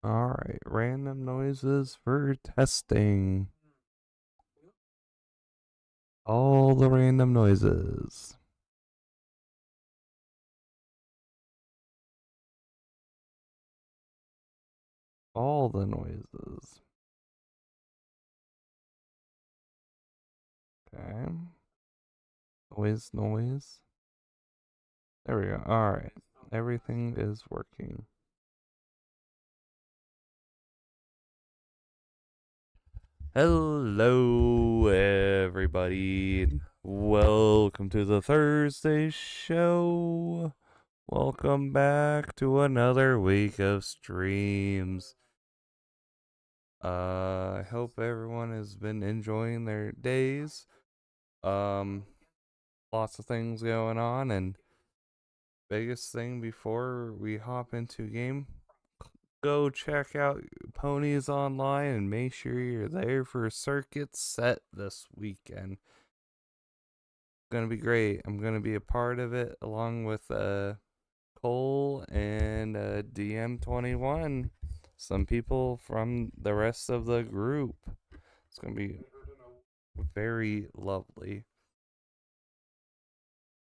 Alright, random noises for testing. All the random noises. All the noises. Okay. Noise. There we go. Alright. Everything is working. Hello, everybody. Welcome to the Thursday show. Welcome back to another week of streams. I hope everyone has been enjoying their days. Lots of things going on, and biggest thing before we hop into game, go check out Ponies Online and make sure you're there for Circuit Set this weekend. It's gonna be great. I'm gonna be a part of it along with Cole and DM21. Some people from the rest of the group. It's gonna be very lovely.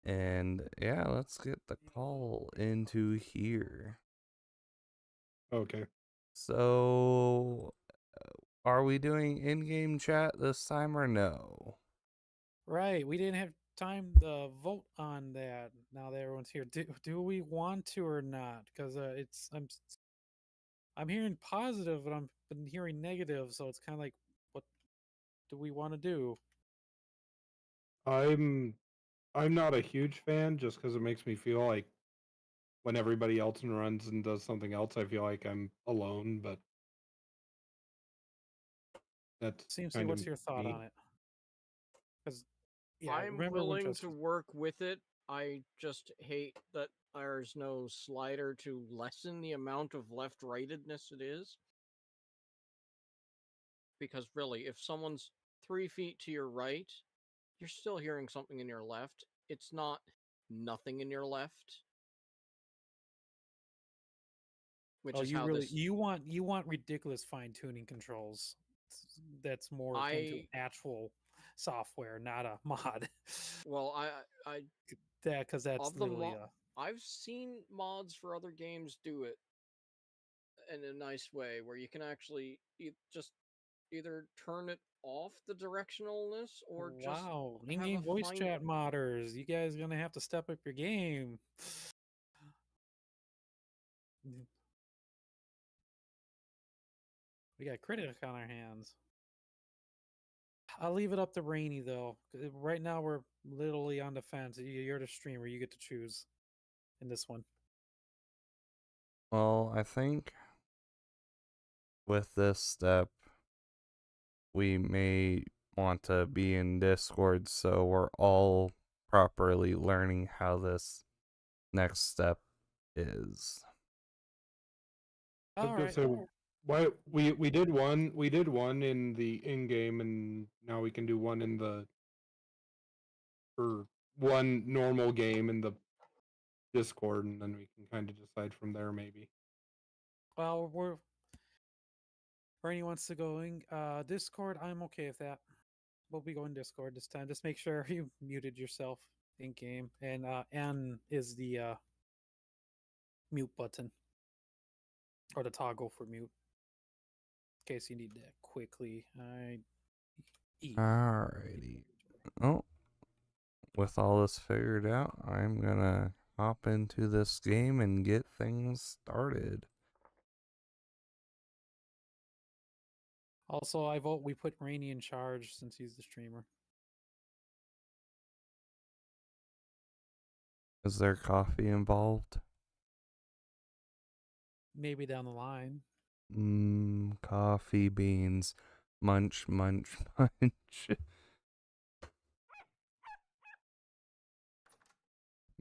And yeah, let's get the call into here. Okay. So, are we doing in-game chat this time or no? Right, we didn't have time to vote on that. Now that everyone's here, do we want to or not? Because I'm hearing positive, but I'm been hearing negative. So it's kind of like, what do we want to do? I'm not a huge fan just because it makes me feel like when everybody else runs and does something else, I feel like I'm alone, but that's Seems kind of what's your thought me. on it? Because yeah, I'm remember when willing just to work with it. I just hate that there's no slider to lessen the amount of left-rightedness it is. Because really, if someone's 3 feet to your right, you're still hearing something in your left. It's not nothing in your left. Which is you how really this you want ridiculous fine tuning controls. That's more akin to actual software, not a mod. well, I Yeah, because that's of the literally I've seen mods for other games do it in a nice way where you can actually just either turn it off the directionalness or just wow. have In-game a voice fine chat modders, you guys gonna have to step up your game. We got Critic on our hands. I'll leave it up to Rainy though. Right now we're literally on the fence. You're the streamer. You get to choose in this one. Well, I think with this step, we may want to be in Discord so we're all properly learning how this next step is. I was All gonna right. say why we did one in the in game, and now we can do one in the or one normal game in the Discord, and then we can kind of decide from there maybe. Well, Rainy wants to go in Discord. I'm okay with that. We'll be going Discord this time. Just make sure you muted yourself in game, and N is the mute button or the toggle for mute. In case you need that quickly. Alrighty. Oh, with all this figured out, I'm gonna hop into this game and get things started. Also, I vote we put Rainy in charge since he's the streamer. Is there coffee involved? Maybe down the line. Coffee beans. Munch, munch, munch.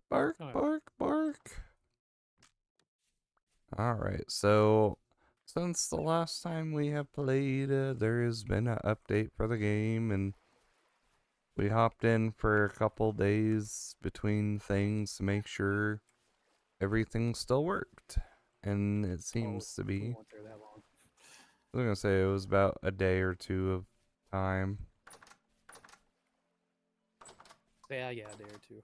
Bark, bark, bark. Alright, so since the last time we have played, there has been an update for the game, and we hopped in for a couple days between things to make sure everything still worked. and it Oh, seems to we be. weren't there that long. I was gonna say it was about a day or two of time. Yeah, a day or two.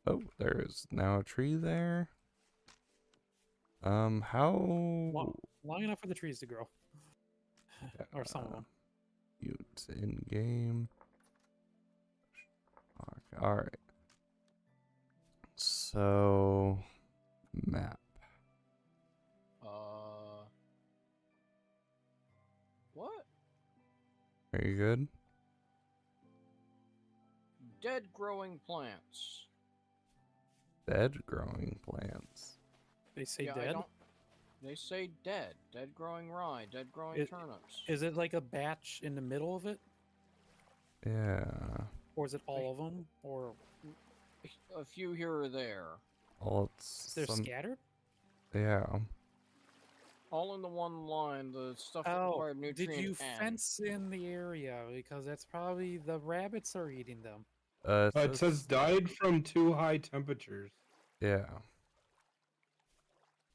Oh, there is now a tree there. How Long enough for the trees to grow. Or some of them. mute in game. All right. So map. What? Are you good? Dead growing plants. Dead growing plants. They say Yeah, I dead? don't. They say dead. Dead growing rye. Dead growing It- turnips. Is it like a batch in the middle of it? Yeah. Or is it all of them? Or A few here or there. Well, it's they're some. scattered? Yeah. All in the one line. The stuff that Oh, required nutrient did you N. fence in the area? Because that's probably the rabbits are eating them. It says died from too high temperatures. Yeah.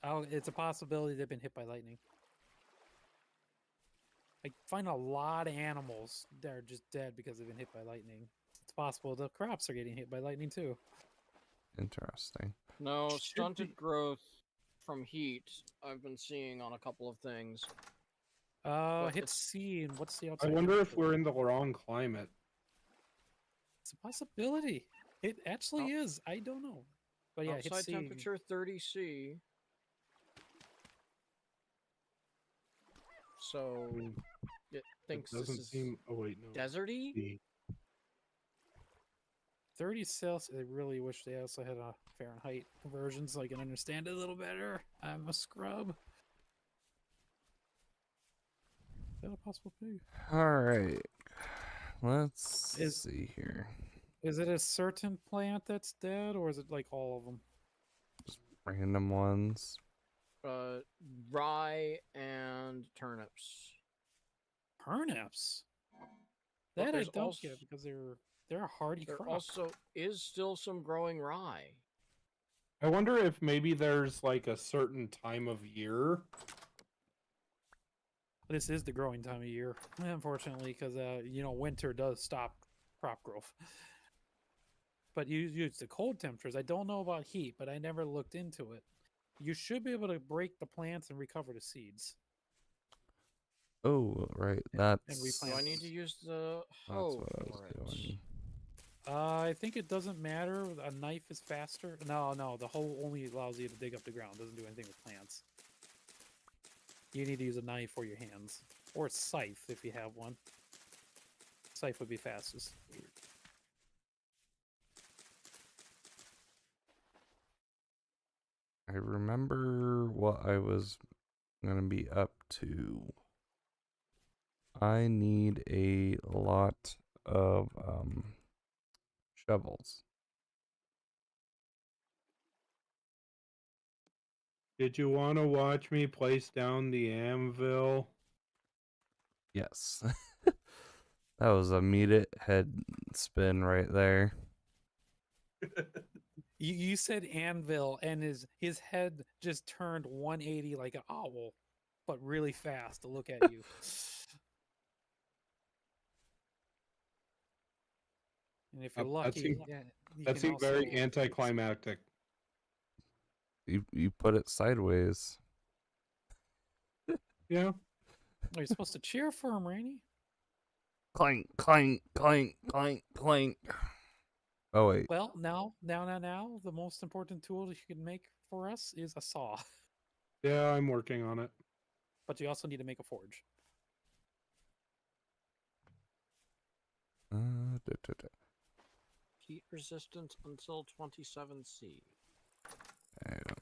Oh, it's a possibility they've been hit by lightning. I find a lot of animals that are just dead because they've been hit by lightning. It's possible the crops are getting hit by lightning too. Interesting. No, Should stunted be- growth from heat. I've been seeing on a couple of things. But Hit it's- C and what's the I outside? wonder if temperature? we're in the wrong climate. It's a possibility. It actually is. I don't know. But yeah, hit Outside C. temperature 30°C. So it thinks It this doesn't is seem. Oh wait, no. deserty. D. 30 Celsius. I really wish they also had a Fahrenheit conversion so I can understand it a little better. I'm a scrub. Is that a possible pig? All right. Let's Is- see here. Is it a certain plant that's dead, or is it like all of them? Random ones. Rye and turnips. Turnips. But That I there's don't als- get because they're a hardy There crop. also is still some growing rye. I wonder if maybe there's like a certain time of year. This is the growing time of year, unfortunately, because winter does stop crop growth. But you use the cold temperatures. I don't know about heat, but I never looked into it. You should be able to break the plants and recover the seeds. Oh, right. And That's Do replant I need to use the that's hoe what I was for it? doing. I think it doesn't matter. A knife is faster. No, the hoe only allows you to dig up the ground. Doesn't do anything with plants. You need to use a knife or your hands, or a scythe if you have one. Scythe would be fastest. I remember what I was gonna be up to. I need a lot of shovels. Did you want to watch me place down the anvil? Yes. That was a meet it head spin right there. You said anvil, and his head just turned 180 like an owl, but really fast to look at you. And if you're That lucky, seemed- yeah, you That can seemed very also- anticlimactic. You put it sideways. Yeah. Are you supposed to cheer for him, Rainy? Clank, clank, clank, clank, clank. Oh wait. Well, now, the most important tool that you can make for us is a saw. Yeah, I'm working on it. But you also need to make a forge. Da, da, da. Heat resistant until 27°C. I don't-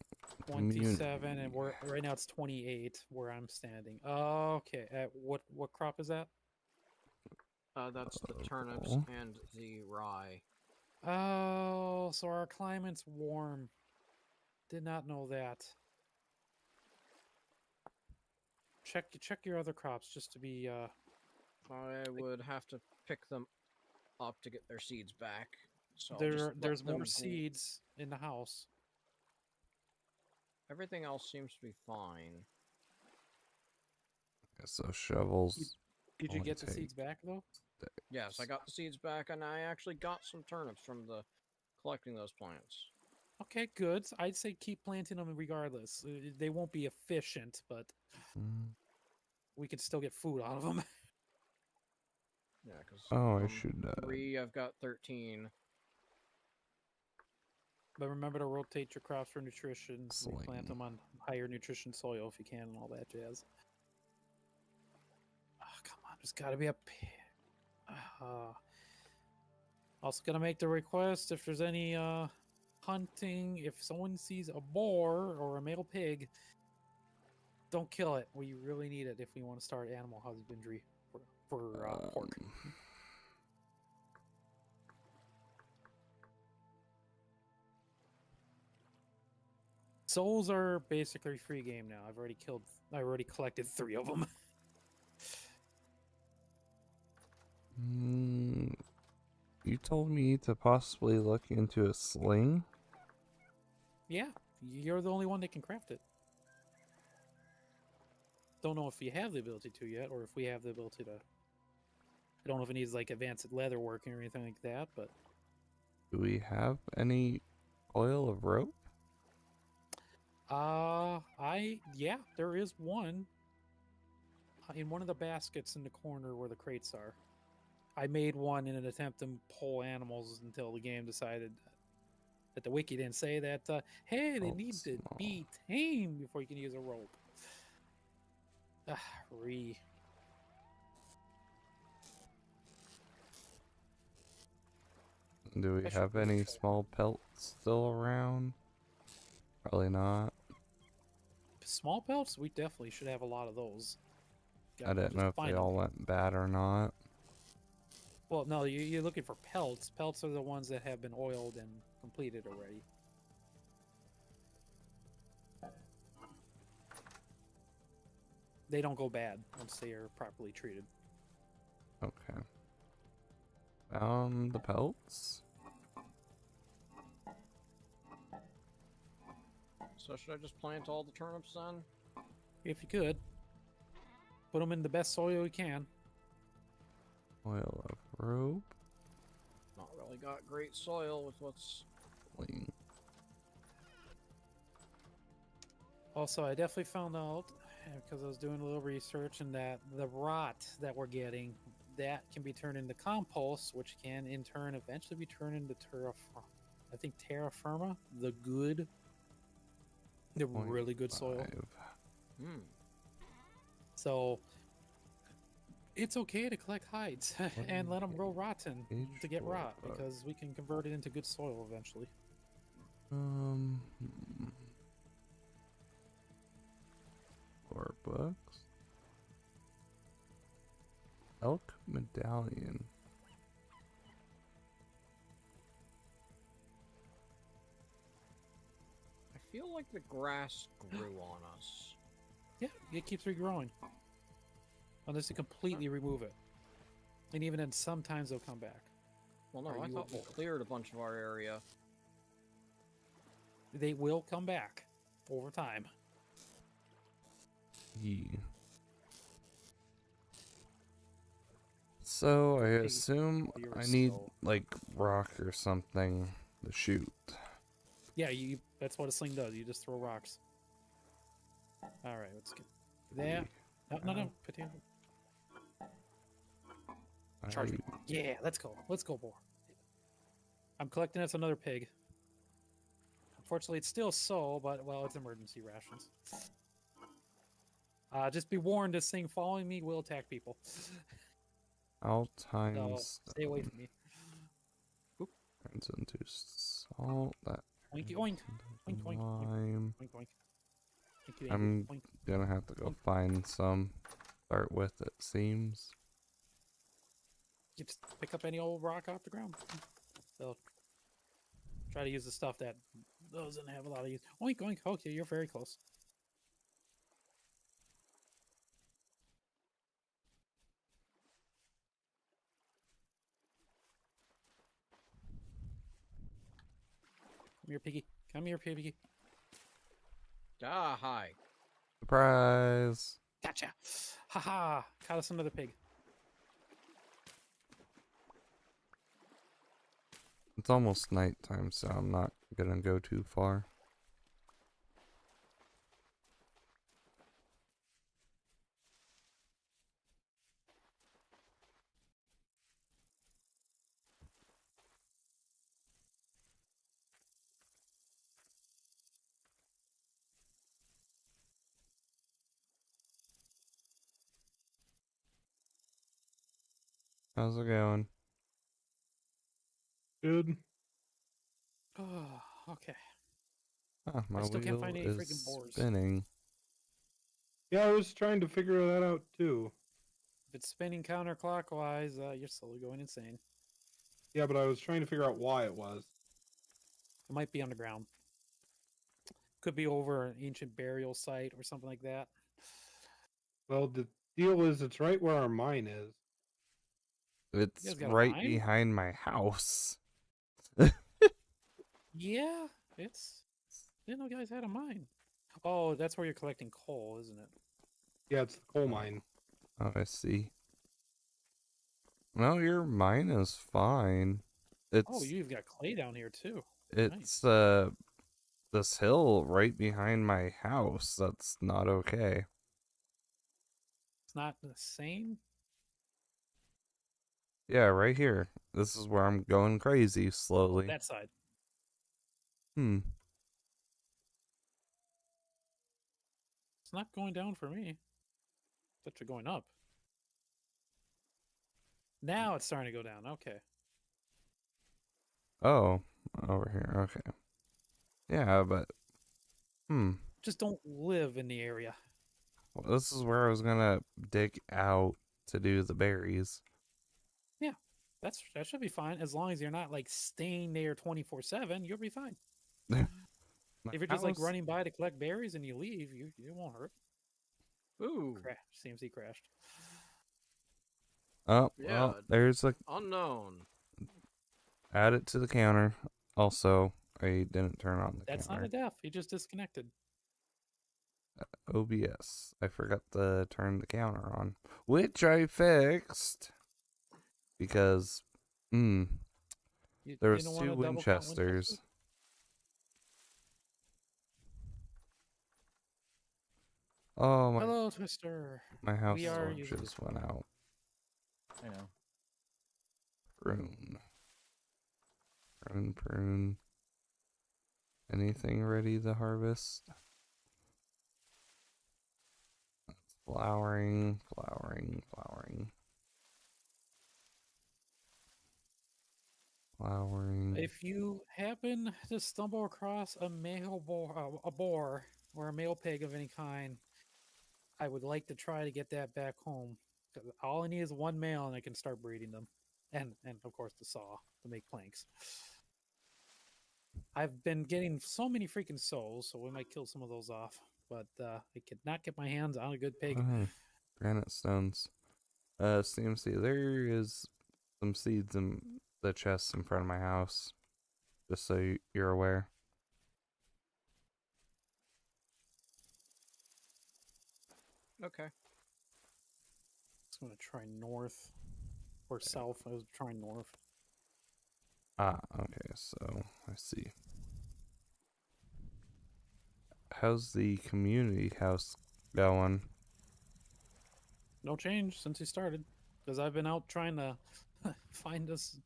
27, and we're right now it's 28 where I'm standing. Okay, what crop is that? That's the turnips Oh. and the rye. Oh, so our climate's warm. Did not know that. Check your other crops just to be I would have to pick them up to get their seeds back. So I'll just let there's them more gl- seeds in the house. everything else seems to be fine. Guess those shovels. Did you only get the take seeds back though? Yes, I got the seeds back, and I actually got some turnips from the collecting those plants. Okay, good. I'd say keep planting them regardless. They won't be efficient, but Mm. we could still get food out of them. Yeah, because Oh, I should. 3, I've got 13. But remember to rotate your crops for nutrition. Replant Sling. them on higher nutrition soil if you can, and all that jazz. Oh, come on, there's got to be a. Also, gonna make the request if there's any hunting. If someone sees a boar or a male pig, don't kill it. We really need it if we want to start animal husbandry for pork. Souls are basically free game now. I already collected 3 of them. You told me to possibly look into a sling. Yeah, you're the only one that can craft it. Don't know if you have the ability to yet, or if we have the ability to. I don't know if it needs like advanced leather working or anything like that, but Do we have any oil of rope? yeah, there is one in one of the baskets in the corner where the crates are. I made one in an attempt to pull animals until the game decided that the wiki didn't say that. Hey, they Oh, need to small. be tame before you can use a rope. Ah, Do we I should have really any try. small pelts still around? Probably not. Small pelts, we definitely should have a lot of those. I didn't just know if find they 'em. all went bad or not. Well, no, you're looking for pelts. Pelts are the ones that have been oiled and completed already. They don't go bad once they are properly treated. Okay. Found the pelts. So should I just plant all the turnips then? If you could, put them in the best soil you can. Oil of rope. Not really got great soil with what's... Sling. Also, I definitely found out, because I was doing a little research, and that the rot that we're getting, that can be turned into compost, which can in turn eventually be turned into terra firma, the really good soil. 0.5. So it's okay to collect hides and let them grow rotten to get rot, because we can convert it into good soil eventually. Hmm. 4 books. Elk medallion. I feel like the grass grew on us. Yeah, it keeps regrowing unless you completely remove it, and even then, sometimes they'll come back. Well, no, Are I you thought we avoid- cleared a bunch of our area. They will come back over time. So I Big assume clear I need skull. like rock or something to shoot. Yeah, that's what a sling does. You just throw rocks. All right, let's get that. No, potato. Charge me. Yeah, let's go. Let's go, boar. I'm collecting us another pig. Unfortunately, it's still soul, but, well, it's emergency rations. Just be warned, this thing following me will attack people. All So, times stay away from me. Oop. turns into salt. That Oinky, turns oink. into Oink, oink, oink. lime. Oink, oink. Thank you, I'm Oink. gonna have to go Oink. find some. Start with, it seems. You just pick up any old rock off the ground. So, try to use the stuff that doesn't have a lot of use. Oink, oink. Okay, you're very close. Come here, piggy. Come here, piggy. Ah, hi. Surprise! Gotcha. Haha. Caught us another pig. It's almost nighttime, so I'm not gonna go too far. How's it going? Good. Oh, okay. Ah, my still can't wheel find any freaking is boars. spinning. Yeah, I was trying to figure that out too. If it's spinning counterclockwise, you're slowly going insane. Yeah, but I was trying to figure out why it was. It might be underground. Could be over an ancient burial site or something like that. Well, the deal is it's right where our mine is. It's guys got a right mine? behind my house. Yeah, it's. Didn't know guys had a mine. Oh, that's where you're collecting coal, isn't it? Yeah, it's the coal mine. Oh, I see. No, your mine is fine. It's Oh, you've got clay down here too. it's this hill right behind my house. That's not okay. It's not the same. Yeah, right here. This is where I'm going crazy Oh, slowly. that side. Hmm. It's not going down for me. It's actually going up. Now it's starting to go down. Okay. Oh, over here. Okay. Yeah, but Just don't live in the area. well, this is where I was gonna dig out to do the berries. That should be fine as long as you're not like staying there 24/7. You'll be fine. My If you're just like house- running by to collect berries and you leave, you won't hurt. Ooh. Crash. CMC crashed. Oh, Yeah. well, there's a Unknown. add it to the counter. Also, I didn't turn on the That's not counter. a death. He just disconnected. OBS. I forgot to turn the counter on, which I fixed because, You there you was don't two wanna double count Winchesters. Oh my! Hello, Twister. My house We are torch using just went out. I know. Prune. Prune, prune. Anything ready to harvest? It's flowering, flowering, flowering. Flowering. If you happen to stumble across a male boar, a boar or a male pig of any kind, I would like to try to get that back home. 'Cause all I need is one male, and I can start breeding them, and of course the saw to make planks. I've been getting so many freaking souls, so we might kill some of those off. But I could not get my hands on a good pig. Oh, granite stones. CMC, there is some seeds in the chest in front of my house. Just so you're aware. Okay. Just gonna try north or south. I was trying north. Ah, okay, so I see. How's the community house going? No change since he started, because I've been out trying to find us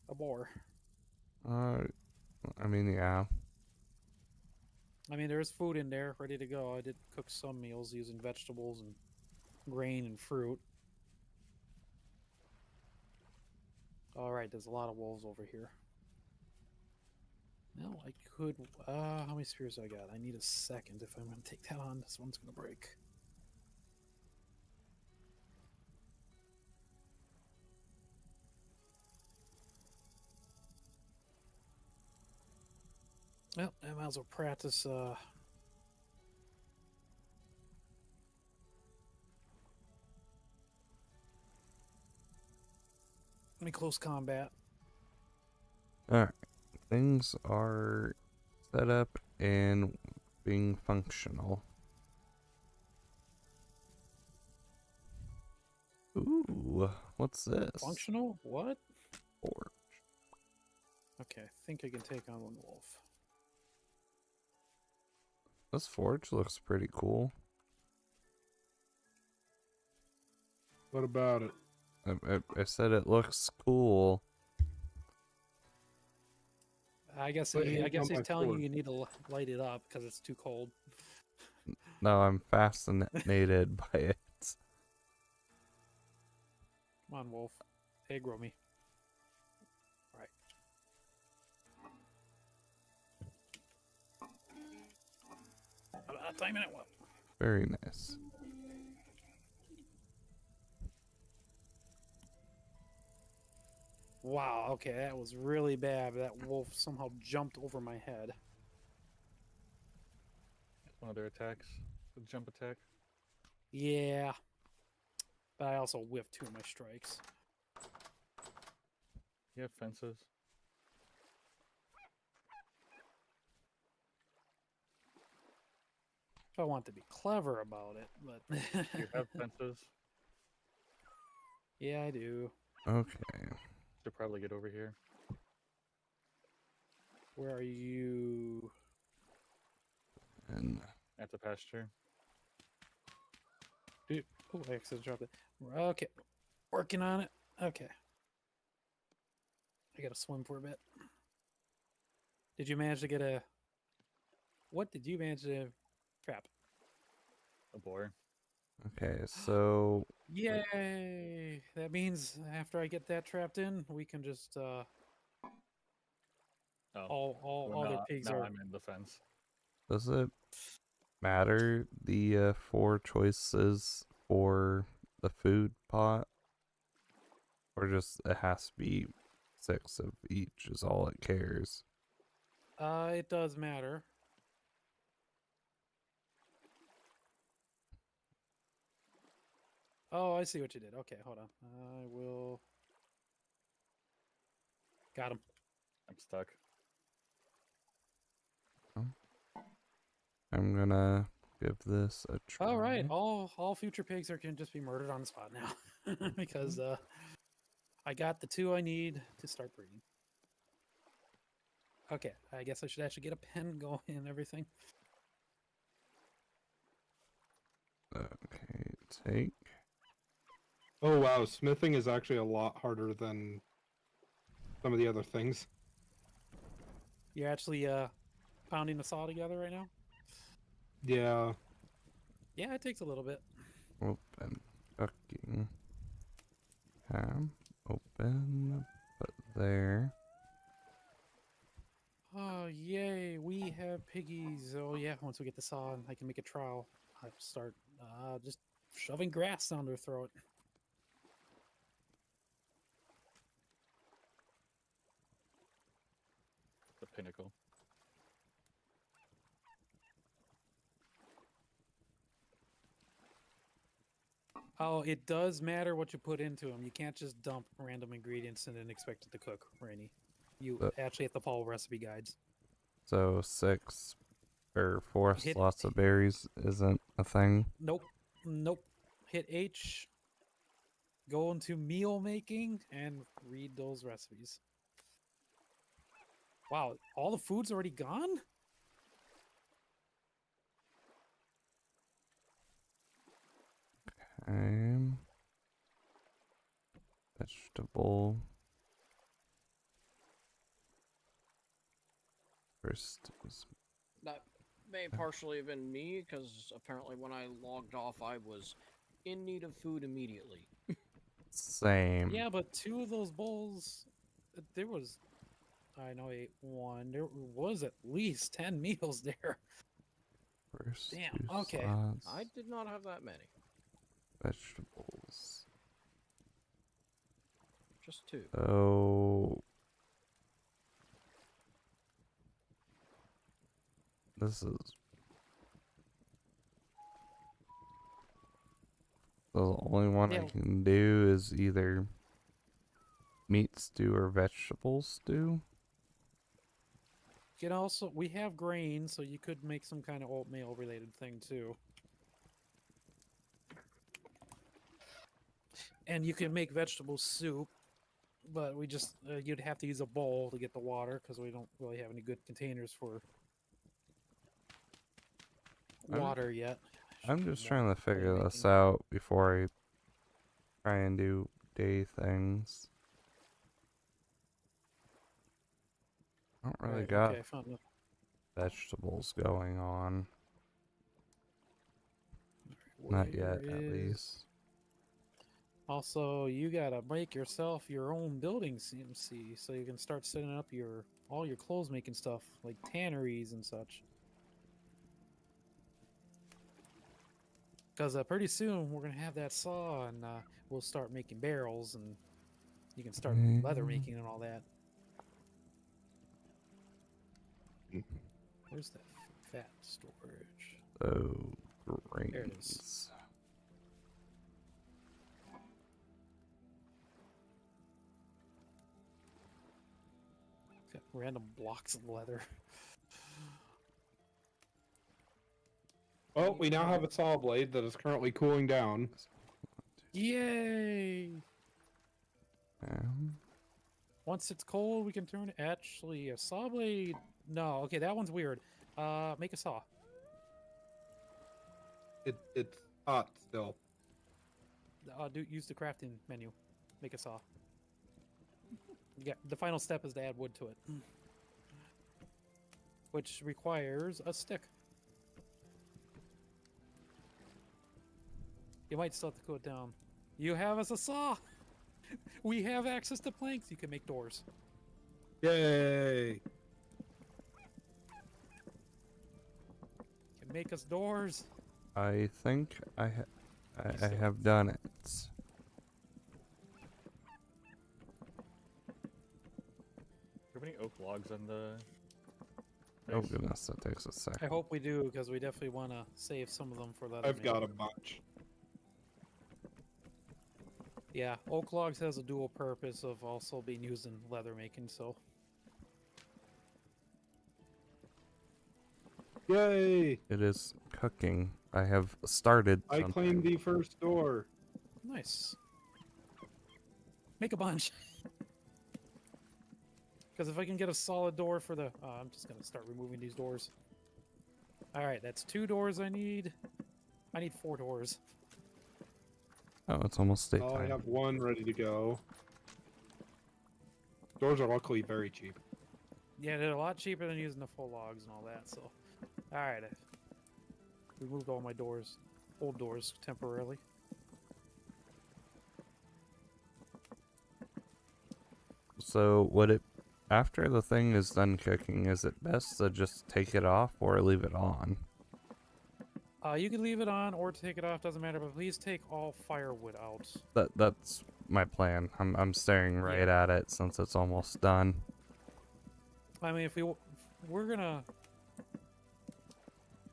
a boar. I mean, yeah. I mean, there is food in there ready to go. I did cook some meals using vegetables and grain and fruit. All right, there's a lot of wolves over here. No, I could. How many spears do I got? I need a second if I'm going to take that on. This one's going to break. Well, I might as well practice. Any close combat. Alright. Things are set up in being functional. Ooh, what's this? Functional? What? Forge. Okay, I think I can take on one wolf. This forge looks pretty cool. What about it? I said it looks cool. I guess But hit he's on my telling you sword. you need to light it up because it's too cold. No, I'm fascinated by it. Come on, wolf. Aggro me. Right. Timing it well. Very nice. Wow, okay, that was really bad. That wolf somehow jumped over my head. One of their attacks. The jump attack. Yeah. But I also whiffed 2 of my strikes. You have fences. I want to be clever about it, but You have fences. yeah, I do. Okay. Should probably get over here. Where are you? And At the pasture. Dude, oh, I accidentally dropped it. Okay, working on it. Okay. I gotta swim for a bit. Did you manage to get a... What did you manage to trap? A boar. okay, so Yay! That means after I get that trapped in, we can just Oh. all well, other now, pigs now are... I'm in the fence. does it matter the 4 choices for the food pot? Or just it has to be 6 of each is all it cares? It does matter. Oh, I see what you did. Okay, hold on. I will... Got him. I'm stuck. I'm gonna give this a try. All right, all future pigs can just be murdered on the spot now because I got the 2 I need to start breeding. Okay, I guess I should actually get a pen going and everything. Okay, take. Oh wow, smithing is actually a lot harder than some of the other things. You're actually pounding the saw together right now? Yeah. Yeah, it takes a little bit. Open. Cooking. Tab. Open. Put there. Oh, yay, we have piggies. Oh, yeah, once we get the saw and I can make a trowel, I'll start just shoving grass down their throat. The pinnacle. Oh, it does matter what you put into them. You can't just dump random ingredients and then expect it to cook, Rainy. You actually have to follow recipe guides. So 6 or 4 Hit- slots of berries isn't a thing. Nope. Nope. Hit H. Go into meal making and read those recipes. Wow, all the food's already gone? Vegetable. First is That may partially have been me, because apparently when I logged off, I was in need of food immediately. same. Yeah, but 2 of those bowls, there was, I know, 8, 1. There was at least 10 meals there. First Damn, 2 okay. slots, I did not have that many. vegetables. Just 2. So this is the only one Yeah. I can do is either meat stew or vegetable stew. can also we have grain, so you could make some kind of oatmeal related thing too. And you can make vegetable soup, but we just you'd have to use a bowl to get the water because we don't really have any good containers for I'm- water yet. I'm Should be just more trying to figure bowl this making. out before I try and do day things. I don't really Right, got okay, I found the vegetables going on. Not where yet, at is- least. Also, you gotta make yourself your own building CMC so you can start setting up all your clothes making stuff like tanneries and such. Because pretty soon we're gonna have that saw and we'll start making barrels and you can start leather Mm. making and all that. Mm. Where's that fat storage? So, There it is. grains. Got random blocks of leather. Well, we now have a saw blade that is currently cooling down. Yay! Um, Once it's cold, we can turn it. Actually, a saw blade. No, okay, that one's weird. Make a saw. It's hot still. Use the crafting menu. Make a saw. Yeah, the final step is to add wood to it, which requires a stick. You might still have to cool it down. You have us a saw. We have access to planks. You can make doors. Yay! Can make us doors. I think I still- have done it. Do you have any oak logs on the? Oh base? goodness, that takes a I second. hope we do because we definitely want to save some of them for leather. I've got a making. bunch. Yeah, oak logs has a dual purpose of also being used in leather making. So Yay! It is cooking. I have started. I something. claimed the first door. nice. Make a bunch. Because if I can get a solid door for the, I'm just gonna start removing these doors. All right, that's 2 doors I need. I need 4 doors. Oh, it's almost Oh, daytime. I have one ready to go. Doors are luckily very cheap. Yeah, they're a lot cheaper than using the full logs and all that. So, all right, I removed all my doors, old doors temporarily. So would it, after the thing is done cooking, is it best to just take it off or leave it on? You can leave it on or take it off, doesn't matter. But please take all firewood out. That's my plan. I'm staring right at it since it's almost done. I mean, if we're gonna,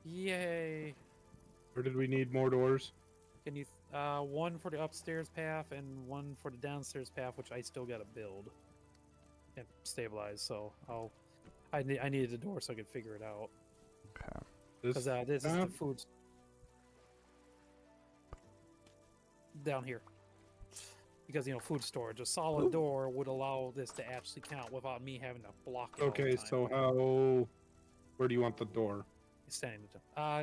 yay! Or did we need more doors? Can you, one for the upstairs path and one for the downstairs path, which I still gotta build and stabilize. So I needed a door so I could figure it out This because this is the path? food down here. Because food storage, a solid Ooh. door would allow this to actually count without me having to block it. all the Okay, time. so how? Where do you want the door? Standing.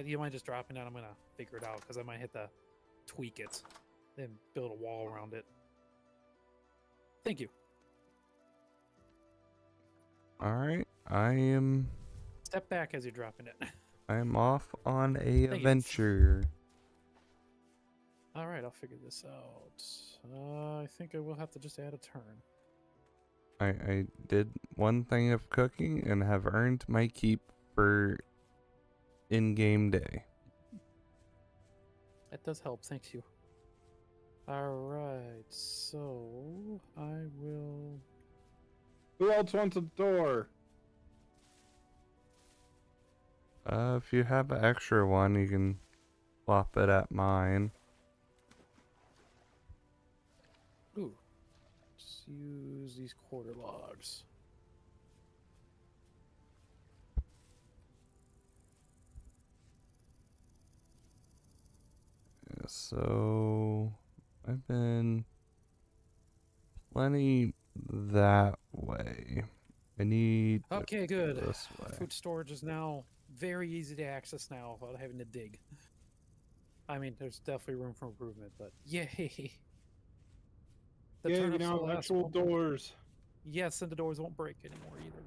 You mind just dropping that? I'm gonna figure it out because I might hit to tweak it, then build a wall around it. Thank you. All right, I am Step back as you're dropping it. off on a you. adventure. All right, I'll figure this out. I think I will have to just add a turn. I did one thing of cooking and have earned my keep for in-game day. That does help. Thank you. All right, so I will. Who else wants a door? If you have an extra one, you can plop it at mine. Ooh. Let's use these quarter logs. So I've been plenty that way. I need to Okay, go good. this way. Food storage is now very easy to access now without having to dig. I mean, there's definitely room for improvement, but yay! The Yeah, we turnips now will have last actual won't- doors. Yes, and the doors won't break anymore either.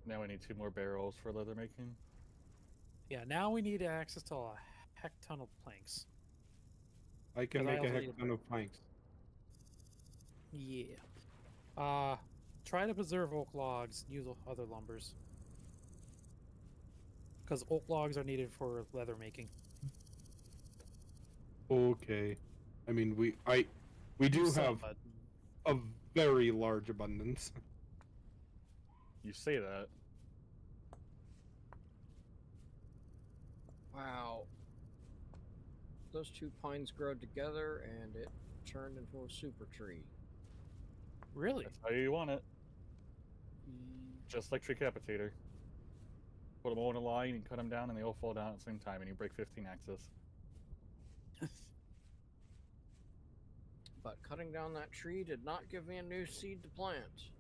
Now we need 2 more barrels for leather making. Yeah, now we need access to a heck ton of planks. I can 'Cause I make a also heck need a ton of planks. Yeah. Try to preserve oak logs. Use other lumbers. Because oak logs are needed for leather making. Okay. I mean, we do Use some, have but a very large abundance. You say that. Wow. Those 2 pines grow together and it turned into a super tree. really, That's how you want it. Just like Tricapitator. Put them all in a line and cut them down, and they all fall down at the same time, and you break 15 axes. But cutting down that tree did not give me a new seed to plant.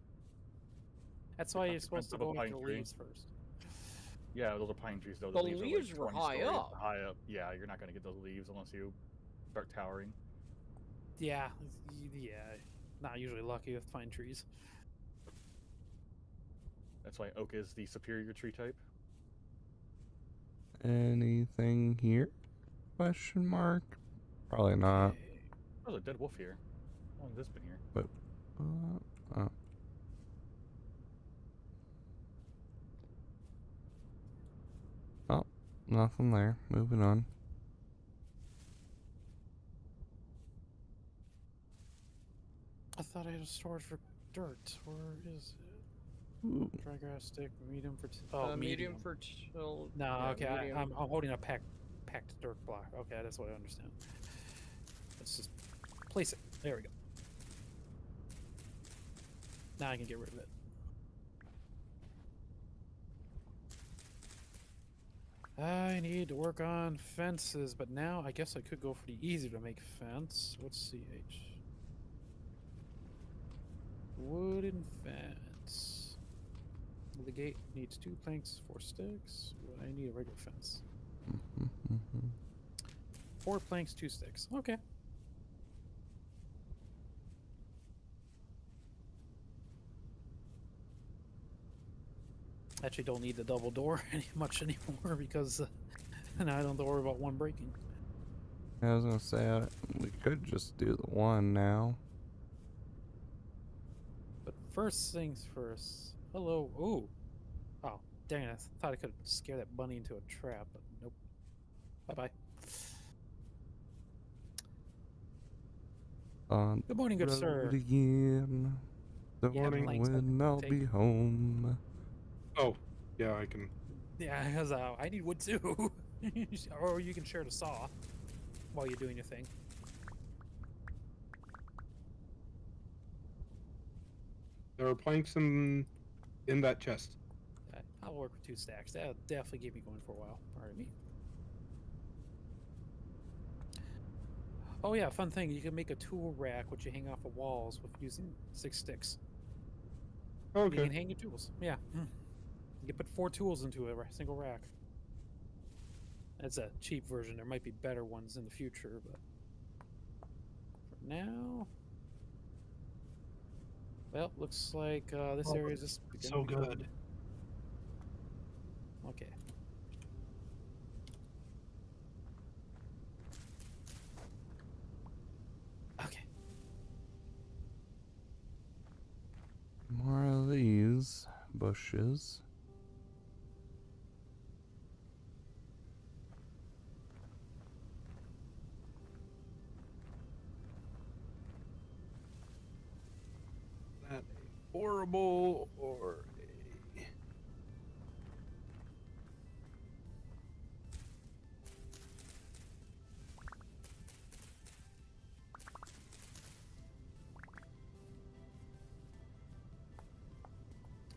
that's why you're consequence supposed to of a go pine into the tree. leaves first. Yeah, those are pine trees, though. The leaves are leaves like were 20 high stories up. high up. Yeah, you're not going to get those leaves unless you start towering. Yeah, yeah. Not usually lucky with pine trees. That's why oak is the superior tree type. Anything here? Question mark. Probably not. Okay. There's a dead wolf here. How long has this been here? Oh. Oh, nothing there. Moving on. I thought I had a storage for dirt. Where is it? Ooh. Dry grass stick, medium for. Medium for till. No, yeah, okay. medium. I'm holding a packed dirt block. Okay, that's what I understand. Let's just place it. There we go. Now I can get rid of it. I need to work on fences, but now I guess I could go for the easy to make fence. What's CH? Wooden fence. The gate needs 2 planks, 4 sticks. Well, I need a regular fence. 4 planks, 2 sticks. Okay. Actually, don't need the double door much anymore because now I don't have to worry about one breaking. I was gonna say we could just do the one now. But first things first. Hello. Ooh. Oh, dang it. I thought I could scare that bunny into a trap, but nope. Bye bye. On Good morning, good road sir. again. Don't Yeah, know planks I when can I'll take. be home. Oh, yeah, I can. Yeah, because I need wood too. Or you can share the saw while you're doing your thing. There are planks in that chest. I'll work with 2 stacks. That'll definitely keep me going for a while. Pardon me. Oh yeah, fun thing. You can make a tool rack which you hang off of walls with using 6 sticks. You Okay. can hang your tools. Yeah. You can put 4 tools into a single rack. That's a cheap version. There might be better ones in the future, but for now, well, looks like this Oh, area is just So beginning to good. become- Okay. Okay. More of these bushes. That horrible or a...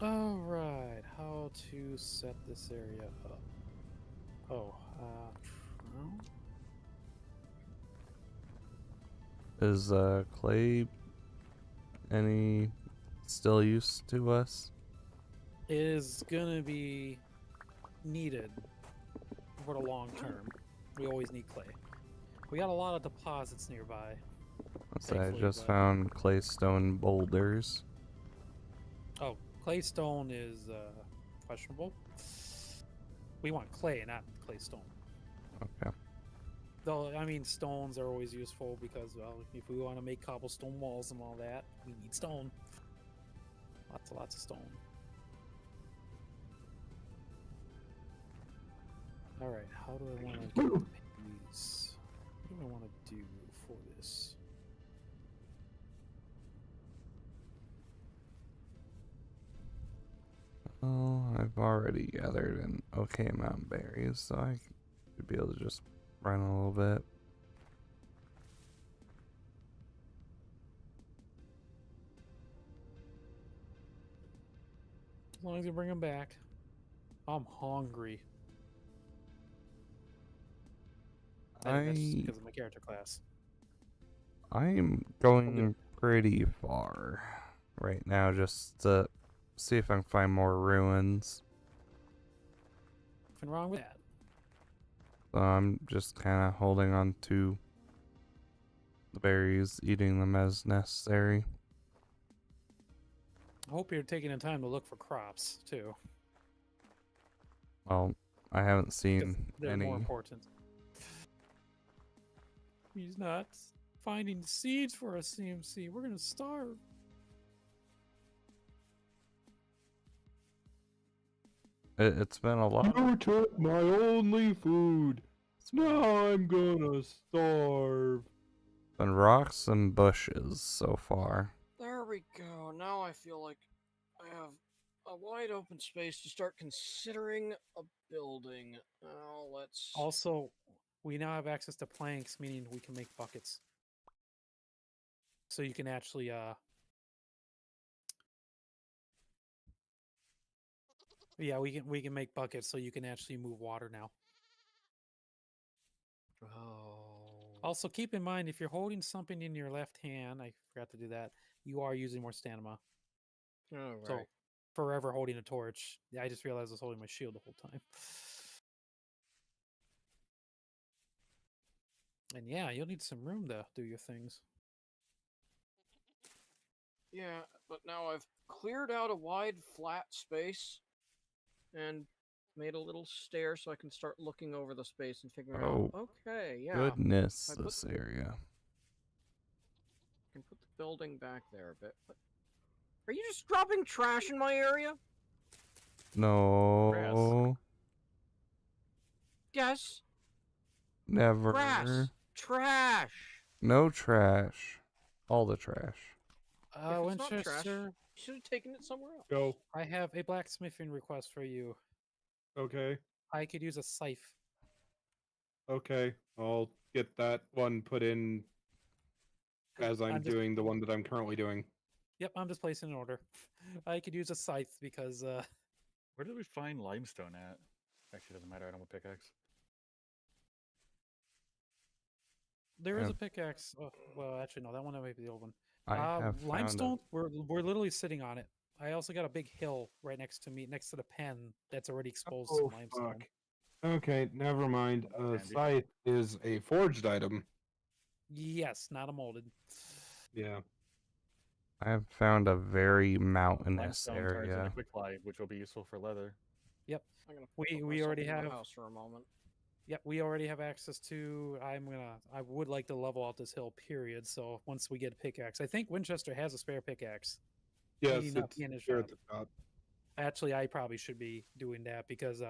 All right. How to set this area up? Oh, well, Is clay any still use to us? It is gonna be needed for the long term. We always need clay. We got a lot of deposits nearby. So I Thankfully, just but- found claystone boulders. Oh, claystone is questionable. We want clay, not claystone. Okay. Though, I mean, stones are always useful because, well, if we want to make cobblestone walls and all that, we need stone. Lots of stone. Alright, how do I want to get these? What do I want to do for this? Oh, I've already gathered an okay amount of berries, so I should be able to just run a little bit. As long as you bring them back. I'm hungry. I think that's just because of my character class. I'm going pretty far right now just to see if I can find more ruins. Nothing wrong with that. So I'm just kind of holding on to the berries, eating them as necessary. I hope you're taking the time to look for crops too. Well, I haven't 'Cause seen they're any. more important. He's not finding seeds for us, CMC. We're gonna starve. It's been a lot. You took my only food. Now I'm gonna starve. Been rocks and bushes so far. There we go. Now I feel like I have a wide open space to start considering a building. Now let's. Also, we now have access to planks, meaning we can make buckets. So you can actually yeah, we can make buckets so you can actually move water now. Oh. Also, keep in mind if you're holding something in your left hand, I forgot to do that, you are using more stamina. All So right. forever holding a torch. Yeah, I just realized I was holding my shield the whole time. And yeah, you'll need some room to do your things. Yeah, but now I've cleared out a wide flat space and made a little stair so I can start looking over the space and figuring Oh, out. Okay, yeah. Goodness, I put- this area. I can put the building back there a bit. But are you just dropping trash in my area? No, Yes. never. Grass. Trash. No trash. All the trash. If it's not trash, Winchester, you should have taken it somewhere else. Go. I have a blacksmithing request for you. Okay. I could use a scythe. Okay. I'll get that one put in as I'm I'm just- doing the one that I'm currently doing. Yep, I'm just placing an order. I could use a scythe because Where did we find limestone at? Actually, doesn't matter. I don't have a pickaxe. there is Yeah. a pickaxe. Oh, well, actually, no, that one might be the old one. I have found Limestone. We're literally sitting on it. I also got a big hill right next to me, next to the pen that's already exposed to limestone. fuck. Okay, never mind. Handy. Scythe is a forged item. Yes, not a molded. Yeah. I have found a very mountainous Limestone turns into area. quick light, which will be useful for leather. Yep. I'm gonna We- put we myself already in my have- house for a moment. Yep, we already have access to. I would like to level out this hill. Period. So once we get a pickaxe, I think Winchester has a spare pickaxe. Yes, Maybe not it's be in his here at shop. the top. Actually, I probably should be doing that because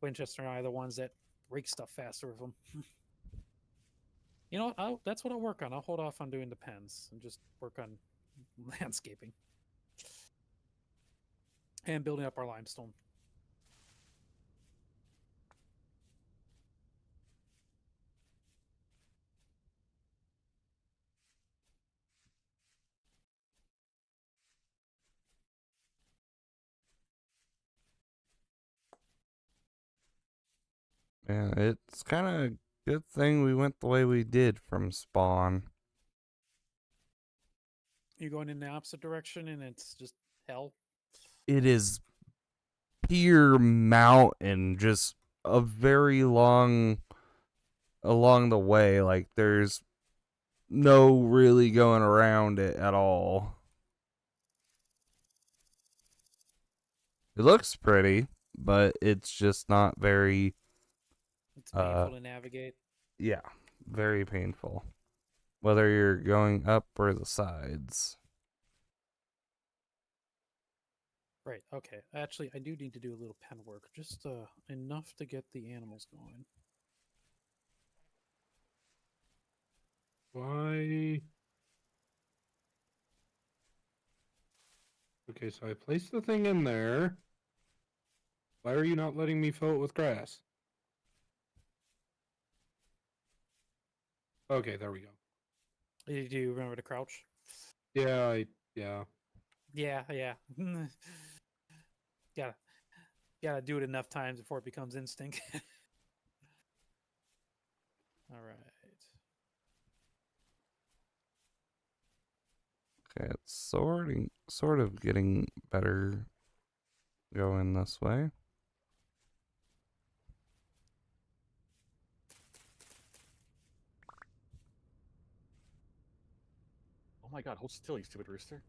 Winchester and I are the ones that break stuff faster with them. You know what? That's what I'll work on. I'll hold off on doing the pens and just work on landscaping and building up our limestone. Yeah, it's kind of good thing we went the way we did from spawn. You're going in the opposite direction, and it's just hell. It is pure mountain, just a very long along the way. Like there's no really going around it at all. It looks pretty, but it's just not very, It's painful to navigate. yeah, very painful. Whether you're going up or the sides. Right. Okay. Actually, I do need to do a little pen work, just enough to get the animals going. Why? Okay, so I placed the thing in there. Why are you not letting me fill it with grass? Okay, there we go. Do you remember to crouch? Yeah, yeah. Yeah. Gotta do it enough times before it becomes instinct. All right. Okay, it's sort of getting better going this way. Oh my god, hold still, you stupid rooster.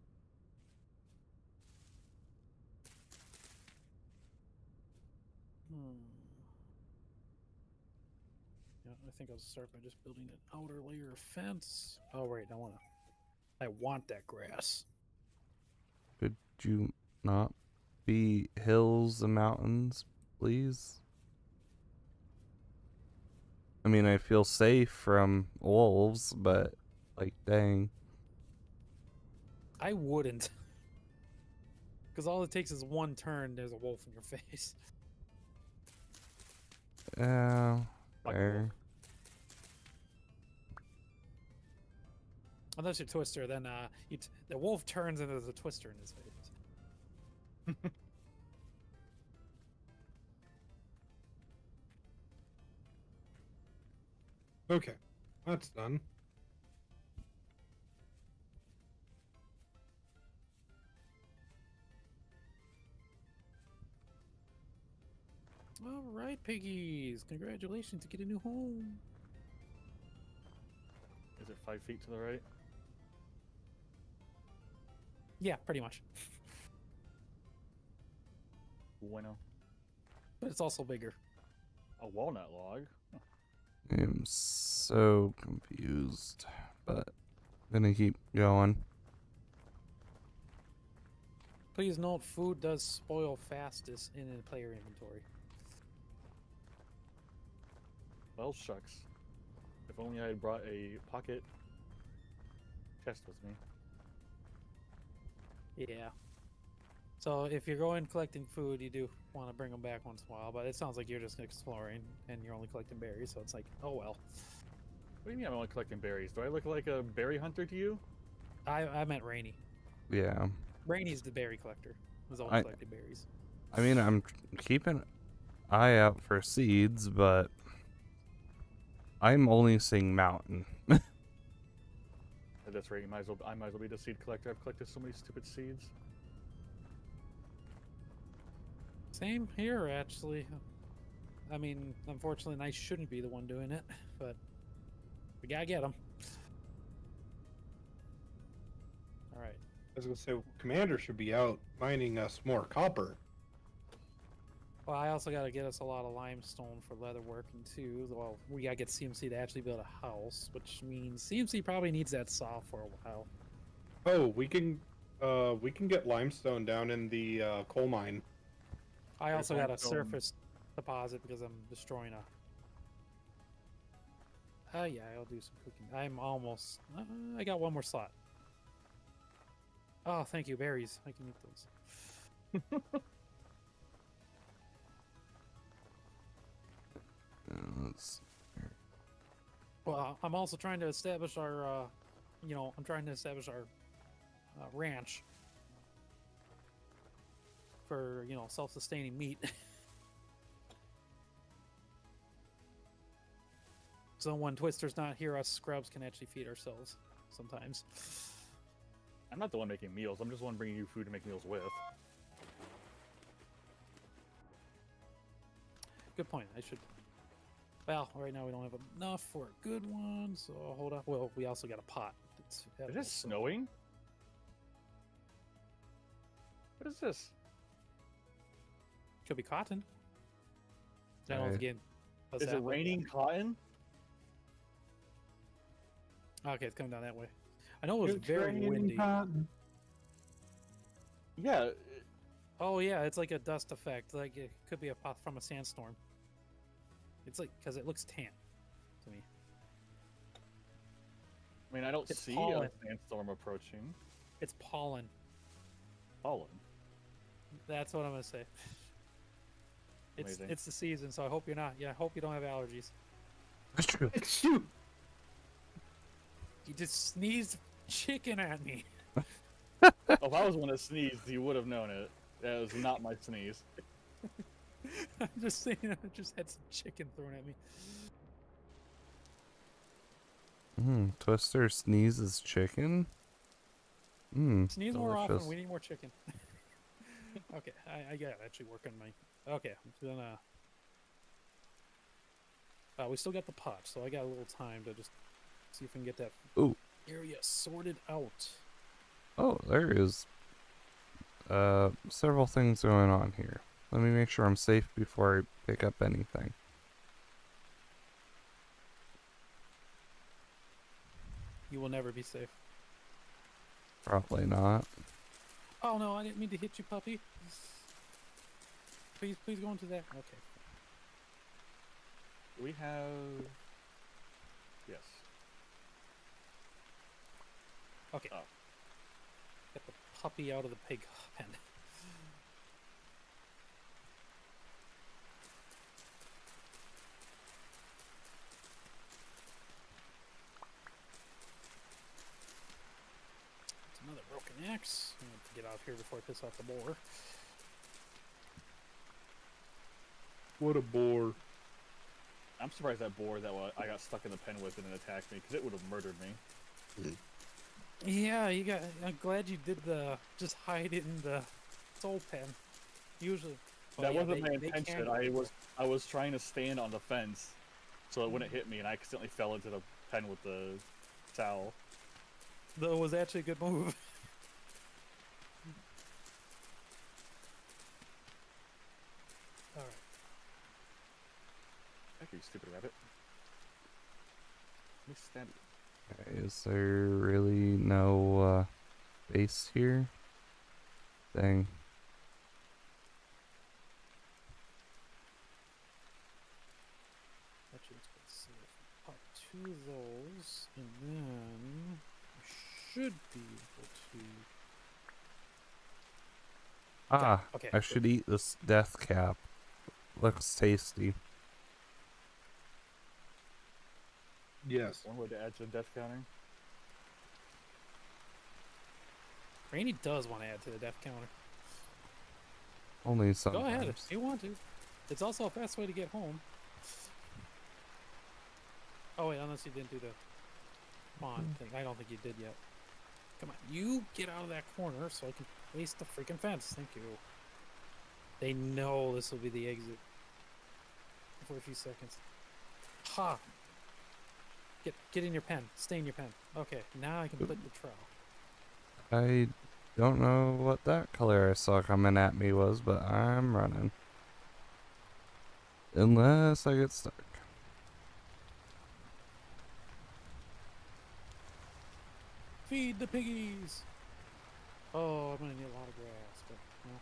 Yeah, I think I'll start by just building an outer layer of fence. Oh wait, I want that grass. Could you not be hills and mountains, please? I mean, I feel safe from wolves, but like, dang. I wouldn't. Because all it takes is one turn, there's a wolf in your face. Yeah, Like a fair. wolf. Unless you're Twister, then the wolf turns and there's a Twister in his face. Okay, that's done. All right, piggies. Congratulations to get a new home. Is it 5 feet to the right? Yeah, pretty much. Bueno. But it's also bigger. A walnut log? Huh. I'm so confused, but I'm gonna keep going. Please note, food does spoil fastest in a player inventory. Well, shucks. If only I had brought a pocket chest with me. Yeah. So if you're going collecting food, you do want to bring them back once in a while. But it sounds like you're just exploring and you're only collecting berries. So it's like, oh well. What do you mean I'm only collecting berries? Do I look like a berry hunter to you? I meant Rainy. Yeah. Rainy's the berry collector. Who's only I- collecting berries. I mean, I'm keeping an eye out for seeds, but I'm only seeing mountain. At this rate, I might as well be the seed collector. I've collected so many stupid seeds. Same here, actually. I mean, unfortunately, I shouldn't be the one doing it, but we gotta get them. All right. I was gonna say, Commander should be out mining us more copper. Well, I also gotta get us a lot of limestone for leather working too. Well, we gotta get CMC to actually build a house, which means CMC probably needs that saw for a while. Oh, we can get limestone down in the coal mine. I There's also got a limestone. surface deposit because I'm destroying a. Yeah, I'll do some cooking. I'm almost. I got one more slot. Oh, thank you, berries. I can eat those. Let's- Well, I'm also trying to establish our. I'm trying to establish our ranch for self-sustaining meat. So when Twister's not here, us scrubs can actually feed ourselves sometimes. I'm not the one making meals. I'm just the one bringing you food to make meals with. Good point. I should. Well, right now we don't have enough for a good one, so hold on. Well, we also got a pot. It's Is edible, it so- snowing? What is this? Could be cotton. I don't know if Right. again. does Is that it way. raining cotton? Okay, it's coming down that way. I know it was very windy. Yeah. Oh yeah, it's like a dust effect. Like it could be a pot from a sandstorm. It's like because it looks tan to me. I mean, I don't It's see pollen. a sandstorm approaching. It's pollen. Pollen. That's what I'm gonna say. Amazing. It's the season, so I hope you're not. Yeah, I hope you don't have allergies. That's true. Shoot! You just sneezed chicken at me. If I was one that sneezed, you would have known it. That was not my sneeze. I'm just saying, I just had some chicken thrown at me. Twister sneezes chicken. Sneeze more often. Delicious. We need more chicken. Okay, I got to actually work on my. Okay, I'm gonna. We still got the pot, so I got a little time to just see if we can get that Ooh. area sorted out. Oh, there is several things going on here. Let me make sure I'm safe before I pick up anything. You will never be safe. Probably not. Oh no, I didn't mean to hit you, puppy. Please go into that. Okay. We have. Yes. Okay. Oh. Get the puppy out of the pig pen. It's another broken axe. I'm gonna have to get out here before I piss off the boar. What a bore. I'm surprised that boar that I got stuck in the pen with didn't attack me, because it would have murdered me. Yeah, you got. I'm glad you did the just hide it in the soul pen. Usually, That yeah, wasn't my they intention. can- I was trying to stand on the fence so it wouldn't hit me, and I accidentally fell into the pen with the towel. Though it was actually a good move. All right. Thank you, stupid rabbit. Let me stab you. Okay, is there really no base here? Dang. Actually, let's see if we pop 2 of those, and then we should be able to. Ah, Okay. I should eat this death cap. Looks tasty. Yes. One way to add to the death counter. Rainy does want to add to the death counter. Only Go sometimes. ahead if you want to. It's also a fast way to get home. Oh wait, unless you didn't do the spawn thing. I don't think you did yet. Come on, you get out of that corner so I can place the freaking fence. Thank you. They know this will be the exit for a few seconds. Ha! Get in your pen. Stay in your pen. Okay, now I can put the trowel. I don't know what that color I saw coming at me was, but I'm running. Unless I get stuck. Feed the piggies! Oh, I'm gonna need a lot of grass, but no.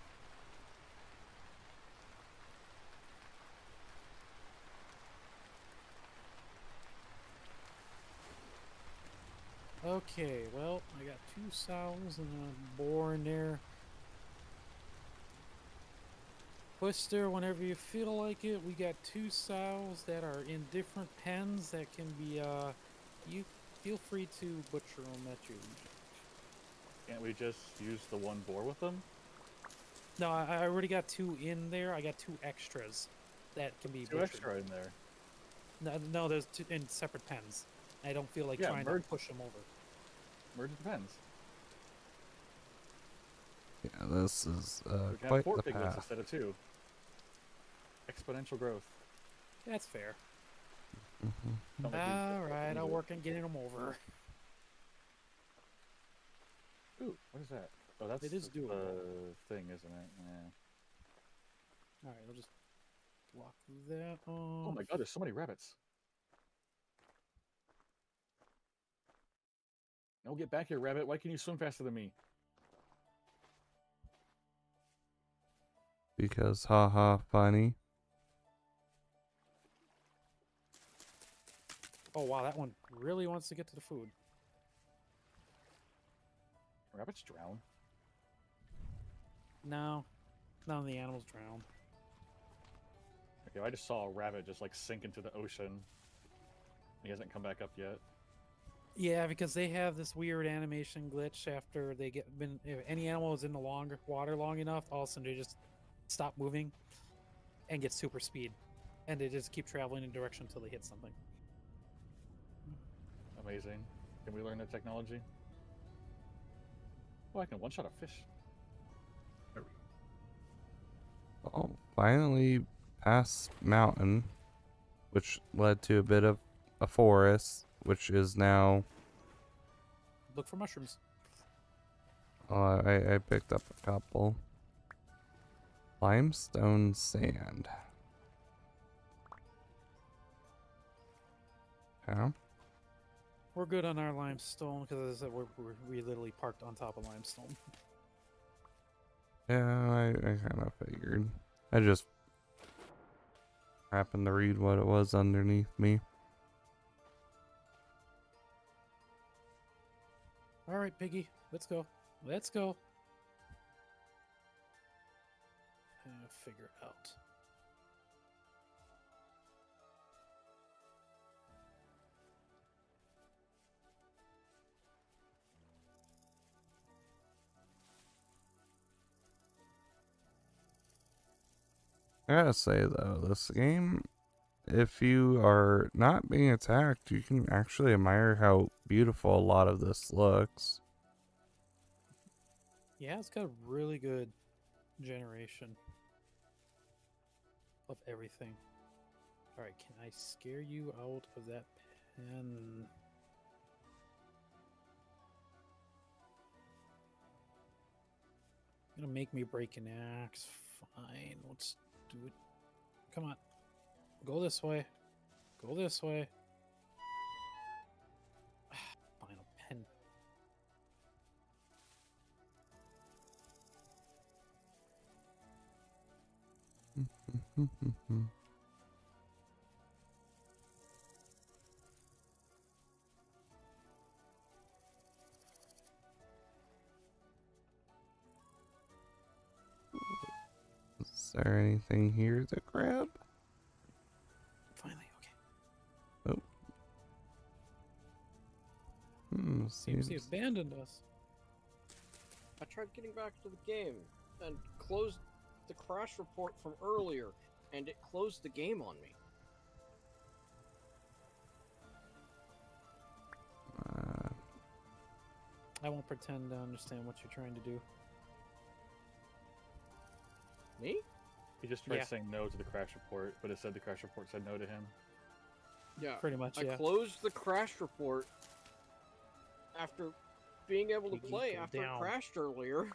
Okay, well, I got 2 sows and a boar in there. Twister, whenever you feel like it, we got 2 sows that are in different pens that can be, you feel free to butcher them at your leisure. Can't we just use the one boar with them? No, I already got 2 in there. I got 2 extras that can be Two butchered. extra in there. No, there's 2 in separate pens. I don't feel like Yeah, trying merge- to push them over. Merge the pens. Yeah, this is We can have quite 4 the piglets path. instead of 2. Exponential growth. That's fair. Mhm. Don't make me- All right, me I'll do it. work on getting them over. Ooh, what is that? Oh, that's is the doable. thing, isn't it? Yeah. All right, I'll just block that. Oh my god, there's so many rabbits. No, get back here, rabbit. Why can you swim faster than me? Because haha funny. Oh wow, that one really wants to get to the food. Rabbits drown. No, none of the animals drown. Okay, I just saw a rabbit just like sink into the ocean. He hasn't come back up yet. Yeah, because they have this weird animation glitch after they get been. If any animal is in the water long enough, all of a sudden they just stop moving and get super speed, and they just keep traveling in a direction until they hit something. Amazing. Can we learn that technology? Oh, I can one-shot a fish. Oh, finally past mountain, which led to a bit of a forest, which is now. Look for mushrooms. I picked up a couple. Limestone sand. Yeah. We're good on our limestone because as I said, we literally parked on top of limestone. Yeah, I kind of figured. I just happened to read what it was underneath me. All right, Piggy, let's go. Let's go. Figure it out. I gotta say though, this game, if you are not being attacked, you can actually admire how beautiful a lot of this looks. Yeah, it's got a really good generation of everything. All right, can I scare you out of that pen? Gonna make me break an axe. Fine, let's do it. Come on, go this way. Go this way. Final pen. Is there anything here to grab? Finally, okay. Seems he Seems. abandoned us. I tried getting back to the game and closed the crash report from earlier, and it closed the game on me. I won't pretend to understand what you're trying to do. Me? He just tried Yeah. saying no to the crash report, but it said the crash report said no to him. Yeah. Pretty much, I yeah. closed the crash report after being able to Piggy, play go after down. it crashed earlier.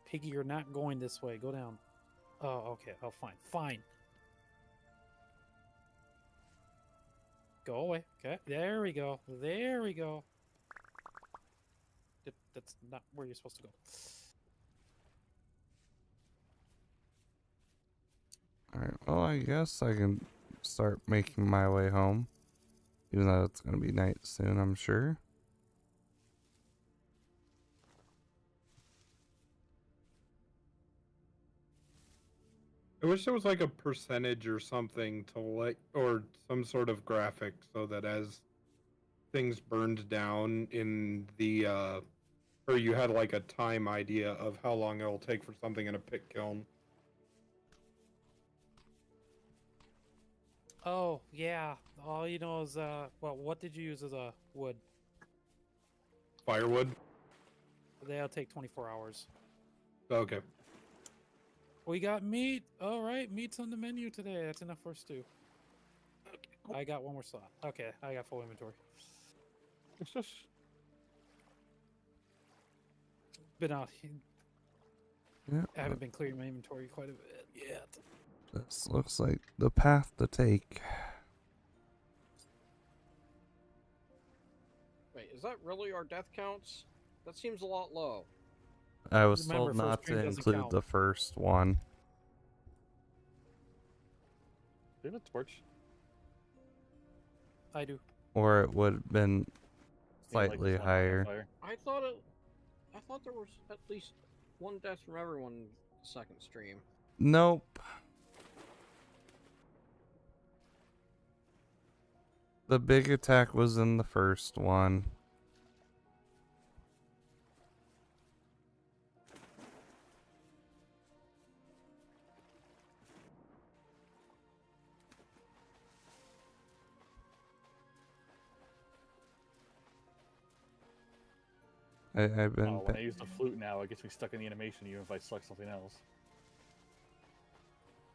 Piggy, you're not going this way. Go down. Oh, okay. Oh, fine. Fine. Go away. Okay. There we go. There we go. That's not where you're supposed to go. Alright, well, I guess I can start making my way home. Even though it's gonna be night soon, I'm sure. I wish there was like a percentage or something to let, or some sort of graphic so that as things burned down in the, or you had like a time idea of how long it'll take for something in a pit kiln. Oh, yeah. All you know is, well, what did you use as a wood? Firewood. They'll take 24 hours. Okay. We got meat. All right, meat's on the menu today. That's enough for us too. I got one more slot. Okay, I got full inventory. It's just Been out. Yeah, I haven't been clearing my inventory quite a bit yet. this looks like the path to take. Wait, is that really our death counts? That seems a lot low. I was Remember, told first not stream to doesn't include count. the first one. do you have a torch? I do. Or it would have been Yeah, like slightly this one on higher. fire. I thought there was at least one death from everyone in the second stream. Nope. The big attack was in the first one. I've been. Oh, when I use the flute now, it gets me stuck in the animation even if I select something else.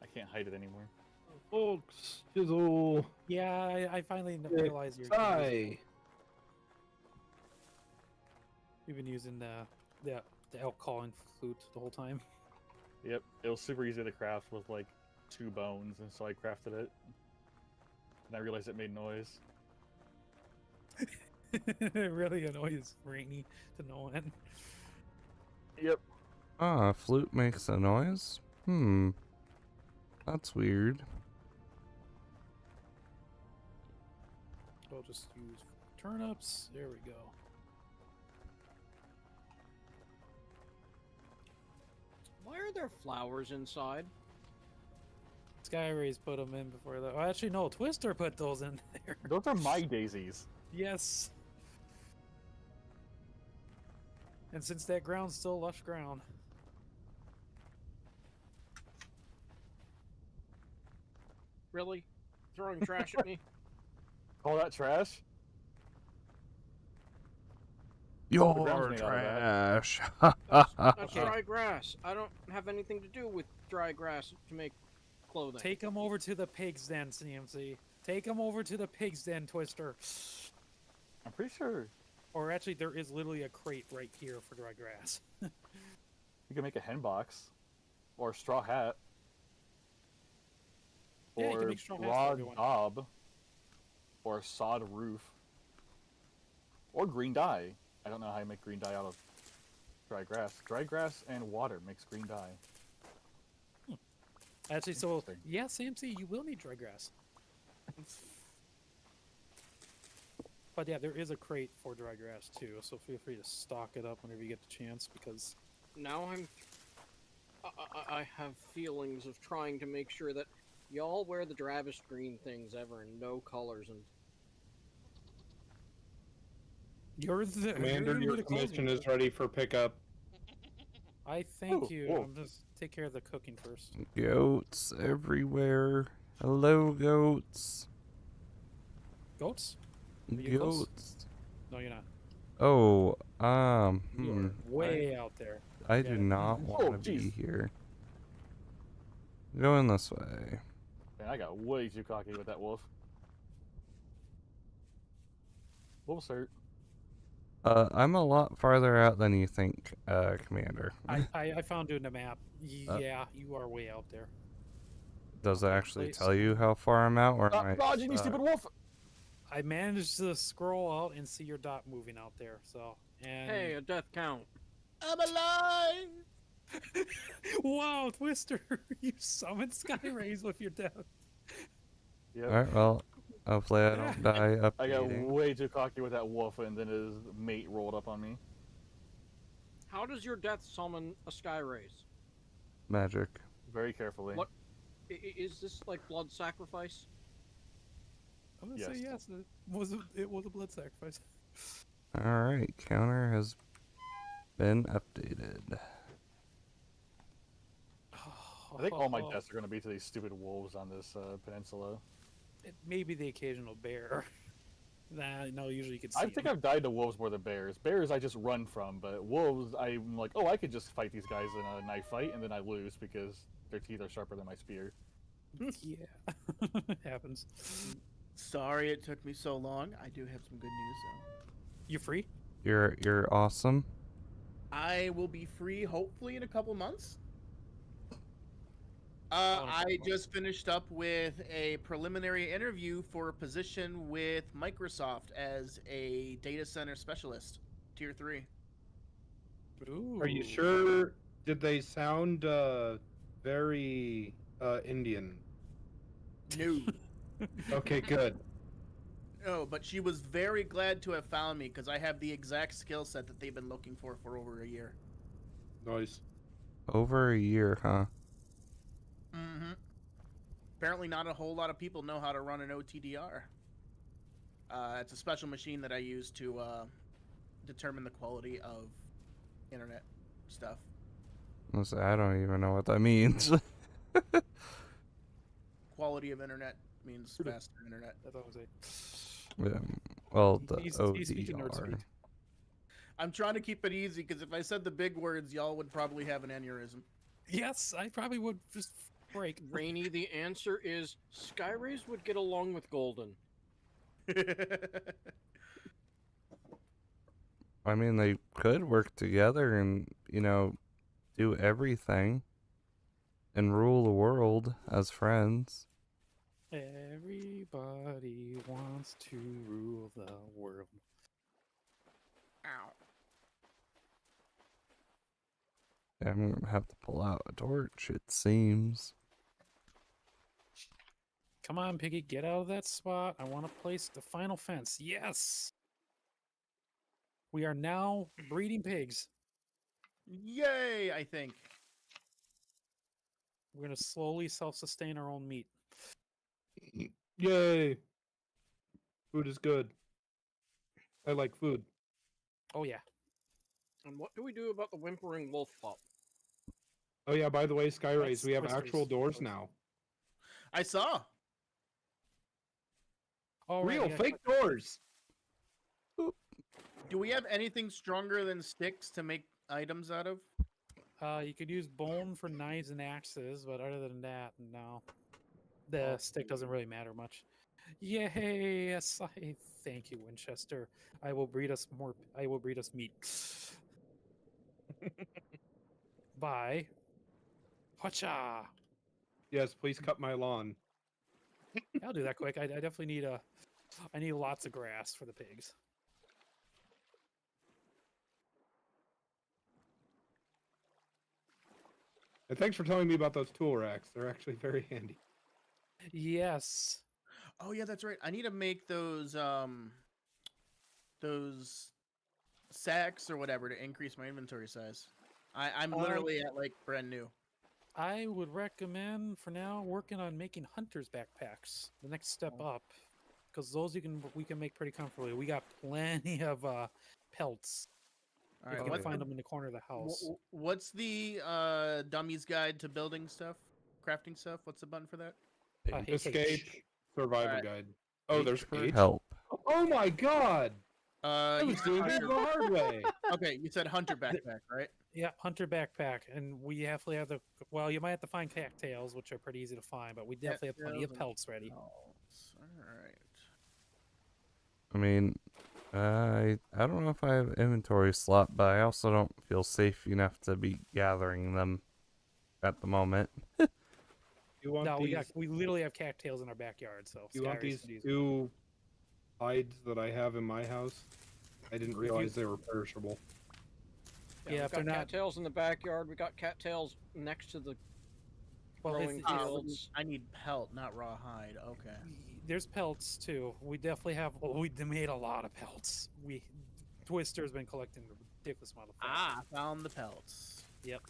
I can't hide it anymore. Folks, chisel. Yeah, I finally realized Sigh. you've been using the elk calling flute the whole time. Yep, it was super easy to craft with like 2 bones, and so I crafted it. And I realized it made noise. It really annoys Rainy to no end. Yep. Ah, flute makes a noise? That's weird. I'll just use turnips. There we go. Why are there flowers inside? Skyrays put them in before that. Oh, actually, no. Twister put those in there. Those are my daisies. Yes. And since that ground's still lush ground, Really? Throwing trash at me? Call that trash? You're ground's made out of trash. That's Okay. dry grass. I don't have anything to do with dry grass to make clothing. take them over to the pig's den, CMC. Take them over to the pig's den, Twister. I'm pretty sure Or actually, there is literally a crate right here for dry grass. you can make a hen box. Or a straw hat. Yeah, you can Or make straw hats for raw everyone. daub. Or a sod roof. Or green dye. I don't know how you make green dye out of dry grass. Dry grass and water makes green dye. Actually, so Interesting. yeah, CMC, you will need dry grass. But yeah, there is a crate for dry grass too, so feel free to stock it up whenever you get the chance because Now I have feelings of trying to make sure that y'all wear the drabbest green things ever and no colors and you're the Commander, you're your the closing. commission is ready for pickup. I thank Ooh, you. whoa. I'm just take care of the cooking first. Goats everywhere. Hello, goats. Goats? you close? Goats. No, you're not. Oh, You're way out there. I Got do it. not Oh, want to be jeez. here. Going this way. Man, I got way too cocky with that wolf. Wolf's hurt. I'm a lot farther out than you think, Commander. I found you in the map. Uh. Yeah, you are way out there. Does it actually Please. tell you how far I'm out, or am Stop I dodging, you stuck? stupid wolf! I managed to scroll out and see your dot moving out there. So and hey, a death count. I'm alive. wow, Twister, you summoned Sky Rays with your death. Yep. Alright, well, hopefully I don't die I got updating. way too cocky with that wolf, and then his mate rolled up on me. How does your death summon a sky rays? Magic. Very carefully. What? Is this like blood sacrifice? I'm gonna say Yes. yes. It was a blood sacrifice. Alright, counter has been updated. I think all my deaths are going to be to these stupid wolves on this peninsula. Maybe the occasional bear. Nah, no, usually you can see I think 'em. I've died to wolves more than bears. Bears I just run from, but wolves I'm like, oh, I could just fight these guys in a knife fight, and then I lose because their teeth are sharper than my spear. Yeah, happens. Sorry it took me so long. I do have some good news though. You free? You're awesome. I will be free hopefully in a couple months. Oh, in a I couple just finished up with a preliminary interview for a position with Microsoft as a data center specialist, tier 3. Are you Ooh. sure? Did they sound very Indian? No. Okay, good. No, but she was very glad to have found me because I have the exact skill set that they've been looking for over a year. Nice. Over a year, huh? Mm-hmm. Apparently, not a whole lot of people know how to run an OTDR. It's a special machine that I use to determine the quality of internet stuff. Listen, I don't even know what that means. Quality of internet means faster internet. I thought it was Well, the He's speaking nerd ODR. speak. I'm trying to keep it easy because if I said the big words, y'all would probably have an aneurysm. Yes, I probably would just break. Rainy, the answer is Skyrays would get along with Golden. I mean, they could work together and, do everything and rule the world as friends. Everybody wants to rule the world. Ow. I'm gonna have to pull out a torch, it seems. Come on, Piggy, get out of that spot. I want to place the final fence. Yes! We are now breeding pigs. Yay, I think. We're going to slowly self-sustain our own meat. Yay! Food is good. I like food. Oh, yeah. And what do we do about the whimpering wolf pup? Oh yeah, by the way, Skyrays, That's we have Twister's. actual doors now. I saw. Oh, right, Real yeah, fake doors. Do we have anything stronger than sticks to make items out of? You could use bone for knives and axes, but other than that, no. The stick doesn't really matter much. Yay! Yes, I thank you, Winchester. I will breed us more. I will breed us meat. Bye. Hacha! Yes, please cut my lawn. I'll do that quick. I definitely need a. I need lots of grass for the pigs. And thanks for telling me about those tool racks. They're actually very handy. Yes. Oh yeah, that's right. I need to make those sacks or whatever to increase my inventory size. I'm literally at like brand new. I would recommend for now working on making hunters backpacks. The next step up, because those we can make pretty comfortably. We got plenty of pelts. All If right, you what, can find them in the corner of the house. what's the dummy's guide to building stuff, crafting stuff? What's the button for that? Hey, Escape H. survival Alright. guide. Oh, there's For H? help. Oh my god! I You was said doing it hunter, the hard way. okay, you said hunter backpack, right? Yeah, hunter backpack, and we definitely have the. Well, you might have to find cattails, which are pretty easy to find, but we definitely have plenty of Cattails and pelts ready. All right. I mean, I don't know if I have inventory slot, but I also don't feel safe enough to be gathering them at the moment. You want No, these? we literally have cattails in our backyard, so You want Skyrays these could use 'em. 2 hides that I have in my house? I didn't realize they were perishable. Yeah, we if they're got not- cattails in the backyard. We got cattails next to the Well, growing it's- fields. I need pelt, not raw hide. Okay. There's pelts too. We definitely have. We made a lot of pelts. Twister's been collecting a ridiculous amount of pelts. Ah, I found the pelts. Yep.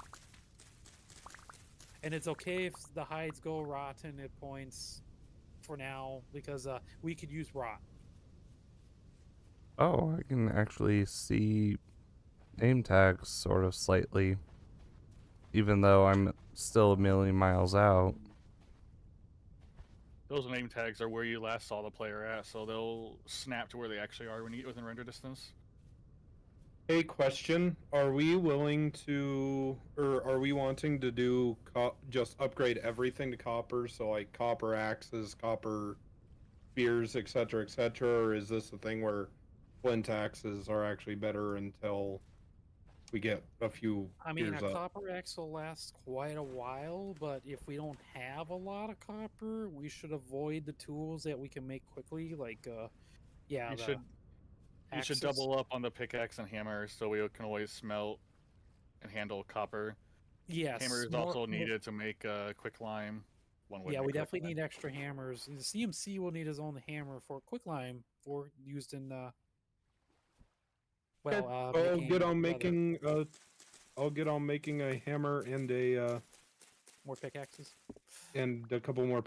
And it's okay if the hides go rotten at points for now, because we could use rot. Oh, I can actually see name tags sort of slightly, even though I'm still a million miles out. Those name tags are where you last saw the player at, so they'll snap to where they actually are when you get within render distance. Hey, question: are we willing to, or are we wanting to do just upgrade everything to copper? So like copper axes, copper spears, etc., etc., or is this a thing where flint axes are actually better until we get a few I mean, a years up? copper axe will last quite a while, but if we don't have a lot of copper, we should avoid the tools that we can make quickly, like yeah, You the should You should axes. double up on the pickaxe and hammer so we can always smelt and handle copper. Yes, Hammer is also needed to make quicklime. One would Yeah, make we definitely quicklime. need extra hammers. The CMC will need his own hammer for quicklime for used in I'll making get on leather. making I'll get on making a hammer and More pickaxes. a couple more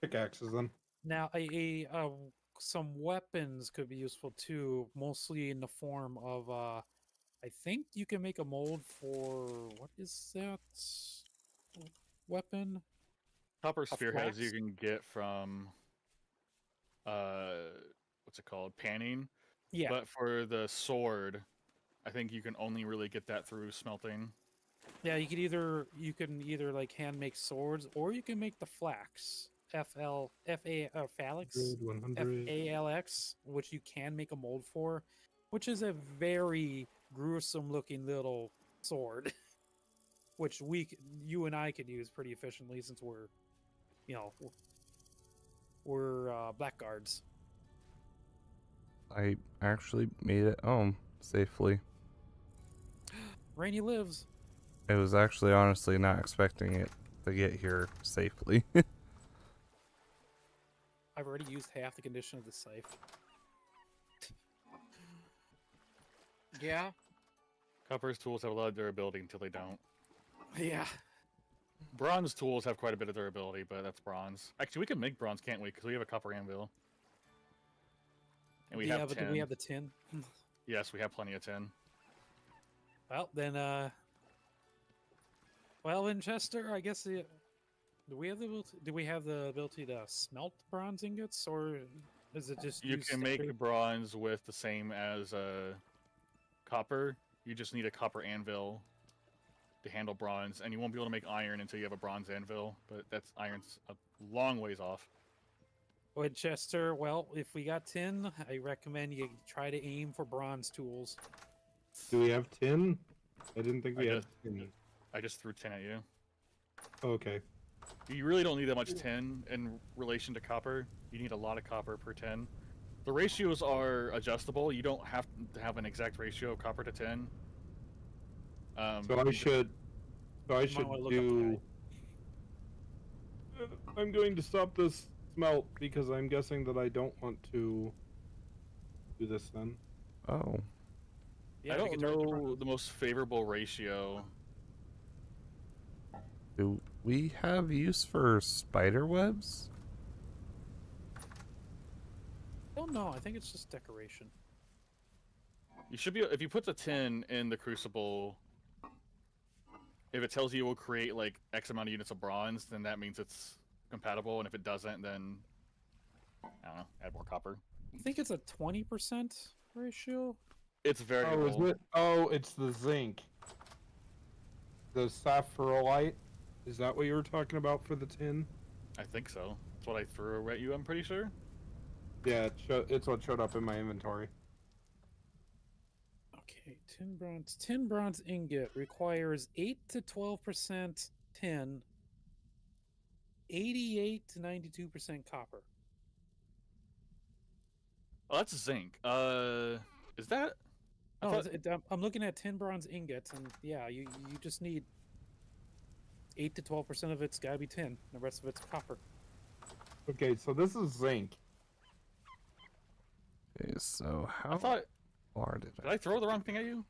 pickaxes then. Now, some weapons could be useful too, mostly in the form of I think you can make a mold for what is that weapon? Copper spearheads you flax? can get from what's it called? Panning. Yeah, But for the sword, I think you can only really get that through smelting. yeah. You can either like hand make swords, or you can make the flax. Phalix. 100. FALX, which you can make a mold for, which is a very gruesome looking little sword, which you and I could use pretty efficiently since we're, you know, we're blackguards. I actually made it home safely. Rainy lives. I was actually honestly not expecting it to get here safely. I've already used half the condition of the scythe. Yeah. Copper's tools have a lot of durability until they don't. Yeah. Bronze tools have quite a bit of durability, but that's bronze. Actually, we can make bronze, can't we? Because we have a copper anvil. And we yeah, have but 10. do we have the tin? Yes, we have plenty of tin. Well, then, well, Winchester, I guess do we have the ability to smelt bronze ingots, or is it just You use can make standard- bronze with the same as copper. You just need a copper anvil to handle bronze, and you won't be able to make iron until you have a bronze anvil. But iron's a long ways off. Winchester? Well, if we got tin, I recommend you try to aim for bronze tools. Do we have tin? I didn't think we I had tin. I just threw tin at you. Okay. You really don't need that much tin in relation to copper. You need a lot of copper per tin. The ratios are adjustable. You don't have to have an exact ratio of copper to tin. So I should wanna look up the do. I'm going to stop this smelt because I'm guessing that I don't want to do this then. Oh. Yeah, I we don't could turn it to bronze. know the most favorable ratio. Do we have use for spider webs? Oh no, I think it's just decoration. You should be if you put the tin in the crucible. If it tells you it will create like X amount of units of bronze, then that means it's compatible. And if it doesn't, then I don't know, add more copper. I think it's a 20% ratio. It's Oh, variable. is it? Oh, it's the zinc. The sapphirolite. Is that what you were talking about for the tin? I think so. That's what I threw at you. I'm pretty sure. Yeah, it's what showed up in my inventory. Okay, tin bronze ingot requires 8 to 12% tin, 88 to 92% copper. Oh, that's zinc. Is that? I No, thought- I'm looking at tin bronze ingots, and yeah, you just need 8 to 12% of it's gotta be tin. The rest of it's copper. Okay, so this is zinc. Okay, so how I thought. far did Did I throw the wrong thing at you?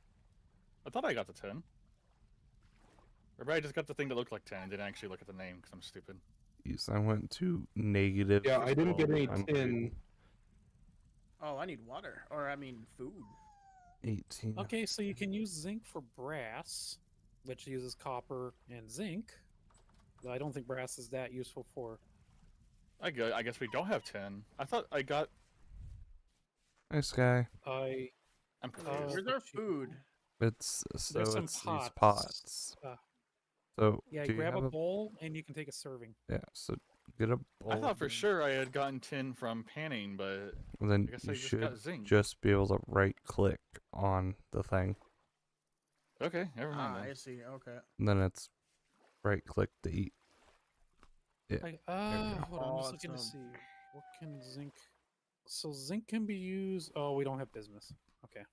I thought I got the 10. Or maybe I just got the thing that looked like 10 and didn't actually look at the name because I'm stupid. use? I went to negative. Yeah, I didn't get any 100, tin. Oh, I need water, or I mean food. 18. Okay, so you can use zinc for brass, which uses copper and zinc. Though I don't think brass is that useful for I guess we don't have 10. I thought I got. Nice guy. I I'm Uh, confused. Where's our food? It's so there's some it's these pots. pots. So Yeah, do you grab have a bowl and you can take a serving. Yeah, so get a bowl. I thought for sure I had gotten tin from panning, but and then I guess you I just should got zinc. just be able to right click on the thing. Okay, never mind Ah, then. I see. Okay. And then it's right click to eat. Like, go. hold on, I'm just looking to Awesome. see what can zinc. So zinc can be used. Oh, we don't have bismuth. Okay.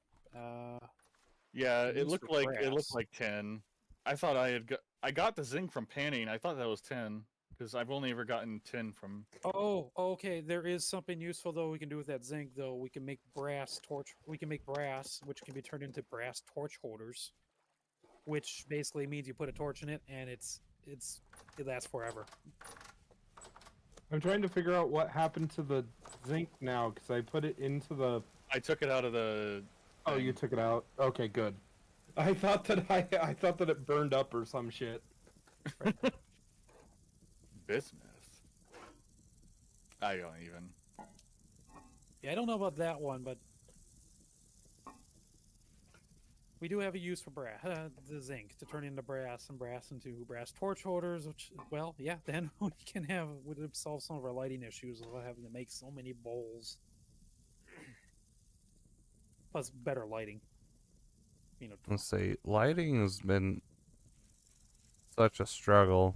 Yeah, Used it looked for like brass. 10. I thought I got the zinc from panning. I thought that was 10 because I've only ever gotten 10 from. Oh, okay. There is something useful though we can do with that zinc though. We can make brass torch. We can make brass, which can be turned into brass torch holders, which basically means you put a torch in it and it lasts forever. I'm trying to figure out what happened to the zinc now because I put it into the. I took it out of the. Oh, you took it out. Okay, good. I thought that I thought that it burned up or some shit. Bismuth. I don't even. Yeah, I don't know about that one, but we do have a use for brass, the zinc, to turn into brass and brass into brass torch holders. Which, well, yeah, then we can would solve some of our lighting issues without having to make so many bowls. Plus, better lighting. You know, Let's say lighting has been such a struggle.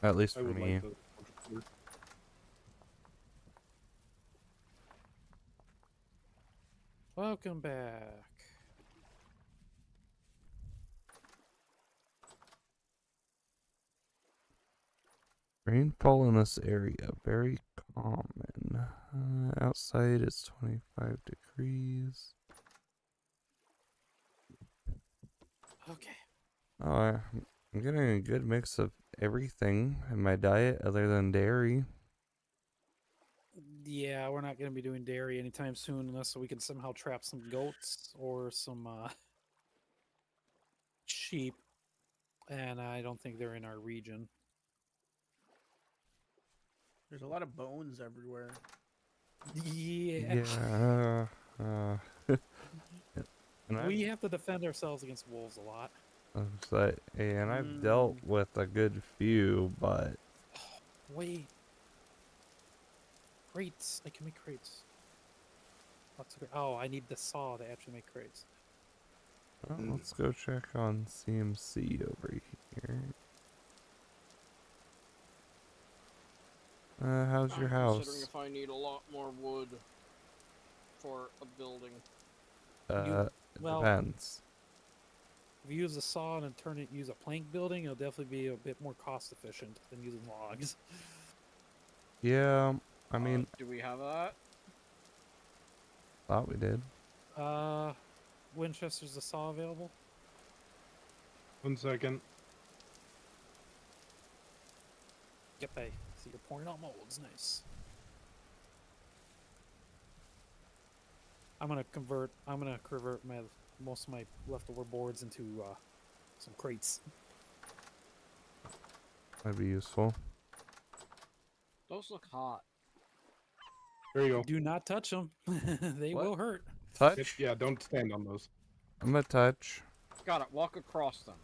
At least I for would me. like to. welcome back. Rainfall in this area, very common. Outside it's 25 degrees. Okay. I'm getting a good mix of everything in my diet other than dairy. Yeah, we're not going to be doing dairy anytime soon unless we can somehow trap some goats or some sheep. And I don't think they're in our region. There's a lot of bones everywhere. Yeah. Yeah. And We have to defend ourselves against wolves a lot. I've dealt with a good few, but Wait. Crates. I can make crates. Oh, I need the saw to actually make crates. well, let's go check on CMC over here. How's your I'm considering house? if I need a lot more wood for a building. It well- depends. If you use a saw and use a plank building, it'll definitely be a bit more cost efficient than using logs. Yeah, I mean, do we have that? thought we did. Winchester's the saw available? 1 second. Yep, I see you're pouring out molds. Nice. I'm gonna convert most of my leftover boards into some crates. That'd be useful. Those look hot. There you go. Do not touch them; they What? will hurt. Touch? Yeah, don't stand on those. I'm a touch. Got it. Walk across them.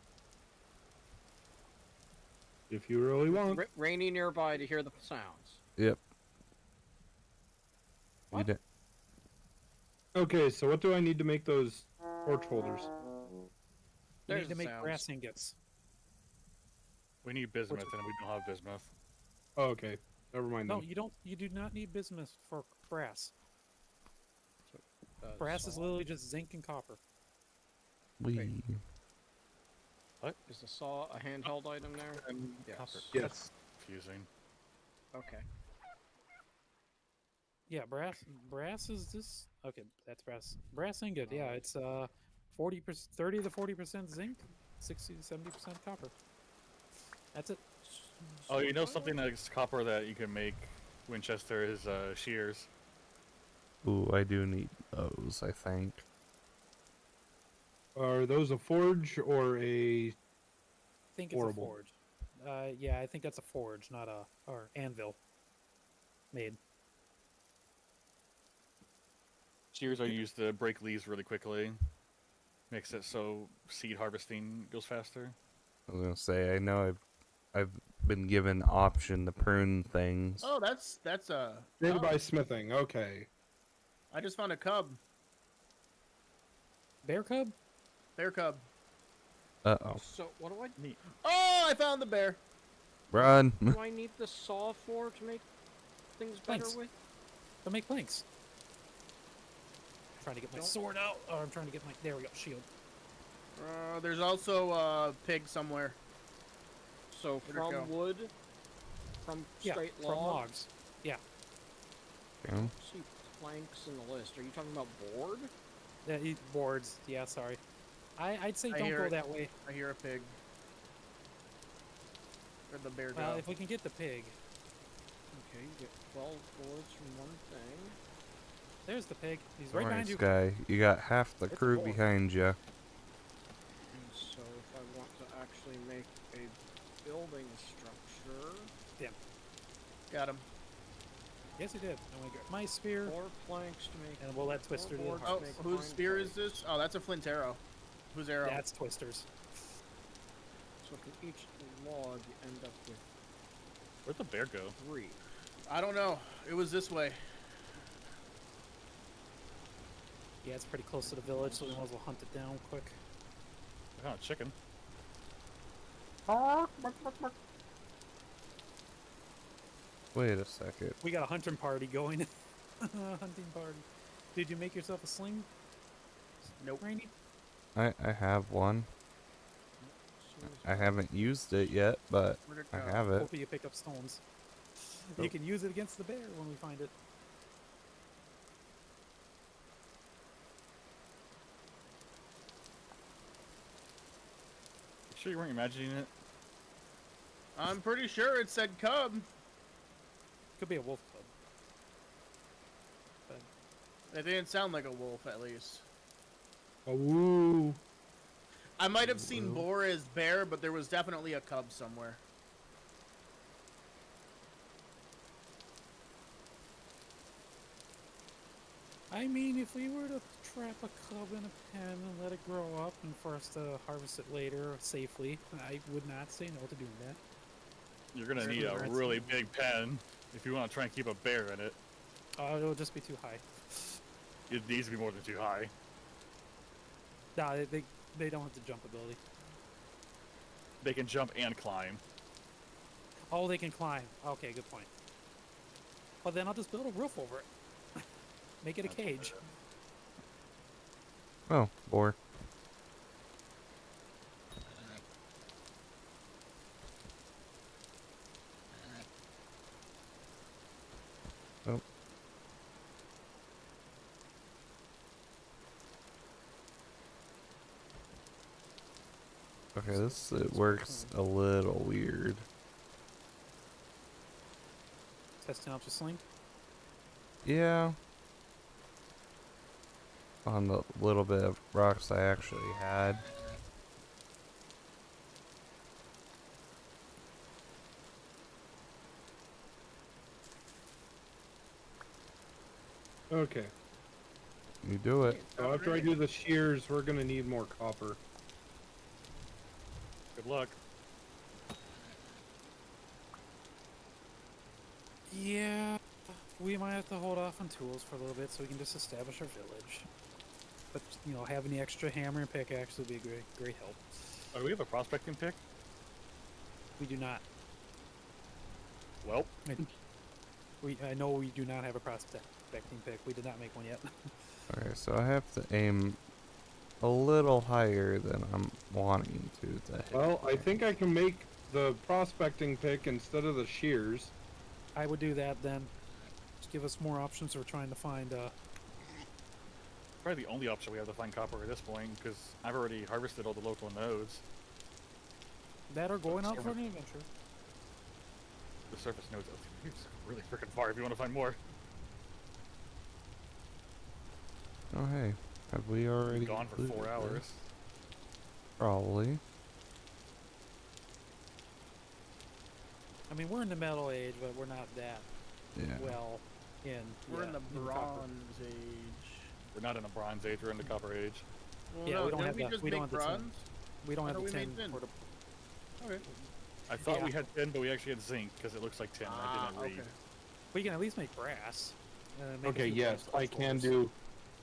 If you really want. Rainy nearby to hear the sounds. Yep. What? You Okay, so what do I need to make those torch holders? You There's need to the make sounds. brass ingots. We need bismuth, and we don't have bismuth. Oh, okay. Never mind No, then. you don't. You do not need bismuth for brass. Uh, Brass is saw- literally just zinc and copper. we Is the saw a handheld item there? And Yes. copper. Yes. That's confusing. Okay. Yeah, brass is this. Okay, that's brass. Brass ingot. Yeah, it's 40%, 30 to 40% zinc, 60 to 70% copper. That's it. Oh, you know something that's copper that you can make Winchester is shears. Ooh, I do need those, I think. Are those a forge or a? I think Horrible. it's a forge. Yeah, I think that's a forge, not a or anvil. Made. Shears are used to break leaves really quickly. Makes it so seed harvesting goes faster. I was gonna say, I know I've been given option to prune things. Oh, that's Created oh, by smithing. Okay. I just found a cub. Bear cub? Bear cub. Uh-oh. So what do I Neat. Oh, I found the bear. Run! do I need the saw for to make things better Thanks. with? Go make planks. I'm trying to get my Don't- sword out. Oh, I'm trying to get my. There we go. Shield. There's also a pig somewhere. So Where'd it go? from wood, from Yeah, straight from log. logs. Yeah. Okay. See planks in the list. Are you talking about board? Boards. Yeah, sorry. I'd say I don't hear go it. that way. I hear a pig. Where'd the bear Well, go? if we can get the pig. Okay, you get 12 boards from one thing. There's the pig. He's right behind Alright, you. Sky. You got half the It's a crew boar. behind you. And so if I want to actually make a building structure, Got him. Yes, he did. I'm gonna get my spear, 4 planks to make. and we'll let 4 Twister do boards the to Oh, make whose pine spear is planks. this? Oh, that's a flint arrow. Whose arrow? That's Twister's. So from each log, you end up with Where'd the bear go? 3. I don't know. It was this way. Yeah, it's pretty close to the village, so we might as well hunt it down quick. I found a chicken. Wait a second. We got a hunting party going. Hunting party. Did you make yourself a sling, Nope. Randy? I have one. I haven't used it yet, but Where'd it I go? have it. Hopefully you pick up stones. Oh. You can use it against the bear when we find it. You sure you weren't imagining it? I'm pretty sure it said cub. Could be a wolf cub. It didn't sound like a wolf, at least. Oh, woo. I might have seen Well. boar as bear, but there was definitely a cub somewhere. I mean, if we were to trap a cub in a pen and let it grow up and for us to harvest it later safely, I would not say no to doing that. You're gonna Certainly need a right. really big pen if you want to try and keep a bear in it. It'll just be too high. It needs to be more than too high. Nah, they don't have the jump ability. They can jump and climb. Oh, they can climb. Okay, good point. Well, then I'll just build a roof over it. Make it a cage. Oh, boar. Oh. Okay, this it works a little weird. Testing out your sling. Yeah. On the little bit of rocks I actually had. Okay. You do it. So after I do the shears, we're gonna need more copper. Good luck. Yeah, we might have to hold off on tools for a little bit so we can just establish our village. But you know, having the extra hammer and pickaxe would be a great help. Oh, do we have a prospecting pick? We do not. Well, I know we do not have a prospecting pick. We did not make one yet. Okay, so I have to aim a little higher than I'm wanting to hit. Well, I think I can make the prospecting pick instead of the shears. I would do that then. Just give us more options. We're trying to find. probably the only option we have to find copper at this point, because I've already harvested all the local nodes. That or going out for an adventure. The surface nodes are really freaking far if you want to find more. Oh hey, have we already Gone for 4 completed hours. this? Probably. I mean, we're in the Metal Age, but we're not that Yeah. well in. We're in the copper. Bronze Age. We're not in the Bronze Age. We're in the Copper Age. Well, Yeah, no, we don't didn't have we that- just we don't make have the tin. bronze? We don't I have thought the we tin. made tin. for the- Okay. I thought we Yeah. had tin, but we actually had zinc because it looks like tin. I didn't read. Okay. We can at least make brass. Make a Okay, few yes, brass I can tools. do.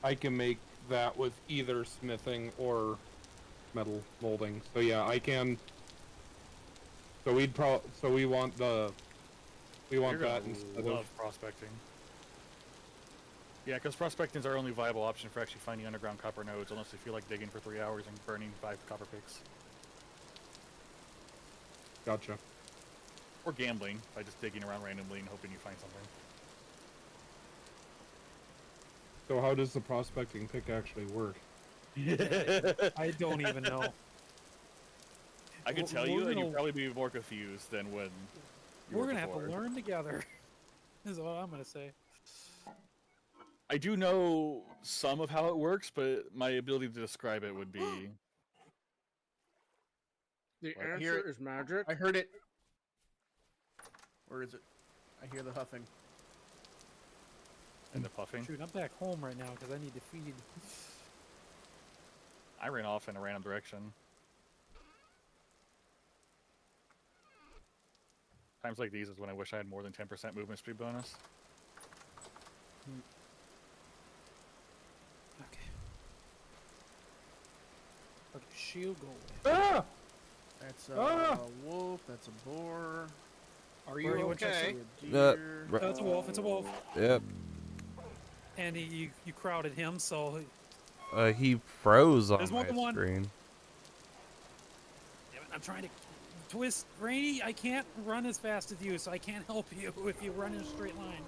I can make that with either smithing or metal molding. So yeah, I can. So we want the. We want You're that gonna instead love of. prospecting. Yeah, because prospecting is our only viable option for actually finding underground copper nodes, unless you feel like digging for 3 hours and burning 5 copper picks. Gotcha. Or gambling by just digging around randomly and hoping you find something. So how does the prospecting pick actually work? I don't even know. I could We're- tell we're you, and gonna- you'd probably be more confused than when you We're were gonna have before. to learn together. Is what I'm gonna say. I do know some of how it works, but my ability to describe it would be The What? answer Here- is magic. I heard it. Where is it? I hear the huffing. in the puffing. Shoot, I'm back home right now because I need to feed. I ran off in a random direction. Times like these is when I wish I had more than 10% movement speed bonus. Okay. Where'd your shield go away? Ah! That's Ah! a wolf. That's a boar. Are you Where you okay? A deer. right- Oh, it's a wolf. It's a wolf. Yep. And you crowded him, so He froze on There's my more than one. screen. damn it, I'm trying to twist. Rainy, I can't run as fast as you, so I can't help you if you run in a straight line.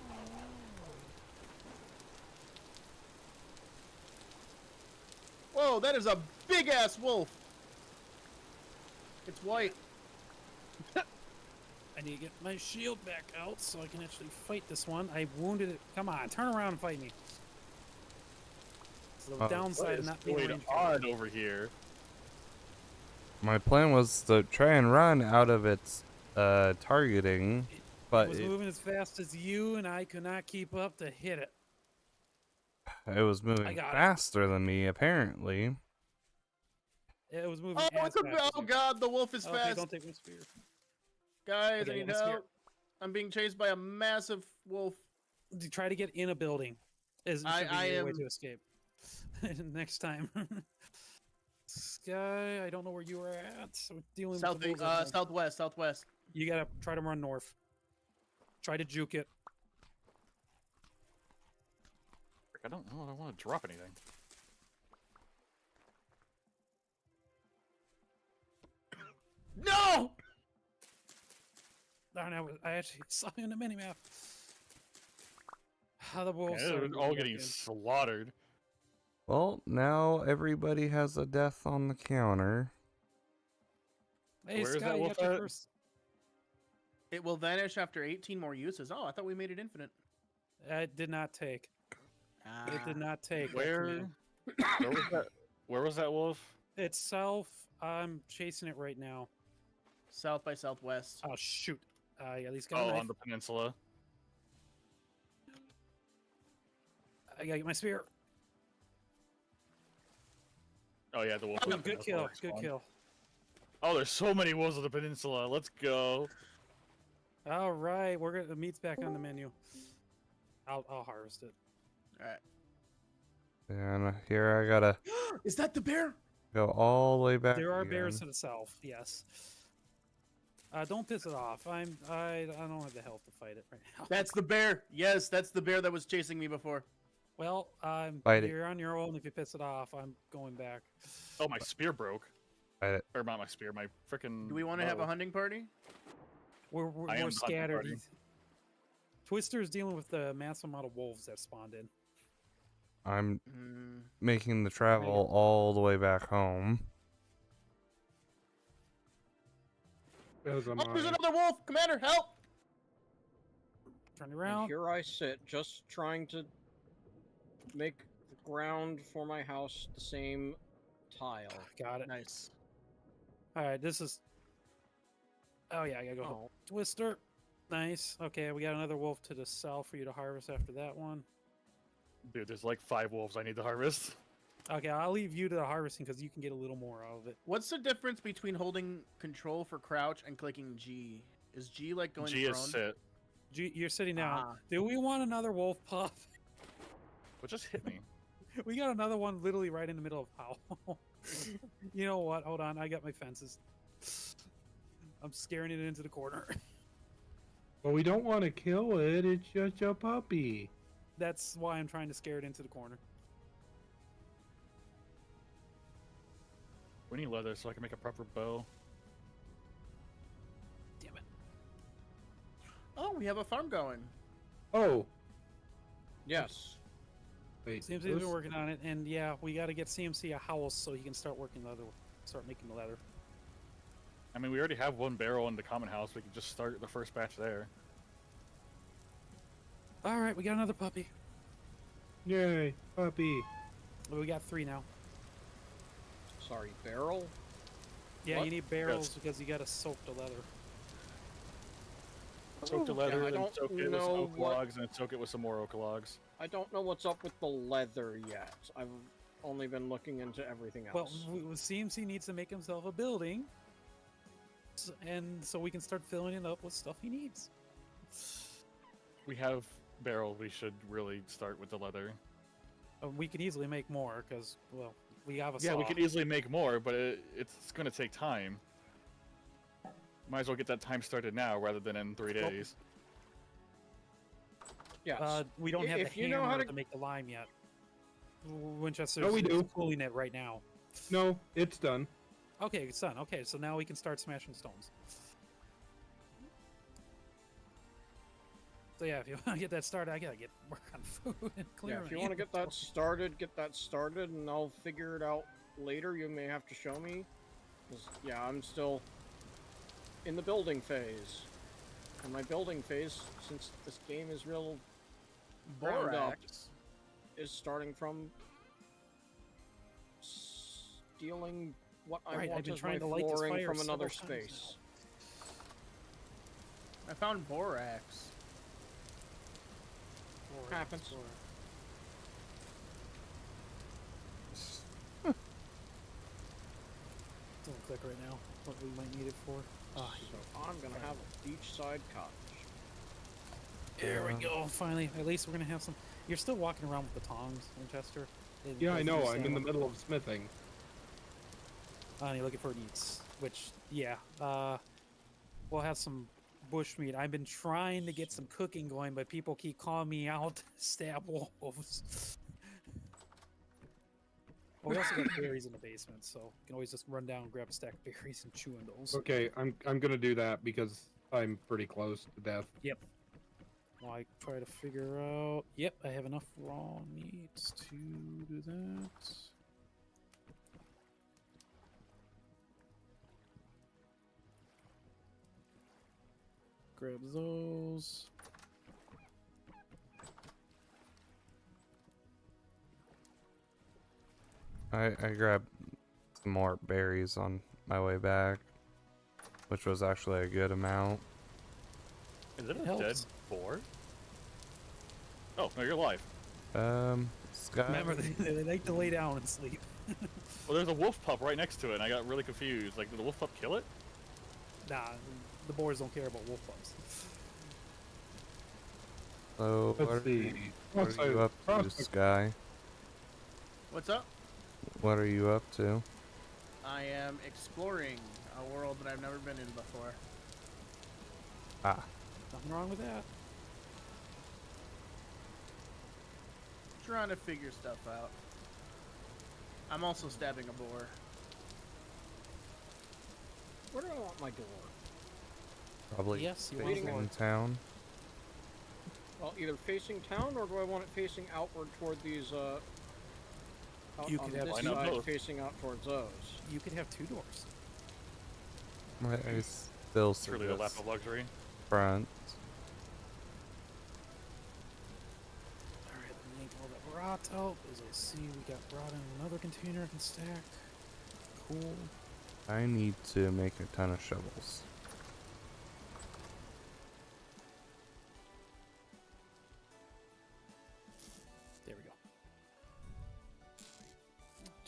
Whoa, that is a big ass wolf. It's white. I need to get my shield back out so I can actually fight this one. I wounded it. Come on, turn around and fight me. It's the What downside of What not is being going ranged. on over here? My plan was to try and run out of its targeting, but It was moving as fast as you, and I could not keep up to hit it. it was moving got it. faster than me, apparently. It was moving. Oh, as it's a, fast as oh you. god, the wolf is Okay, fast. don't take my spear. Guys, Okay, I need my spear. help. I'm being chased by a massive wolf. Try to get in a building. Is I should be your way am- to escape. Next time. Sky, I don't know where you are at. So dealing with South, the wolves right now. southwest, southwest. You gotta try to run north. Try to juke it. Frick, I don't know if I want to drop anything. No! Darn, I actually saw you in the minimap. How the wolves Yeah, are they're all getting slaughtered. Well, now everybody has a death on the counter. Hey, Where is Sky, that you wolf got your at? first. It will vanish after 18 more uses. Oh, I thought we made it infinite. It did not take. It did not take. that Where? command. Where was that? Where was that wolf? It's south. I'm chasing it right now. South by southwest. Oh shoot! I at least got a Oh, knife. on the peninsula. I gotta get my spear. Oh yeah, the wolf. on the Good peninsula kill. Good respawned. kill. Oh, there's so many wolves on the peninsula. Let's go. All right, we're gonna. The meat's back on the menu. I'll harvest it. Alright. And here I gotta Is that the bear? go all the way back. There are bears to again. the south. Yes. Don't piss it off. I don't have the health to fight it right now. That's the bear. Yes, that's the bear that was chasing me before. Well, Fight it. you're on your own. If you piss it off, I'm going back. Oh, my spear broke. Fight it. Or not my spear, my freaking. Do we want to have a hunting party? We're I am we're the hunting scattered. party. Twister's dealing with the massive amount of wolves that spawned in. I'm Mm, making the travel all the way back home. As am Oh, there's I. another wolf! Commander, help! Turn And around. here I sit, just trying to make the ground for my house the same tile. Got it. Nice. All right, this is. Oh yeah, I gotta go. Oh, Twister. Nice. Okay, we got another wolf to the south for you to harvest after that one. Dude, there's like 5 wolves I need to harvest. Okay, I'll leave you to the harvesting because you can get a little more out of it. What's the difference between holding control for crouch and clicking G? Is G like going G prone? is sit. You're sitting down. Ah. Do we want another wolf pup? But just hit me. We got another one literally right in the middle of Howl. You know what? Hold on, I got my fences. I'm scaring it into the corner. But we don't want to kill it. It's just a puppy. That's why I'm trying to scare it into the corner. We need leather so I can make a proper bow. Damn it. Oh, we have a farm going. Oh, yes. wait. CMC's those- been working on it, and yeah, we got to get CMC a house so he can start working leather, start making the leather. I mean, we already have 1 barrel in the common house. We can just start the first batch there. All right, we got another puppy. Yay, puppy. Well, we got 3 now. Sorry, barrel? Yeah, What? you need barrels because you got to soak the leather. Soak the Yeah, leather, I and don't soak it with some know oak what- logs, and then soak it with some more oak logs. I don't know what's up with the leather yet. I've only been looking into everything Well, else. CMC needs to make himself a building, and so we can start filling it up with stuff he needs. We have barrel. We should really start with the leather. We can easily make more because, well, we have a Yeah, saw. we could easily make more, but it's going to take time. Might as well get that time started now rather than in 3 Well, days. Yes. We don't have if the you know hammer how to... to- make the lime yet. Winchester's No, we do. cooling it right now. No, it's done. Okay, it's done. Okay, so now we can start smashing stones. So yeah, if you want to get that started, I gotta get work on food and Yeah, clearing. if you want to get that started, and I'll figure it out later. You may have to show me. 'Cause, yeah, I'm still in the building phase. And my building phase, since this game is real ground up, Borax. is starting from stealing what I Right, I've want been as trying my to light this flooring fire from several another times now. space. I found borax. Happens. Don't click right now. What we might need it for. Ah, So I'm gonna have a beachside cottage. there we Yeah. go. Finally, at least we're gonna have some. You're still walking around with the tongs, Winchester. It Yeah, I doesn't know. I'm understand in the what- middle of smithing. And you're looking for meats, which yeah, we'll have some bush meat. I've been trying to get some cooking going, but people keep calling me out, stab wolves. Well, we also got berries in the basement, so you can always just run down and grab a stack of berries and chew on those. Okay, I'm gonna do that because I'm pretty close to death. Yep. While I try to figure out. Yep, I have enough raw meats to do that. Grab those. I grabbed some more berries on my way back, which was actually a good amount. Is it a Helps. dead boar? Oh, no, you're alive. Sky. Remember, they like to lay down and sleep. Well, there's a wolf pup right next to it, and I got really confused. Like, did the wolf pup kill it? Nah, the boars don't care about wolf pups. So Let's what are see. you, what are Also, you up to, prospect- Sky? What's up? What are you up to? I am exploring a world that I've never been in before. Ah, Nothing wrong with that. Trying to figure stuff out. I'm also stabbing a boar. Where do I want my door? probably Yes, you want facing one. town. Well, either facing town, or do I want it facing outward toward these, out You on could have this Why not side, both? facing out towards those? You could have 2 doors. I still It's really a lap suggest of luxury. front. Alright, let me yank all that rot out. As I see, we got rot in another container I can stack. Cool. I need to make a ton of shovels.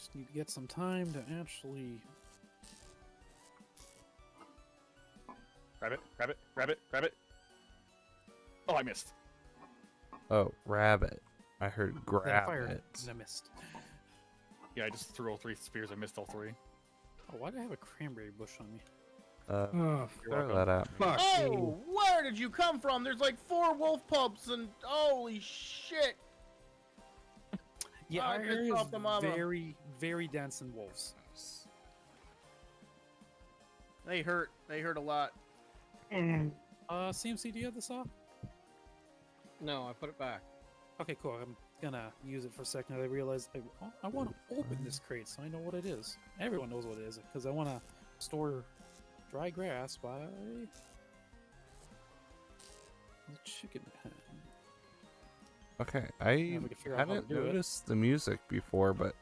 just need to get some time to actually. Grab it, grab it, grab it, grab it. Oh, I missed. Oh, rabbit. I heard Then I grab fired it. and I missed. Yeah, I just threw all 3 spears. I missed all 3. Oh, why do I have a cranberry bush on me? Oh, You're Throw welcome. that out. fuck. Oh, where did you come from? There's like 4 wolf pups and holy shit. Yeah, I our pissed area off is the mama. very, very dense in wolves. They hurt. They hurt a lot. CMC, do you have the saw? No, I put it back. Okay, cool. I'm gonna use it for a second. I realized I want to open this crate so I know what it is. Everyone knows what it is because I want to store dry grass by the chicken pen. Okay, if I we can figure out how to haven't do it. noticed the music before, but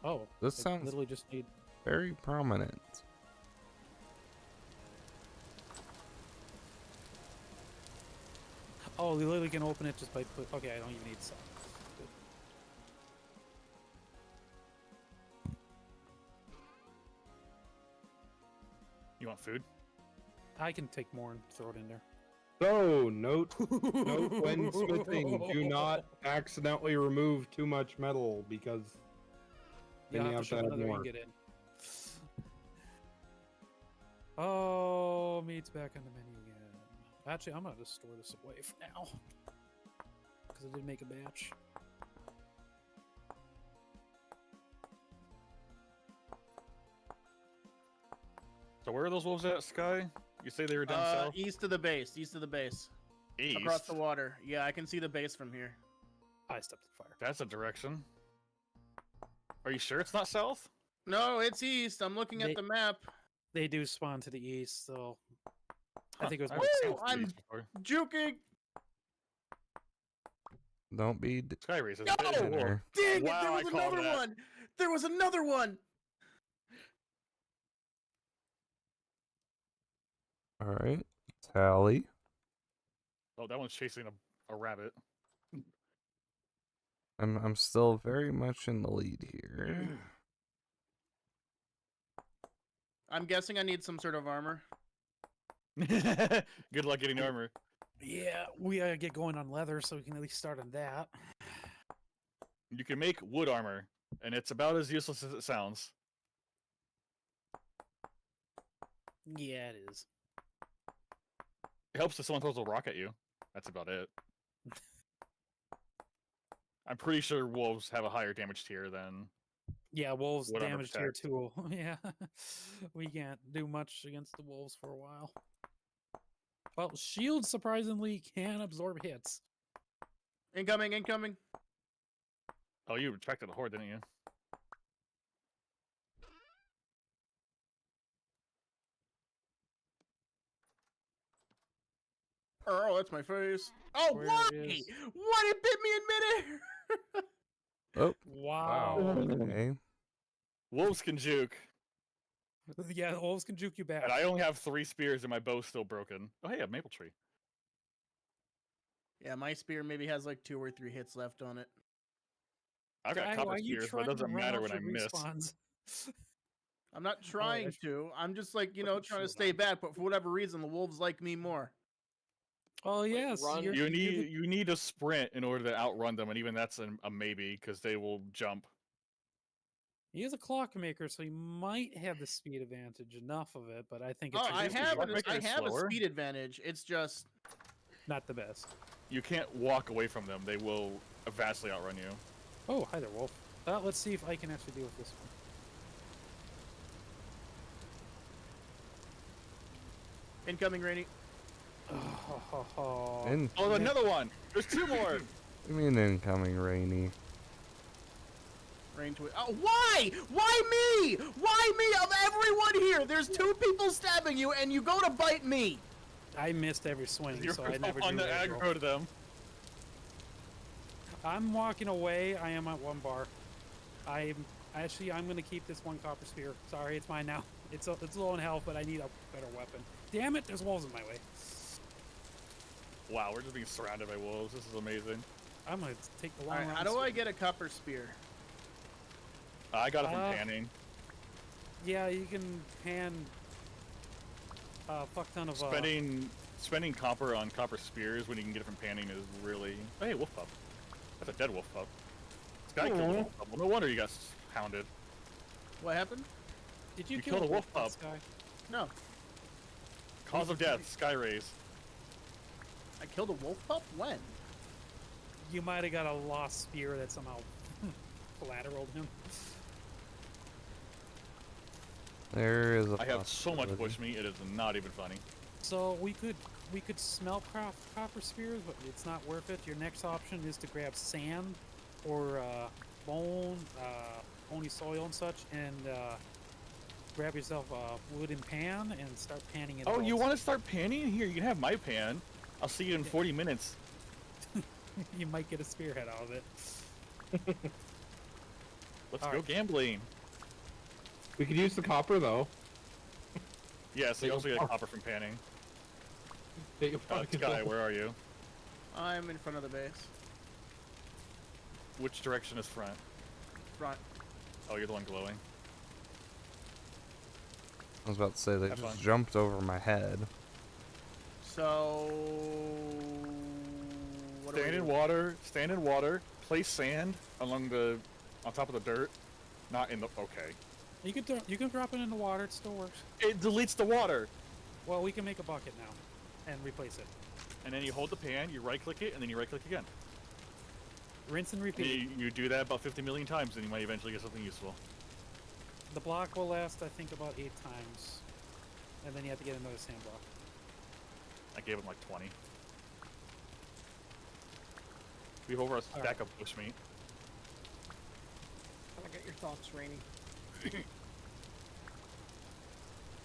Oh, this I sounds literally just need. very prominent. Oh, you literally can open it just by put. Okay, I don't even need saw. Good. You want food? I can take more and throw it in there. So, note when smithing, do not accidentally remove too much metal because then you have to shove add another more. ingot in. Oh, meat's back on the menu again. Actually, I'm gonna just store this away for now because I did make a batch. So where are those wolves at, Sky? You say they were down south? East of the base. East of the base. East? Across the water. Yeah, I can see the base from here. I stepped in fire. That's a direction. Are you sure it's not south? No, it's east. I'm looking They- at the map. They do spawn to the east, so I Huh, think it was I more haven't Woo! seen south. the I'm- east before. Juking. Don't be Sky Race is No! a bit dinner. Dang Wow, it! There I was called another that. one. There was another one. All right, tally. Oh, that one's chasing a rabbit. I'm still very much in the lead here. I'm guessing I need some sort of armor. Good luck getting armor. Yeah, we gotta get going on leather so we can at least start on that. You can make wood armor, and it's about as useless as it sounds. Yeah, it is. It helps if someone throws a rock at you. That's about it. I'm pretty sure wolves have a higher damage tier than. Yeah, wolves Wood armor damage tier protect. 2. Yeah, we can't do much against the wolves for a while. Well, shield surprisingly can absorb hits. Incoming, incoming. Oh, you retracted the horde, didn't you? Oh, that's my face. Oh, Where why? is- What? It bit me in midair. Oh, Wow. okay. Wolves can juke, Yeah, wolves can juke you back. and I only have 3 spears, and my bow's still broken. Oh, hey, a maple tree. Yeah, my spear maybe has like 2 or 3 hits left on it. I've got Guy, copper why are you spears, but trying it to doesn't run matter out when I your miss. respawns? I'm not trying that's- to. I'm just like, you Put know, the trying to shield stay on. back, but for whatever reason, the wolves like me more. Oh yes, run. you're, You you're the- need to sprint in order to outrun them, and even that's a maybe because they will jump. he is a clockmaker, so he might have the speed advantage. Enough of it, but I think it's Oh, I Jason, have you a, make I it have a slower? speed advantage. It's just not the best. You can't walk away from them; they will vastly outrun you. Oh, hi there, wolf. Let's see if I can actually deal with this one. incoming, Rainy. In, Oh, another one! There's 2 more. you mean incoming, Rainy? Rain twist. Oh, why? Why me? Why me? Of everyone here, there's 2 people stabbing you, and you go to bite me. I missed every swing, You're so I the never one do that aggro. aggroed them. I'm walking away. I am at 1 bar. I'm gonna keep this 1 copper spear. Sorry, it's mine now. It's low in health, but I need a better weapon. Damn it! There's wolves in my way. Wow, we're just being surrounded by wolves. This is amazing. I'm gonna take the All long right, round. how do I swing. get a copper spear? I got it from Uh, panning. Yeah, you can pan a fuck ton of Spending copper on copper spears when you can get it from panning is really. Oh, hey, wolf pup. That's a dead wolf pup. This guy killed a Aw. wolf pup. Well, no wonder you got hounded. What happened? Did you You kill killed a wolf that pup. guy? No, Cause of death, sky rays. I killed a wolf pup. When? You might have got a lost spear that somehow collateraled him. There is a I have so much possibility. bushmeat, it is not even funny. So we could smelt copper spears, but it's not worth it. Your next option is to grab sand or bone, bony soil and such, and grab yourself a wooden pan and start panning it. Oh, out. you want to start panning? Here, you can have my pan. I'll see you in 40 minutes. You might get a spearhead out of it. Let's All go right. gambling. We could use the copper though. Yeah, so you Take a also get farm. copper from panning. Take a pocket Sky, of- where are you? I'm in front of the base. Which direction is front? Front. Oh, you're the one glowing. I was about to say they Have just fun. jumped over my head. So. What do we Stand in do? water. Stand in water. Place sand on top of the dirt. Not in the. Okay. You can drop it in the water. It still works. It deletes the water. Well, we can make a bucket now and replace it. And then you hold the pan, you right click it, and then you right click again. Rinse and And repeat. you do that about 50 million times, and you might eventually get something useful. The block will last, I think, about 8 times, and then you have to get another sand block. I gave him like 20. We have over a stack of bushmeat. Can I get your thoughts, Rainy?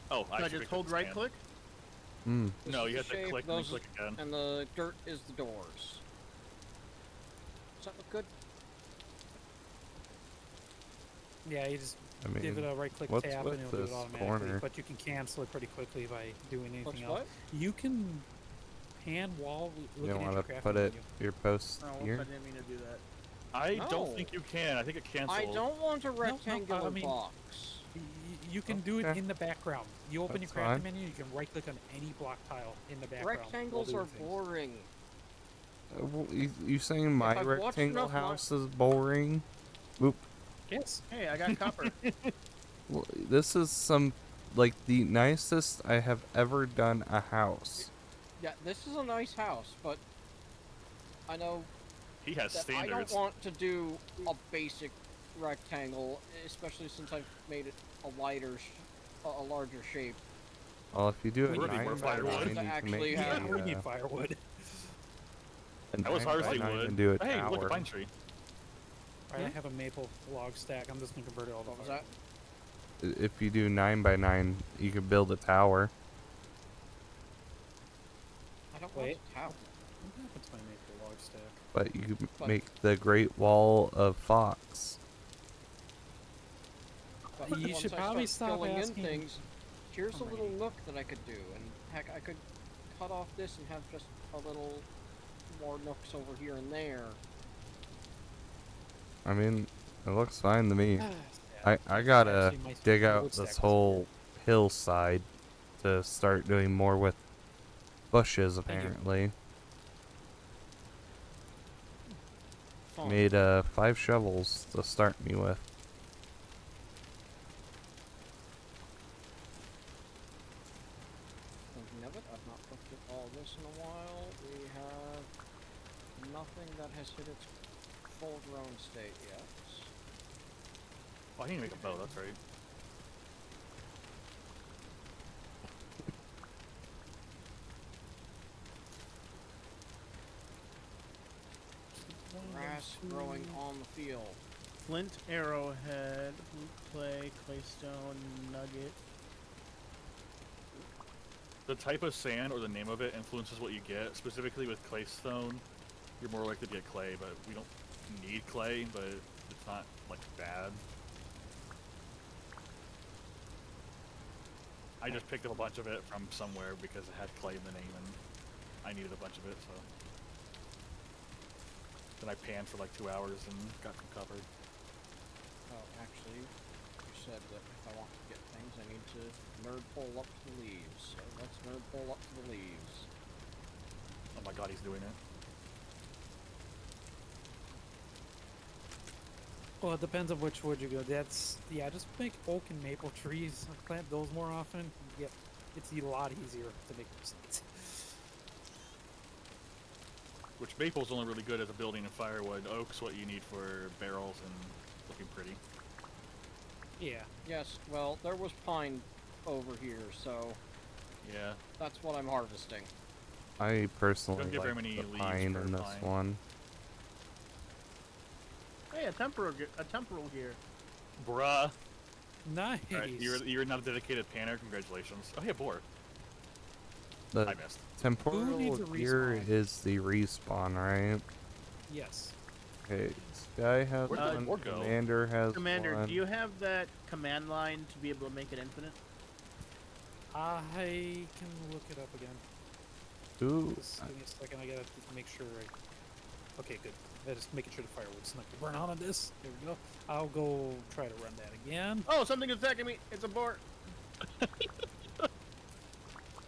Oh, Can I actually just picked up hold the right sand. click? Hmm. This No, is you the have to shape, click and then those- click again. And the dirt is the doors. Does that look good? Yeah, you just I mean, give it a right-click what's tap with and it'll do it this automatically. corner? But you can cancel it pretty quickly by doing anything What's else. what? You can pan while You looking don't at your want to crafting put it menu. your post Oh, here. I didn't mean to do that. I don't No. think you can. I think it cancels. I don't want a I rectangular mean- box. You can do it Okay. in the background. You open That's your crafting fine. menu, you can right-click on any block tile in the background. while Rectangles doing are things. boring. You saying my I've watched rectangle enough house is boring? Oop. Yes. Hey, I got copper. Well, this is some like the nicest I have ever done a house. Yeah, this is a nice house, but I know He has that I standards. don't want to do a basic rectangle, especially since I've made it a a larger shape. Well, if you do it Would be more 9 by firewood. 9, you To can actually make have- Yeah, we need a firewood. I was 9 by harvesting 9 wood. and do a Hey, look, a tower. pine tree. Alright, I have a maple log stack. I'm just gonna convert it all to What was fire. that? If you do 9 by 9, you could build a tower. I don't Wait. want a tower. What happened to my maple log stack? But you could But- make the Great Wall of Fox. But You once should I probably start stop filling in asking things. Here's a little already. nook that I could do, and heck, I could cut off this and have just a little more nooks over here and there. I mean, it looks fine to me. Yeah, I gotta actually, my dig wood out stack this was whole hillside to start doing more with bushes, Thank you. apparently. Fun. Made 5 shovels to start me with. Thinking of it, I've not looked at all this in a while. We have nothing that has hit its full-grown state yet. Oh, I need to make a bow, that's right. Grass growing on the field. Flint, arrowhead, blue clay, claystone, nugget. The type of sand or the name of it influences what you get. Specifically with claystone, you're more likely to get clay, but we don't need clay, but it's not, like, bad. I just picked up a bunch of it from somewhere because it had clay in the name, and I needed a bunch of it, so... Then I panned for like 2 hours and got some covered. Oh, actually, you said that if I want to get things, I need to nerd pull up to the leaves. So let's nerd pull up to the leaves. Oh my god, he's doing it. Well, it depends on which wood you go. Yeah, just make oak and maple trees. Plant those more often. Yep, it's a lot easier to make those things. Which maple's only really good as a building and firewood. Oak's what you need for barrels and looking pretty. Yeah. Yes, well, there was pine over here, so Yeah. that's what I'm harvesting. I personally Don't get very like many the leaves pine for in this pine. one. Hey, a temporal here. Bruh. Nice. Alright, you're not a dedicated panner. Congratulations. Oh, yeah, boar. The I missed. temporal needs a here respawn? is the respawn, right? Yes. Okay, Sky has Where did the one, boar go? Commander has Commander, one. do you have that command line to be able to make it infinite? I can look it up again. Ooh, Just give me a second. I gotta make sure. Okay, good. Just making sure the firewood's not gonna burn out on this. There we go. I'll go try to run that again. Oh, something is attacking me! It's a boar!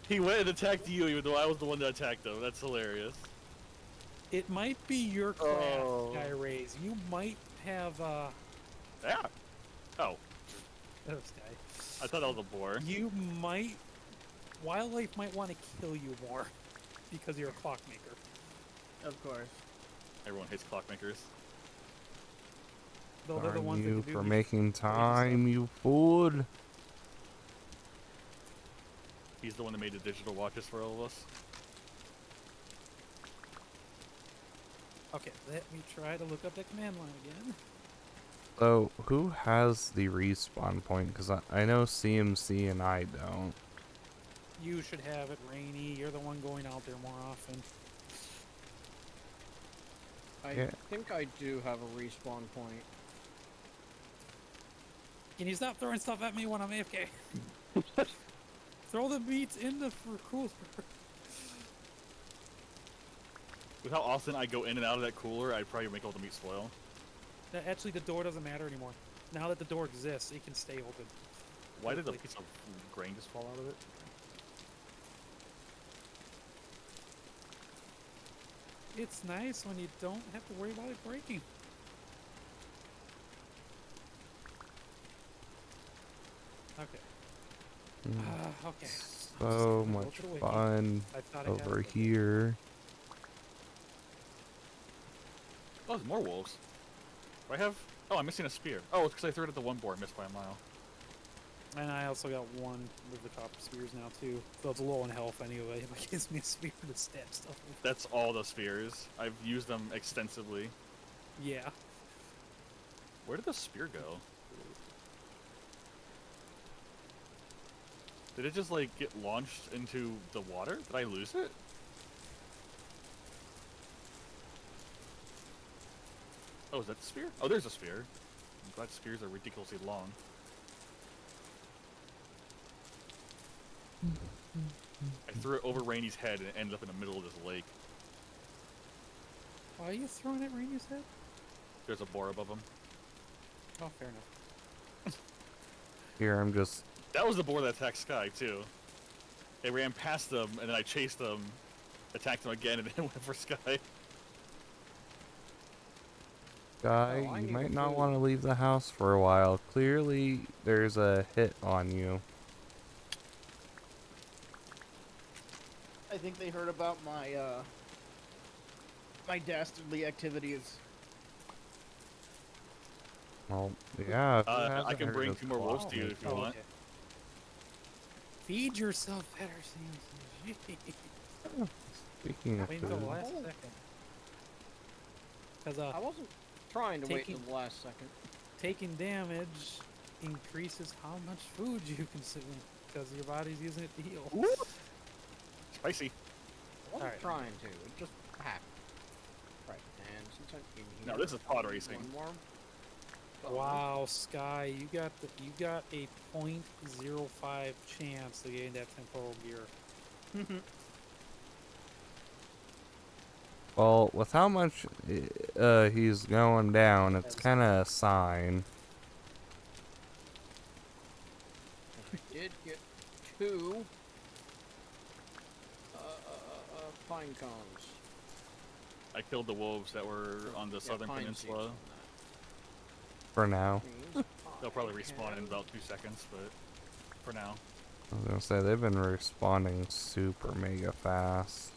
He went and attacked you, even though I was the one that attacked him. That's hilarious. It might be your craft, Oh. Guy Rays. You might have Yeah. Oh, this guy. I thought that was a boar. You might. Wildlife might want to kill you more because you're a clockmaker. Of course. Everyone hates clockmakers. Though they're the darn ones that you can do for the making stuff. time, you fool. He's the one that made the digital watches for all of us. Okay, let me try to look up the command line again. So, who has the respawn point? Because I know CMC and I don't. You should have it, Rainy. You're the one going out there more often. I Yeah. think I do have a respawn point. Can you stop throwing stuff at me when I'm AFK? Throw the meats in the cooler. With how often I go in and out of that cooler, I'd probably make all the meat spoil. Actually, the door doesn't matter anymore. Now that the door exists, it can stay open. Why did a Hopefully. piece of grain just fall out of it? It's nice when you don't have to worry about it breaking. Okay. Mm, Okay. So Just much go to the wiki. fun I thought I had over it. here. Oh, there's more wolves. Do I have... Oh, I'm missing a spear. Oh, it's because I threw it at the one boar and missed by a mile. And I also got one with the copper spears now too. So it's low in health anyway. It gives me a spear to stab stuff with. That's all the spears. I've used them extensively. Yeah. Where did the spear go? Did it just, like, get launched into the water? Did I lose it? Oh, is that the spear? Oh, there's a spear. I'm glad spears are ridiculously long. I threw it over Rainy's head and it ended up in the middle of this lake. Why are you throwing at Rainier's head? There's a boar above him. Oh, fair enough. Here, I'm just. That was the boar that attacked Sky, too. It ran past them, and then I chased them, attacked him again, and then went for Sky. Guy, Oh, I you need might a not food. want to leave the house for a while. Clearly, there's a hit on you. I think they heard about my, my dastardly activities. Well, yeah. who I hasn't can heard bring of 2 more wolves to you Claw? if you Oh, want. okay. Feed yourself better, Samson. Jeez. Speaking of Wait until the food, last second. Because I wasn't trying to wait Taking- till the last second. taking damage increases how much food you consume because your body's using it to heal. Ooh. Spicy. I wasn't Alright. trying to. It just happened. Right, and since I'm in here, No, this is pod I need racing. One more. Wow, Sky, you got a 0.05 chance of getting that temporal gear. well, with how much he's going down, it's kind of a sign. did get 2 pine cones. I killed the wolves that were on the Yeah, southern pine seeds peninsula. on For now. that. Means They'll probably I respawn in can- about 2 seconds, but for now. I was gonna say they've been responding super mega fast.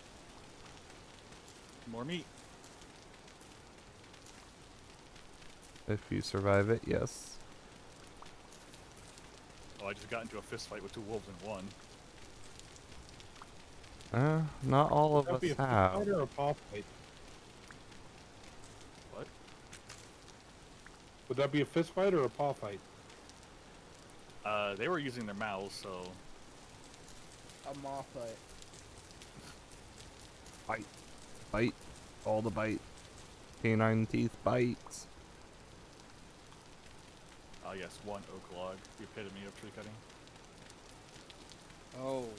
More meat. If you survive it, yes. Oh, I just got into a fist fight with 2 wolves in one. Not all of Would that be us a fist have. fight or a paw fight? What? Would that be a fist fight or a paw fight? They were using their mouths, so A maw fight. Bite. All the bite. Canine teeth bites. yes, 1 oak log, the epitome of tree cutting. Oh,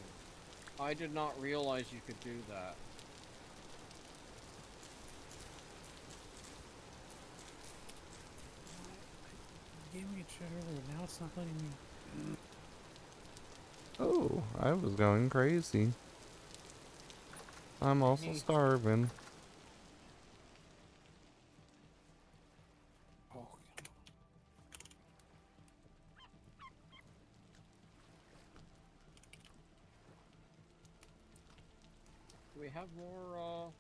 I did not realize you could do that. It gave me a chat earlier. Now it's not letting me. Oh, I was going crazy. I'm also Hey. starving. Oh, Do we have more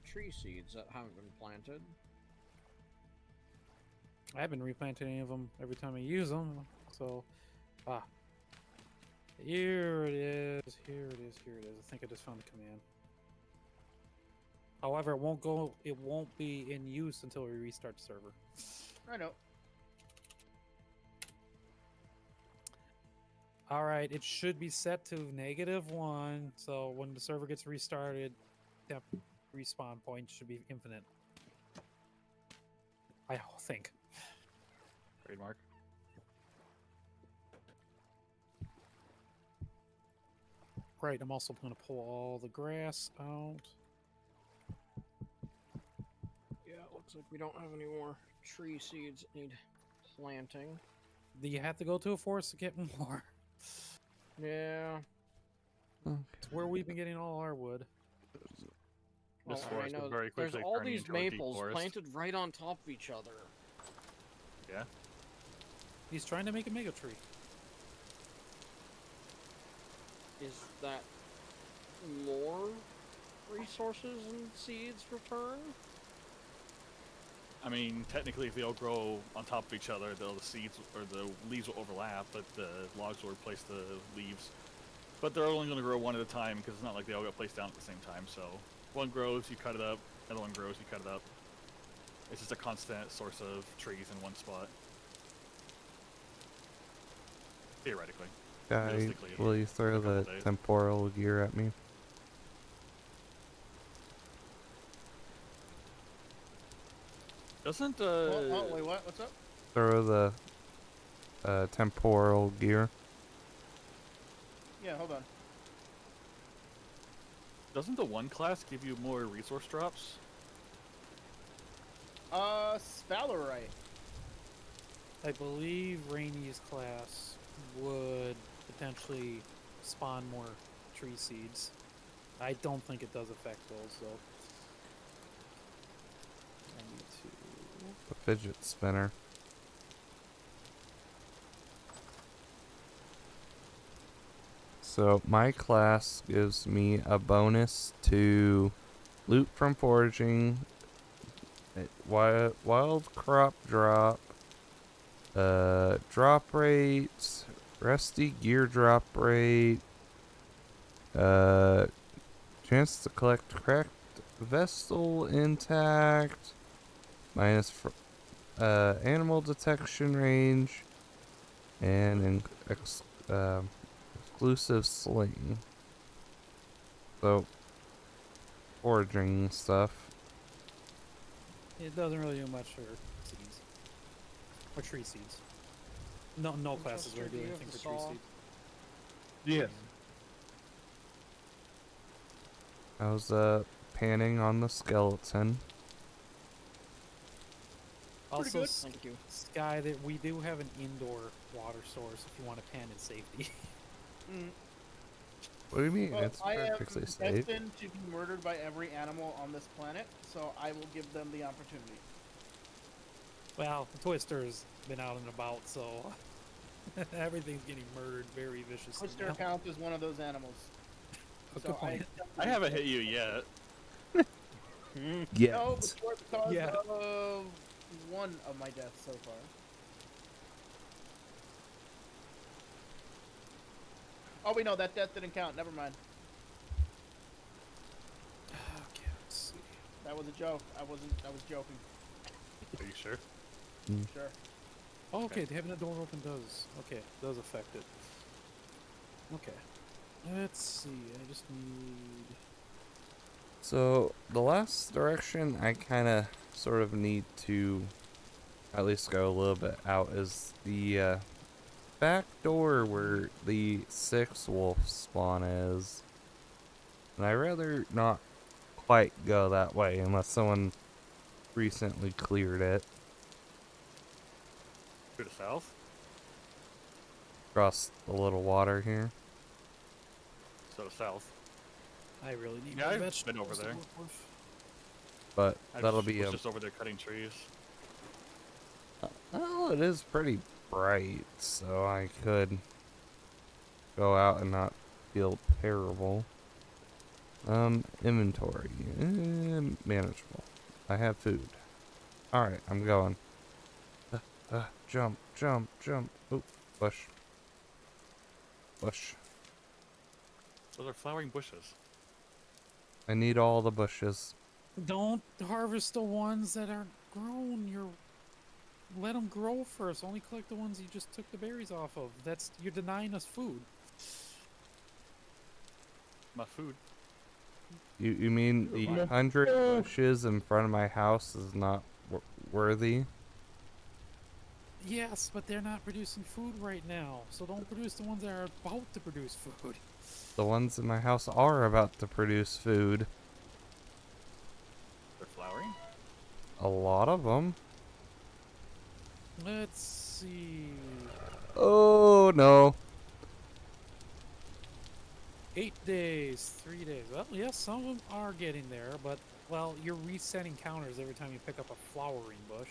tree seeds that haven't been planted? I haven't replanted any of them every time I use them. So, here it is. Here it is. Here it is. I think I just found the command. However, it won't go. It won't be in use until we restart the server. I know. All right, it should be set to -1. So when the server gets restarted, that respawn point should be infinite. I think. Trademark. Right. I'm also going to pull all the grass out. Yeah, it looks like we don't have any more tree seeds that need planting. Do you have to go to a forest to get more? Yeah. It's where we've been getting all our wood. This Well, forest I was know very there's quickly all turning these into a deep maples forest. planted right on top of each other. Yeah. He's trying to make a mega tree. Is that more resources and seeds return? I mean, technically, if they all grow on top of each other, the seeds or the leaves will overlap, but the logs will replace the leaves. But they're only going to grow one at a time because it's not like they all got placed down at the same time. So one grows, you cut it up. Another one grows, you cut it up. It's just a constant source of trees in one spot. Theoretically. Guy, Realistically, will you throw a couple the days. temporal gear at me? Doesn't Wait, what? What's up? Throw the temporal gear. Yeah, hold on. doesn't the one class give you more resource drops? Sphalerite. I believe Rainy's class would potentially spawn more tree seeds. I don't think it does affect those though. I need to. A fidget spinner. So my class gives me a bonus to loot from foraging, wild crop drop, drop rate, rusty gear drop rate, chance to collect cracked vestal intact, minus animal detection range, and exclusive sling. So, foraging stuff. It doesn't really do much for seeds or tree seeds. No classes Winchester, really do do you anything have for the tree saw? seeds. Yes. I was panning on the skeleton. Also, good. Thank you. Sky, that we do have an indoor water source if you want to pan in safety. Mm. What do you mean? Well, It's I am perfectly safe. destined to be murdered by every animal on this planet, so I will give them the opportunity. Well, Twister's been out and about, so everything's getting murdered very viciously. Twister now. count is one of those animals. Oh, So good point. I haven't hit you yet. Yeah. No, but you're the cause Yeah. of one of my deaths so far. Oh wait, no, that death didn't count. Never mind. Okay, let's see. That was a joke. I was joking. Are you sure? Sure. Oh, okay, having the door open does affect it. Okay. Let's see, I just need... So the last direction I kind of sort of need to at least go a little bit out is the back door where the 6 wolf spawn is. And I'd rather not quite go that way unless someone recently cleared it. To the south? Across the little water here. So the south. I really need Yeah, more I've been vegetables over to there. work with. But I that'll just, be was a... just over there cutting trees. Well, it is pretty bright, so I could go out and not feel terrible. Inventory. Manageable. I have food. Alright, I'm going. Jump, jump, jump. Oop, bush. Bush. Those are flowering bushes. I need all the bushes. Don't harvest the ones that aren't grown. Let them grow first. Only collect the ones you just took the berries off of. You're denying us food. My food. You mean the 100 bushes in front of my house is not worthy? Yes, but they're not producing food right now. So don't produce the ones that are about to produce food. The ones in my house are about to produce food. They're flowering? A lot of them. Let's see. Oh no. 8 days, 3 days. Well, yes, some of them are getting there, but, well, you're resetting counters every time you pick up a flowering bush.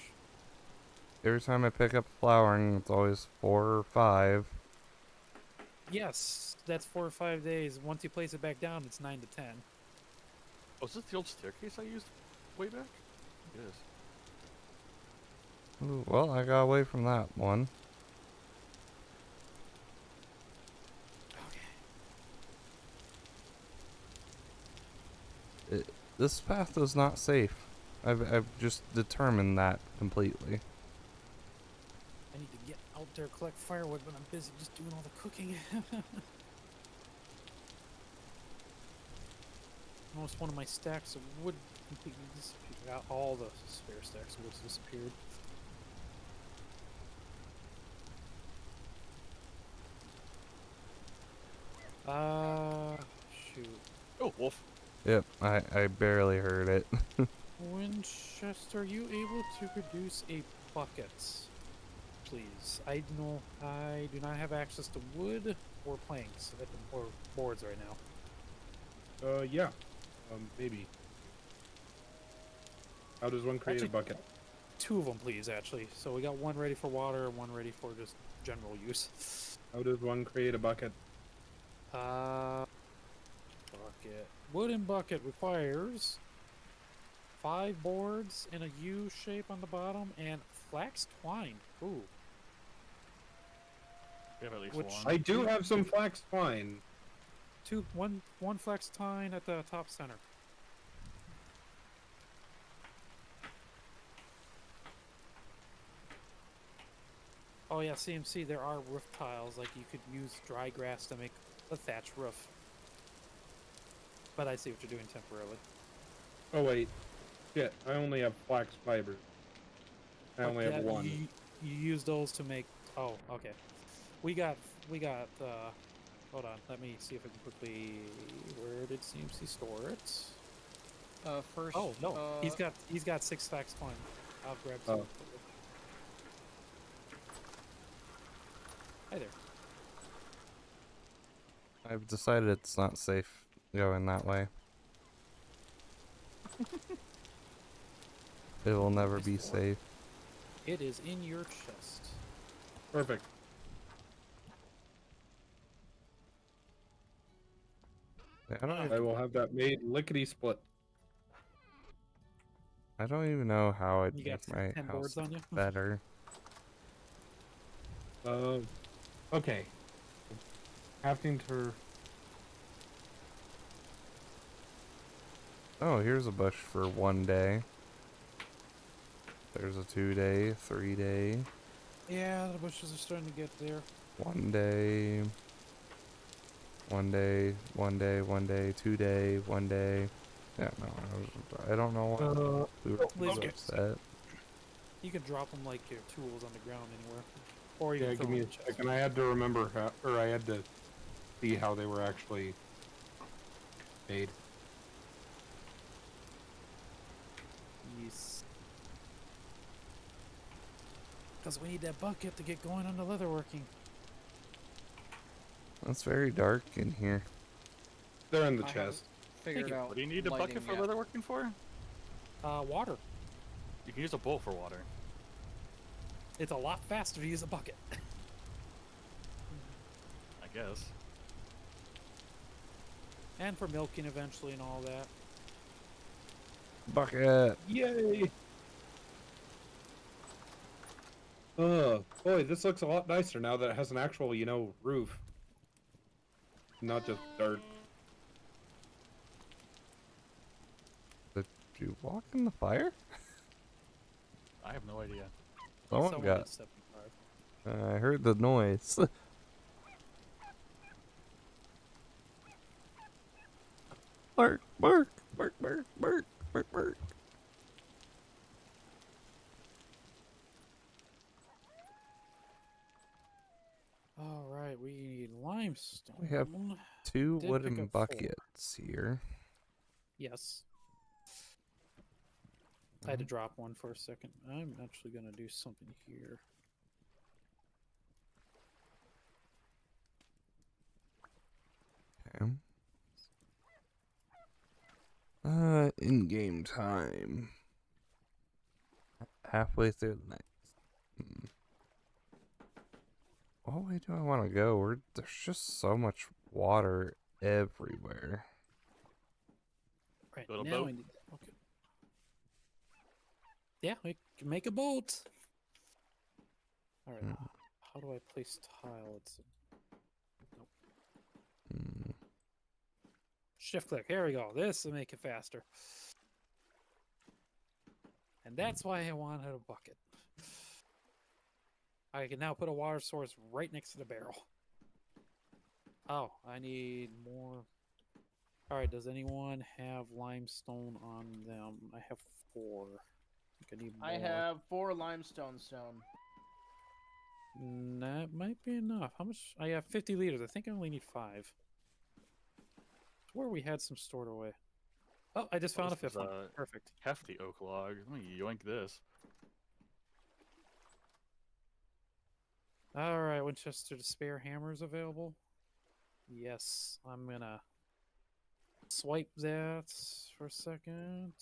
Every time I pick up flowering, it's always 4 or 5. Yes, that's 4 or 5 days. Once you place it back down, it's 9 to 10. Oh, is this the old staircase I used way back? It is. Ooh, well, I got away from that one. This path is not safe. I've just determined that completely. I need to get out there, collect firewood, but I'm busy just doing all the cooking. Almost one of my stacks of wood completely disappeared. All the spare stacks of wood disappeared. Shoot. Oh, wolf. Yep, I barely heard it. Winchester, are you able to produce a bucket, please? I do not have access to wood or planks or boards right now. Yeah. Maybe. How does one create Actually- a bucket? 2 of them, please. Actually, so we got one ready for water and one ready for just general use. How does one create a bucket? Bucket. Wooden bucket requires 5 boards in a U shape on the bottom and flax twine. Ooh. We have at least Which- one. I do have some flax twine. One flax twine at the top center. Oh yeah, CMC, there are roof tiles, like you could use dry grass to make a thatch roof. But I see what you're doing temporarily. Oh wait. Shit, I only have flax fiber. I only have one. You use those to make... Oh, okay. We got, hold on, let me see if I can quickly... Where did CMC store it? First. Oh, no, he's got 6 flax twine. I'll grab some. Oh. Hi there. I've decided it's not safe going that way. It will never Nice be door. safe. It is in your chest. Perfect. I don't. I Even, will have that made lickety split. I don't even know how I'd You make got my 10 house boards on you? better. Okay. Having to. Oh, here's a bush for 1 day. There's a 2-day, 3-day, Yeah, the bushes are starting to get there. 1 day, 1 day, 1 day, 1 day, 2-day, 1 day. Yeah, no, I don't know why we were Liz, so okay. upset. You can drop them like your tools on the ground anywhere. Or you Yeah, can throw give me them a in the chest. second. I had to remember how, or I had to see how they were actually made. Yes. Because we need that bucket to get going on the leatherworking. It's very dark in here. They're in the I haven't chest. figured you. out What do you need a bucket lighting for yet. leatherworking for? Water. You can use a bowl for water. It's a lot faster to use a bucket. I guess. And for milking eventually and all that. Bucket! Yay! Oh, boy, this looks a lot nicer now that it has an actual, roof. Not just dirt. Did you walk in the fire? I have no idea. Someone Someone got. at 75. I heard the noise. Bark, bark, bark, bark, bark, bark, bark. Alright, we need limestone. We have 2 Did pick wooden up 4. buckets here. Yes. I had to drop one for a second. I'm actually going to do something here. Okay. In-game time. Halfway through the night. What way do I want to go? There's just so much water everywhere. Right, Little now boat? I need... Okay. Yeah, we can make a boat. Alright, Hmm. how do I place tile? It's Hmm. shift click. Here we go. This will make it faster. And that's why I wanted a bucket. I can now put a water source right next to the barrel. Oh, I need more. Alright, does anyone have limestone on them? I have 4. I think I need more. I have 4 limestone stone. That might be enough. How much? I have 50 liters. I think I only need 5. Where we had some stored away. Oh, I just found a This is 5th one. Perfect. hefty oak log. Let me yoink this. Alright, Winchester, the spare hammers available? Yes, I'm gonna swipe that for a second.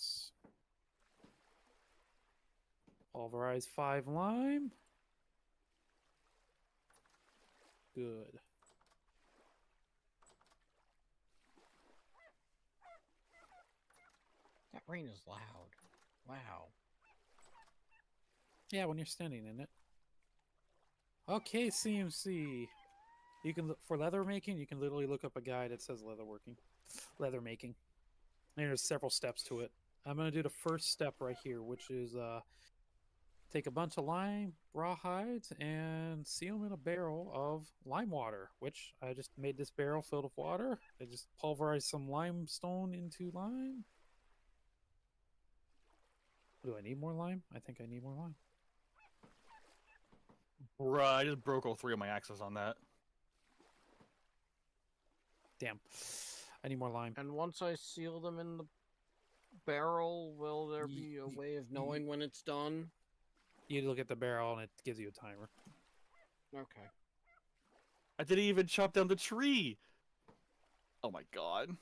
Pulverize 5 lime. Good. That rain is loud. Wow. Yeah, when you're standing in it. Okay, CMC. You can look for leather making. You can literally look up a guide that says leather making. And there's several steps to it. I'm gonna do the first step right here, which is take a bunch of lime rawhides and seal them in a barrel of lime water. Which I just made this barrel filled with water. I just pulverized some limestone into lime. Do I need more lime? I think I need more lime. Bruh, I just broke all 3 of my axes on that. Damn. I need more lime. And once I seal them in the barrel, will there be a way of knowing when it's done? You look at the barrel and it gives you a timer. Okay. I didn't even chop down the tree. Oh my god.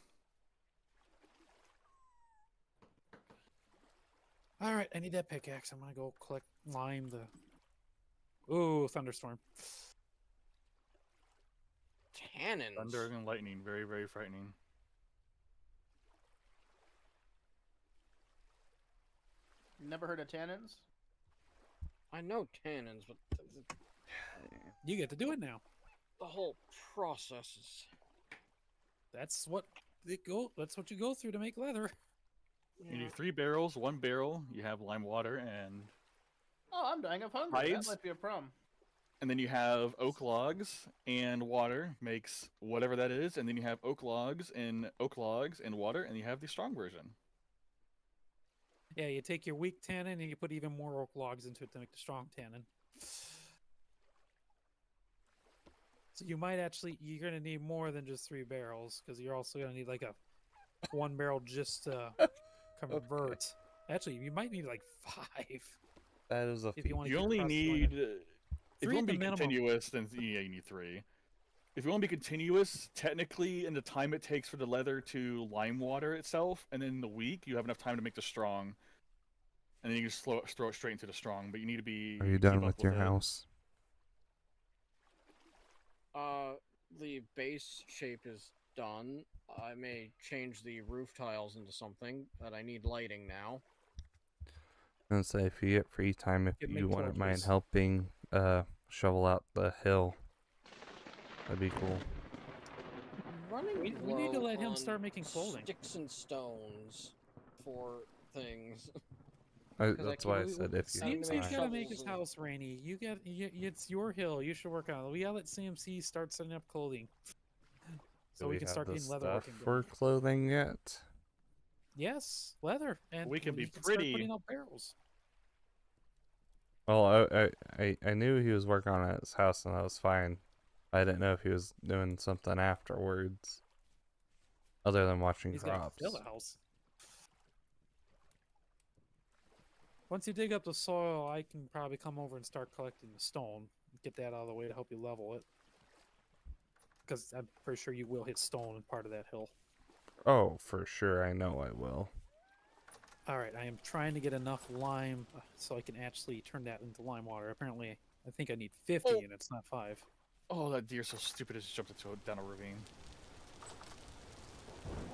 All right, I need that pickaxe. I'm gonna go collect lime. Ooh, thunderstorm. Tannins. Thunder and lightning, very, very frightening. Never heard of tannins? I know tannins, but You get to do it now. the whole process is. That's what That's what you go through to make leather. You need 3 barrels, 1 barrel. You have lime water, and Oh, I'm dying of hunger. Hides? That might be a problem. then you have oak logs and water makes whatever that is, and then you have oak logs and water, and you have the strong version. Yeah, you take your weak tannin and you put even more oak logs into it to make the strong tannin. So you might you're gonna need more than just 3 barrels because you're also gonna need like a 1 barrel just to convert. Actually, you might need like 5 That is a if you want to. You only need if 3 you at want to the be minimum. continuous, then yeah, you need 3. If you want to be continuous, technically, in the time it takes for the leather to lime water itself, and then in the week, you have enough time to make the strong, and then you can just throw it straight into the strong. But you need to be. Are you keep done up with your it. house? The base shape is done. I may change the roof tiles into something, but I need lighting now. I'm gonna say if you get free time, if Get you wouldn't mind mid-torches. helping shovel out the hill, that'd be cool. I'm running We need to low let him on start making clothing. Sticks and stones for things. 'Cause That's I why I can- said if you Time have to CMC's make time. gotta make his shovels and- house rainy. It's your hill. You should work on it. We gotta let CMC start setting up clothing, so Do we can have start the getting leather stuff working. for clothing yet? Yes, leather, and We can be start pretty. putting out barrels. Well, I knew he was working on it at his house, and that was fine. I didn't know if he was doing something afterwards, other than watching He's gotta crops. fill the house. Once you dig up the soil, I can probably come over and start collecting the stone. Get that out of the way to help you level it. Because I'm pretty sure you will hit stone in part of that hill. Oh, for sure, I know I will. All right, I am trying to get enough lime so I can actually turn that into lime water. Apparently, I think I need 50 Oh. and it's not 5. Oh, that deer's so stupid! It just jumped down a ravine.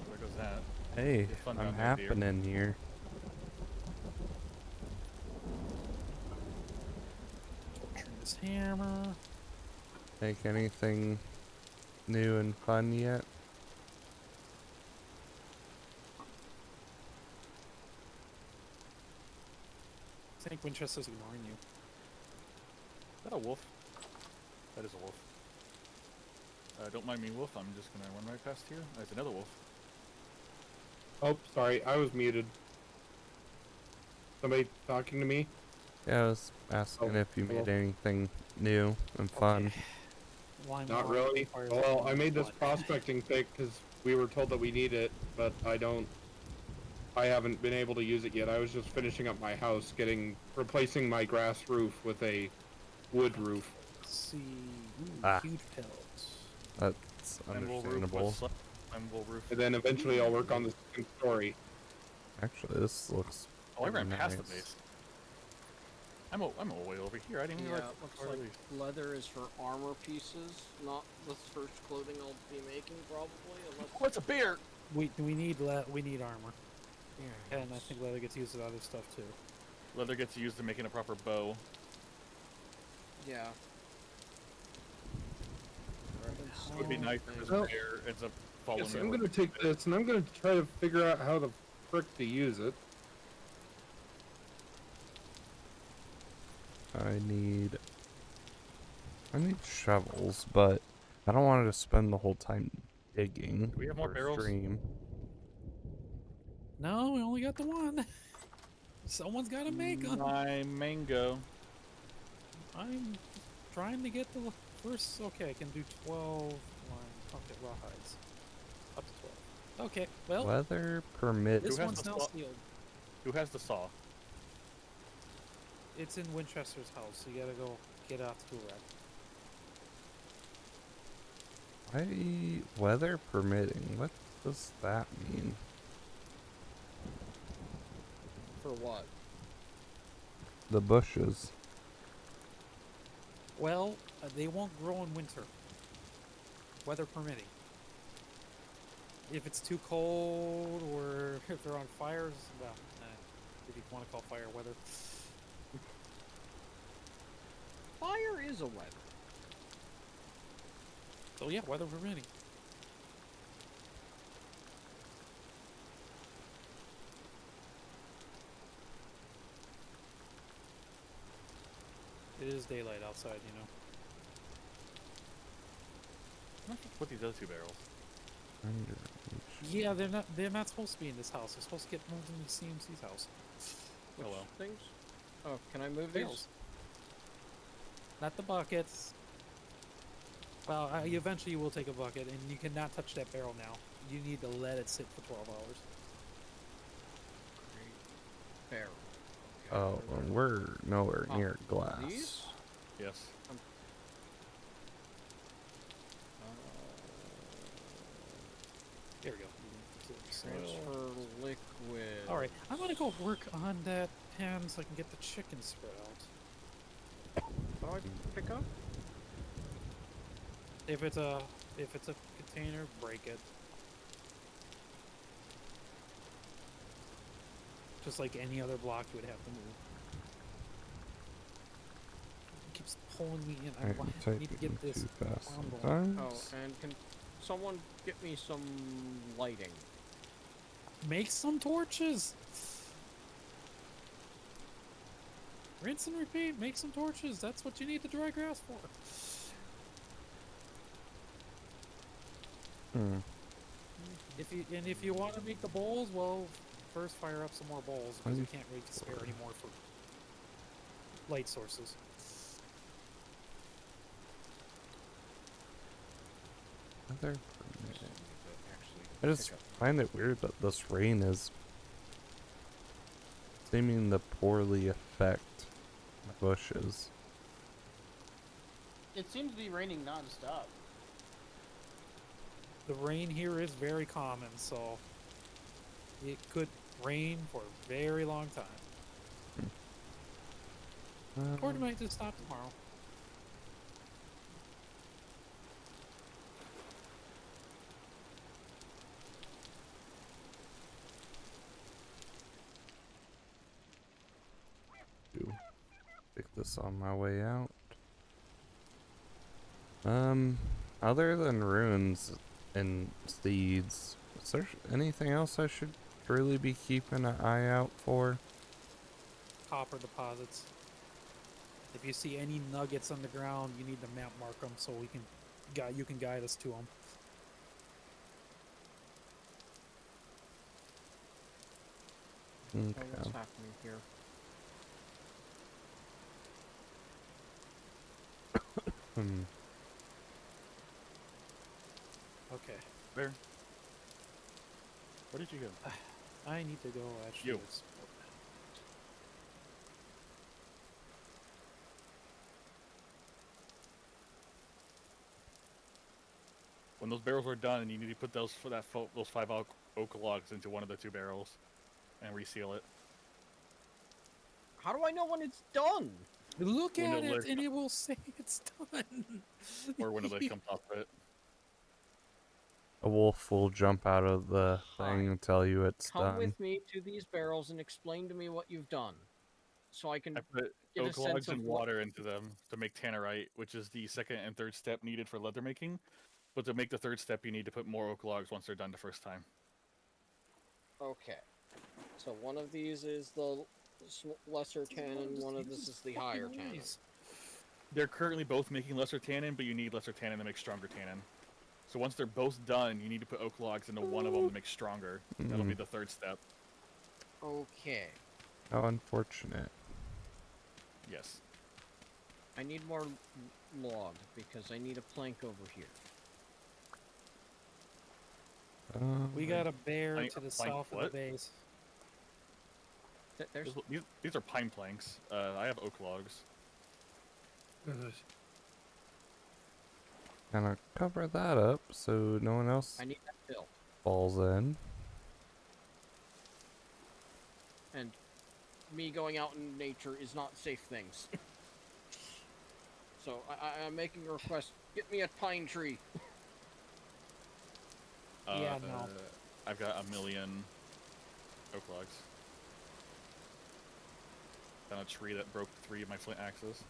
There goes that. Hey, Have fun I'm down there, dear. happening here. Turn this hammer. Make anything new and fun yet? I think Winchester's ignoring you. Is that a wolf? That is a wolf. Don't mind me, wolf. I'm just gonna run right past here. There's another wolf. Oh, sorry, I was muted. Somebody talking to me? Yeah, I was asking Oh, if you made well. anything new and fun. Okay. Lime Not water really. requires Well, lime I made this blood. prospecting pick because we were told that we need it, but I haven't been able to use it yet. I was just finishing up my house, replacing my grass roof with a wood roof. Let's see. Ooh, Ah. huge pellets. That's Flammable roof. understandable. What's flammable roof? And then eventually I'll work on the second story. Actually, this looks. Oh, I ran pretty past the nice. base. I'm way over here. I didn't even Yeah, realize it looks where like we- leather is for armor pieces, not the first clothing I'll be making, probably. Unless. Oh, it's a bear! We need armor, and I think leather gets used with other stuff too. Leather gets used in making a proper bow. Yeah. It would be nice if this Well, bear ends up following Yes, me. I'm over. gonna take this and I'm gonna try to figure out how the frick to use it. I need shovels, but I don't want to spend the whole time digging. Do we have more for barrels? stream. No, we only got the one. Someone's got to make them. My mango. I'm trying to get the first. Okay, I can do 12 lime. Okay, rawhides. Up to 12. Okay, well, Weather permit. this Who has one's the now saw? sealed. Who has the saw? It's in Winchester's house, so you gotta go get out to a wreck. Weather permitting. What does that mean? For what? The bushes. Well, they won't grow in winter. Weather permitting. If it's too cold or if they're on fires, well, if you want to call fire weather. Fire is a weather. So yeah, weather permitting. It is daylight outside, you know. I'm not sure what these other two barrels. Yeah, they're not supposed to be in this house. They're supposed to get moved into CMC's house. Which well. things? Oh, can I move these? Barrels. Not the buckets. Well, eventually you will take a bucket, and you cannot touch that barrel now. You need to let it sit for 12 hours. Great barrel. Okay, Oh, where and are we're nowhere Oh, near glass. these? Yes. There we go. Transfer liquid. All right, I'm gonna go work on that pan so I can get the chicken spread out. What do I pick up? If it's a container, break it. Just like any other block, you would have to move. It keeps pulling me in. I need to get this. too fast farm going. sometimes. Oh, and can someone get me some lighting? Make some torches. Rinse and repeat. Make some torches. That's what you need the dry grass for. If you want to make the bowls, well, first fire up some more bowls because we can't really spare any more for light sources. Weather permitting. I just find it weird that this rain is seeming to poorly affect the bushes. It seems to be raining non-stop. The rain here is very common, so it could rain for a very long time. Or it might just stop tomorrow. Pick this on my way out. Other than ruins and seeds, is there anything else I should really be keeping an eye out for? Copper deposits. If you see any nuggets on the ground, you need to map mark them so we can you can guide us to them. Oh, Okay. what's happening here? Okay. Where did you go? I need to go actually. You. explore. When those barrels are done, you need to put those those 5 oak logs into one of the 2 barrels and reseal it. How do I know when it's done? Look When at the it, list- and it will say it's done. Or when they come off it. A wolf will jump out of the Hi. thing and tell you it's Come done. with me to these barrels and explain to me what you've done, so I can I put get a oak sense logs of and what- water into them to make tannerite, which is the second and third step needed for leather making. But to make the third step, you need to put more oak logs once they're done the first time. Okay. So one of these is the lesser tannin, one of this is the higher tannin. They're currently both making lesser tannin, but you need lesser tannin to make stronger tannin. So once they're both done, you need to put oak logs into one of them to make stronger. That'll be the third step. Okay. How unfortunate. Yes. I need more log because I need a plank over here. We got a bear Plank- to the plank south of what? the base. There's These are pine planks. I have oak logs. kind of cover that up so no one else I need that fill. falls in. And me going out in nature is not safe things. So I'm making a request. Get me a pine tree. Yeah, no. I've got a million oak logs. Found a tree that broke 3 of my flint axes.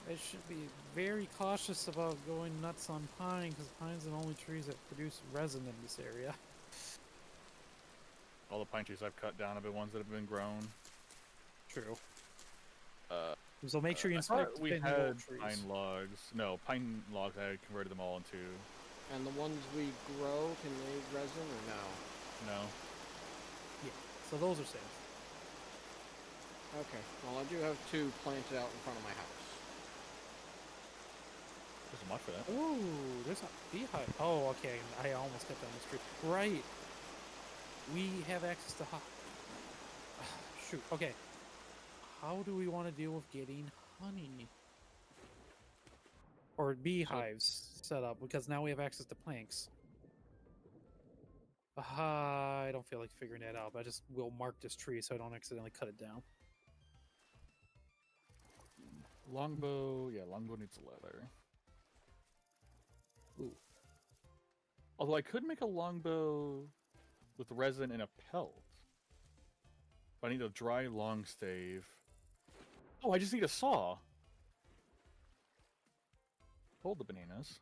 I should be very cautious about going nuts on pine, because pine's the only trees that produce resin in this area. All the pine trees I've cut down have been ones that have been grown. True. Uh, So make sure you I thought inspect we any had old trees. pine logs. No, pine logs. I converted them all into. And the ones we grow, can they resin or no? No. Yeah, so those are safe. Okay. Well, I do have 2 planted out in front of my house. There's a mod for that. Ooh, there's a beehive. Oh, okay. I almost cut down this tree. Right. We have access to shoot. Okay. How do we want to deal with getting honey? Or beehives set up, because now we have access to planks. I don't feel like figuring that out, but I just will mark this tree so I don't accidentally cut it down. Longbow. Yeah, longbow needs leather. Ooh. Although I could make a longbow with resin and a pelt. But I need a dry long stave. Oh, I just need a saw. Hold the bananas.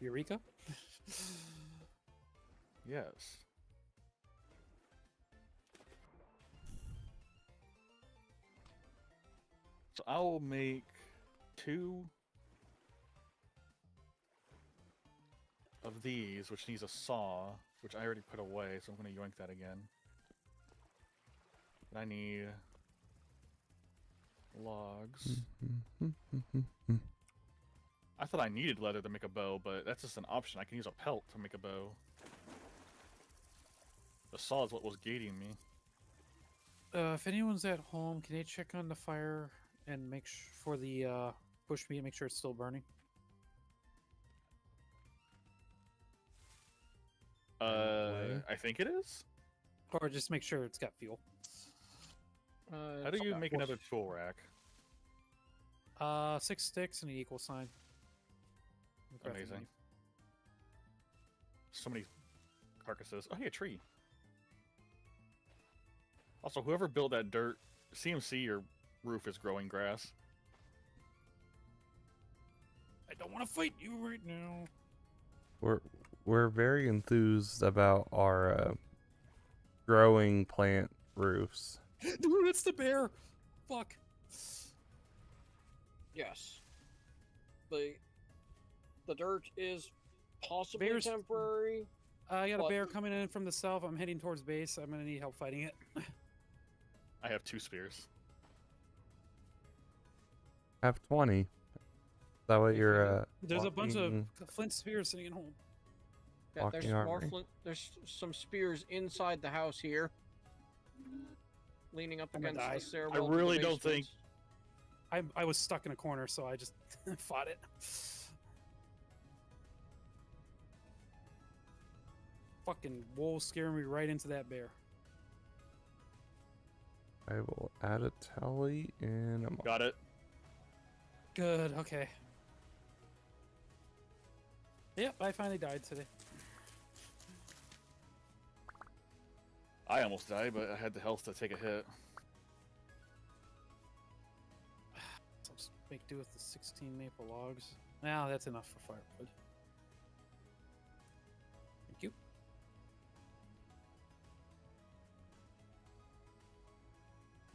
Eureka? Yes. So I'll make 2 of these, which needs a saw, which I already put away, so I'm going to yoink that again. And I need logs. I thought I needed leather to make a bow, but that's just an option. I can use a pelt to make a bow. The saw is what was gating me. If anyone's at home, can they check on the fire and make for the bush meat, make sure it's still burning? I think it is. Or just make sure it's got fuel. How do you make another tool rack? 6 sticks and an equal sign. Crafting Amazing. menu. So many carcasses. Oh, hey, a tree. Also, whoever built that dirt, CMC, your roof is growing grass. I don't want to fight you right now. We're very enthused about our growing plant roofs. Dude, it's the bear. Fuck. Yes. The dirt is possibly Bears- temporary. I got a What? bear coming in from the south. I'm heading towards base. I'm gonna need help fighting it. I have 2 spears. Have 20. Is that what you're There's a bunch of walking- flint spears sitting at home. Yeah, there's Walking more armory. there's some spears inside the house here. Leaning up I'm gonna against die. the stairwell. to the really don't think- basement. I was stuck in a corner, so I just fought it. Fucking wolves scaring me right into that bear. I will add a tally in a moment. Got it. Good, okay. Yep, I finally died today. I almost died, but I had the health to take a hit. So I'll just make do with the 16 maple logs. Now that's enough for firewood. Thank you.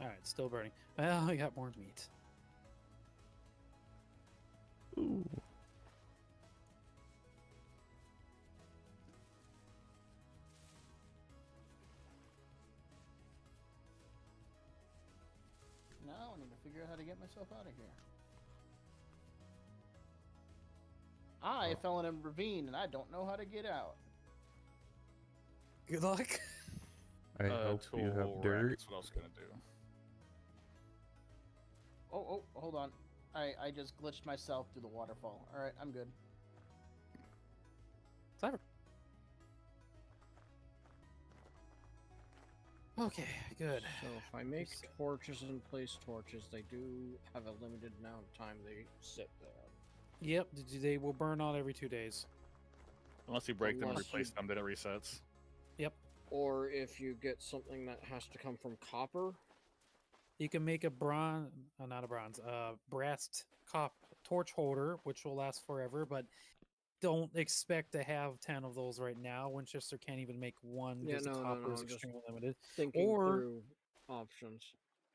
Alright, still burning. Well, I got more meat. Ooh. Now I need to figure out how to get myself out of here. I fell in a ravine and I don't know how to get out. Good luck. I hope you tool have rack dirt. is what I was gonna do. Oh, hold on. I just glitched myself through the waterfall. All right, I'm good. Clever. Okay, good. So if I make Just- torches and place torches, they do have a limited amount of time they sit there. Yep, they will burn out every 2 days. Unless you break them and Unless replace you- them, then it resets. Yep. Or if you get something that has to come from copper. You can make a bronze, not a bronze, brass torch holder, which will last forever, but don't expect to have 10 of those right now. Winchester can't even make one Yeah, because the no, copper is just extremely limited. Thinking Or- through options.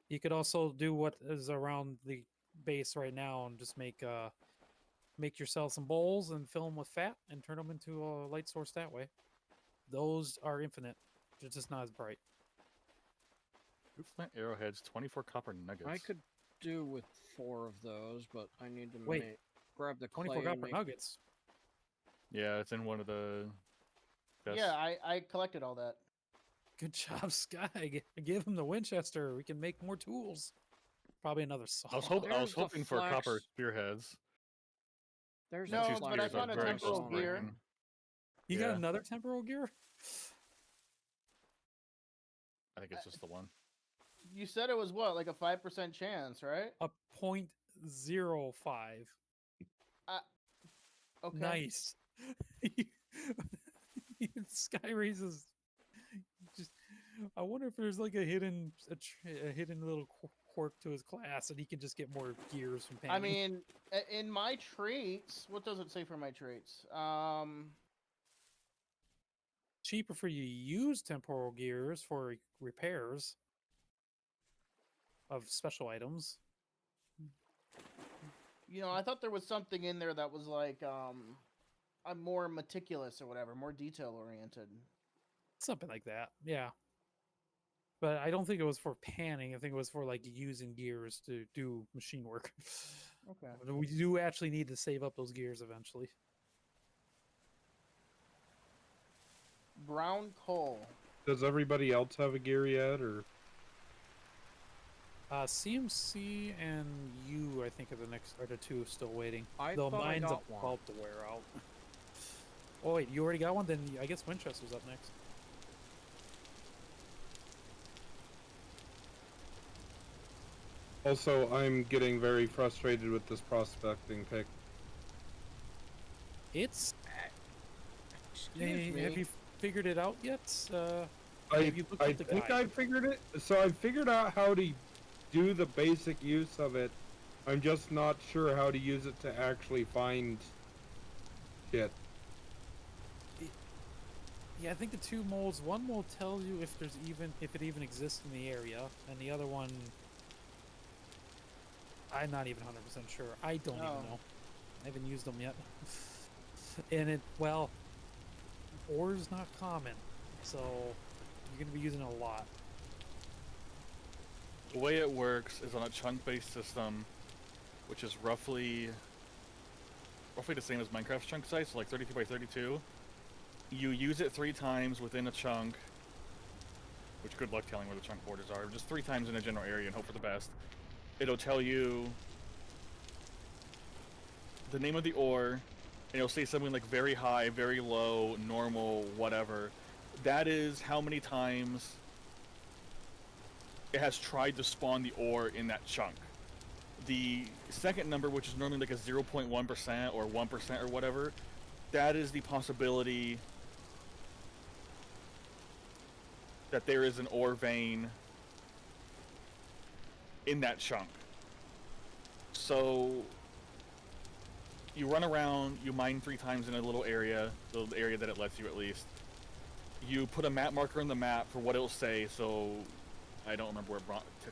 You could also do what is around the base right now and just make yourself some bowls and fill them with fat and turn them into a light source that way. Those are infinite. They're just not as bright. 2 flint arrowheads, 24 copper nuggets. I could do with 4 of those, but I need to Wait, grab the 24 clay and copper make- nuggets. Yeah, it's in one of the. Yeah, I collected all that. Good job, Sky. Give him the Winchester. We can make more tools. Probably another saw. I was There's the hoping for copper flax. spearheads. There's No, the Two but I spears found are a very temporal close to gear. breaking. You got Yeah. another temporal gear? I think it's just the one. You said it was what, like a 5% chance, right? A 0.05. Okay. Nice. Sky raises. Just, I wonder if there's like a hidden little quirk to his class, and he can just get more gears from I panning. mean, in my traits, what does it say for my traits? Cheaper for you to use temporal gears for repairs of special items. You know, I thought there was something in there that was like, I'm more meticulous or whatever, more detail oriented. Something like that, yeah. But I don't think it was for panning. I think it was for like using gears to do machine work. Okay. But we do actually need to save up those gears eventually. Brown coal. Does everybody else have a gear yet, or CMC and you, I think, are the two still waiting. I Though thought I mine's got one. about to wear out. Oh wait, you already got one? Then I guess Winchester's up next. also I'm getting very frustrated with this prospecting pick. It's. Excuse Have me. you figured it out yet? I Have you looked I at the think guide? I figured it. So I figured out how to do the basic use of it. I'm just not sure how to use it to actually find shit. Yeah, I think the two molds. One mold tells you if it even exists in the area, and the other one, I'm not even 100% sure. I don't even Oh. know. I haven't used them yet. And ore's not common, so you're gonna be using it a lot. The way it works is on a chunk-based system, which is roughly the same as Minecraft's chunk size, so like 32 by 32. You use it 3 times within a chunk, which good luck telling where the chunk borders are. Just 3 times in a general area and hope for the best. It'll tell you the name of the ore, and it'll say something like very high, very low, normal, whatever. That is how many times it has tried to spawn the ore in that chunk. The second number, which is normally like a 0.1% or 1% or whatever, that is the possibility that there is an ore vein in that chunk. So you run around, you mine 3 times in a little area, the area that it lets you at least. You put a map marker in the map for what it'll say, so I don't remember where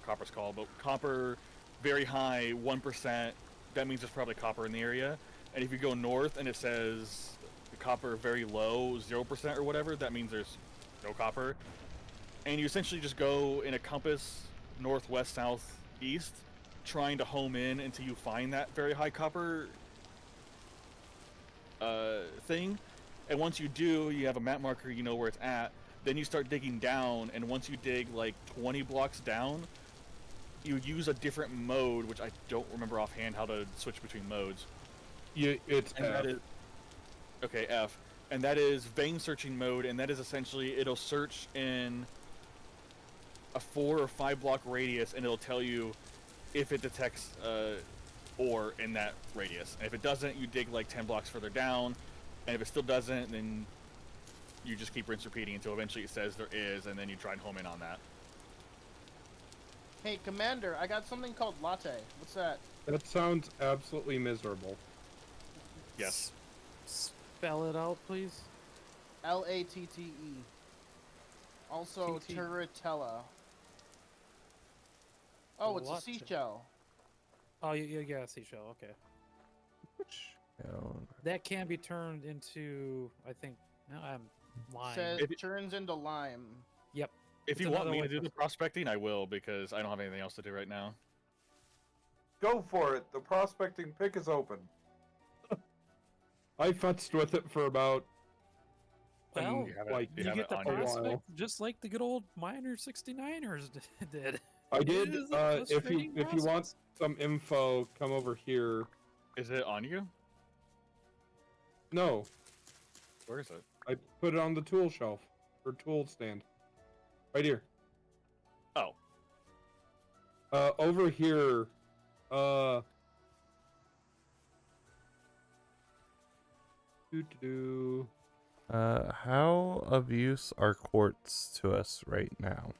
copper's called, but copper very high, 1%, that means there's probably copper in the area. And if you go north and it says copper very low, 0% or whatever, that means there's no copper. And you essentially just go in a compass, northwest, south, east, trying to home in until you find that very high copper thing. And once you do, you have a map marker, you know where it's at. Then you start digging down, and once you dig like 20 blocks down, you use a different mode, which I don't remember offhand how to switch between modes. It's And that F. is okay, F, and that is vein searching mode, and that is essentially it'll search in a 4 or 5 block radius, and it'll tell you if it detects ore in that radius. And if it doesn't, you dig like 10 blocks further down, and if it still doesn't, then you just keep rinse repeating until eventually it says there is, and then you try and home in on that. Hey, Commander, I got something called latte. What's that? That sounds absolutely miserable. Yes. Spell it out, please. Latte. Also, TT. turritella. Oh, it's a Latte. seashell. Oh, you got a seashell. Okay. That can be turned into, I think, lime. Says If it- turns into lime. Yep. If It's you want another me to way do for- the prospecting, I will, because I don't have anything else to do right now. Go for it. The prospecting pick is open. I futzed with it for about Well, You have it- like you you have get it the on your- while. prospect just like the good old Miner 69ers did. I It did. is a If you frustrating want process. some info, come over here. Is it on you? No, Where is it? I put it on the tool shelf or tool stand, right here. Oh. Over here. Do. How of use are quartz to us right now?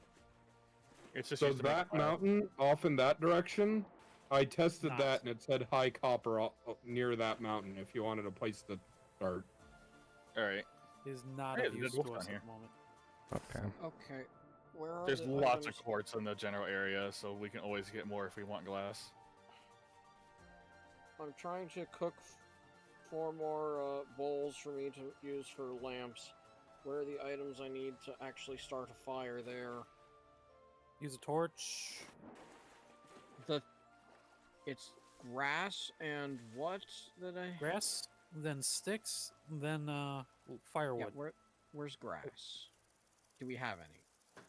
It's just So used to make that fire. mountain off in that direction, I tested Nice. that and it said high copper near that mountain. If you wanted a place to start. Alright. Is not Hey, of there's use wolf to down us here. at the moment. Okay. Okay. Where are There's the lots items? of quartz in the general area, so we can always get more if we want glass. I'm trying to cook 4 more bowls for me to use for lamps. Where are the items I need to actually start a fire there? Use a torch. It's grass and what that I... Grass, then sticks, then Yeah, firewood. where's grass? Do we have any?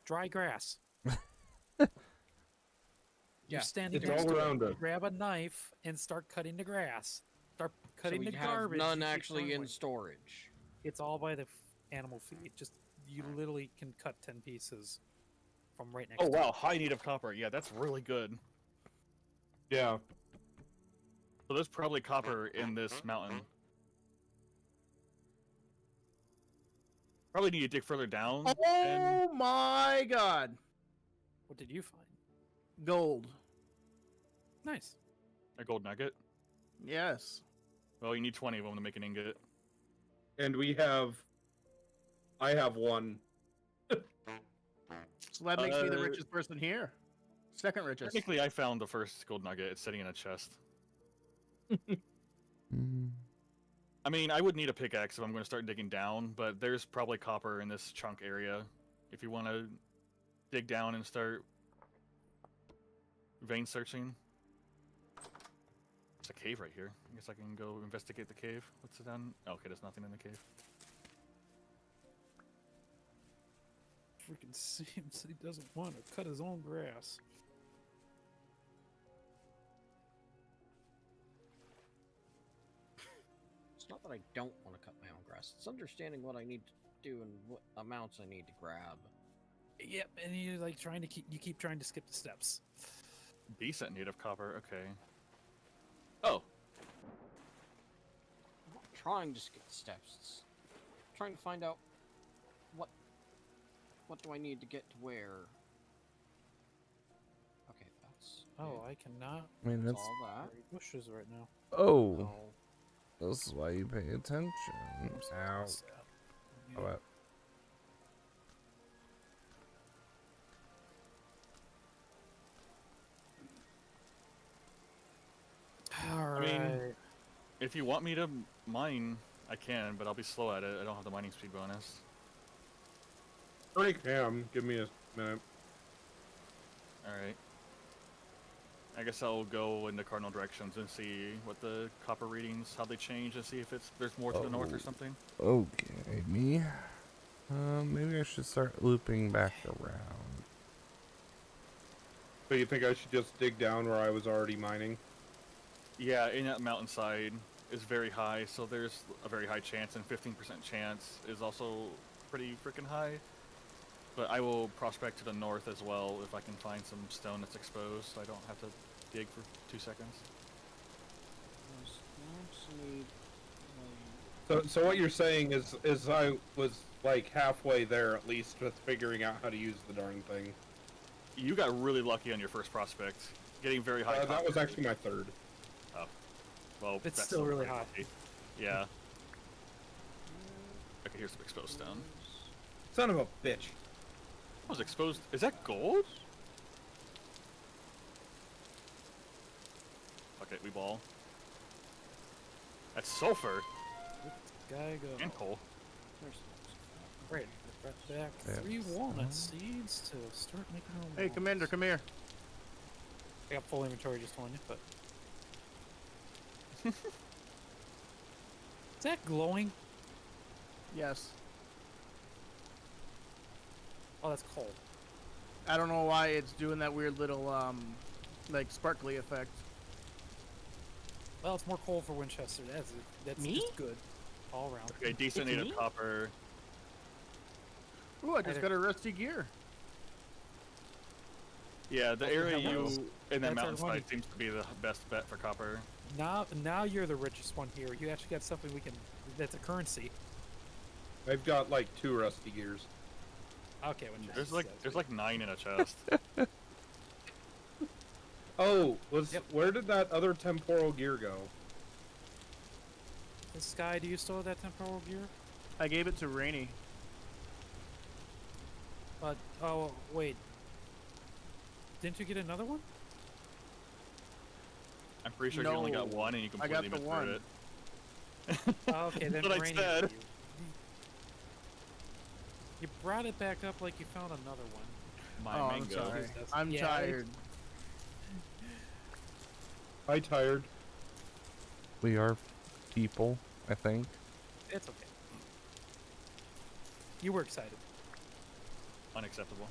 Dry grass. Yeah. You're standing It's next all to around it. us. Grab a knife and start cutting the grass. Start So cutting we the have garbage. none you keep actually in throwing. storage. It's all by the animal feed. Just you literally can cut 10 pieces from right next Oh to wow, it. high need of copper. Yeah, that's really good. Yeah. So there's probably copper in this mountain. Probably need to dig further down. and- Oh my god! What did you find? Gold. Nice. A gold nugget. Yes. Well, you need 20 of them to make an ingot. And I have one. So that makes me the Uh, richest person here. Second richest. Technically, I found the first gold nugget. It's sitting in a chest. Mm. I mean, I would need a pickaxe if I'm going to start digging down, but there's probably copper in this chunk area. If you want to dig down and start vein searching. There's a cave right here. I guess I can go investigate the cave. What's it down? Oh, okay, there's nothing in the cave. Freaking seems he doesn't want to cut his own grass. It's not that I don't want to cut my own grass. It's understanding what I need to do and what amounts I need to grab. Yep, and you're like trying to keep trying to skip the steps. Decent need of copper. Okay. Oh, I'm not trying to skip the steps. It's trying to find out what do I need to get to where. Okay, that's Oh, I cannot I mean, that's that's. all that. carry bushes right now. Oh, Oh, this is why you pay attention. Ow. Sad. How about- All mean, right. if you want me to mine, I can, but I'll be slow at it. I don't have the mining speed bonus. I can. Give me a minute. Alright. I guess I'll go in the cardinal directions and see what the copper readings, how they change, and see if there's more to the north or Oh. something. Okay, me. Maybe I should start looping back around. So you think I should just dig down where I was already mining? Yeah, in that mountainside is very high, so there's a very high chance, and 15% chance is also pretty freaking high. But I will prospect to the north as well if I can find some stone that's exposed, so I don't have to dig for 2 seconds. So what you're saying is I was like halfway there at least with figuring out how to use the darn thing. You got really lucky on your first prospect, getting very high. That was copper. actually my third. Well, It's that's still really pretty high. lucky. Yeah. Okay, here's some exposed stone. Son of a bitch. That was exposed. Is that gold? Okay, we ball. That's sulfur Guy go. and coal. Great. I brought back Yeah. 3 walnut seeds to start making our Hey, walnuts. Commander, come here. I got full inventory just on you, but. Is that glowing? Yes. Oh, that's coal. I don't know why it's doing that weird little like sparkly effect. Well, it's more coal for Winchester. That's Me? just good all around. Okay, decent It's native me? copper. Ooh, I just Either- got a rusty gear. Yeah, the What the area hell you is- in that That's our mountainside money. seems to be the best bet for copper. Now you're the richest one here. You actually got something we can. That's a currency. I've got like 2 rusty gears. Okay, Winchester. There's like 9 in a chest. Oh, Yep. where did that other temporal gear go? Sky, do you still have that temporal gear? I gave it to Rainy. But oh wait, didn't you get another one? I'm pretty sure you only got No, one and you I got completely the misread one. it. Oh, okay, then That's what I Rainy, said. You brought it back up like you found another one. My Oh, I'm mango. sorry. That's- I'm yeah, tired. I tired. We are people, I think. It's okay. You were excited. Unacceptable.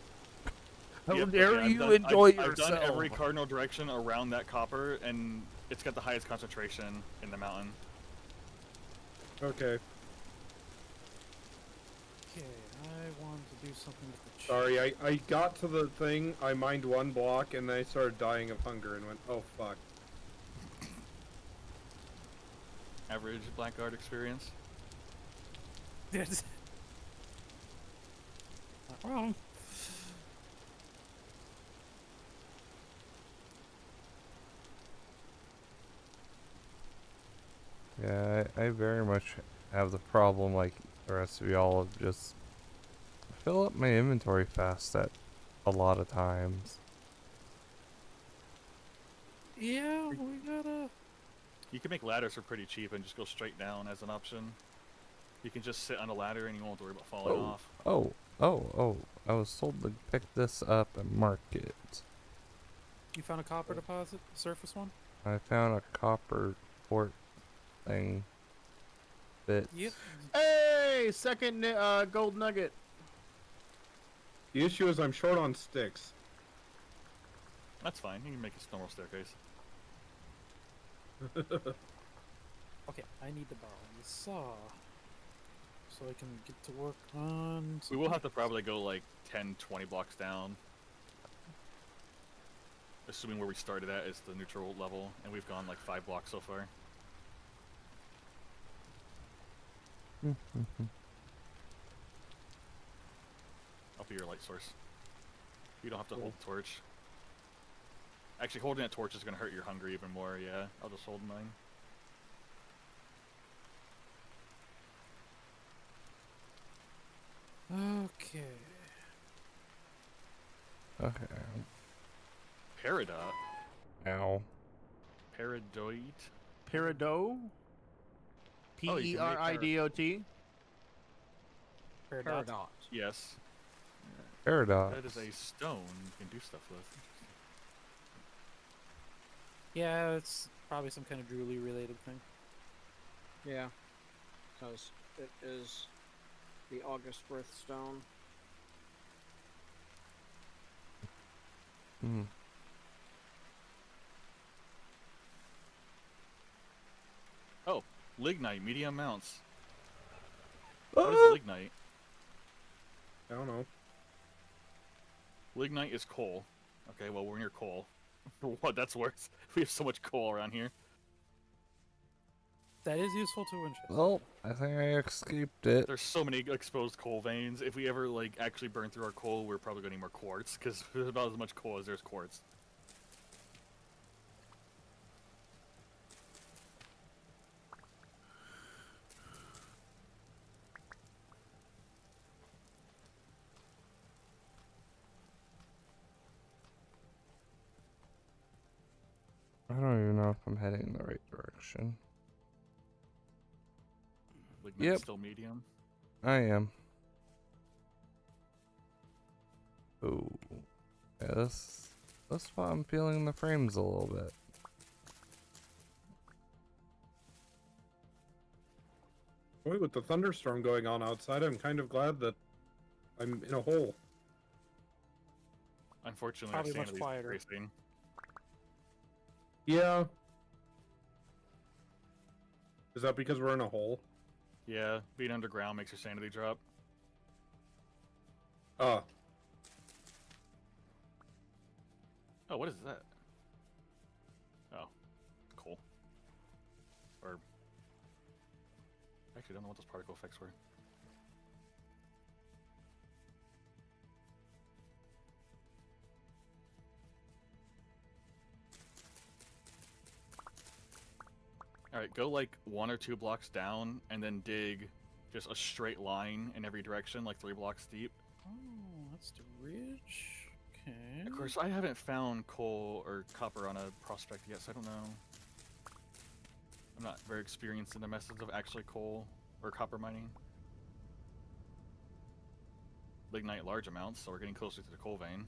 How Yep, dare okay, you enjoy I've yourself? done every cardinal direction around that copper, and it's got the highest concentration in the mountain. Okay. Okay, I want to do something with the Sorry, I got to the thing, I mined 1 block, and then I started dying of hunger and went, oh fuck. Average Blackguard experience. That's not wrong. Yeah, I very much have the problem like the rest of y'all of just fill up my inventory fast at a lot of times. Yeah, we gotta. You can make ladders for pretty cheap and just go straight down as an option. You can just sit on a ladder and you won't worry about falling off. Oh, I was told to pick this up and mark it. You found a copper deposit, surface one. I found a copper port thing. Bit. Yep. Hey, second gold nugget. The issue is I'm short on sticks. That's fine. You can make a normal staircase. Okay, I need to borrow the saw so I can get to work on. We will have to probably go like 10, 20 blocks down. Assuming where we started at is the neutral level, and we've gone like 5 blocks so far. I'll be your light source. You don't have to hold the torch. Actually, holding that torch is going to hurt your hunger even more, yeah. I'll just hold mine. Okay. Okay. Peridot? Ow. Peridot? Peridot. Oh, you can make Peridot. Paradox. Yes. Paradox. That is a stone you can do stuff with. Yeah, it's probably some kind of Drooly related thing. Yeah, because it is the August birthstone. Lignite, medium amounts. What Ah! is lignite? I don't know. Lignite is coal. Okay, well, we're near coal. For what that's worth. We have so much coal around here. That is useful to Winchester. Well, I think I escaped it. There's so many exposed coal veins. If we ever, like, actually burn through our coal, we're probably going to need more quartz, because there's about as much coal as there's quartz. I don't even know if I'm heading in the right direction. Lignite's Yep. still medium. I am. Oh. Yeah, that's why I'm feeling the frames a little bit. Boy, with the thunderstorm going on outside, I'm kind of glad that I'm in a hole. Unfortunately, Probably our much sanity's quieter. increasing. Yeah. Is that because we're in a hole? Yeah, being underground makes your sanity drop. Ah. Oh, what is that? Oh, cool. Or... Actually, I don't know what those particle effects were. Alright, go like 1 or 2 blocks down, and then dig just a straight line in every direction, like 3 blocks deep. Oh, that's the ridge. Okay. Of course, I haven't found coal or copper on a prospect yet, so I don't know. I'm not very experienced in the methods of actually coal or copper mining. Lignite large amounts, so we're getting closer to the coal vein.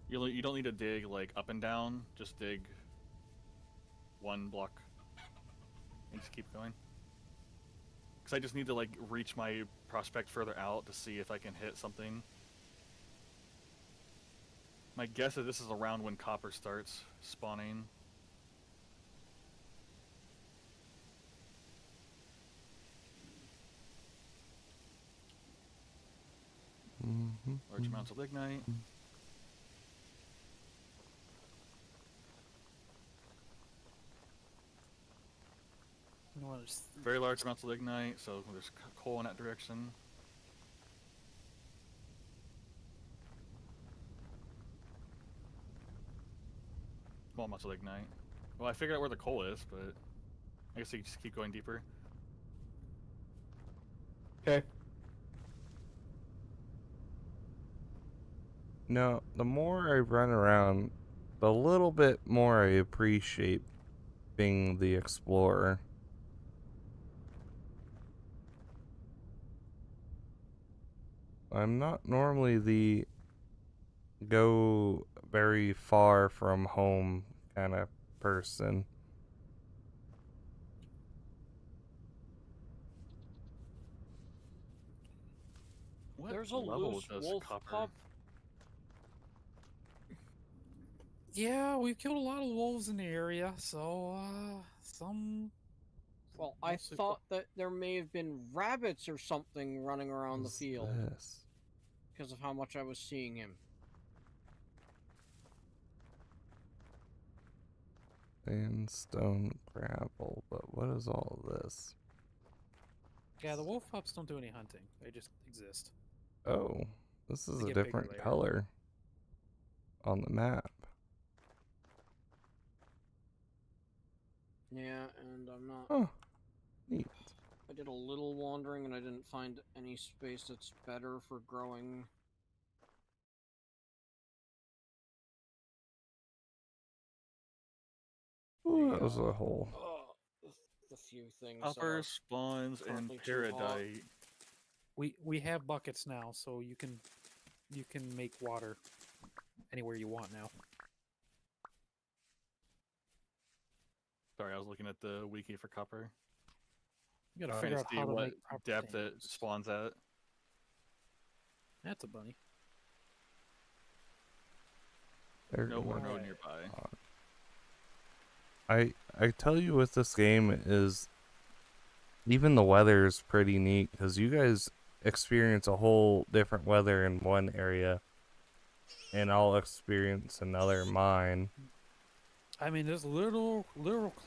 You don't need to dig like up and down, just dig 1 block and just keep going. Because I just need to like reach my prospect further out to see if I can hit something. My guess is this is around when copper starts spawning. Large amounts of lignite. You want to Very large amounts of lignite, so there's coal in that direction. Small amounts of lignite. Well, I figured out where the coal is, but I guess you just keep going deeper. Okay. No, the more I run around, the little bit more I appreciate being the explorer. I'm not normally the go very far from home kind of person. What There's a level loose does wolf copper? pup. Yeah, we've killed a lot of wolves in the area, so some. Well, I mostly thought that there may have been rabbits or something running around the What's field this? because of how much I was seeing him. Sandstone gravel, but what is all this? Yeah, the wolf pups don't do any hunting; they just exist. Oh, this is They a get bigger different later. color on the map. Yeah, and I'm not. Oh, neat. I did a little wandering and I didn't find any space that's better for growing. Ooh, that was a hole. The few things. Copper spawns in currently too hot. peridite. We have buckets now, so you can make water anywhere you want now. Sorry, I was looking at the wiki for copper. You gotta Trying figure to out see how to what make proper depth it dams. spawns at. That's a bunny. There No we more go. node nearby. I tell you with this game is even the weather is pretty neat because you guys experience a whole different weather in one area, and I'll experience another in mine. I mean, there's literal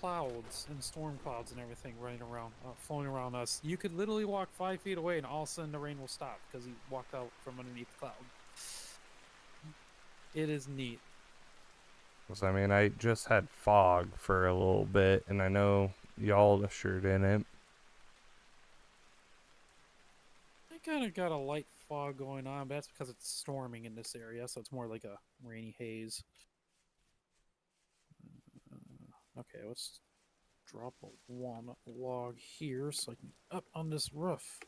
clouds and storm clouds and everything running around, floating around us. You could literally walk 5 feet away, and all of a sudden the rain will stop because you walked out from underneath the cloud. It is neat. 'Cause, I mean, I just had fog for a little bit, and I know y'all sure didn't. I kind of got a light fog going on, but that's because it's storming in this area, so it's more like a rainy haze. Okay, let's drop a walnut log here so I can get up on this roof.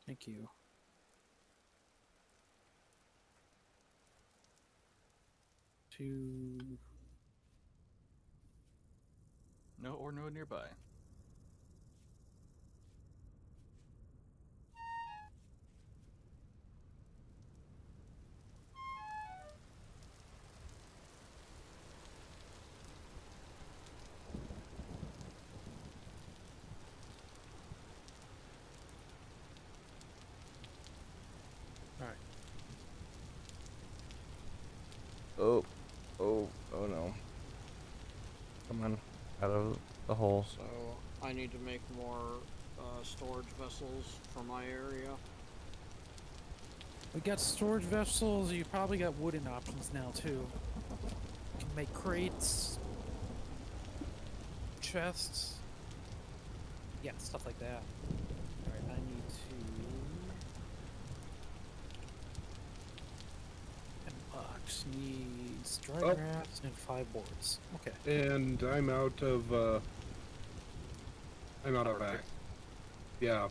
Thank you. No or no nearby. Oh no. Come on, out of the hole. So I need to make more storage vessels for my area. We got storage vessels. You probably got wooden options now too. You can make crates, chests, yeah, stuff like that. All right, I need to. And box needs dry Oh. grass and 5 boards. Okay. And I'm out of back. Yeah.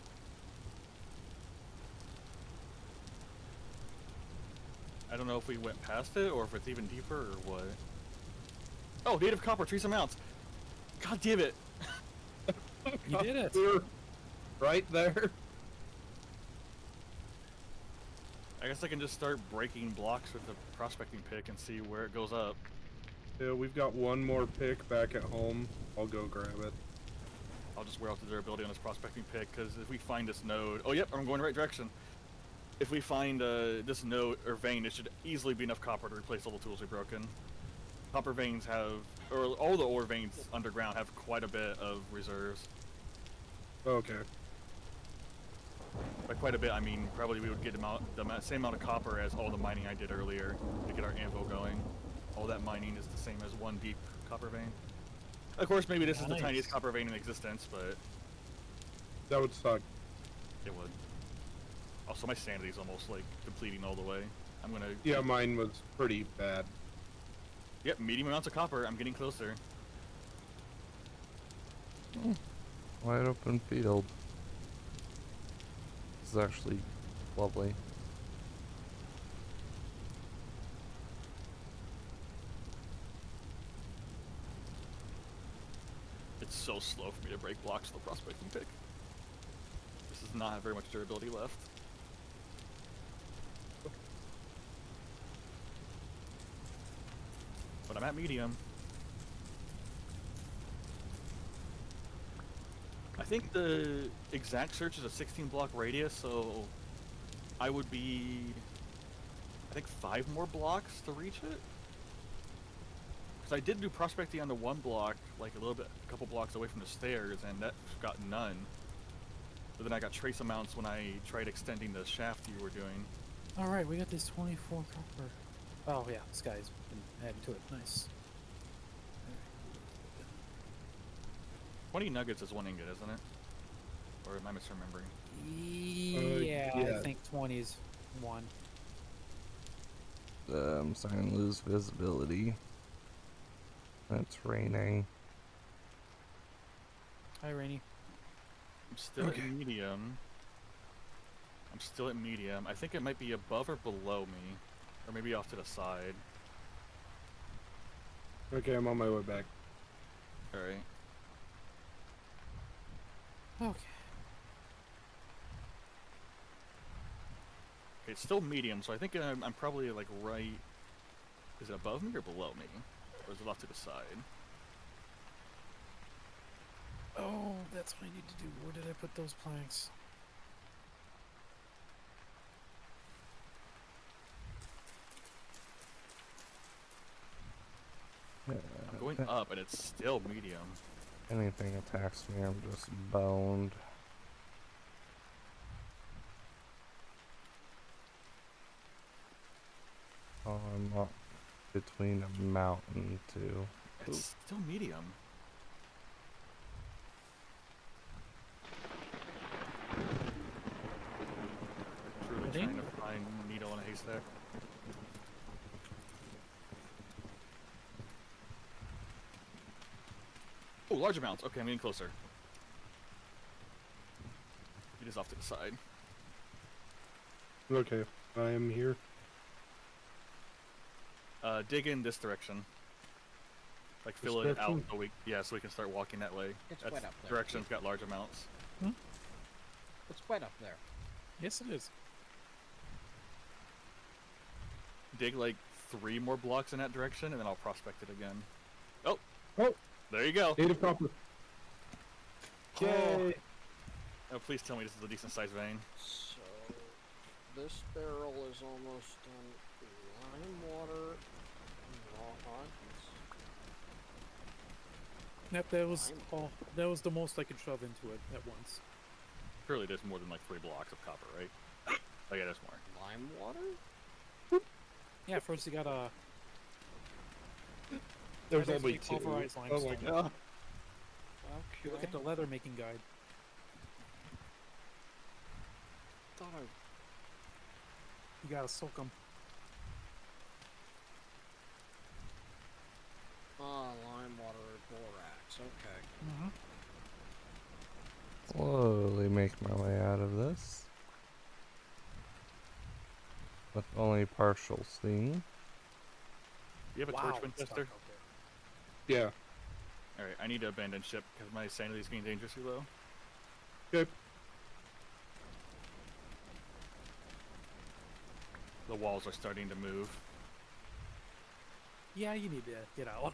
I don't know if we went past it or if it's even deeper or what. Oh, native copper, trace amounts. God damn it. You did it. You're right there. I guess I can just start breaking blocks with the prospecting pick and see where it goes up. Yeah, we've got one more pick back at home. I'll go grab it. I'll just wear out the durability on this prospecting pick, because if we find this node... Oh, yep, I'm going the right direction. If we find this node or vein, it should easily be enough copper to replace all the tools we've broken. Copper veins have... or all the ore veins underground have quite a bit of reserves. Okay. By quite a bit, I mean probably we would get the same amount of copper as all the mining I did earlier to get our anvil going. All that mining is the same as one deep copper vein. Of course, maybe this is the Nice. tiniest copper vein in existence, but That would suck. it would. Also, my sanity's almost like depleting all the way. I'm gonna... Yeah, mine was pretty bad. Yep, medium amounts of copper. I'm getting closer. Wide open field. This is actually lovely. It's so slow for me to break blocks with the prospecting pick. This does not have very much durability left. But I'm at medium. I think the exact search is a 16 block radius, so I would be, I think 5 more blocks to reach it. Because I did do prospecting on the 1 block, like a couple blocks away from the stairs, and that got none. But then I got trace amounts when I tried extending the shaft you were doing. All right, we got this 24 copper. Oh yeah, this guy's been adding to it. Nice. 20 nuggets is 1 ingot, isn't it? Or am I misremembering? Yeah, yeah. I think 20's 1. I'm starting to lose visibility. It's raining. Hi, Rainy. I'm still at medium. I'm still at medium. I think it might be above or below me. Or maybe off to the side. Okay, I'm on my way back. Alright. Okay. Okay, it's still medium, so I think I'm probably like right... Is it above me or below me? Or is it off to the side? Oh, that's what I need to do. Where did I put those planks? I'm going up and it's still medium. Anything attacks me, I'm just boned. Oh, I'm up between a mountain too. It's still medium. Truly think- trying to find needle in a haystack. Oh, large amounts. Okay, I'm getting closer. It is off to the side. Okay, I am here. Dig in this direction. Like fill This it out direction? so we so we can start walking that way. It's That wet up there. direction's got large amounts. It's wet up there. Yes, it is. Dig like 3 more blocks in that direction, and then I'll prospect it again. Oh, Oh, there you go. native copper. Oh. Yay! Oh, please tell me this is a decent sized vein. So, this barrel is almost done. Lime water, raw onions. Yep, that was Fine. all. That was the most I could shove into it at once. Surely there's more than like 3 blocks of copper, right? Oh yeah, there's more. Lime water? Yeah, first you gotta. There's That is only a 2. pulverized Oh my limestone. god. You look at the leather making guide. Thought I. You gotta soak them. Ah, lime water, borax. Okay. Mm-hmm. Slowly make my way out of this. With only partial seeing. You have a torch, Winchester? Yeah. Alright, I need to abandon ship because my sanity is getting dangerously low. Good. The walls are starting to move. Yeah, you need to get out.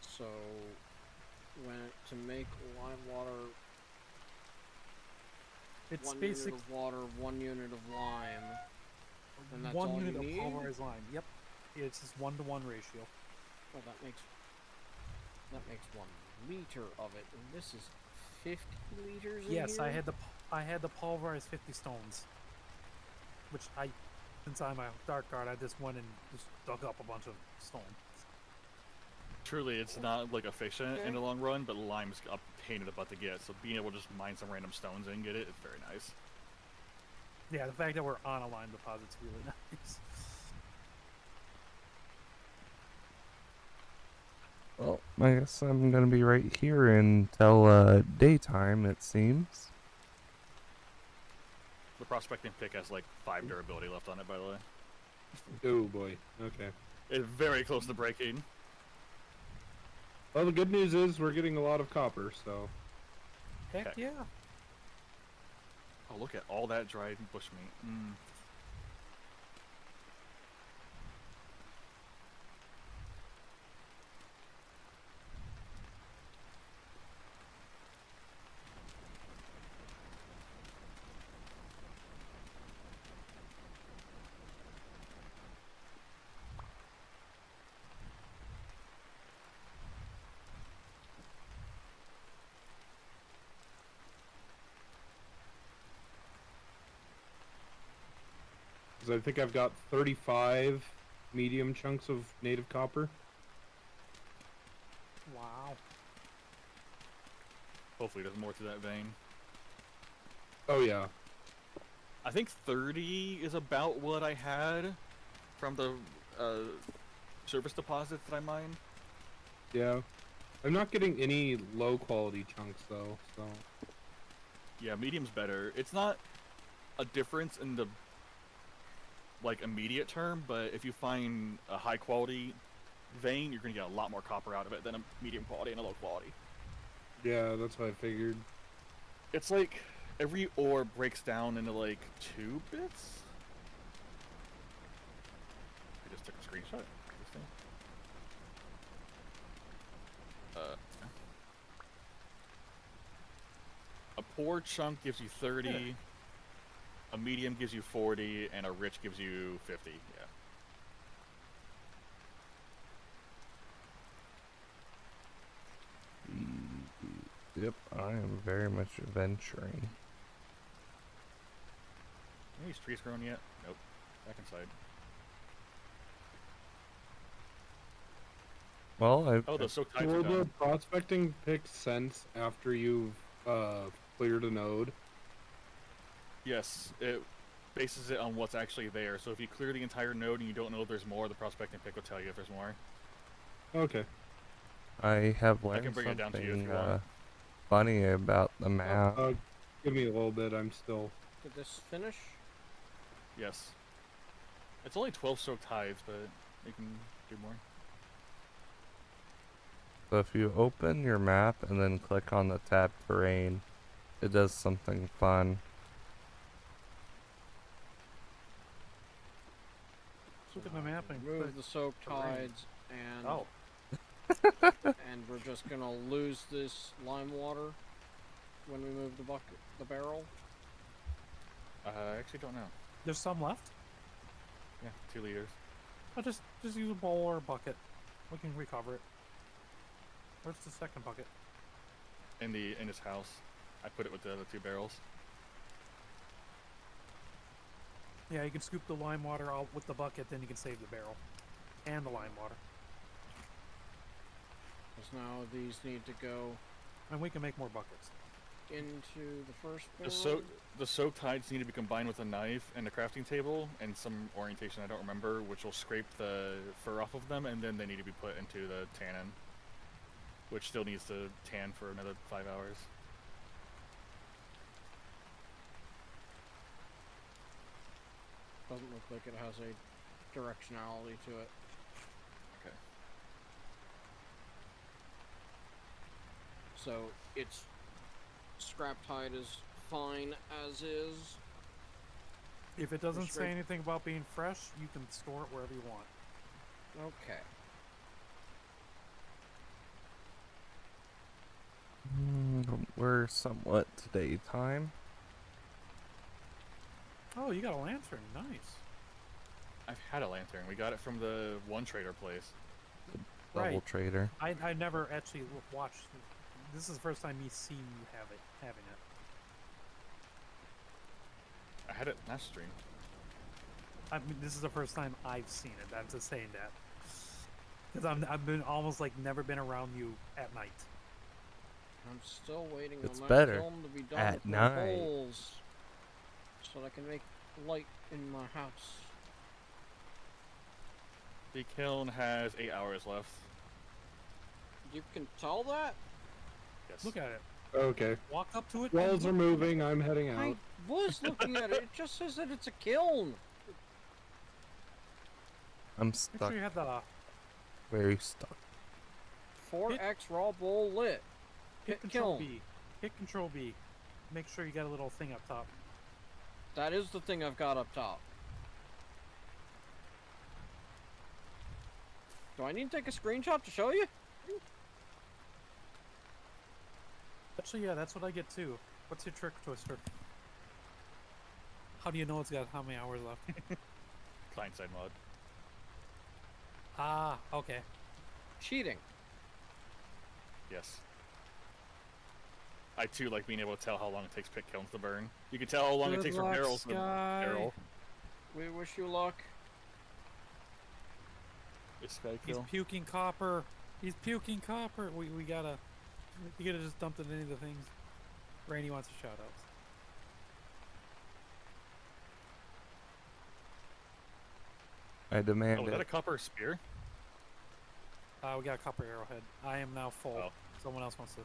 So, to make lime water, It's 1 basic. unit of water, 1 unit of lime. And that's One all unit you of need? pulverized lime. Yep. It's just 1-to-1 ratio. Well, that makes 1 liter of it, and this is 50 liters. In Yes, here? I had the pulverized 50 stones. Which since I'm a dark guard, I just went and just dug up a bunch of stone. Truly, it's not like efficient Okay. in the long run, but lime's a pain in the butt to get. So being able to just mine some random stones and get it is very nice. Yeah, the fact that we're on a lime deposit's really nice. Well, I guess I'm gonna be right here until daytime, it seems. The prospecting pick has like 5 durability left on it, by the way. Oh boy. Okay. It's very close to breaking. Well, the good news is we're getting a lot of copper, so. Heck Okay. yeah. Oh, look at all that dried bushmeat. Mm. Because I think I've got 35 medium chunks of native copper. Wow. Hopefully, there's more to that vein. Oh yeah. I think 30 is about what I had from the surface deposits that I mined. Yeah. I'm not getting any low quality chunks though, so. Yeah, medium's better. It's not a difference in the like immediate term, but if you find a high quality vein, you're gonna get a lot more copper out of it than a medium quality and a low quality. Yeah, that's what I figured. It's like every ore breaks down into like 2 bits. I just took a screenshot. Interesting. A poor chunk gives you 30, a medium gives you 40, and a rich gives you 50. Yeah. Yep, I am very much venturing. Are these trees grown yet? Nope. Back inside. Well, Oh, the soaked tides are Will the done. prospecting pick sense after you've cleared a node? Yes, it bases it on what's actually there. So if you clear the entire node and you don't know if there's more, the prospecting pick will tell you if there's more. Okay. I have I learned can bring it down to you if something you want. funny about the map. Give me a little bit. I'm still. Did this finish? Yes. It's only 12 soaked tides, but you can do more. So if you open your map and then click on the tab terrain, it does something fun. Look at the map and Remove click the soaked terrain. tides and Oh. and we're just gonna lose this lime water when we move the barrel. I actually don't know. There's some left. Yeah, 2 liters. I'll just use a bowl or a bucket. We can recover it. Where's the second bucket? In his house. I put it with the other 2 barrels. Yeah, you can scoop the lime water out with the bucket, then you can save the barrel and the lime water. Because now these need to go And we can make more buckets. into the first barrel. The soaked tides need to be combined with a knife and a crafting table and some orientation I don't remember, which will scrape the fur off of them, and then they need to be put into the tannin, which still needs to tan for another 5 hours. Doesn't look like it has a directionality to it. Okay. So its scrap tide is fine as is. If it doesn't straight- say anything about being fresh, you can store it wherever you want. Okay. We're somewhat to daytime. Oh, you got a lantern. Nice. I've had a lantern. We got it from the one trader place. Double Right. trader. I never actually watched. This is the first time me seeing you having it. I had it last stream. I mean, this is the first time I've seen it. I'm just saying that. Because I've been almost like never been around you at night. I'm still waiting It's on that better kiln to be done at with my night. holes so that I can make light in my house. The kiln has 8 hours left. You can tell that? Yes. Look at it. Okay. Walk up to it. Walls are and moving. I'm heading I out. was looking at it. It just says that it's a kiln. I'm Make stuck. sure you have the Very stuck. 4x raw bowl lit. hit Pit Control kiln. B. Hit Control B. Make sure you got a little thing up top. That is the thing I've got up top. Do I need to take a screenshot to show you? Actually, yeah, that's what I get too. What's your trick, Twister? How do you know it's got how many hours left? Client-side mod. Ah, okay. Cheating. Yes. I too like being able to tell how long it takes pit kilns to burn. You can tell how long it Good takes from luck, barrel to Sky. barrel. We wish you luck. This guy He's kill. puking copper. He's puking copper. We gotta. You gotta just dump it into the things. Rainy wants a shout out. I demand Oh, is that a it. copper spear? We got a copper arrowhead. I am now full. Oh. Someone else wants to.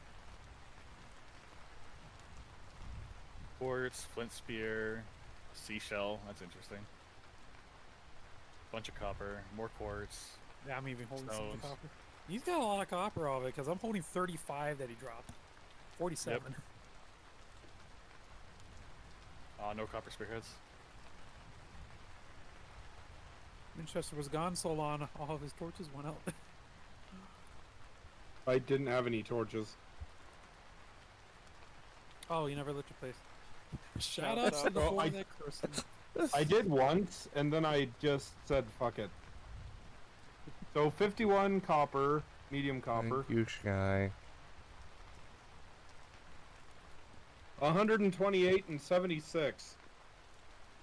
Quartz, flint spear, seashell. That's interesting. Bunch of copper, more quartz. Yeah, I'm even holding some of the Stones. copper. He's got a lot of copper of it because I'm holding 35 that he dropped. 47. No copper spearheads. Winchester was gone so long, all of his torches went out. I didn't have any torches. Oh, you never lit your place. Shout Shouts out to out. the Oh, boy I- that person. I did once, and then I just said fuck it. So 51 copper, medium copper, Thank you, Sky. 128 and 76.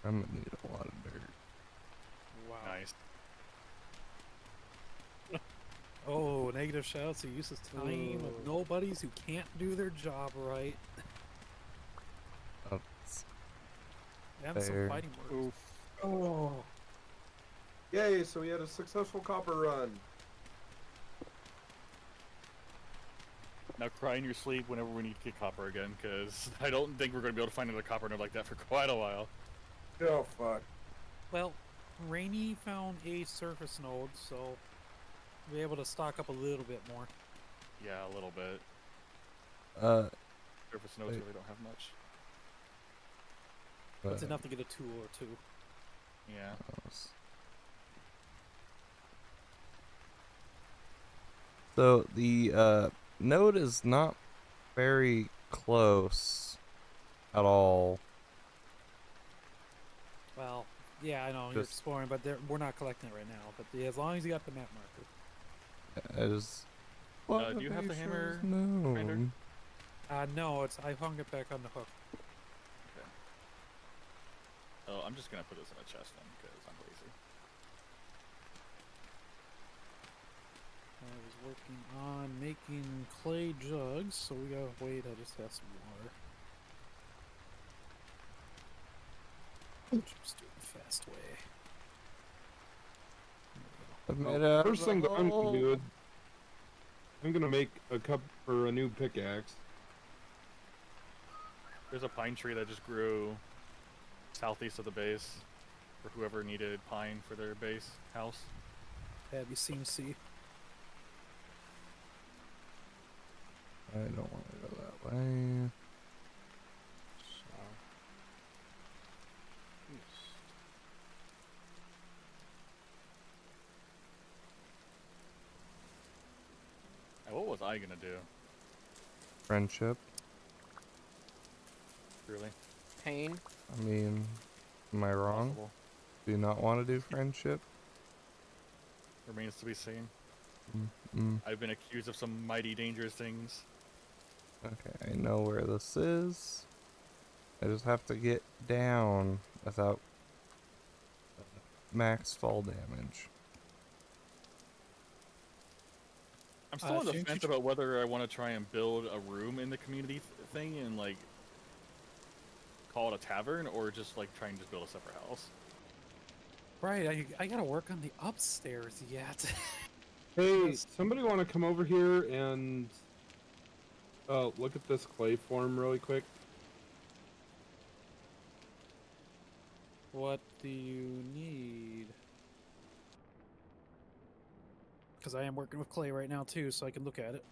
I'm gonna need a lot of dirt. Wow. Nice. Oh, negative shouts. He uses time with nobodies who can't do their job right. That's And Fair. some fighting words. Oh. Yay, so we had a successful copper run. Now cry in your sleep whenever we need to get copper again, because I don't think we're going to be able to find another copper node like that for quite a while. Oh, fuck. Well, Rainy found a surface node, so we'll be able to stock up a little bit more. Yeah, a little bit. Surface nodes Wait. really don't have much. It's but- enough to get a tool or two. Yeah. So the node is not very close at all. Well, yeah, I know you're Just- exploring, but we're not collecting it right now. But yeah, as long as you got the map marker. I just. Do you have the hammer, No. Grinder? No, I hung it back on the hook. Oh, I'm just going to put this in a chest then, because I'm lazy. I was working on making clay jugs, so we gotta wait. I just have some water. Just do it the fast way. There we go. I've made out First of thing the that I'm hole. gonna do is I'm gonna make a cup for a new pickaxe. There's a pine tree that just grew southeast of the base for whoever needed pine for their base house. Have you seen C? I don't want to go that way. And what was I going to do? Friendship. Really? Pain. I mean, am I wrong? Possible. Do you not want to do friendship? Remains to be seen. Mm. I've been accused of some mighty dangerous things. Okay, I know where this is. I just have to get down without max fall damage. I'm still on the shouldn't fence you about whether I want to try and build a room in the community thing and like call it a tavern, or just like try and just build a separate house. Right, I gotta work on the upstairs yet. Hey, Yes. somebody want to come over here and look at this clay form really quick? What do you need? Because I am working with clay right now too, so I can look at it.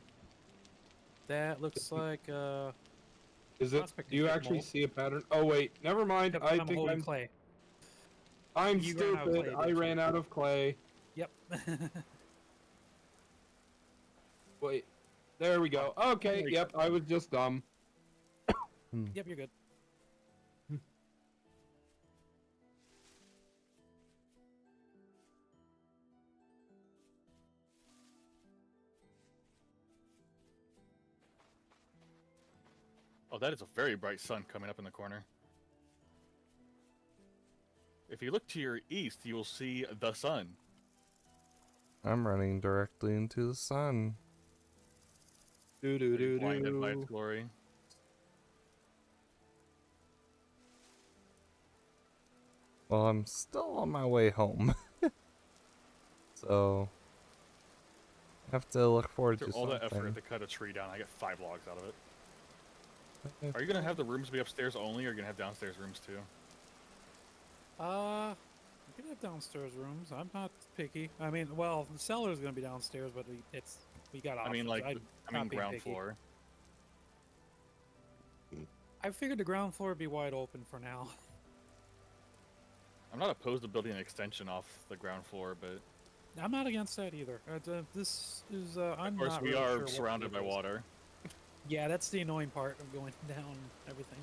That looks like Is it? Prospect Do you is actually mold. see a pattern? Oh wait, never mind. Yep, I I'm think holding clay. I'm You ran out of stupid. clay, I didn't you? ran out of clay. Yep. Wait, there we go. Okay, There you yep, I was just dumb. Yep, you're good. Oh, that is a very bright sun coming up in the corner. If you look to your east, you will see the sun. I'm running directly into the sun. Do do Are you do blinded by its do. glory. Well, I'm still on my way home. So, I have to look forward After to all that something. effort to cut a tree down, I get 5 logs out of it. Are you gonna have the rooms be upstairs only, or are you gonna have downstairs rooms too? You can have downstairs rooms. I'm not picky. I mean, well, the cellar's gonna be downstairs, but we got I options. mean, like, I'm I mean not being ground picky. floor. I figured the ground floor would be wide open for now. I'm not opposed to building an extension off the ground floor, but I'm not against that either. This is I'm of course not we really are sure what surrounded by it is. water. Yeah, that's the annoying part of going down everything.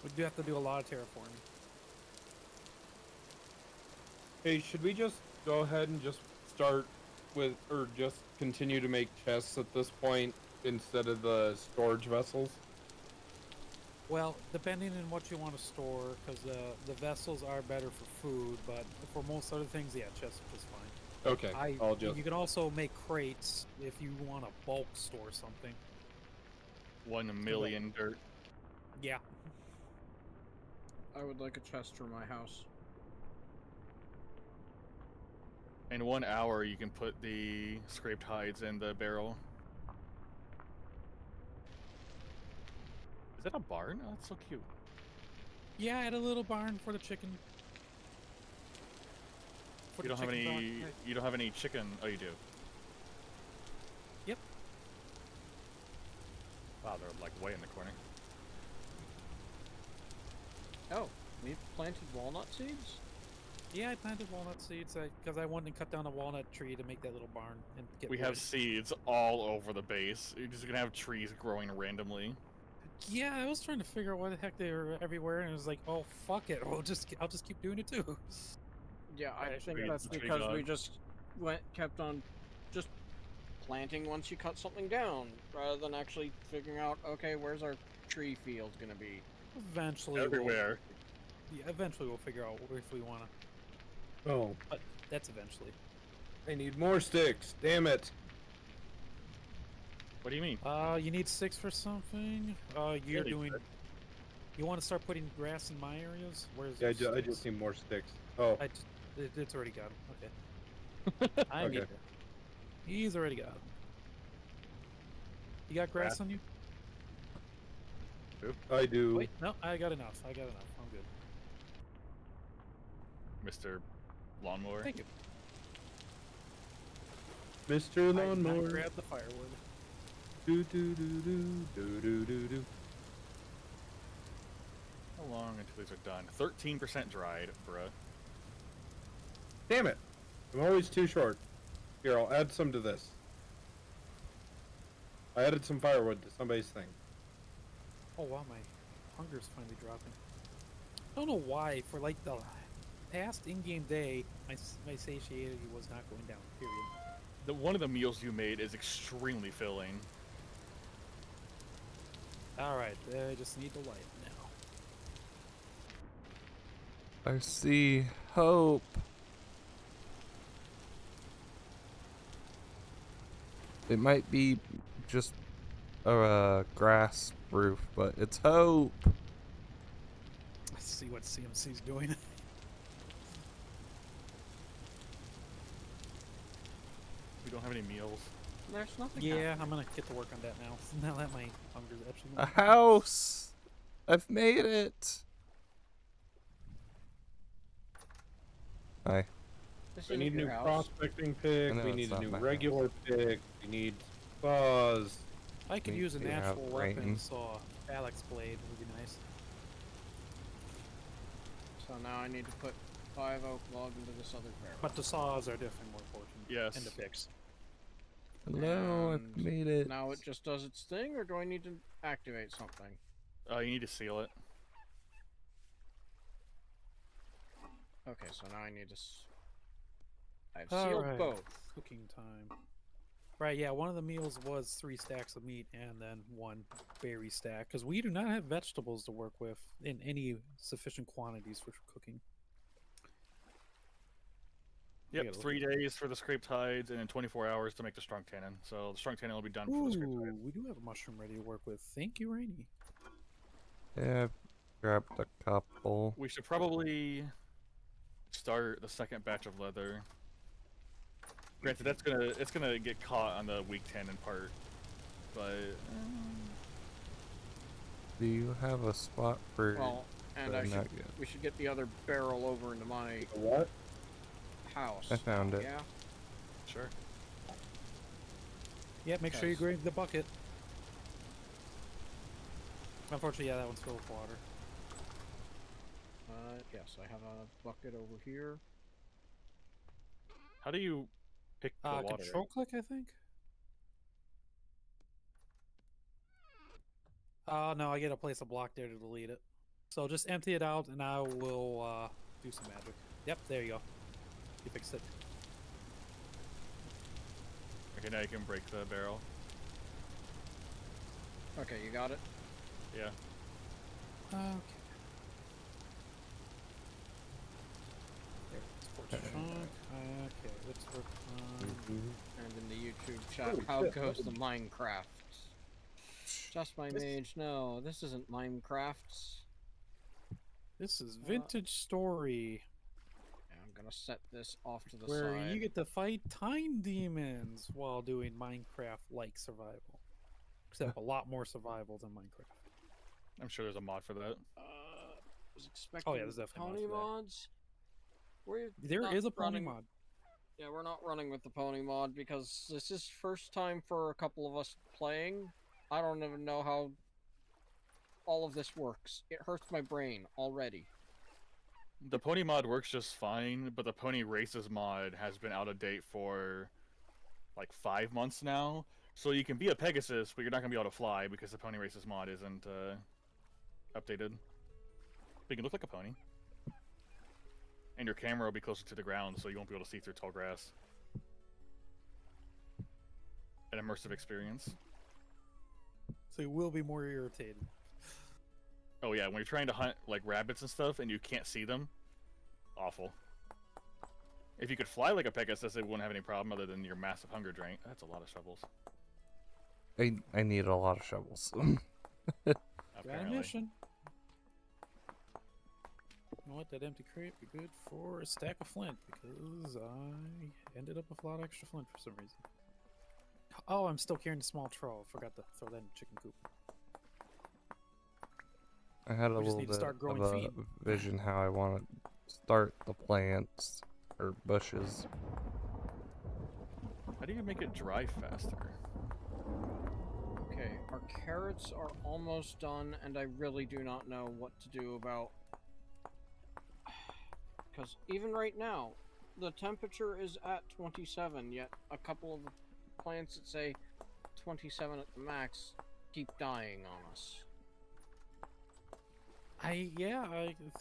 We do have to do a lot of terraforming. Hey, should we just go ahead and just start with, or just continue to make chests at this point instead of the storage vessels? Well, depending on what you want to store, because the vessels are better for food, but for most other things, yeah, chests are just fine. Okay, I'll just. You can also make crates if you want to bulk store something. 1 million dirt. Yeah. I would like a chest for my house. In 1 hour, you can put the scraped hides in the barrel. Is that a barn? Oh, that's so cute. Yeah, I had a little barn for the chicken. For You the don't have chicken any. barn. You don't have any chicken. Oh, you do. Yep. Wow, they're like way in the corner. Oh, we planted walnut seeds? Yeah, I planted walnut seeds because I wanted to cut down a walnut tree to make that little barn and get. We have wood. seeds all over the base. You're just gonna have trees growing randomly. Yeah, I was trying to figure out why the heck they were everywhere, and it was like, oh fuck it, I'll just keep doing it too. Yeah, I Right, think tree- that's tree because we dog. just kept on just planting once you cut something down, rather than actually figuring out, okay, where's our tree field gonna be? Eventually, Everywhere. Eventually, we'll figure out if we want to. Oh, But that's eventually. I need more sticks. Damn it. What do you mean? You need 6 for something. You're Really? doing. You want to start putting grass in my areas? Where's Yeah, your I just sticks? need more sticks. Oh, It's already got 'em. Okay. I need Okay. it. He's already got 'em. You got grass on you? I do. Wait, no, I got enough. I'm good. Mr. Lawnmower. Thank you. Mr. I did not Lawnmower. grab the firewood. Do do do do do do do do. How long until these are done? 13% dried, bruh. Damn it! I'm always too short. Here, I'll add some to this. I added some firewood to somebody's thing. Oh wow, my hunger's finally dropping. I don't know why. For like the past in-game day, my satiety was not going down. Period. One of the meals you made is extremely filling. All right, I just need the light now. I see hope. It might be just a grass roof, but it's hope. Let's see what CMC's doing. We don't have any meals. There's nothing. Yeah, I'm gonna get to work on that now. Now that my hunger's actually. A house. I've made it. Hi. This We isn't need your new house. prospecting pick. know We it's need a not new my house. regular pick. We need buzz. I could Me use a too, natural have weapon, rain. so Alex blade would be nice. So now I need to put 5 oak log into this other barrel. But the saws are definitely more important. Yes. And the picks. Hello, I've And made it. Now it just does its thing, or do I need to activate something? You need to seal it. Okay, so now I need to. I've sealed Alright. both. Cooking time. Right, yeah, one of the meals was 3 stacks of meat and then 1 berry stack, because we do not have vegetables to work with in any sufficient quantities for cooking. Yep, gotta look 3 days for the scraped hides, and then 24 hours to make the strong tannin. So the strong tannin will be done for the scraped Ooh, hides. we do have a mushroom ready to work with. Thank you, Rainy. Yeah, I've grabbed a couple. We should probably start the second batch of leather. Granted, it's gonna get caught on the weak tannin part, but Do you have a spot for Well, and the I should. nugget? We should get the other barrel over into my A what? house. I found it. Yeah. sure. Yeah, make sure you Yes. grade the bucket. Unfortunately, yeah, that one's filled with water. Yes, I have a bucket over here. How do you pick the water? Control click, I think. No, I get to place a block there to delete it. So just empty it out, and I will do some magic. Yep, there you go. You fixed it. Okay, now you can break the barrel. Okay, you got it? Yeah. Okay. There, sports chunk. Okay, let's work on. And in the YouTube chat, Holy how shit, goes what the Minecraft? Just my mage. No, this isn't Minecraft. This is Vintage Story, Yeah, I'm gonna set this off to the where side. you get to fight time demons while doing Minecraft-like survival, except a lot more survival than Minecraft. I'm sure there's a mod for that. Was expecting there's definitely pony mods for that. mods. We're There not is a pony running- mod. Yeah, we're not running with the pony mod because this is first time for a couple of us playing. I don't even know how all of this works. It hurts my brain already. The pony mod works just fine, but the pony races mod has been out of date for like 5 months now. So you can be a Pegasus, but you're not gonna be able to fly because the pony races mod isn't updated. But you can look like a pony, and your camera will be closer to the ground, so you won't be able to see through tall grass. An immersive experience. So you will be more irritated. Oh yeah, when you're trying to hunt like rabbits and stuff and you can't see them, awful. If you could fly like a Pegasus, it wouldn't have any problem other than your massive hunger drain. That's a lot of shovels. I need a lot of shovels. Got a Apparently. mission. You know what? That empty crate would be good for a stack of flint because I ended up with a lot of extra flint for some reason. Oh, I'm still carrying the small troll. Forgot to throw that in the chicken coop. I had a We just little need to bit start growing of a feet. vision how I want to start the plants or bushes. How do you make it dry faster? Okay, our carrots are almost done, and I really do not know what to do about... Because even right now, the temperature is at 27, yet a couple of plants that say 27 at the max keep dying on us. I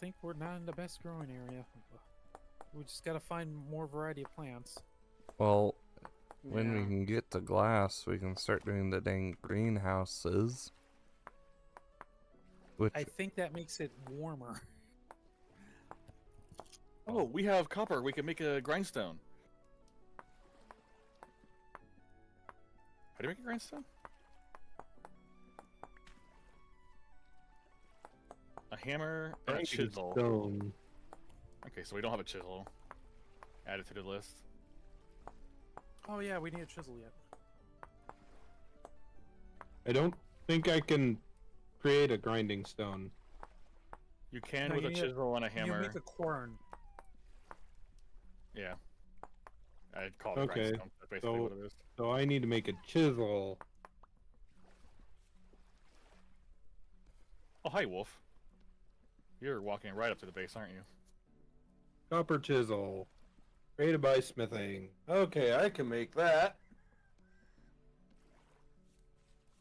think we're not in the best growing area. We just gotta find more variety of plants. Well, when we Yeah. can get to glass, we can start doing the dang greenhouses. Which I think that makes it warmer. Oh, we have copper. We can make a grindstone. How do you make a grindstone? A hammer and a Grinding chisel. Stone. Okay, so we don't have a chisel. Add it to the list. Oh yeah, we need a chisel yet. I don't think I can create a grinding stone. You can No, with you a need a- chisel and a You hammer. make a quern. Yeah. I'd call it Okay, grindstone. That's basically so- what it is. So I need to make a chisel. Oh, hi, Wolf. You're walking right up to the base, aren't you? Copper chisel. Created by smithing. Okay, I can make that.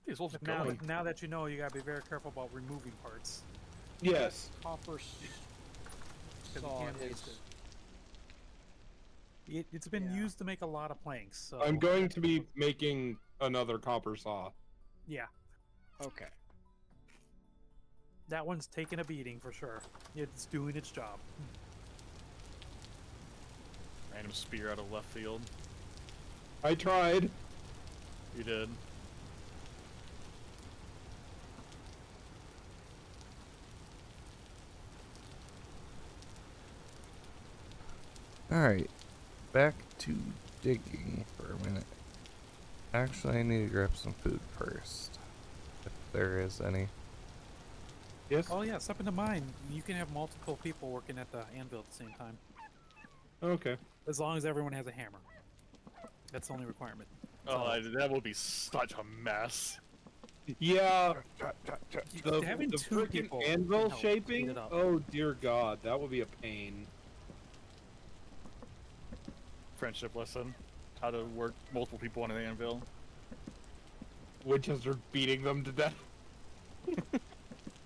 These wolves are Now, going. now that you know, you gotta be very careful about removing parts. Yes. Copper you saw can't waste is... It's been Yeah. used to make a lot of planks. So I'm going to be making another copper saw. yeah, Okay. that one's taking a beating for sure. It's doing its job. Random spear out of left field. I tried. You did. Alright, back to digging for a minute. Actually, I need to grab some food first. If there is any. Yes. Oh yeah, step into mine. You can have multiple people working at the anvil at the same time, Okay. as long as everyone has a hammer. That's the only requirement. Oh, that will be such a mess. Yeah. Having the two freaking people anvil can help speed shaping. it up. Oh dear God, that will be a pain. Friendship lesson. How to work multiple people on an anvil. Winchester beating them to death. You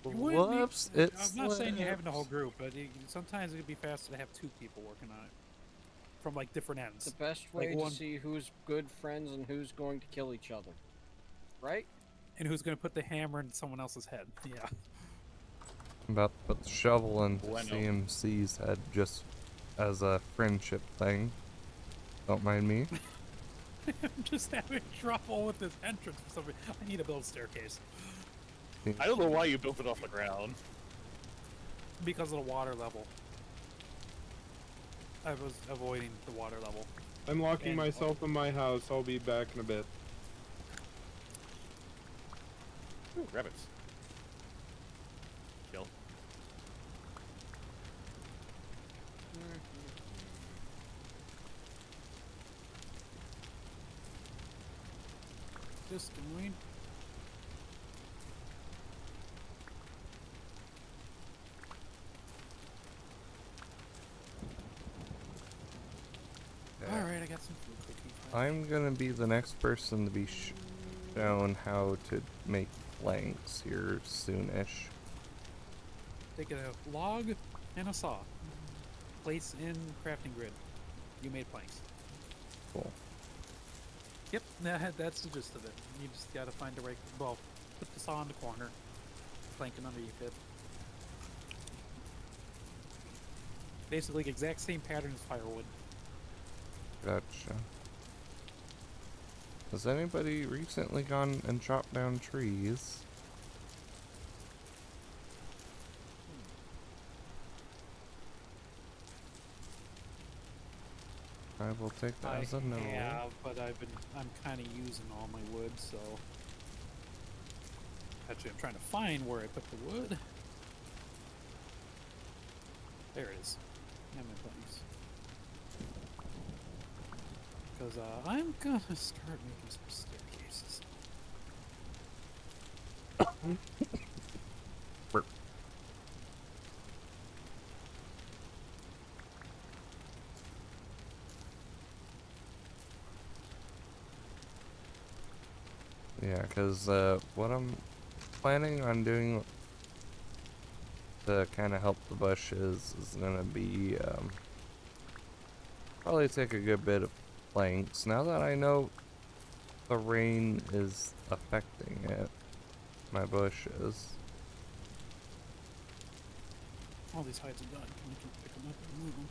wouldn't need- Whoops! I'm It not saying you're having the whole slipped. group, but sometimes it could be faster to have 2 people working on it from like different ends. The best Like way one- to see who's good friends and who's going to kill each other. Right? And who's going to put the hammer in someone else's head? Yeah. I'm about to put the shovel into Bueno. CMC's head just as a friendship thing. Don't mind me. I'm just having trouble with this entrance for some reason. I need to build a staircase I don't know why you built it off the ground. because of the water level. I was avoiding the water level. I'm locking And- myself in my house. I'll be back in a bit. Ooh, rabbits. Kill. Just doing. Yeah. All right, I got some food cooking. I'm gonna be the next person to be shown how to make planks here soonish. Take a log and a saw. Place in crafting grid. You made planks. Cool. Yep, that's the gist of it. You just gotta find the right. Well, put the saw in the corner, planking underneath it. Basically, exact same pattern as firewood. Gotcha. Has anybody recently gone and chopped down trees? I will take that as a no. have, but I'm kind of using all my wood, so. Actually, I'm trying to find where I put the wood. There it is. And my planks. Because I'm gonna start making some staircases. Burp. Yeah, because what I'm planning on doing to kind of help the bushes is gonna be probably take a good bit of planks. Now that I know the rain is affecting it, my bushes. All these hides are done. We can pick them up and move them.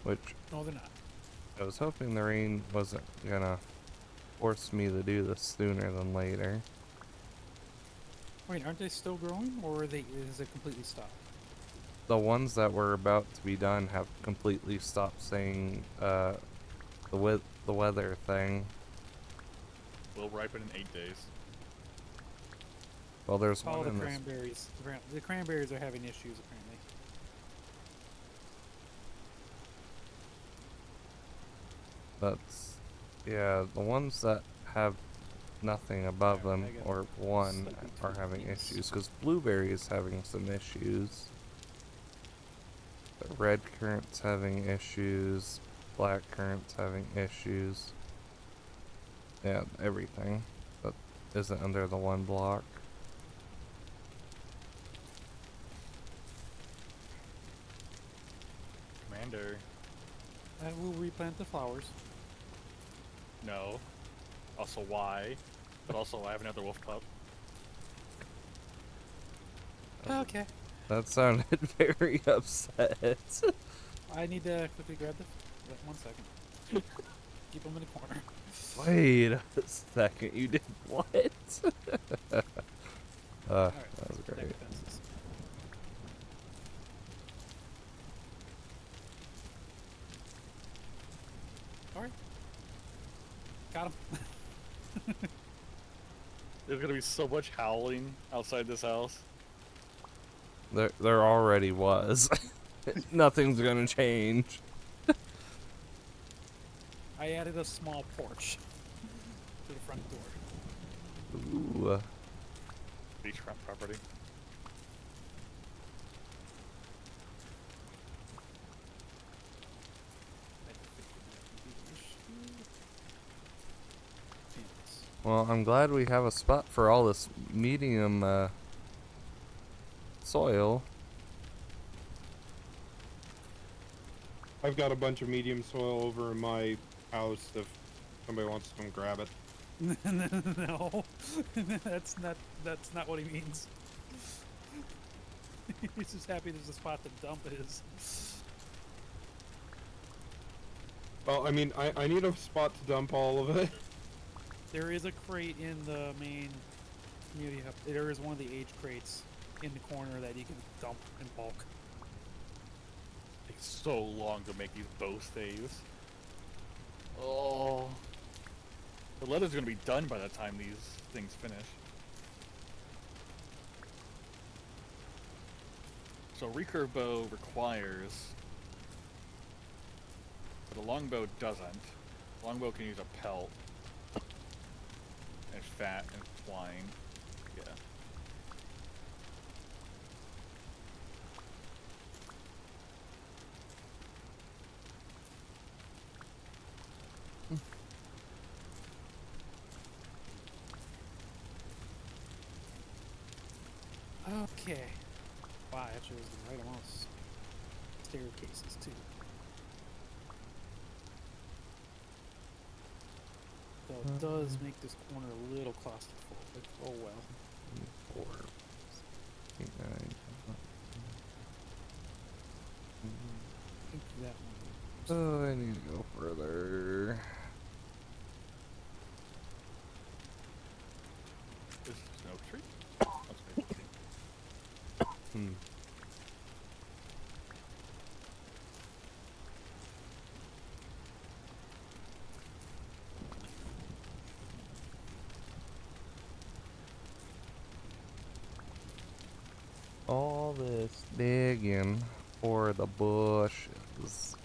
Which No, they're not. I was hoping the rain wasn't gonna force me to do this sooner than later. Wait, aren't they still growing, or is it completely stopped? The ones that were about to be done have completely stopped saying the weather thing. Will ripen in 8 days. Well, there's All one the in this. cranberries. The cranberries are having issues apparently. That's yeah. The ones that have nothing above Yeah, them I got or one slightly are too having deep. issues because blueberry is having some issues. The red currant's having issues. Black currant's having issues. Yeah, everything that isn't under the one block. Commander. I will replant the flowers. No. Also, why? But also, I have another wolf pup. Okay. That sounded very upset. I need to quickly grab the. Wait, 1 second. Keep them in the corner. Wait a second, you did what? Alright, that was protect great. fences. Alright. Got him. There's gonna be so much howling outside this house. There already was. Nothing's gonna change. I added a small porch to the front door. Ooh. Beachfront property. I figured that would be the issue. Yes. Well, I'm glad we have a spot for all this medium soil. I've got a bunch of medium soil over in my house if somebody wants to come grab it. No, that's not what he means. He's just happy there's a spot to dump his. Well, I mean, I need a spot to dump all of it. There is a crate in the main community hub. There is one of the age crates in the corner that you can dump in bulk. Takes so long to make these bow staves. Oh. The leather's gonna be done by the time these things finish. So recurve bow requires, but a longbow doesn't. Longbow can use a pelt and fat and twine. Yeah. Okay. Wow, I actually was the right amount of staircases too. So it does make this corner a little claustrophobic. Oh well. 4, 8, 9. I think that one. Oh, I need to go further. This is an oak tree. That's great. Hmm. All this digging for the bushes.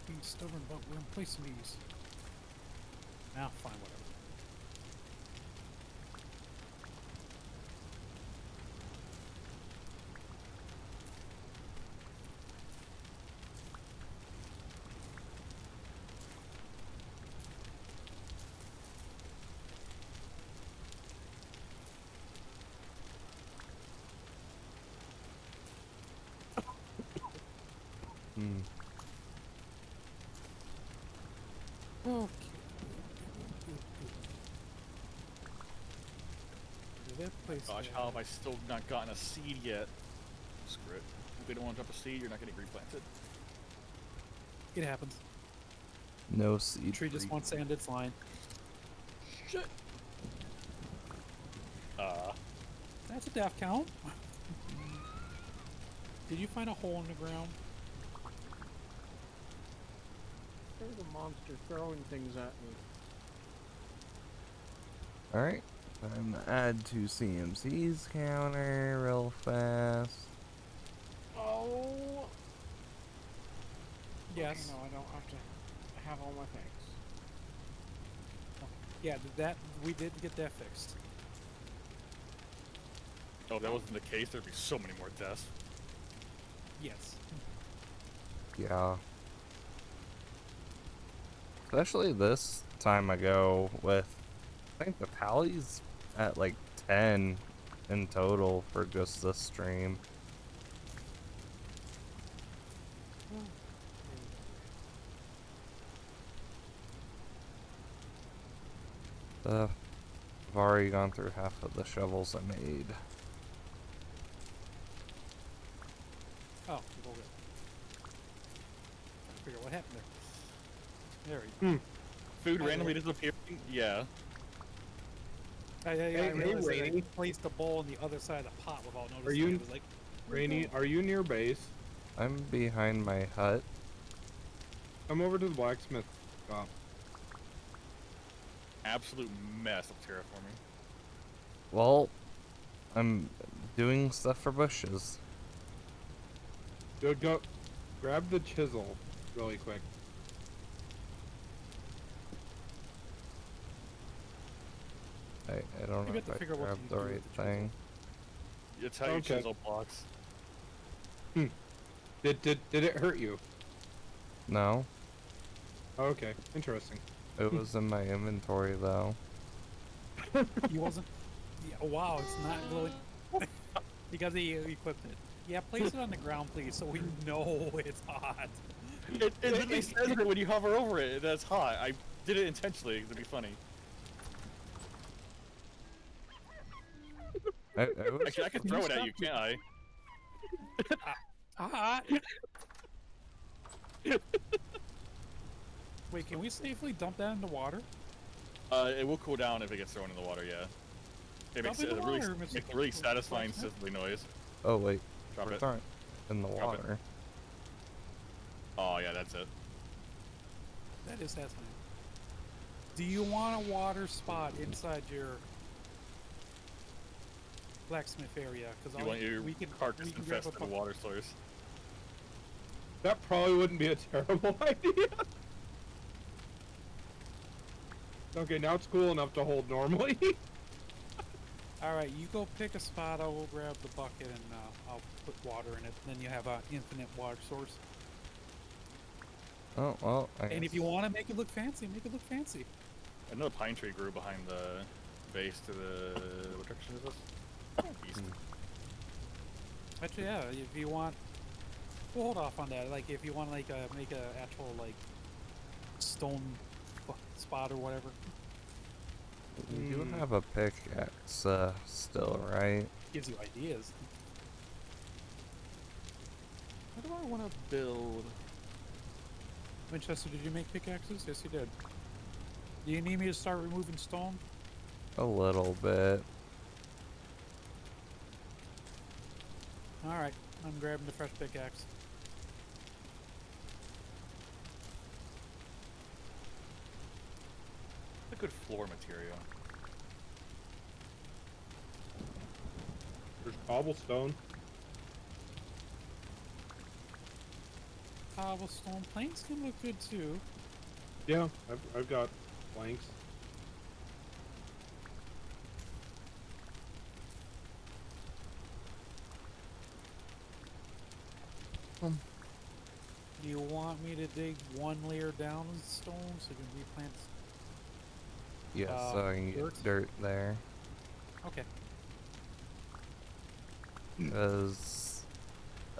Being stubborn about where I'm placing these. Now, fine, whatever. Hmm. Okay. That place Gosh, there. how have I still not gotten a seed yet? Screw it. If we don't want to drop a seed, you're not getting replanted. It happens. No seed. Tree just wants sand, it's fine. Shit. That's a death count. Did you find a hole in the ground? There's a monster throwing things at me. Alright. Time to add to CMC's counter real fast. Oh. Yes. Okay, no, I don't have to have all my things. Yeah, that we did get that fixed. Oh, if that wasn't the case, there'd be so many more deaths. Yes. Yeah. Especially this time ago with, I think the tally's at like 10 in total for just this stream. I've already gone through half of the shovels I made. Oh, well, good. Figure what happened there. There we go. Food Hi, randomly Lord. disappearing? Yeah. I Hey, realized that I Rainy. placed the bowl on the other side of the pot without noticing. Are you- It was like, Rainy, are you near base? I'm behind my hut. Come over to the blacksmith shop. Absolute mess of terraforming. Well, I'm doing stuff for bushes. Go, grab the chisel really quick. I don't You know got to if I figure out what grabbed you the do with right the chisel. thing. It's how you Okay. chisel blocks. Did it hurt you? No, Okay, interesting. it was in my inventory though. He wasn't. Yeah, wow, it's not glowing because he equipped it. Yeah, place it on the ground, please, so we know it's hot. It literally says that when you hover over it, that's hot. I did it intentionally to be funny. I was, Actually, I can throw it at you, can't I? Hot. Wait, can we safely dump that in the water? It will cool down if it gets thrown in the water. Yeah. It makes Dump a in the really, water, makes Mr. a really satisfying Blacksmith. sizzling noise. oh wait, Drop it. it's not in the Drop it. water. Oh yeah, that's it. That is satisfying. Do you want a water spot inside your blacksmith area? Because You want your carcass we can grab a infested water source. That probably wouldn't be a terrible idea. Okay, now it's cool enough to hold normally. All right, you go pick a spot. I will grab the bucket and I'll put water in it. Then you have an infinite water source. Oh well. I And if guess- you want to make it look fancy, make it look fancy. Another pine tree grew behind the base to the. What direction is this? East. Actually, yeah. If you want, we'll hold off on that. Like, if you want, like, make a actual like stone spot or whatever. You do have a pickaxe still, right? Gives you ideas. What do I want to build? Winchester, did you make pickaxes? Yes, you did. Do you need me to start removing stone? A little bit. All right, I'm grabbing the fresh pickaxe. A good floor material. There's cobblestone. Cobblestone planks can look good too. Yeah, I've got planks. Do you want me to dig one layer down in stone so you can replant? Yeah, so I can get dirt? dirt there. Okay. Because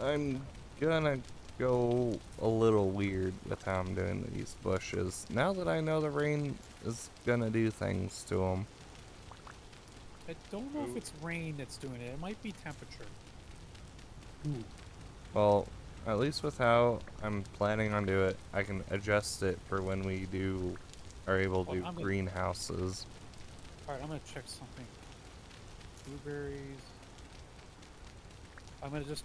I'm gonna go a little weird with how I'm doing these bushes. Now that I know the rain is gonna do things to them. I don't know if Ooh. it's rain that's doing it. It might be temperature. Well, at least with how I'm planning on do it, I can adjust it for when we are able to Well, do I'm gonna- greenhouses. All right, I'm gonna check something. Blueberries. I'm gonna just.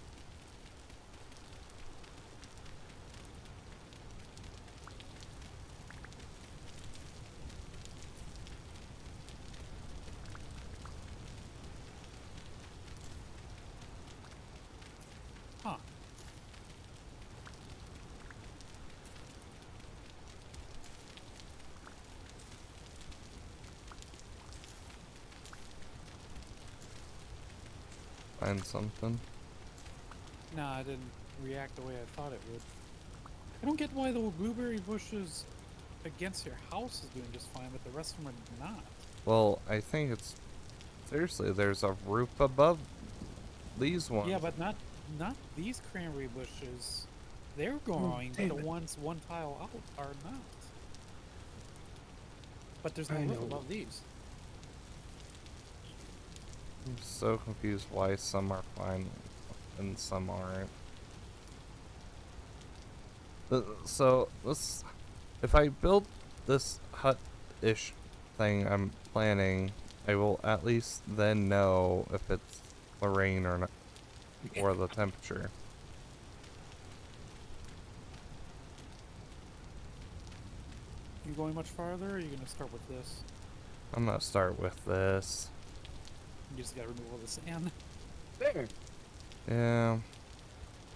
Huh. Find something. Nah, I didn't react the way I thought it would. I don't get why the blueberry bushes against your house is doing just fine, but the rest of them are not. Well, I think it's seriously. There's a roof above these ones. Yeah, but not these cranberry bushes. They're growing, but the damn it. ones one tile out are not. But there's no I roof know. above these. I'm so confused why some are fine and some aren't. So let's. If I build this hut-ish thing I'm planning, I will at least then know if it's the rain or not, or the temperature. You going much farther, or are you gonna start with this? I'm gonna start with this. You just gotta remove all the sand. There. Yeah.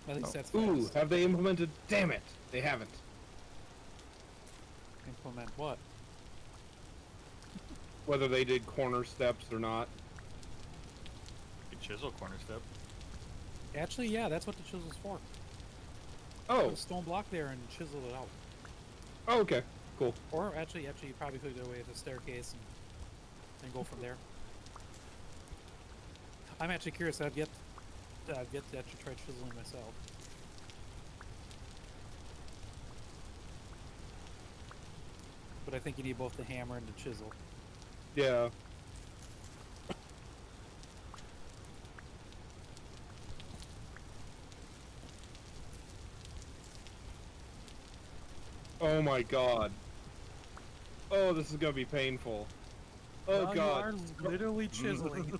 At least Oh. that's Ooh, fast. have they implemented? Damn it, they haven't. Implement what? Whether they did corner steps or not. You chisel corner step. Actually, yeah, that's what the chisel's for. Put Oh. a stone block there and chisel it out. Oh, okay. Cool. Or actually, you probably could go away with a staircase and go from there. I'm actually curious. I've yet to actually try chiseling myself. But I think you need both the hammer and the chisel. Yeah. Oh my god. Oh, this is gonna be painful. Oh Now god. you are literally chiseling.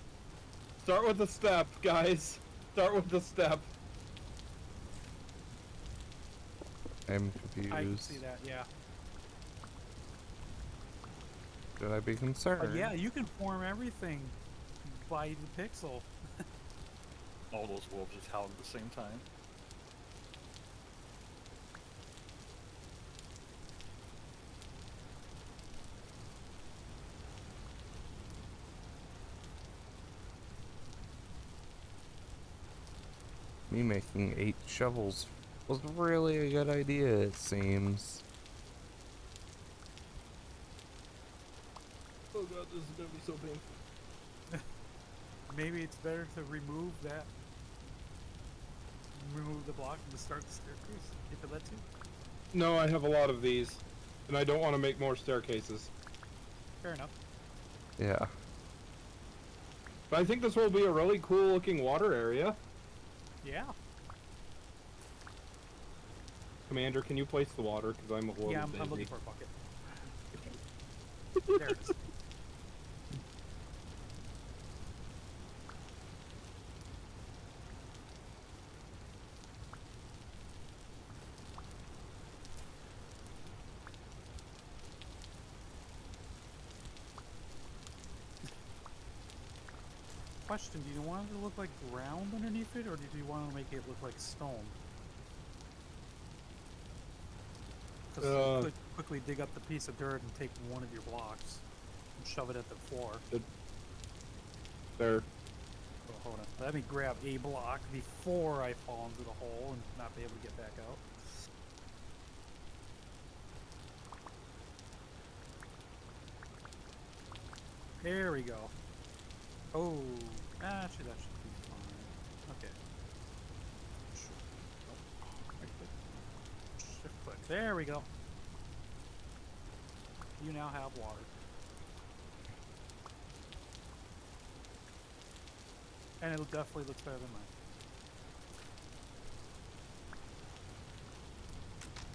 Start with the step, guys. Start with the step. I'm confused. I can see that. Yeah. Should I be concerned? But yeah, you can form everything by the pixel. All those wolves just howled at the same time. Me making 8 shovels was really a good idea, it seems. Oh god, this is gonna be so painful. Maybe it's better to remove that. Remove the block and to start the staircase if it lets you. No, I have a lot of these, and I don't want to make more staircases. Fair enough. Yeah. But I think this will be a really cool looking water area. Yeah. Commander, can you place the water? Because I'm a little Yeah, busy. I'm looking for a bucket. There it is. Question, do you want it to look like ground underneath it, or do you want to make it look like stone? Because you could quickly dig up the piece of dirt and take one of your blocks and shove it at the floor. There. Oh, hold on. Let me grab a block before I fall into the hole and not be able to get back out. There we go. Oh, actually that should be fine. Okay. Shift click. There we go. You now have water. And it'll definitely look better than mine.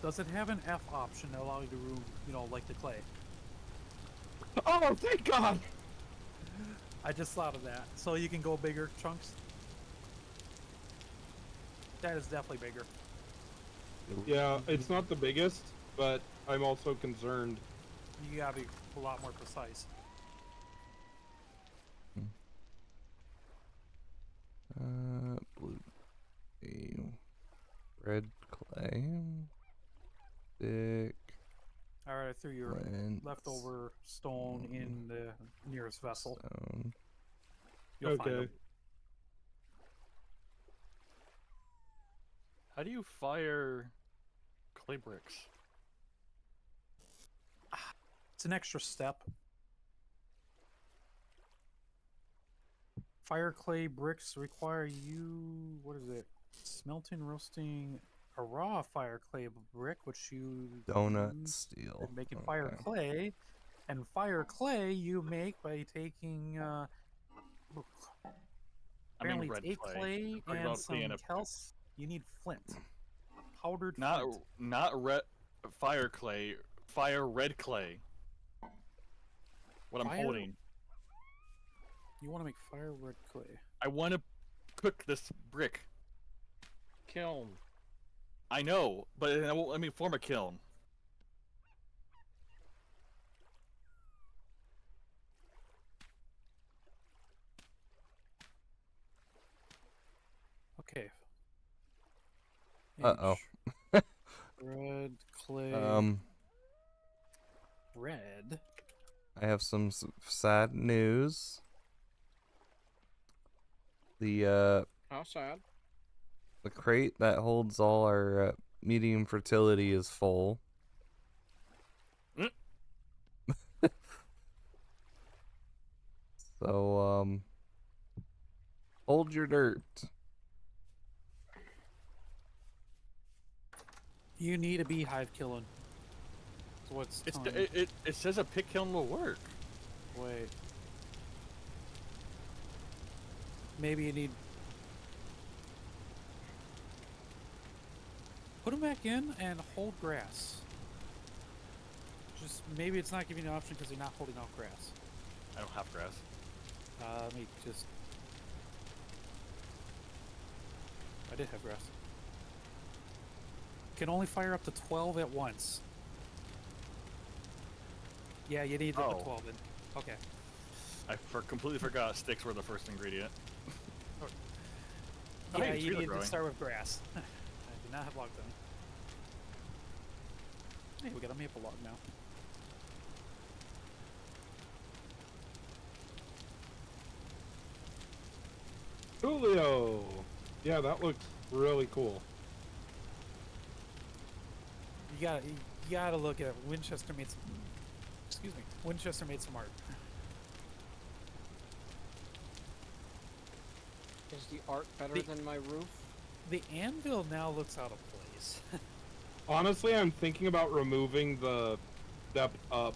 Does it have an F option that allows you to remove, like the clay? Oh, thank God! I just thought of that. So you can go bigger chunks? That is definitely bigger. Yeah, it's not the biggest, but I'm also concerned. You gotta be a lot more precise. Blue, red clay, thick, Alright, I threw your flint, leftover stone in the nearest vessel. stone. You'll find Okay. them. How do you fire clay bricks? It's an extra step. Fire clay bricks require you, what is it? Smelting, roasting a raw fire clay brick, which you Donut use steel. and making fire Okay. clay. And fire clay you make by taking apparently it's red 8 clay. clay Talking and about some being a- calc. You need flint. Powdered Not flint. not red fire clay, fire red clay. What I'm Fire- holding. You want to make fire red clay. I want to cook this brick. Kiln. I know, but it won't let me form a kiln. Okay. Uh-oh. H, red clay. Red. I have some sad news. How sad. The crate that holds all our medium fertility is full. Mm. So, hold your dirt. You need a beehive killing. That's what's It's, telling me. it says a pit kiln will work. Wait. Maybe you need. Put them back in and hold grass. Just maybe it's not giving you an option because you're not holding out grass. I don't have grass. Let me just. I did have grass. Can only fire up to 12 at once. Yeah, you need the Oh. 12 in. Okay. I completely forgot sticks were the first ingredient. Oh, Yeah, hey, you trees are need to growing. start with grass. I do not have log done. Hey, we got a maple log now. Julio. Yeah, that looks really cool. You gotta look at Winchester made some. Excuse me, Winchester made some art. Is the art better The- than my roof? The anvil now looks out of place. Honestly, I'm thinking about removing the step up.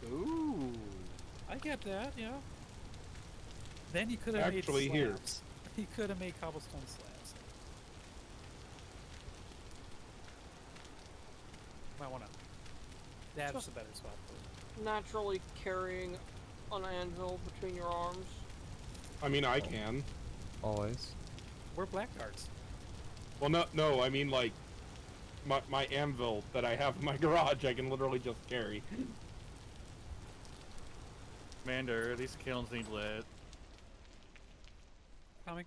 Ooh. I get that, yeah. Then you could have made Actually, here. slabs. You could have made cobblestone slabs. Might wanna. That's Just- a better spot for it. Naturally carrying an anvil between your arms. I mean, I can. Always. We're blackguards. Well, no, I mean like my anvil that I have in my garage. I can literally just carry. Commander, these kilns need lit. Coming.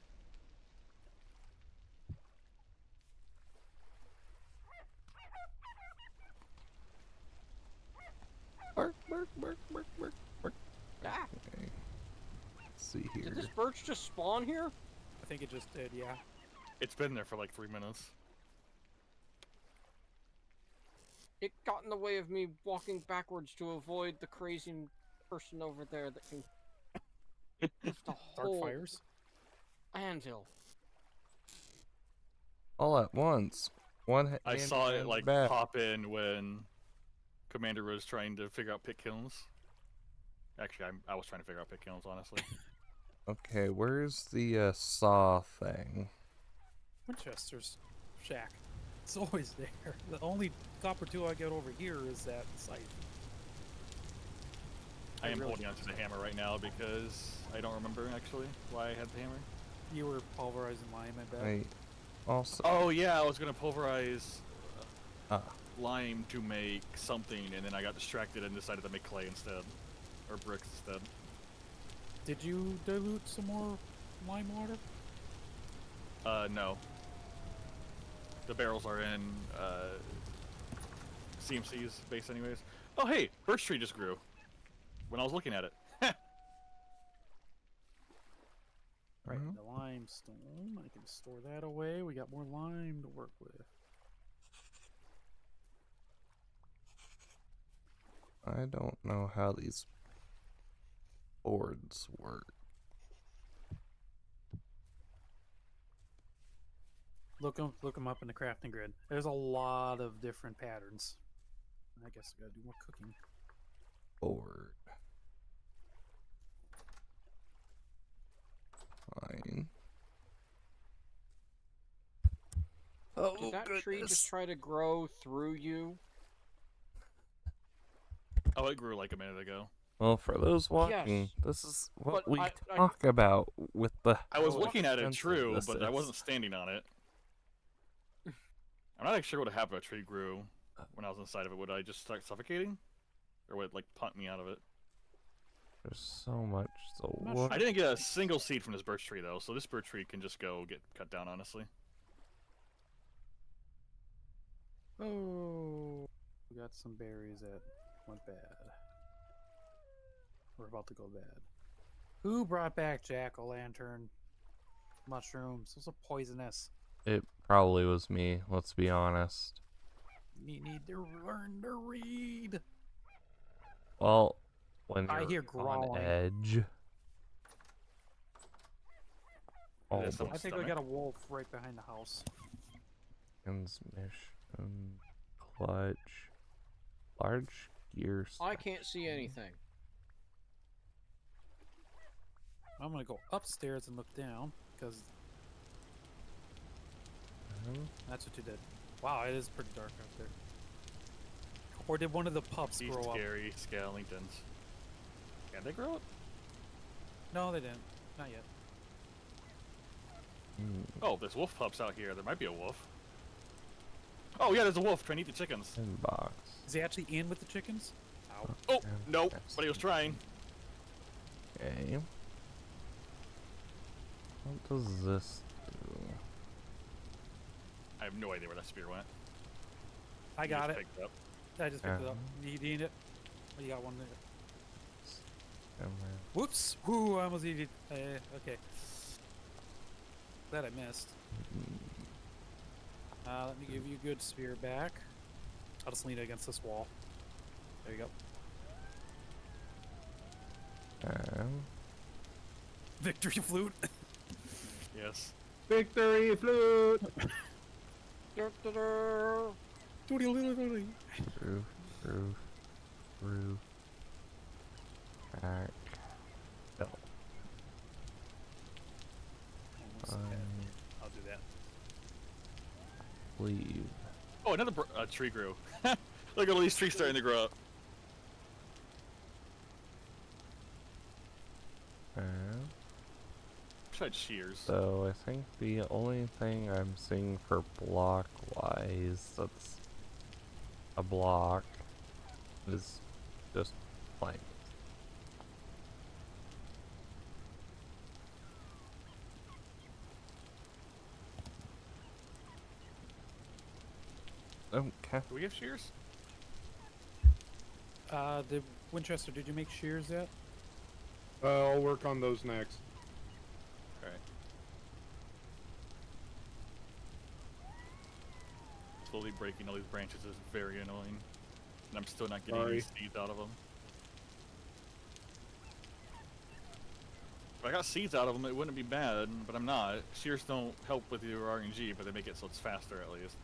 Bark, bark, bark, bark, bark, bark. Ah, Okay. Let's see here. did this birch just spawn here? I think it just did, yeah. It's been there for like 3 minutes. It got in the way of me walking backwards to avoid the crazy person over there that can lift a Dark whole fires. anvil. All at once. One. I hand saw it behind like back. pop in when Commander was trying to figure out pit kilns. Actually, I was trying to figure out pit kilns, honestly. Okay, where's the saw thing? Winchester's shack. It's always there. The only copper tool I get over here is that scythe. I am really holding onto the hammer right now because I don't remember actually why I had the hammer. You were pulverizing lime, I bet. I also. Oh yeah, I was gonna pulverize Ah. lime to make something, and then I got distracted and decided to make clay instead, or bricks instead. Did you dilute some more lime water? No. The barrels are in CMC's base anyways. Oh hey, birch tree just grew when I was looking at it. Right, Mhm. the limestone. I can store that away. We got more lime to work with. I don't know how these boards work. Look them up in the crafting grid. There's a lot of different patterns. I guess I gotta do more cooking. Board. Fine. Oh, Did that tree just try to grow through you? Oh, it grew like a minute ago. Well, for those watching, Yes, this is what but we I- talk about with the. I was how looking at it, expensive true, this but I is. wasn't standing on it. I'm not actually sure what would happen if a tree grew when I was inside of it. Would I just start suffocating? Or would it, like, punt me out of it? There's so much. So not what? I didn't get a single seed from this birch tree, though, so this birch tree can just go get cut down, honestly. Oh, we got some berries that went bad. We're about to go bad. Who brought back Jack-o'-lantern? mushrooms. Those are poisonous. It probably was me, let's be honest. You need to learn to read. Well, when I you're hear on growling. edge. All There's the some- I think I Stomach. got a wolf right behind the house. transmission clutch. Large gear. I can't see anything. I'm gonna go upstairs and look down because that's what you did. Wow, it is pretty dark out there. Or did one of the pups These grow up? scary Skellingtons. Can they grow up? No, they didn't. Not yet. Oh, there's wolf pups out here. There might be a wolf. Oh yeah, there's a wolf trying to eat the chickens. Inbox. Is he actually in with the chickens? Ow. Oh, Okay, nope, that's- but he was trying. Okay. What does this do? I have no idea where that spear went. I You got just it. picked it up. I just picked it up. You need it? Oh, you got one there. Camera. Whoops! Whoo! I almost needed. Okay. Glad I missed. Let me give you a good spear back. I'll just lean it against this wall. There you go. Victory flute. Yes. Victory flute. Da-da-da. Doodly-doodly-doodly. Roof. Track. Belt. Almost dead. I'll do that. Leave. Oh, another tree grew. Look at all these trees starting to grow up. Tried shears. So I think the only thing I'm seeing for block wise that's a block is just planks. Okay. Do we have shears? The Winchester, did you make shears yet? I'll work on those next. Alright. Slowly breaking all these branches is very annoying. And I'm still not getting any Sorry. seeds out of them. If I got seeds out of them, it wouldn't be bad, but I'm not. Shears don't help with your RNG, but they make it so it's faster at least.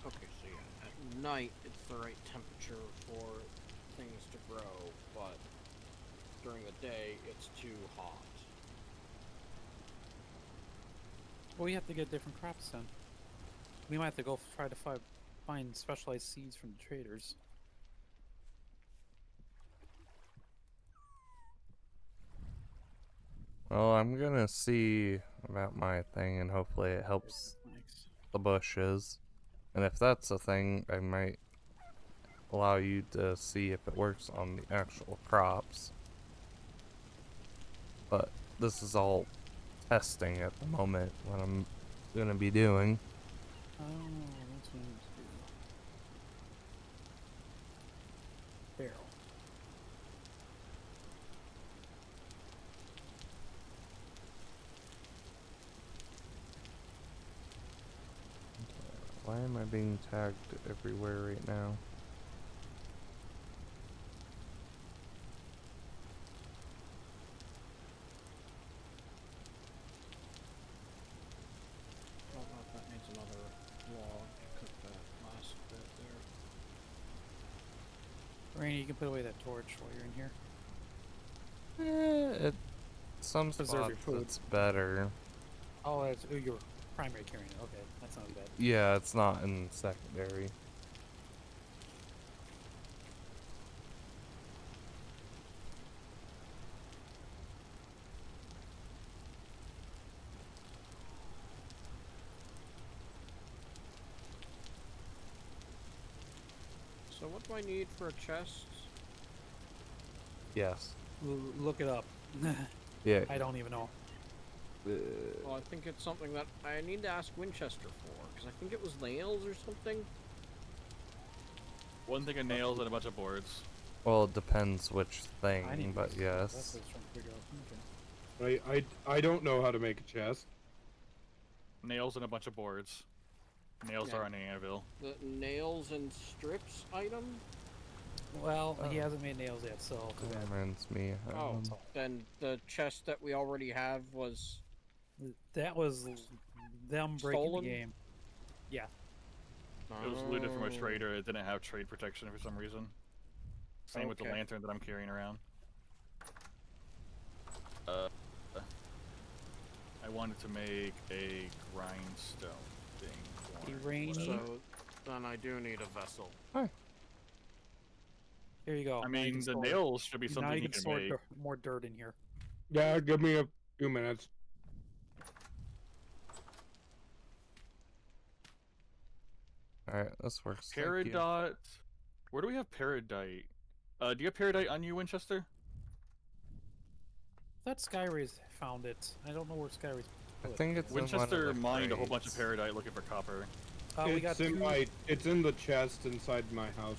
Okay, so yeah, at night it's the right temperature for things to grow, but during the day it's too hot. Well, we have to get different crops then. We might have to go try to find specialized seeds from the traders. Well, I'm gonna see about my thing and hopefully it helps Thanks. the bushes. And if that's a thing, I might allow you to see if it works on the actual crops. But this is all testing at the moment, what I'm gonna be doing. Oh, that's what I need to do. Barrel. Why am I being tagged everywhere right now? Well, that needs another log to cook that last bit there. Rainy, you can put away that torch while you're in here. It some Preserve your spots food. it's better. Oh, that's your primary carrying it. Okay, that's not bad. Yeah, it's not in secondary. So what do I need for a chest? Yes. Look it up. Yeah. I don't even know. Well, I think it's something that I need to ask Winchester for, because I think it was nails or something. One thing of nails and a bunch of boards. Well, it depends which I need thing, to but use the- That's yes. what I was trying to figure out. Okay. I don't know how to make a chest. Nails and a bunch of boards. Nails Yeah. are on Anvil. The nails and strips item? Well, he Oh. hasn't made nails yet, so too That bad. reminds me. Oh, then the chest that we already have was That was them breaking Stolen? the game. Yeah. It was looted from a Oh. trader. It didn't have trade protection for some reason. Same with the Okay. lantern that I'm carrying around. I wanted to make a grindstone thing. Be for rainy. whatever. So then I do need a vessel. Here you go. I Now you mean, can the store- nails should be now something you you can can store make. more dirt in here. Yeah, give me a few minutes. Alright, this works. Thank you. Peridot. Where do we have Peridite? Do you have Peridite on you, Winchester? I thought Skyrays found it. I don't know where Skyrays. I put think it. it's in one of Winchester the mined a whole bunch of crates. Peridite looking for copper. We got It's in two. it's in the chest inside my house.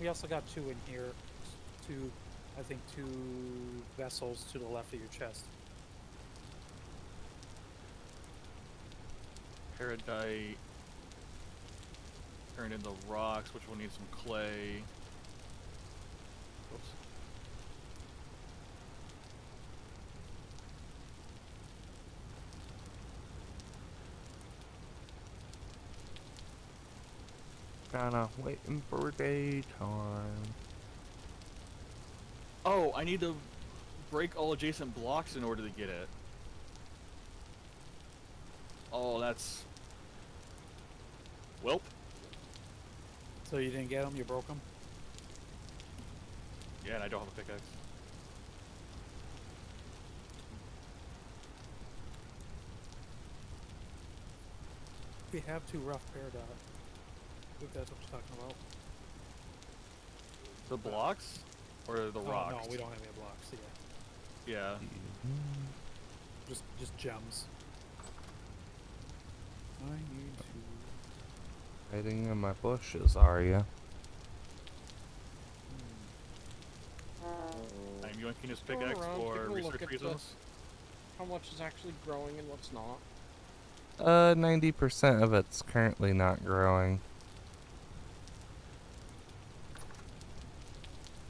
We also got two in here. Two, I think, two vessels to the left of your chest. Peridite. Turned into rocks, which will need some clay. Oops. Kinda waiting for daytime. Oh, I need to break all adjacent blocks in order to get it. Oh, that's... Welp. So you didn't get them? You broke them? Yeah, and I don't have a pickaxe. We have two rough Peridot. If that's what you're talking about. The blocks? Or the Oh, rocks? no, we don't have any blocks. Yeah, Yeah. just gems. I need to. Hiding in my bushes, are ya? I'm yoinking his Throw it pickaxe around, for take a look research at the- reasons. How much is actually growing and what's not? 90% of it's currently not growing.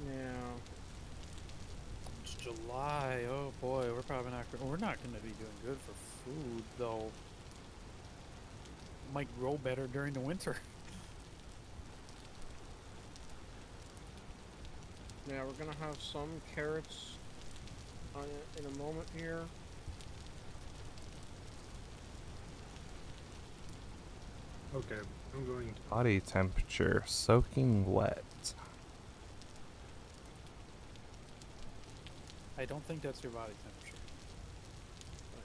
Yeah. It's July. Oh boy, we're probably not. We're not going to be doing good for food though. Might grow better during the winter. Yeah, we're gonna have some carrots in a moment here. Okay, I'm going to. Body temperature soaking wet. I don't think that's your body temperature.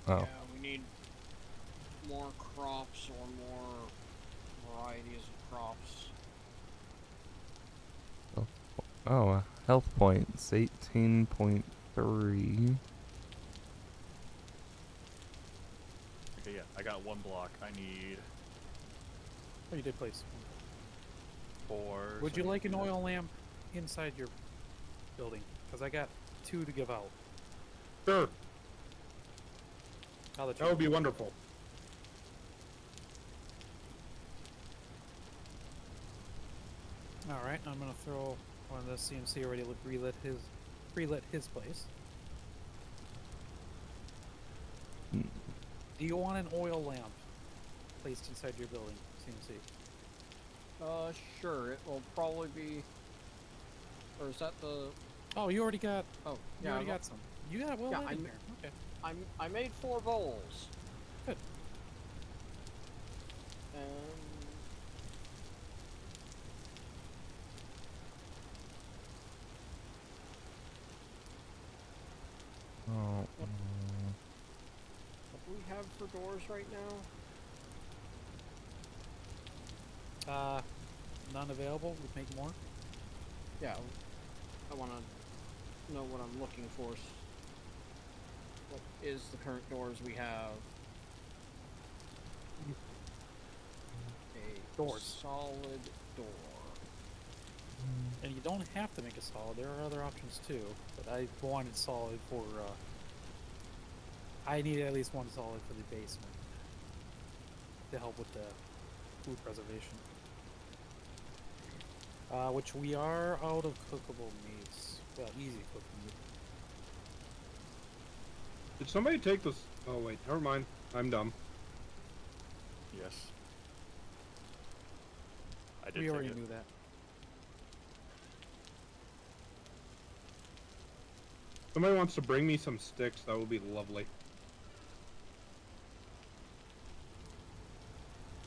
But Oh. yeah, we need more crops or more varieties of crops. Oh, health points 18.3. Okay, yeah, I got one block. I need Oh, you did place. 4. Would so you I need like to an do that. oil lamp inside your building? Because I got 2 to give out. Sure, I'll let you that would know. be wonderful. All right, I'm gonna throw one of the CMC already relit his place. Hmm. Do you want an oil lamp placed inside your building, CMC? Sure, it will probably be. Or is that the? Oh, you already got. Oh, You yeah. already got some. You got well Yeah, lit in I'm- there. Okay. I made 4 bowls. Good. Oh, What do we have for doors right now? None available. We make more. Yeah, I want to know what I'm looking for. What is the current doors we have? A Doors. solid door. And you don't have to make a solid. There are other options too. But I wanted solid for. I needed at least one solid for the basement to help with the food preservation. Which we are out of cookable meats. Well, easy cooking meat. Did somebody take this? Oh wait, never mind. I'm dumb. Yes. I did We take already it. knew that. Somebody wants to bring me some sticks. That would be lovely.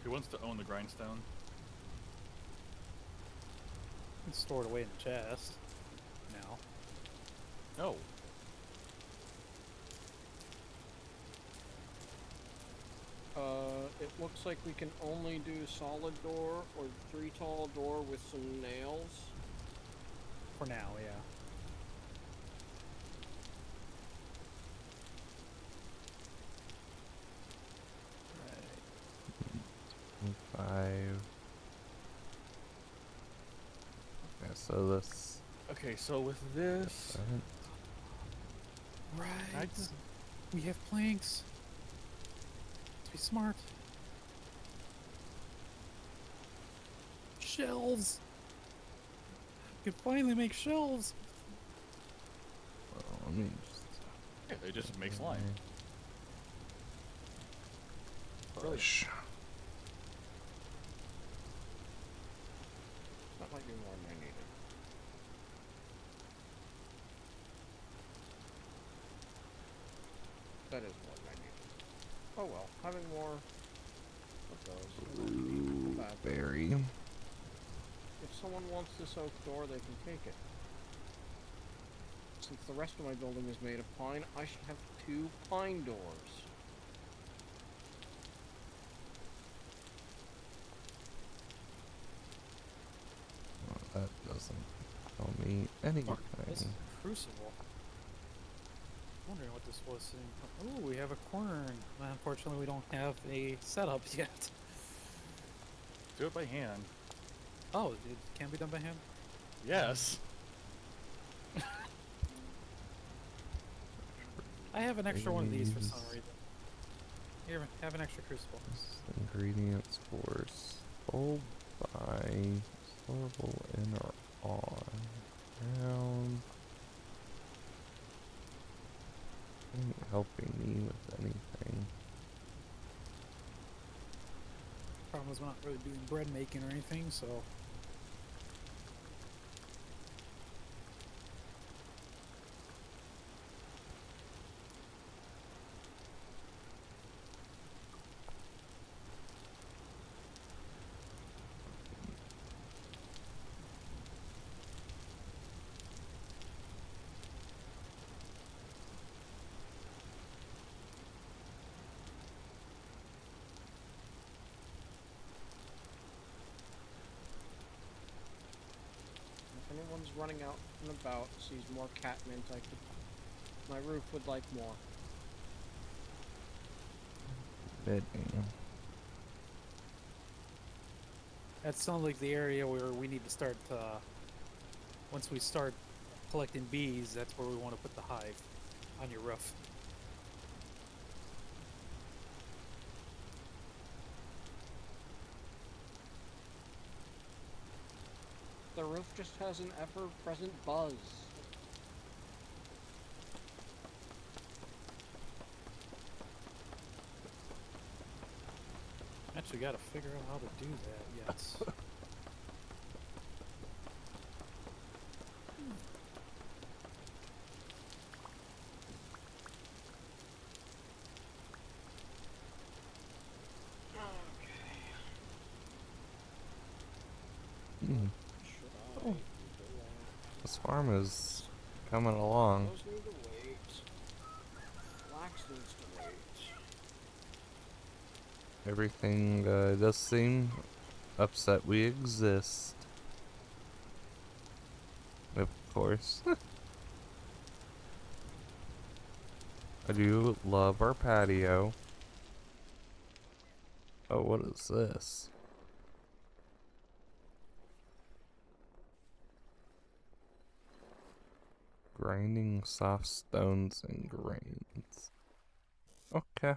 Who wants to own the grindstone? It's stored away in the chest. Now. No. It looks like we can only do solid door or 3 tall door with some nails. For now, yeah. Right. 5. Okay, so this. Okay, so with this, Right. We have planks. Let's be smart. Shelves. We can finally make shelves. Well, let me just. yeah, it just makes line. Push. That might be more than I needed. That is more than I needed. Oh well, having more of those. Blueberry. If someone wants this oak door, they can take it. Since the rest of my building is made of pine, I should have 2 pine doors. Well, that doesn't tell me anything. This is a crucible. Wondering what this was. Oh, we have a quern. Unfortunately, we don't have a setup yet. Do it by hand. Oh, it can be done by hand? Yes. I have an extra one of these for some Please. reason. Here, have an extra crucible. Ingredients for sold by storable in or on ground. Ain't helping me with anything. Problem is, we're not really doing bread making or anything, so. If anyone's running out and about, sees more catmint, my roof would like more. Bidding. That sounds like the area where we need to start, once we start collecting bees, that's where we want to put the hive on your roof. The roof just has an ever-present buzz. Actually, gotta figure out how to do that, yes. Hmm. Should I Oh. do that? This farm is coming along. Those need to wait. Flax needs to wait. Everything does seem upset we exist. Of course. I do love our patio. Oh, what is this? grinding soft stones and grains. Okay.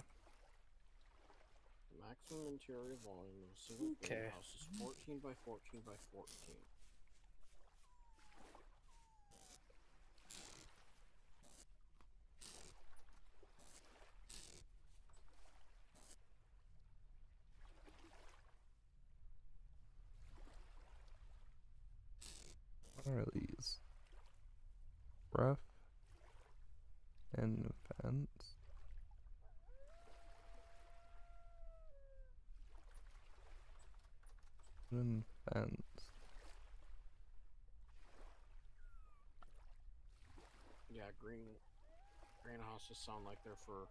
Maximum interior volume of a single Okay. greenhouse is 14 by 14 by 14. What are these? Rough and fence. Wooden fence. Yeah, greenhouses sound like they're for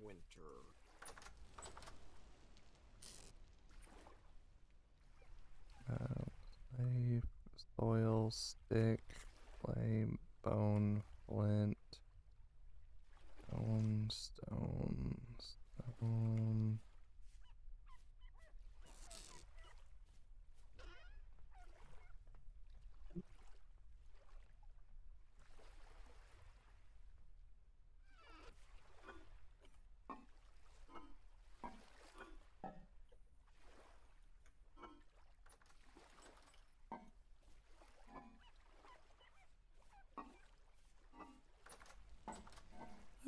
winter. Clay, soil, stick, clay, bone, flint, stone.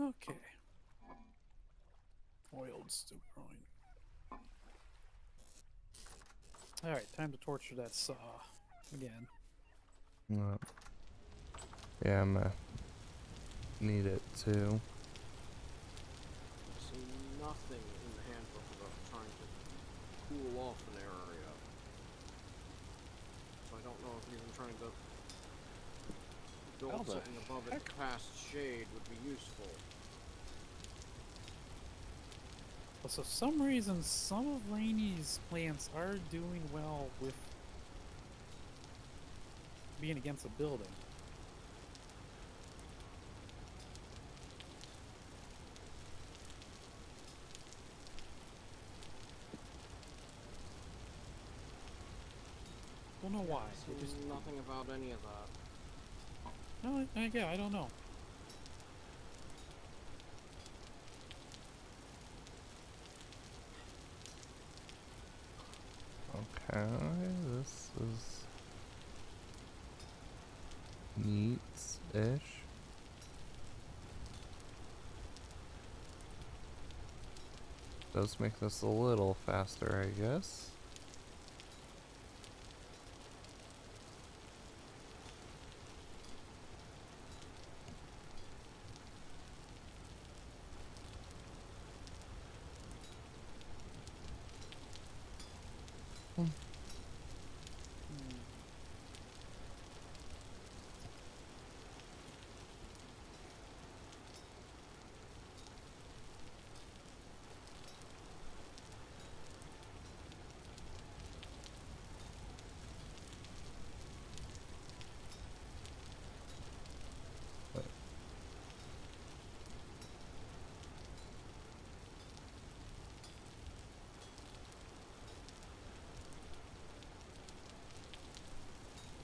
Okay. Oiled still growing. Alright, time to torture that saw again. Yeah, I'm gonna need it too. I see nothing in the handbook about trying to cool off an area. So I don't know if even trying to build How the something above it to cast shade would be useful. Well, so some reason some of Rainy's plants are doing well with being against a building. Don't know why. I It see just nothing about any of that. no, yeah, I don't know. Okay, this is neat-ish. Does make this a little faster, I guess.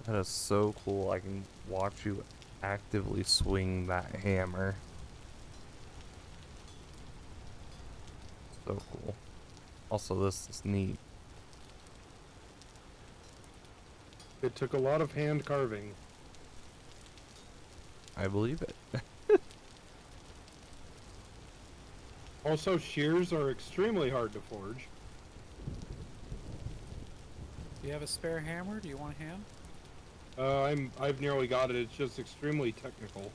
That is so cool. I can watch you actively swing that hammer. So cool. Also, this is neat. It took a lot of hand carving. I believe it. Also, shears are extremely hard to forge. Do you have a spare hammer? Do you want a hand? I've nearly got it. It's just extremely technical.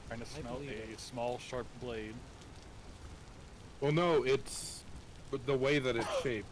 Trying to I smelt believe a it. small, sharp blade. Well, no, it's the way that it's shaped.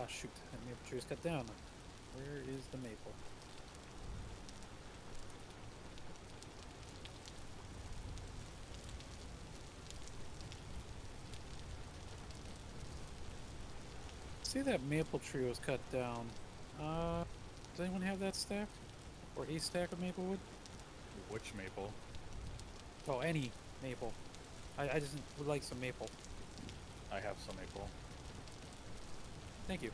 Ah, shoot. That maple tree is cut down. Where is the maple? See, that maple tree was cut down. Does anyone have that stack? Or a stack of maple wood? Which maple? Oh, any maple. I just would like some maple. I have some maple. Thank you.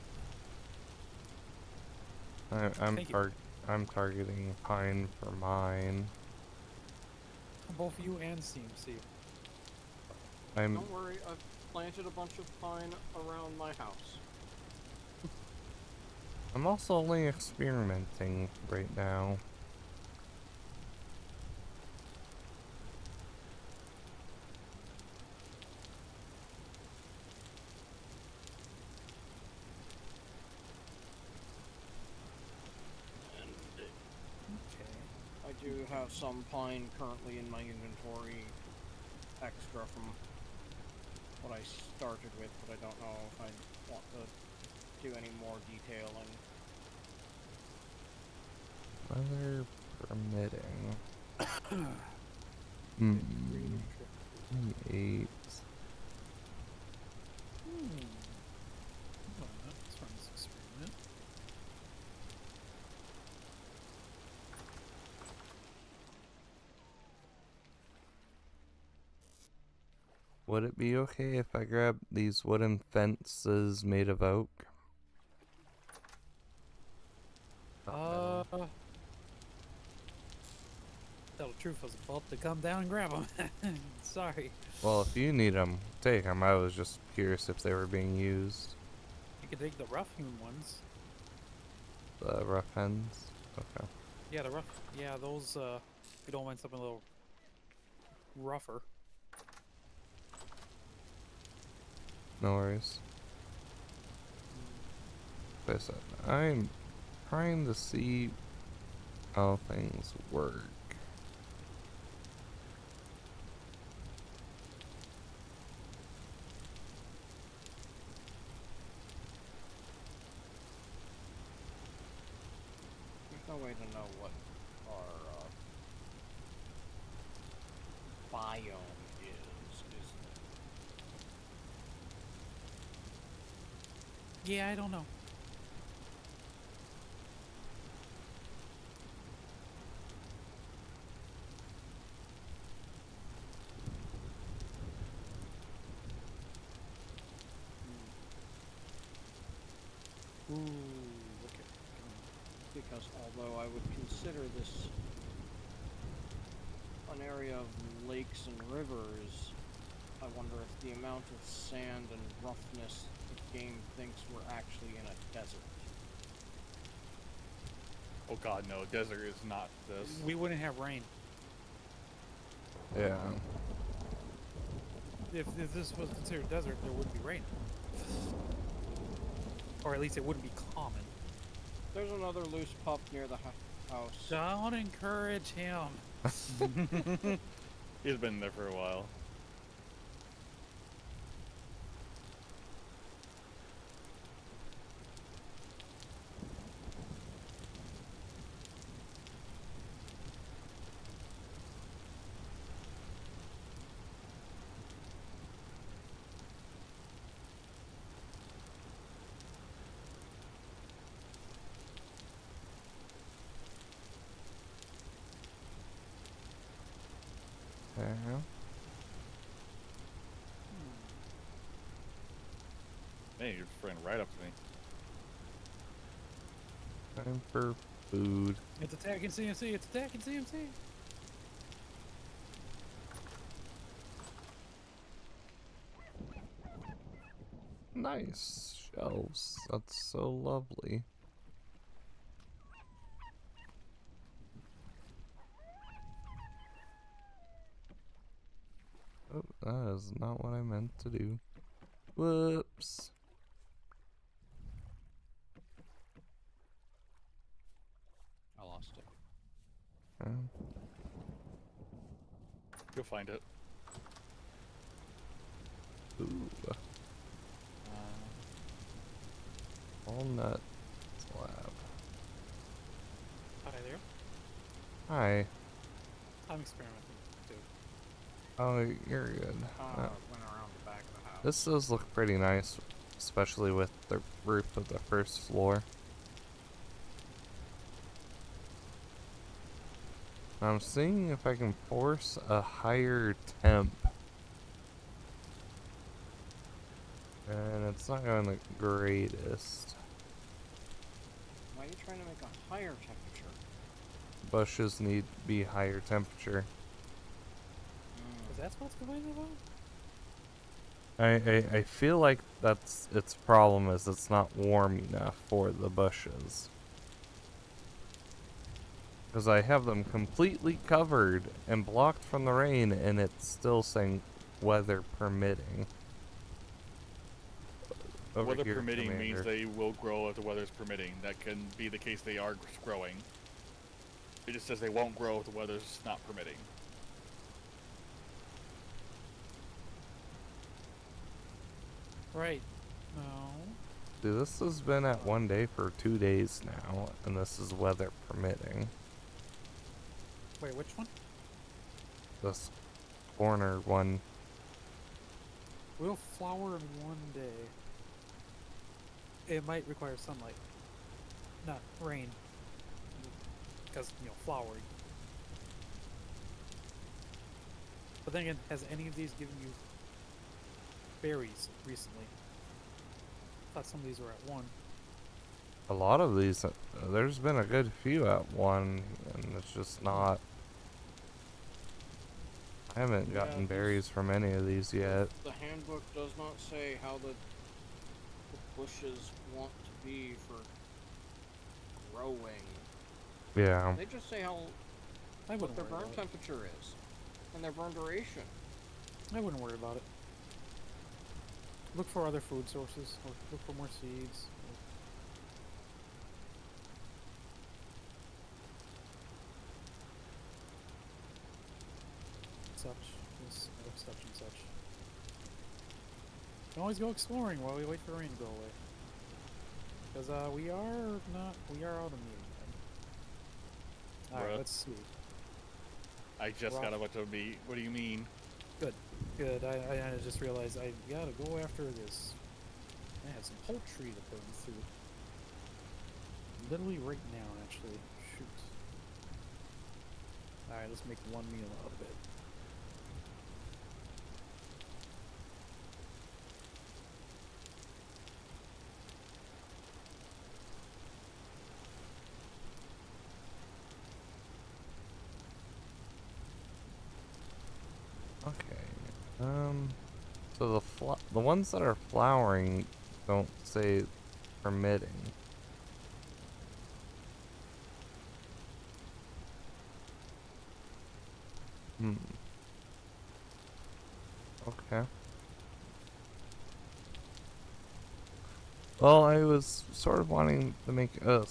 I'm Thank you. I'm targeting pine for mine. Both you and CMC. I'm Don't worry, I've planted a bunch of pine around my house. I'm also only experimenting right now. And Okay. I do have some pine currently in my inventory, extra from what I started with, but I don't know if I want to do any more detailing. Weather permitting. Good Hmm. reading trip. 8. Well, let's run this experiment. Would it be okay if I grab these wooden fences made of oak? Not metal. Tell the truth, I was about to come down and grab them. Sorry. Well, if you need them, take them. I was just curious if they were being used. You can take the rough hewn ones. The rough ends. Okay. Yeah, the rough. Yeah, those. If you don't want something a little rougher. No worries. Like I said, I'm trying to see how things work. There's no way to know what our biome is there? Yeah, I don't know. Ooh, okay. Because although I would consider this an area of lakes and rivers, I wonder if the amount of sand and roughness the game thinks we're actually in a desert. Oh god, no. Desert is not this. We wouldn't have rain. Yeah. If this was considered desert, there wouldn't be rain. Or at least it wouldn't be common. There's another loose pup near the house. Don't encourage him. He's been there for a while. Yeah. Man, you're just running right up to me. Time for food. It's attacking CMC. It's attacking CMC. Nice shelves. That's so lovely. Oh, that is not what I meant to do. Whoops. I lost it. Um, You'll find it. ooh. Walnut slab. Hi there. Hi. I'm experimenting too. Oh, you're good. Went around the back of the house. This does look pretty nice, especially with the roof of the first floor. I'm seeing if I can force a higher temp. And it's not going the greatest. Why are you trying to make a higher temperature? Bushes need to be higher temperature. Is that what's going on? I feel like that's its problem is it's not warm enough for the bushes. Because I have them completely covered and blocked from the rain, and it's still saying weather permitting. Over Weather here, permitting means Commander. they will grow if the weather's permitting. That can be the case they are growing. It just says they won't grow if the weather's not permitting. Right. No. Dude, this has been at 1 day for 2 days now, and this is weather permitting. Wait, which one? This corner one. Will flower in 1 day. It might require sunlight, not rain, because flowering. But then again, has any of these given you berries recently? I thought some of these were at 1. A lot of these, there's been a good few at 1, and it's just not. I haven't Yeah, gotten these- berries from any of these yet. The handbook does not say how the bushes want to be for growing. Yeah. They just say how I what wouldn't their worry burn about it. temperature is and their burn duration. I wouldn't worry about it. Look for other food sources, or look for more seeds. Such, such and such. You can always go exploring while we wait for the rain to go away. Because we are out of meat. Alright, Bruh. let's see. I just Rough. got a bunch of meat. What do you mean? Good. I just realized I gotta go after this. I have some poultry to burn through. Literally right now, actually. Shoot. Alright, let's make one meal out of it. Okay. So the ones that are flowering don't say permitting. Hmm. Okay. Well, I was sort of wanting to make a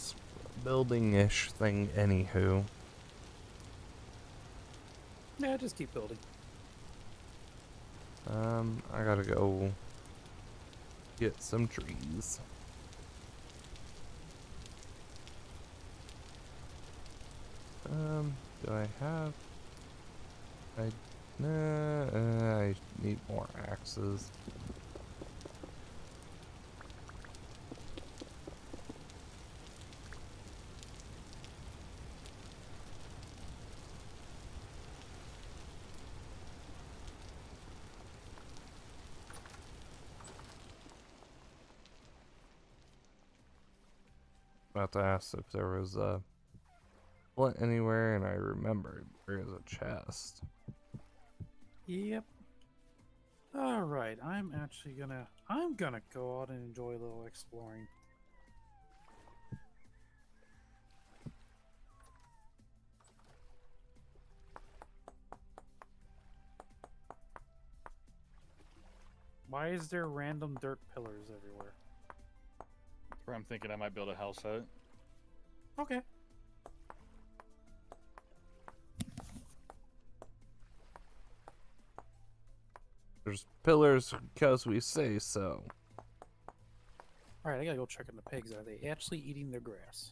building-ish thing anywho. Yeah, just keep building. I gotta go get some trees. Do I have? I need more axes. About to ask if there was a flint anywhere, and I remembered there is a chest. Yep. Alright, I'm gonna go out and enjoy a little exploring. Why is there random dirt pillars everywhere? Where I'm thinking I might build a house at. Okay. There's pillars because we say so. All right, I gotta go check on the pigs. Are they actually eating their grass?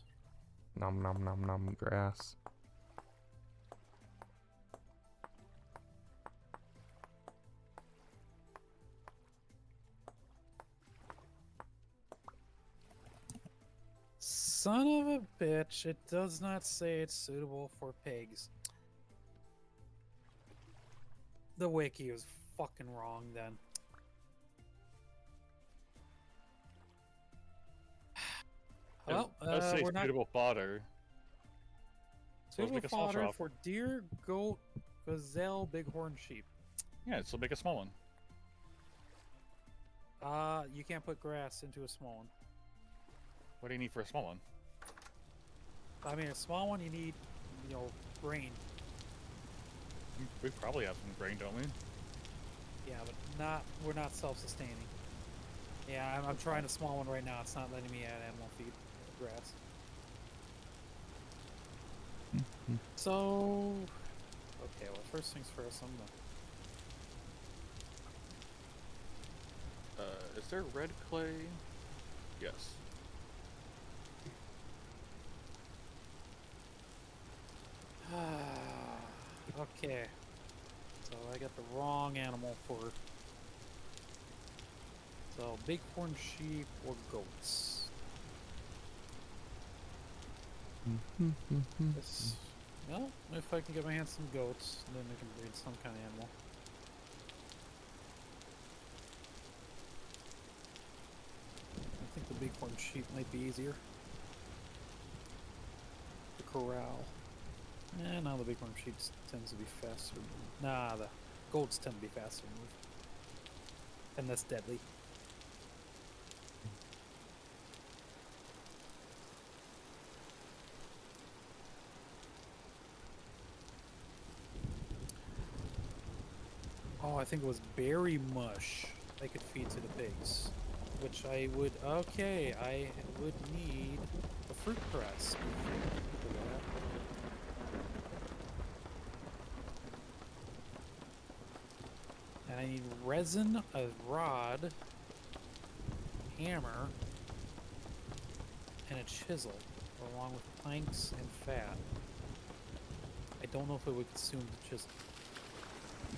Nom nom nom nom grass. Son of a bitch! It does not say it's suitable for pigs. The wiki was fucking wrong then. Well, Let's say we're not suitable fodder. So let's suitable make a small fodder trough. for deer, goat, gazelle, bighorn sheep. Yeah, so make a small one. You can't put grass into a small one. What do you need for a small one? I mean, a small one you need, grain. We probably have some grain, don't we? Yeah, but we're not self-sustaining. Yeah, I'm trying a small one right now. It's not letting me add animal feed grass. So, okay, well, first things first, I'm gonna... Is there red clay? Yes. Okay. So I got the wrong animal for... So, bighorn sheep or goats? Well, if I can get my hands some goats, then I can breed some kind of animal. I think the bighorn sheep might be easier. The corral. No, the bighorn sheep tends to be faster. Nah, the goats tend to be faster to move. And less deadly. Oh, I think it was berry mush I could feed to the pigs. Which I would... Okay, I would need a fruit press for that. And I need resin, a rod, hammer, and a chisel, along with planks and fat. I don't know if it would consume the chisel.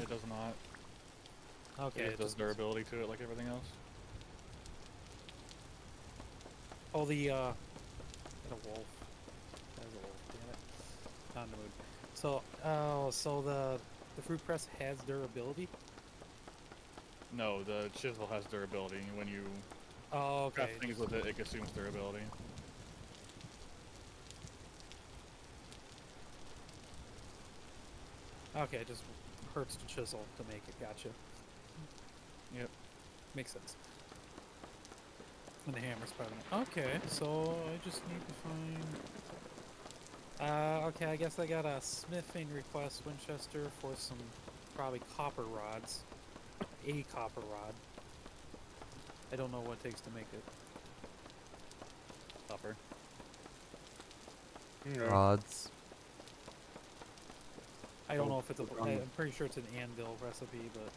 It does not. Okay, It does durability to it like everything else. Oh, the, got a wolf. There's a wolf, damn it. Not in the mood. So, so the fruit press has durability? No, the chisel has durability. When you Oh, okay. craft things with it, it consumes durability. Okay, it just hurts to chisel to make it, gotcha. Yep. Makes sense. And the hammer's probably not. Okay, so I just need to find... okay, I guess I got a smithing request, Winchester, for some probably copper rods. A copper rod. I don't know what it takes to make it. Copper. Rods. I don't know if it's a... I'm pretty sure it's an anvil recipe, but...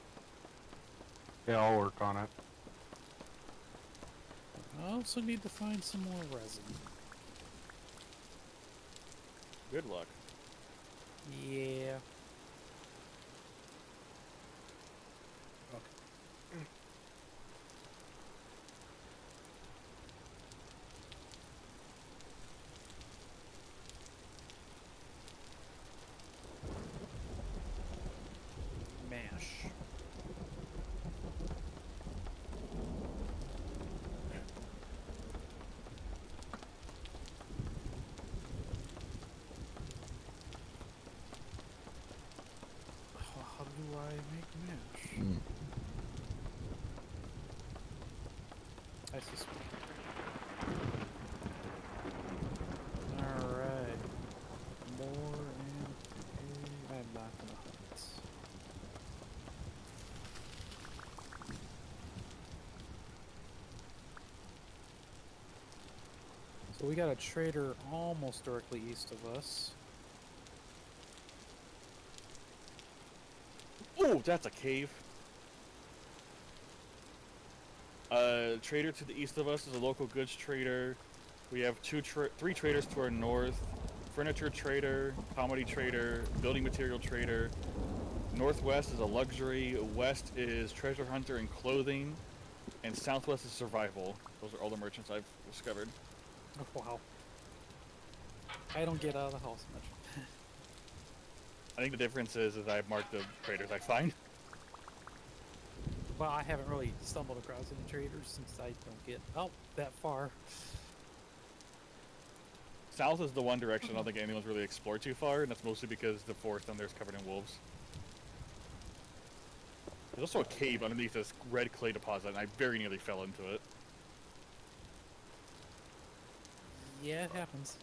Yeah, I'll work on it. I also need to find some more resin. Good luck. Yeah. Mash. How do I make mash? I suspect. Alright. More and I'm not gonna hunt. So we got a trader almost directly east of us. Oh, that's a cave. Trader to the east of us is a local goods trader. We have three traders to our north. Furniture trader, commodity trader, building material trader. Northwest is a luxury. West is treasure hunter and clothing. And southwest is survival. Those are all the merchants I've discovered. Oh, wow. I don't get out of the house much. I think the difference is I've marked the traders I find. Well, I haven't really stumbled across any traders since I don't get out that far. South is the one direction I don't think anyone's really explored too far, and that's mostly because the forest down there is covered in wolves. There's also a cave underneath this red clay deposit, and I very nearly fell into it. Yeah, it happens.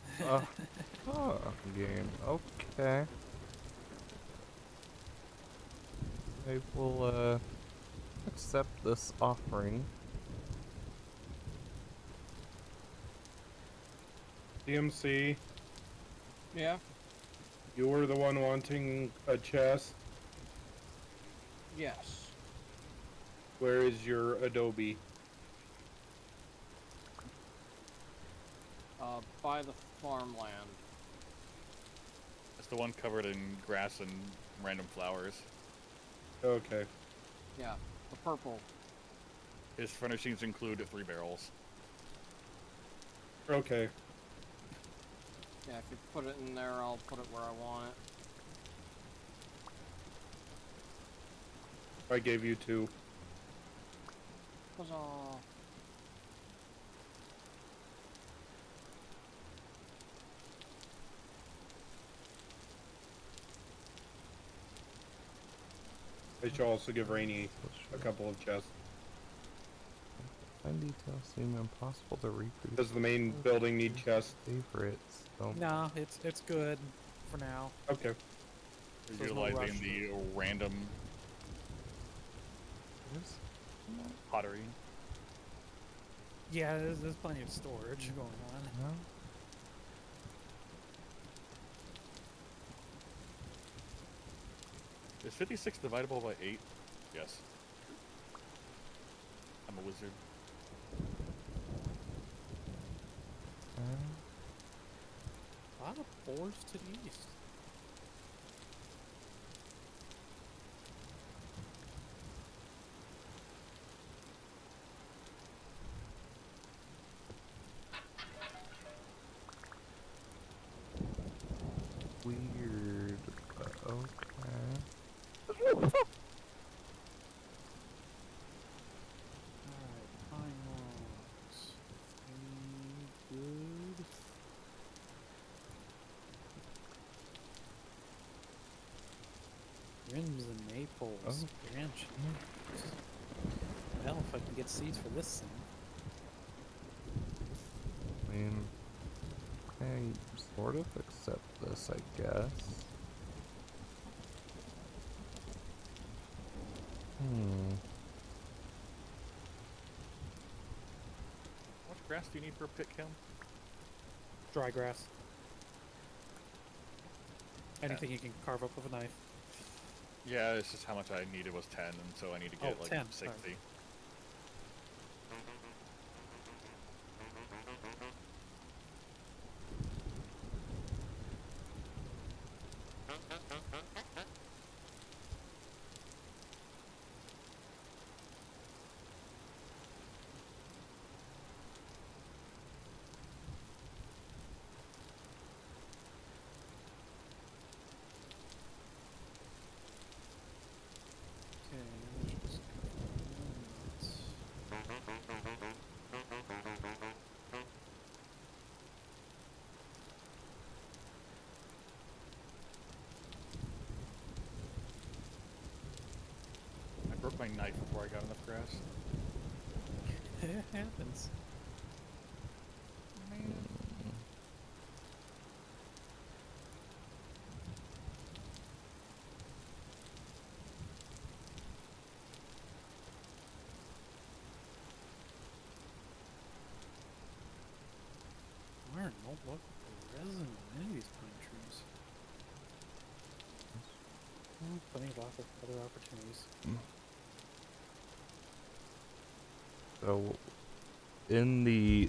Game. Okay. I will accept this offering. DMC, Yeah. you were the one wanting a chest. Yes. Where is your Adobe? By the farmland. It's the one covered in grass and random flowers. Okay. Yeah. The purple. His furnishings include 3 barrels. Okay. Yeah, if you put it in there, I'll put it where I want it. I gave you 2. Huzzah. I should also give Rainy a couple of chests. Fine details seem impossible to reproduce. Does the main building need chests? Favorites. Don't. No, it's good for now. Okay. We're There's no rush. utilizing the random pottery. Yeah, there's plenty of storage going on. No. Is 56 divisible by 8? Yes. I'm a wizard. A lot of boars to the east. Weird. Okay. Alright, time logs. Any good? Rims and maples. Oh. Branches. Well, if I can get seeds for this thing. I mean, I sort of accept this, I guess. How much grass do you need for a pit kiln? Dry grass. Anything you can carve up with a knife. Yeah, it's just how much I needed was 10, and so I need to get Oh, like 10, 60. sorry. Okay, let's just I broke my knife before I got enough grass. it happens. Darn, no luck with the resin on any of these pine trees. Plenty of other opportunities. So, in the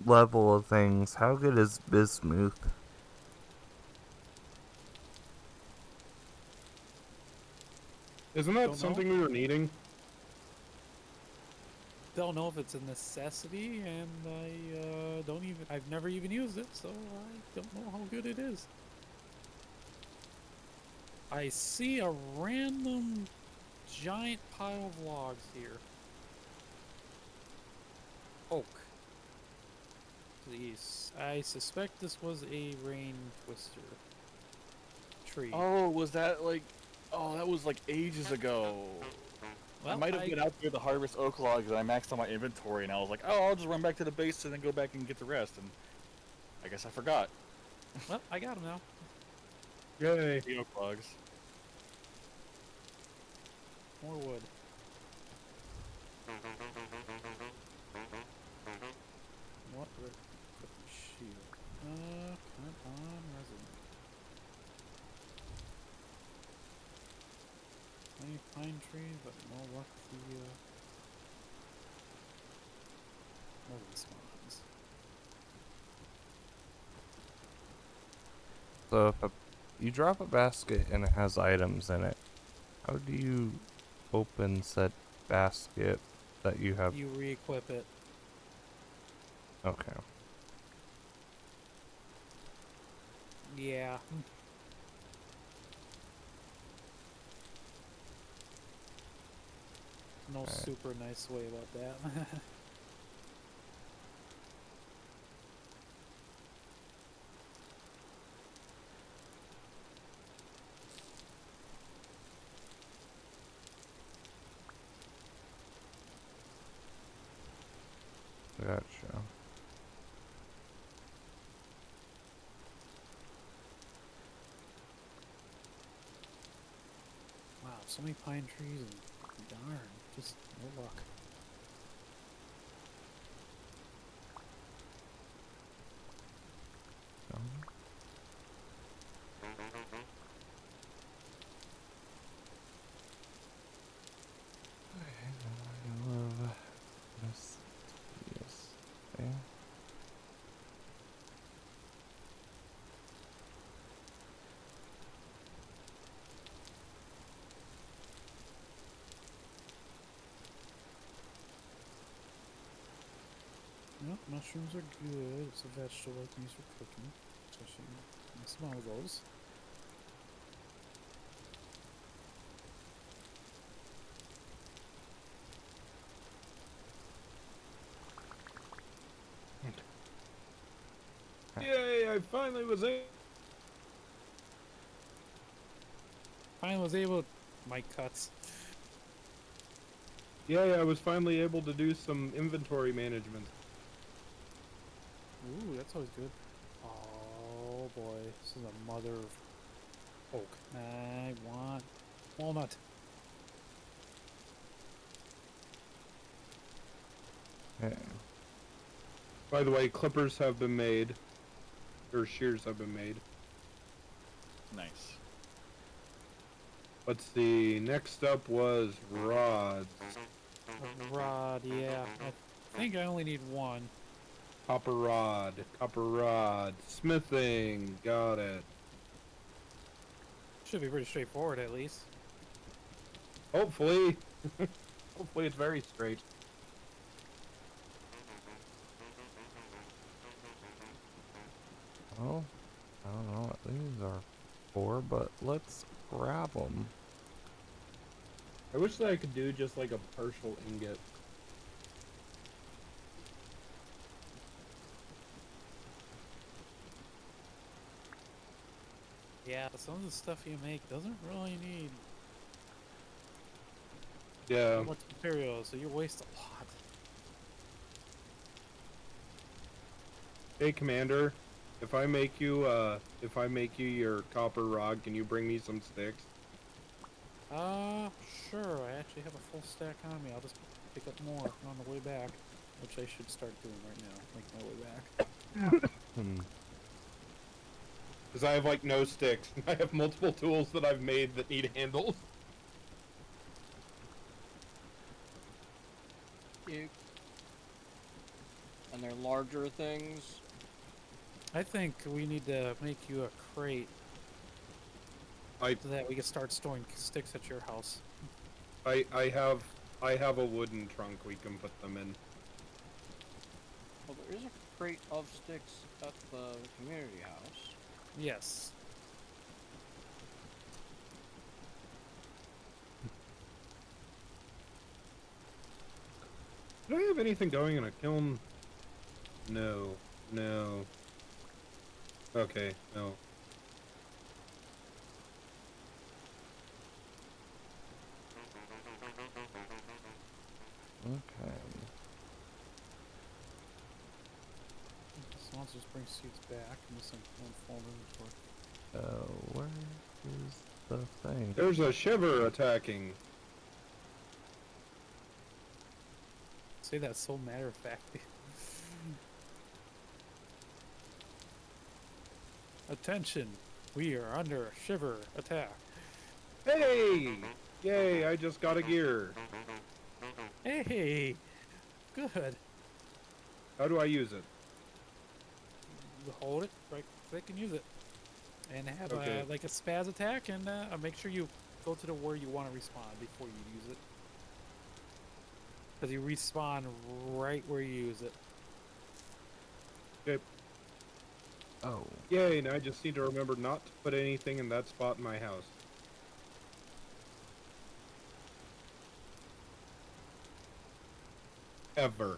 level of things, how good is Bismuth? Isn't that Don't know. something we were needing? Don't know if it's a necessity, and I don't even. I've never even used it, so I don't know how good it is. I see a random giant pile of logs here. Oak. Please. I suspect this was a rain twister tree. Oh, was that like? Oh, that was like ages ago. I Well, might have been out there to harvest oak logs, and I maxed out my inventory, and I was like, oh, I'll just run back to the base and then go back and get the rest. And I guess I forgot. Well, I got him now. Yay. The oak logs. More wood. What? Shield. Come on, resin. Many pine trees, but no luck with the resin spawns. So if you drop a basket and it has items in it, how do you open said basket that you have? You re-equip it. Okay. Yeah. No Alright. super nice way about that. Gotcha. Wow, so many pine trees and darn, just no luck. I love this. Yes. Yeah. Yep, mushrooms are good. It's a vegetable I can use for cooking, especially when I smell those. Yay, I finally was able. Finally was able. My cuts. Yay, I was finally able to do some inventory management. Ooh, that's always good. Oh boy, this is a mother of oak. I want walnut. Okay. By the way, clippers have been made. Or shears have been made. Nice. Let's see, next up was rods. A rod, yeah. I think I only need one. Copper rod, smithing, got it. Should be pretty straightforward at least. Hopefully. Hopefully it's very straight. Well, I don't know what these are for, but let's grab them. I wish that I could do just like a partial ingot. Yeah, some of the stuff you make doesn't really need Yeah. much material, so you waste a lot. Hey, Commander, if I make you your copper rod, can you bring me some sticks? Sure. I actually have a full stack on me. I'll just pick up more on the way back, which I should start doing right now. Make my way back. Hmm. Because I have like no sticks. I have multiple tools that I've made that need handles. you. And they're larger things. I think we need to make you a crate I so that we can start storing sticks at your house. I have a wooden trunk we can put them in. Well, there is a crate of sticks at the community house. Yes. Do I have anything going in a kiln? No. No. Okay, no. Okay. So let's just bring seeds back and this one folder inventory. Where is the thing? There's a shiver attacking. Say that so matter of factly. Attention! We are under a shiver attack. Hey! Yay, I just got a gear. Hey! Good. How do I use it? Hold it, right click and use it. And have Okay. like a spaz attack and make sure you go to the where you want to respawn before you use it. Because you respawn right where you use it. Okay. Oh. Yay, and I just need to remember not to put anything in that spot in my house. Ever.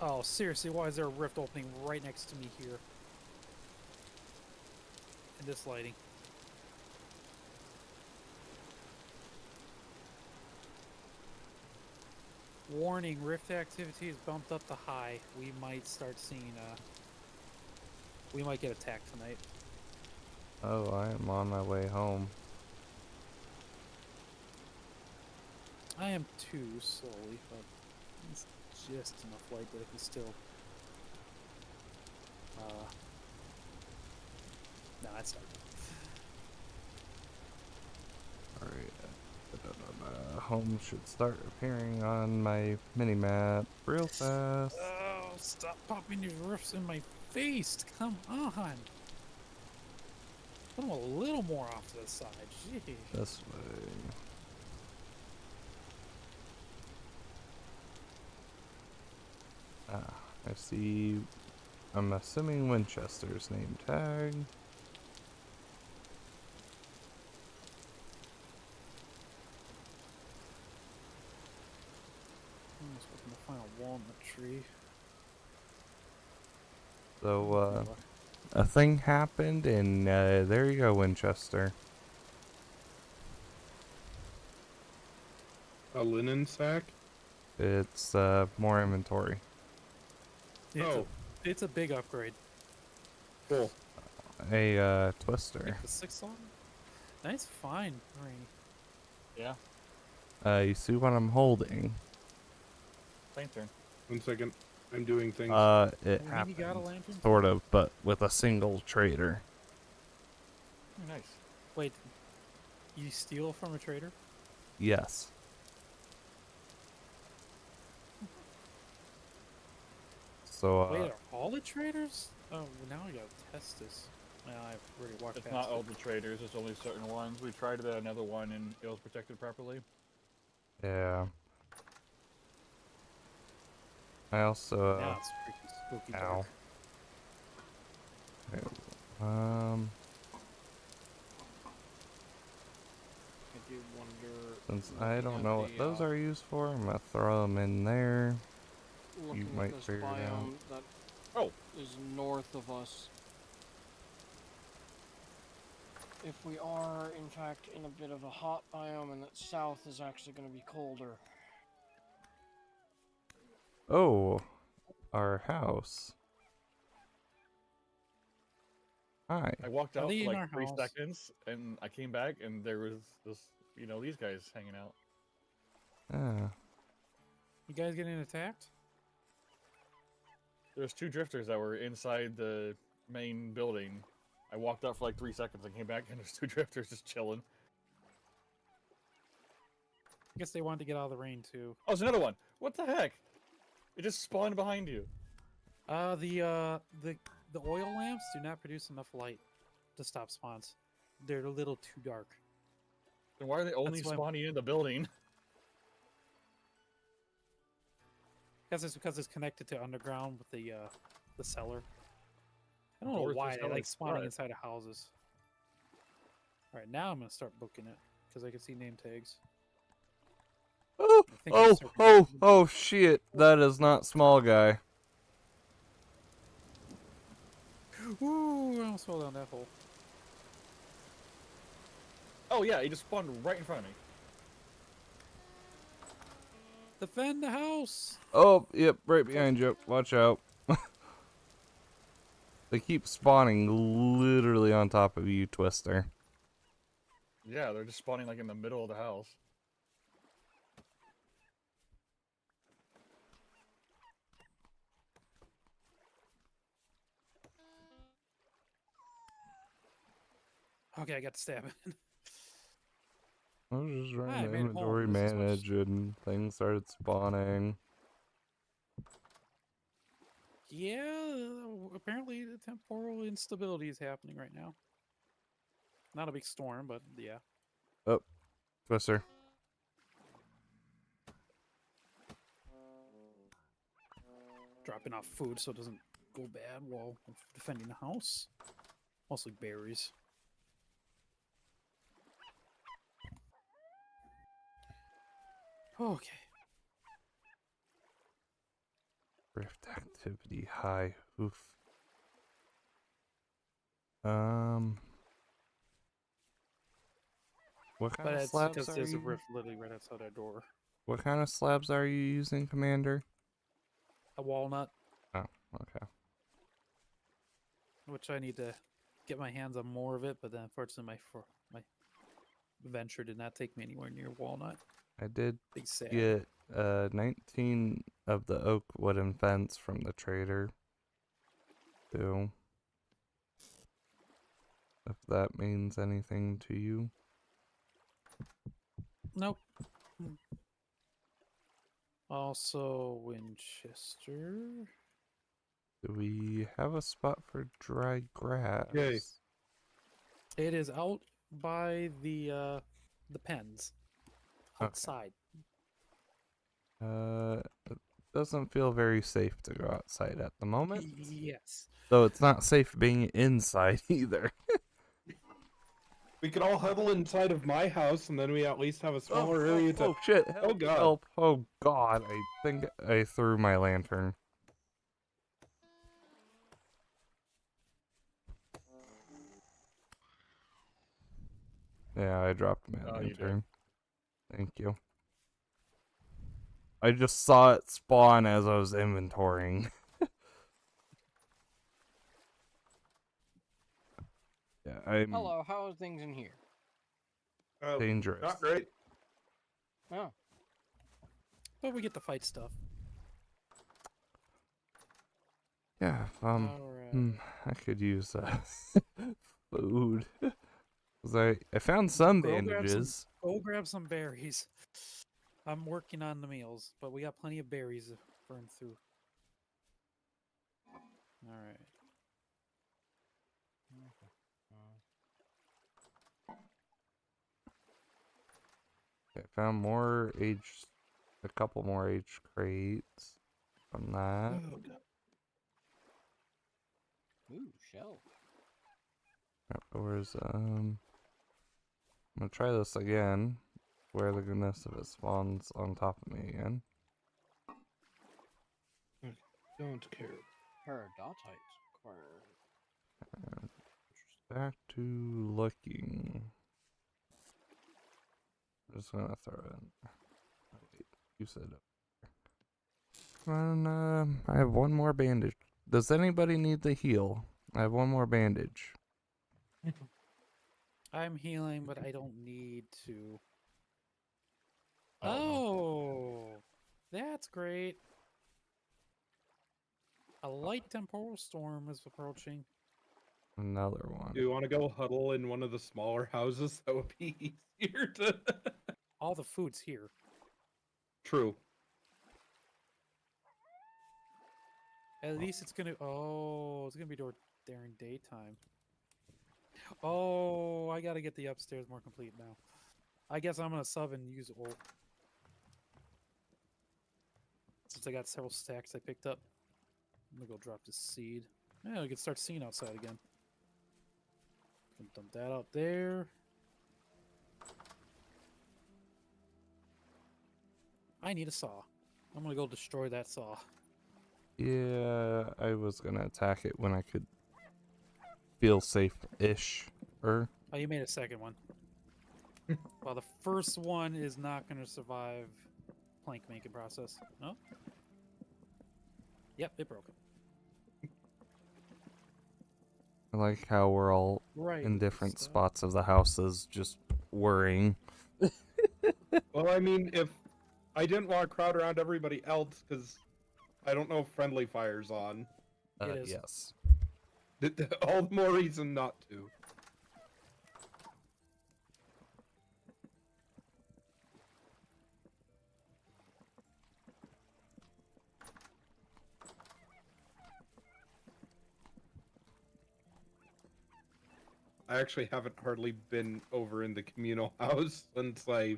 Oh, seriously, why is there a rift opening right next to me here? In this lighting. Warning, rift activity is bumped up to high. We might start seeing, we might get attacked tonight. Oh, I am on my way home. I am too slowly, but it's just enough light that it can still. No, it's not. Alright. Home should start appearing on my mini map real fast. Oh, stop popping these roofs in my face! Come on! Put them a little more off to the side. Jeez. This way. Ah, I see. I'm assuming Winchester's name tag. I'm just hoping to find a walnut tree. So, a thing happened, and there you go, Winchester. A linen sack? It's more inventory. It's a big upgrade. Cool. A twister. Like the 6 on? Nice find, Rainy. Yeah, You see what I'm holding? same turn. 1 second. I'm doing things. It Rainy happened, got a lantern? sort of, but with a single trader. Oh, nice. Wait, you steal from a trader? Yes. So, Wait, are all the traders? Oh, now I gotta test this. Well, I've already walked It's past not it. all the traders, it's only certain ones. We tried another one and it was protected properly. yeah. I also, Now it's freaking spooky ow. dark. I do wonder. Since I looking don't at know what the, those are used for, I'm gonna throw them in there. Looking might at this figure it out. biome that Oh. is north of us. If we are, in fact, in a bit of a hot biome and that south is actually going to be colder. Oh, our house. Hi. I walked Are out they for in our like 3 house? seconds and I came back and there was this, these guys hanging out. Ah. You guys getting attacked? There's 2 drifters that were inside the main building. I walked out for like 3 seconds and came back and there's 2 drifters just chilling. I guess they wanted to get out of the rain too. Oh, there's another one. What the heck? It just spawned behind you. The oil lamps do not produce enough light to stop spawns. They're a little too dark. Then why are they only That's why- spawning in the building? Because it's connected to underground with the cellar. I don't know Doors to why they cellar, like spawning right. inside of houses. All right, now I'm gonna start booking it because I can see name tags. Oh, I think I oh, started oh, booking- oh, shit. That is not small guy. Ooh, I almost fell down that hole. Oh yeah, he just spawned right in front of me. Defend the house. Oh, yep, right behind you. Watch out. They keep spawning literally on top of you, Twister. Yeah, they're just spawning like in the middle of the house. Okay, I got to stab it. I was just I running the made it home. inventory This is much- manage and things started spawning. Yeah, apparently the temporal instability is happening right now. Not a big storm, but yeah. Twister. Dropping off food so it doesn't go bad while defending the house. Mostly berries. Okay. Rift activity high. Oof. What kind But of it's slabs because are there's a you? rift literally right outside our door. What kind of slabs are you using, Commander? A walnut, Oh, okay. which I need to get my hands on more of it, but then unfortunately my venture did not take me anywhere near walnut. I did Big sad. get 19 of the oak wooden fence from the trader. Too. If that means anything to you. Nope. Also, Winchester. Do we have a spot for dry grass? Yay. It is out by the pens. Okay. Outside. It doesn't feel very safe to go outside at the moment. Yes. Though it's not safe being inside either. We could all huddle inside of my house, and then we at least have a smaller area to. Oh shit! Help! God. Help! Oh god! I think I threw my lantern. Yeah, I dropped my Oh, you did. lantern. Thank you. I just saw it spawn as I was inventorying. Yeah, I'm Hello, how are things in here? Oh, dangerous. not great. Oh, But we get to fight stuff. Yeah, Alright. I could use food. 'Cause I found some Go grab some- bandages. Go grab some berries. I'm working on the meals, but we got plenty of berries to burn through. Alright. I found more a couple more age crates from that. ooh, shell. Where's I'm gonna try this again. Where the goodness if it spawns on top of me again. Don't care. Peridotite acquired. Back to looking. I'm just gonna throw it in. Oh, wait, you said it. Come on, I have one more bandage. Does anybody need the heal? I have one more bandage. I'm healing, but I don't need to. I don't know. Oh, that's great. A light temporal storm is approaching. Another one. Do you want to go huddle in one of the smaller houses? That would be easier to. All the food's here. True. At least it's gonna. Oh, it's gonna be during daytime. Oh, I gotta get the upstairs more complete now. I guess I'm gonna sub and use ult. Since I got several stacks I picked up. I'm gonna go drop this seed. Yeah, we can start seeing outside again. Can dump that out there. I need a saw. I'm gonna go destroy that saw. Yeah, I was gonna attack it when I could feel safe-ish. Oh, you made a second one. Well, the first one is not gonna survive plank making process. No? Yep, it broke. I like how we're all Right. in different stuff. spots of the houses, just worrying. Well, I mean, if I didn't want to crowd around everybody else, because I don't know if friendly fire's on. It is. Yes. All the more reason not to. I actually haven't hardly been over in the communal house since I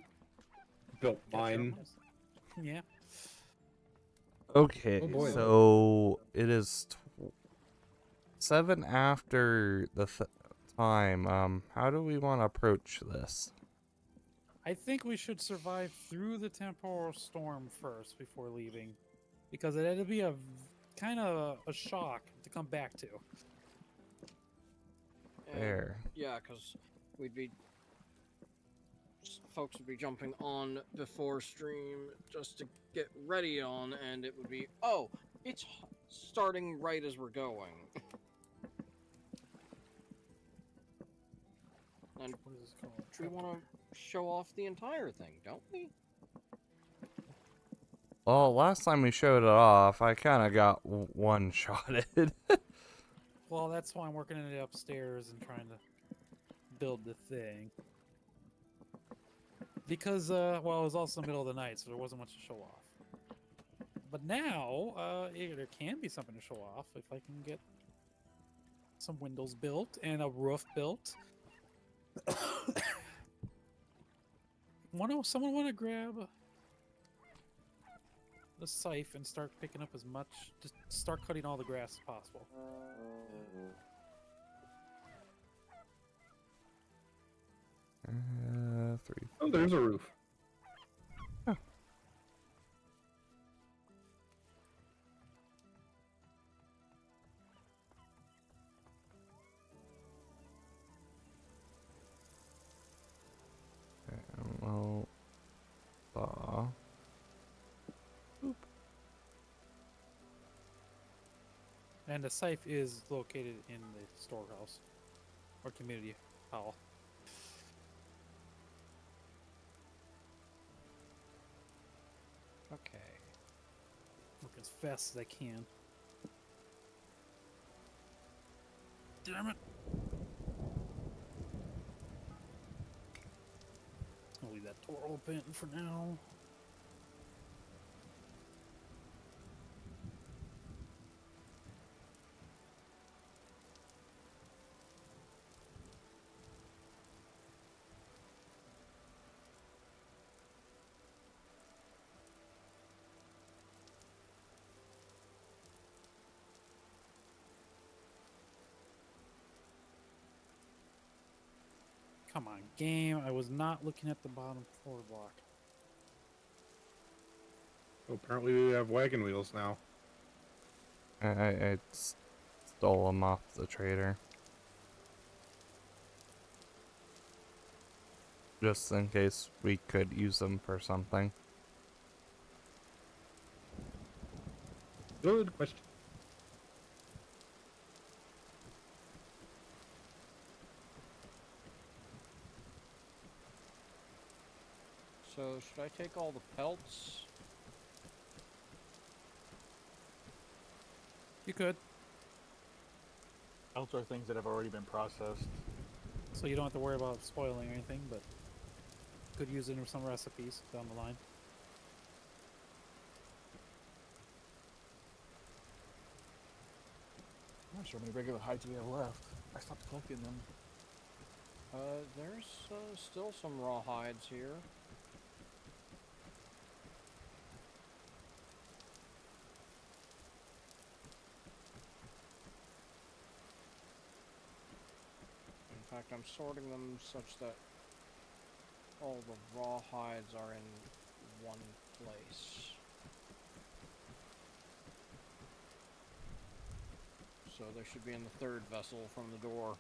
built Got your mine. almost. Yeah. Okay, Oh boy. so it is 7 after the time. How do we want to approach this? I think we should survive through the temporal storm first before leaving, because it'd be a kind of a shock to come back to. And, There. Yeah, because we'd be. Folks would be jumping on before stream just to get ready on, and it would be, oh, it's starting right as we're going. And What is this called? we want to show off the entire thing, don't we? Well, last time we showed it off, I kind of got one-shotted. Well, that's why I'm working on it upstairs and trying to build the thing. Because, well, it was also the middle of the night, so there wasn't much to show off. But now, there can be something to show off if I can get some windows built and a roof built. Someone want to grab the scythe and start picking up as much, just start cutting all the grass as possible. Three. Oh, there's a roof. Well, And the scythe is located in the storehouse or community hall. Okay. Work as fast as I can. Damn it! I'll leave that door open for now. Come on, game. I was not looking at the bottom floor block. Oh, apparently we have wagon wheels now. I stole them off the trader. Just in case we could use them for something. Good question. So, should I take all the pelts? You could, Pelts are things that have already been processed. so you don't have to worry about spoiling or anything, but could use it in some recipes down the line. I'm not sure how many regular hides we have left. I stopped collecting them. There's still some raw hides here. In fact, I'm sorting them such that all the raw hides are in one place. So they should be in the third vessel from the door.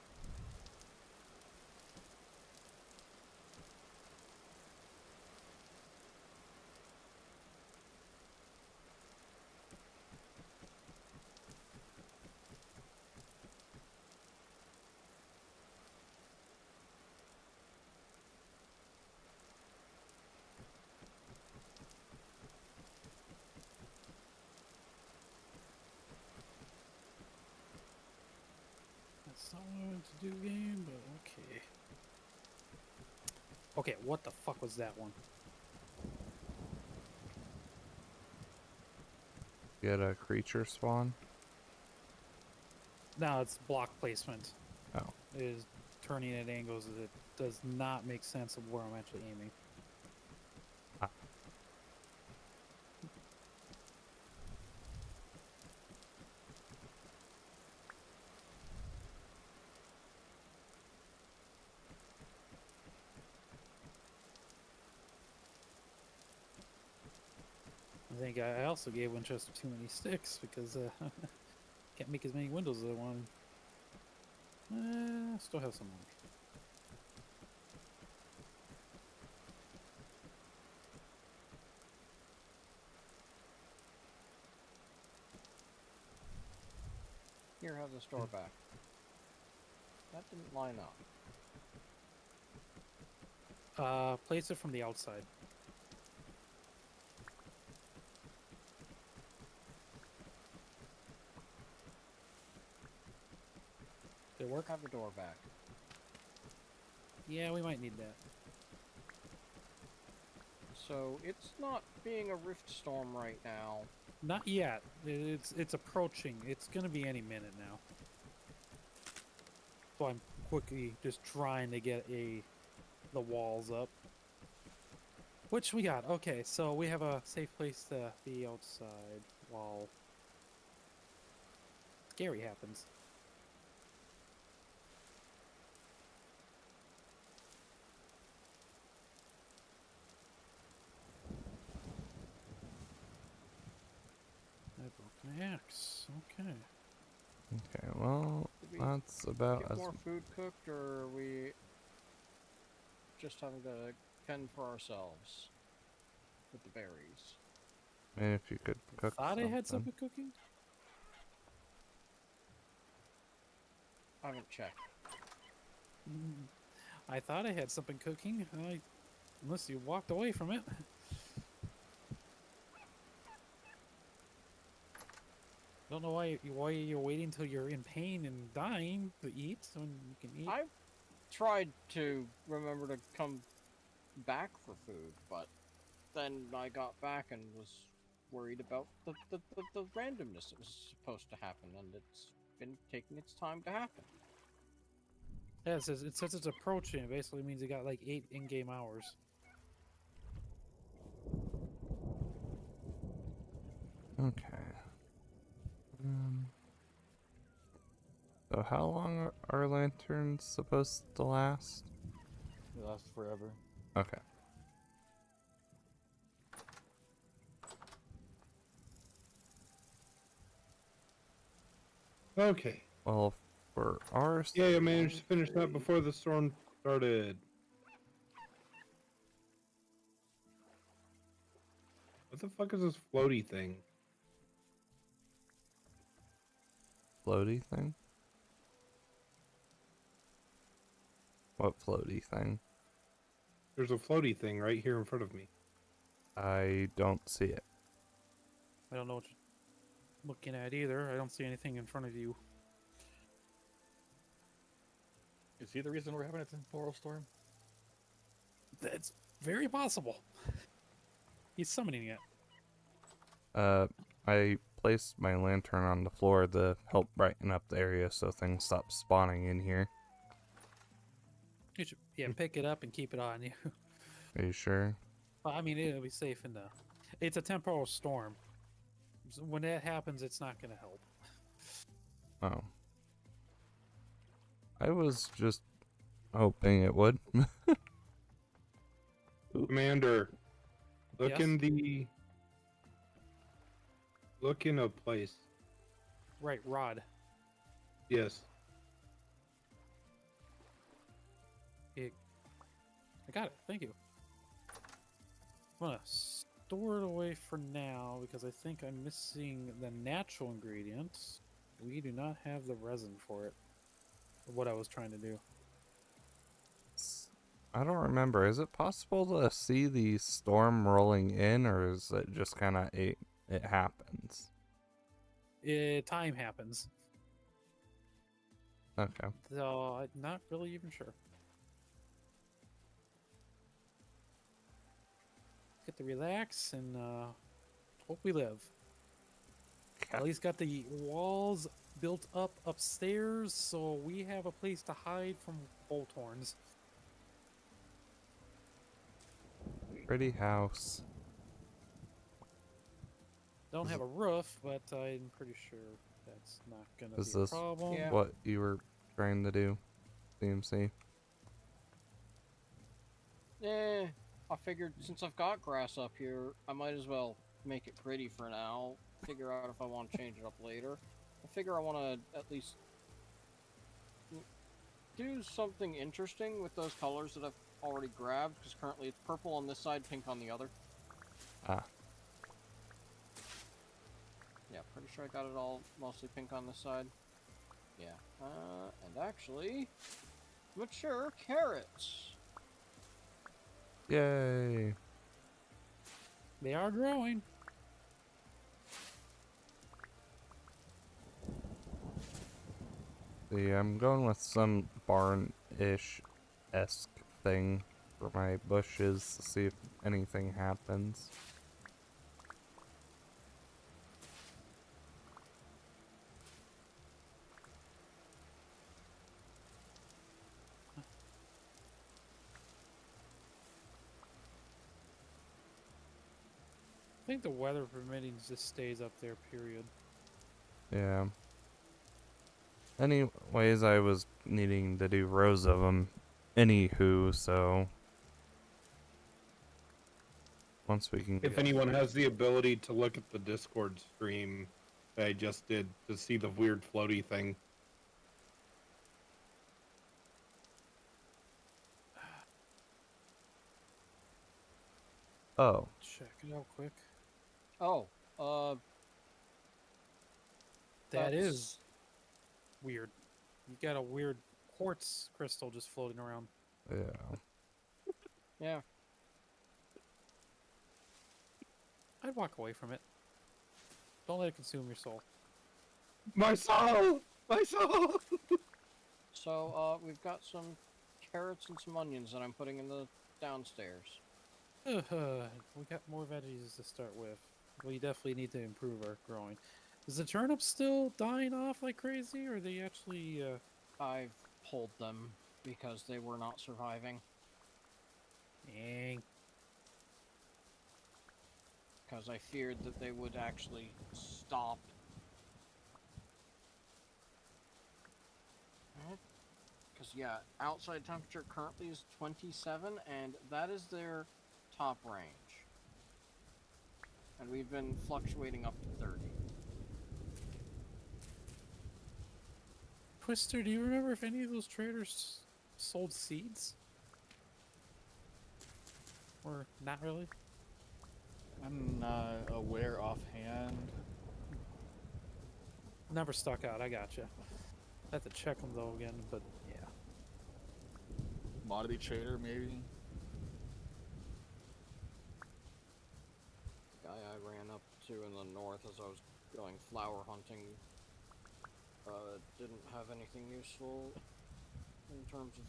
That's not what I wanted to do, game, but okay. Okay, what the fuck was that one? Get a creature spawn. No, it's block placement. Oh. It is turning at angles that does not make sense of where I'm actually aiming. Ah. I think I also gave Winchester too many sticks because can't make as many windows as I wanted. Still have some more. Here, have the store back. That didn't line up. Place it from the outside. Did it work? Have the door back. Yeah, we might need that. So it's not being a rift storm right now. Not yet. It's approaching. It's gonna be any minute now. So I'm quickly just trying to get the walls up. Which we got. Okay, so we have a safe place to be outside while scary happens. I broke my axe. Okay. Okay, well, Did we that's about get as more food cooked, or are we just having to fend for ourselves with the berries? and if you could cook Thought I had something. something cooking. I haven't checked. I thought I had something cooking. Unless you walked away from it. Don't know why you're waiting until you're in pain and dying to eat when you can eat. I tried to remember to come back for food, but then I got back and was worried about the randomness that was supposed to happen, and it's been taking its time to happen. Yeah, it says it's approaching. It basically means you got like 8 in-game hours. Okay. So how long are lanterns supposed to last? It lasts forever. Okay. Okay. Well, for our Yeah, I managed to finish that before the storm started. What the fuck is this floaty thing? floaty thing? What floaty thing? There's a floaty thing right here in front of me. I don't see it. I don't know what you're looking at either. I don't see anything in front of you. Is he the reason we're having a temporal storm? That's very possible. He's summoning it. I placed my lantern on the floor to help brighten up the area so things stop spawning in here. You should, yeah, pick it up and keep it on you. Are you sure? Well, I mean, it'll be safe in the. It's a temporal storm. So when that happens, it's not going to help. Oh. I was just hoping it would. Commander, look Yes? look in a place. Right, Rod. Yes. I got it. Thank you. I'm gonna store it away for now because I think I'm missing the natural ingredients. We do not have the resin for it. What I was trying to do. I don't remember. Is it possible to see the storm rolling in, or is it just kind of it happens? Time happens. Okay. So I'm not really even sure. Get to relax and hope we live. At least got the walls built up upstairs, so we have a place to hide from bolt horns. Pretty house. Don't Is have a roof, but I'm pretty sure that's not gonna Is be a this problem. Yeah. what you were trying to do, CMC? I figured since I've got grass up here, I might as well make it pretty for now. Figure out if I want to change it up later. I figure I want to at least do something interesting with those colors that I've already grabbed, because currently it's purple on this side, pink on the other. Ah. Yeah, pretty sure I got it all mostly pink on this side. Yeah. And actually, mature carrots. Yay! They are growing. See, I'm going with some barn-ish-esque thing for my bushes to see if anything happens. I think the weather permitting just stays up there, period. Yeah. Anyways, I was needing to do rows of them. Anywho, so once we can If get anyone has the ability to look at the Discord stream that I just did to see the weird floaty thing. Oh, Check it out quick. Oh, That that's- is weird. You got a weird quartz crystal just floating around. yeah. Yeah. I'd walk away from it. Don't let it consume your soul. My soul! My soul! So, we've got some carrots and some onions that I'm putting in the downstairs. We got more veggies to start with. We definitely need to improve our growing. Is the turnip still dying off like crazy, or are they actually? I've pulled them because they were not surviving. Dang. Because I feared that they would actually stop. Because, yeah, outside temperature currently is 27, and that is their top range. And we've been fluctuating up to 30. Twister, do you remember if any of those traders sold seeds? Or not really? I'm not aware offhand. Never stuck out. I gotcha. I have to check them though again, but yeah. Commodity trader, maybe. The guy I ran up to in the north as I was going flower hunting didn't have anything useful in terms of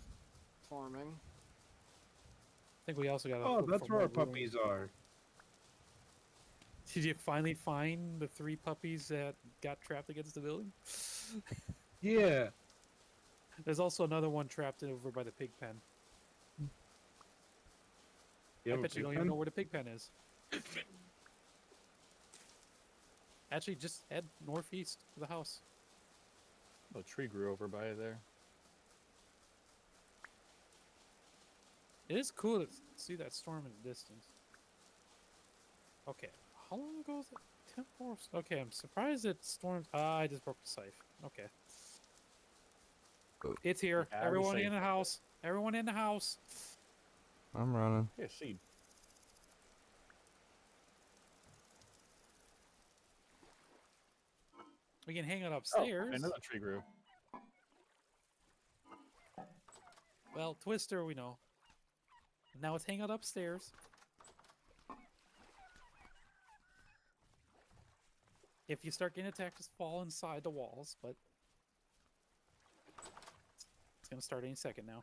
farming. I think we also got. Oh, that's where our puppies are. Did you finally find the 3 puppies that got trapped against the building? Yeah. There's also another one trapped over by the pig pen. You I have a bet you pig don't pen? even know where the pig pen is. Actually, just head northeast to the house. A tree grew over by there. It is cool to see that storm in the distance. Okay, how long ago was it? 10 force. Okay, I'm surprised it stormed. I just broke the scythe. Okay. Oh. It's here. Yeah, I was Everyone saying in the house. Everyone in the house. I'm running. Yeah, seed. We can hang it Oh, upstairs. another tree grew. Well, Twister, we know. Now it's hang it upstairs. If you start getting attacked, just fall inside the walls, but it's gonna start any second now.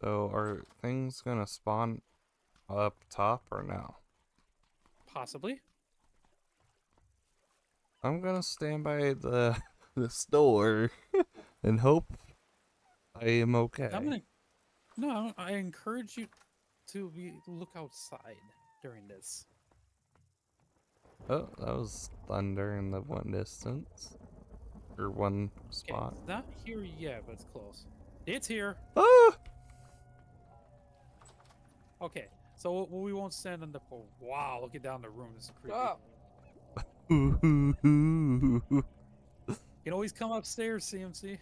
So are things gonna spawn up top or no? Possibly. I'm gonna stand by the the store and hope I am okay. I'm gonna. No, I encourage you to look outside during this. Oh, that was thunder in the one distance. Or one Okay, spot. it's not here yet, but it's close. It's here. Ah! Okay, so we won't stand on the. Oh, wow, look at down the room. This is creepy. Ah, You can always come upstairs, CMC.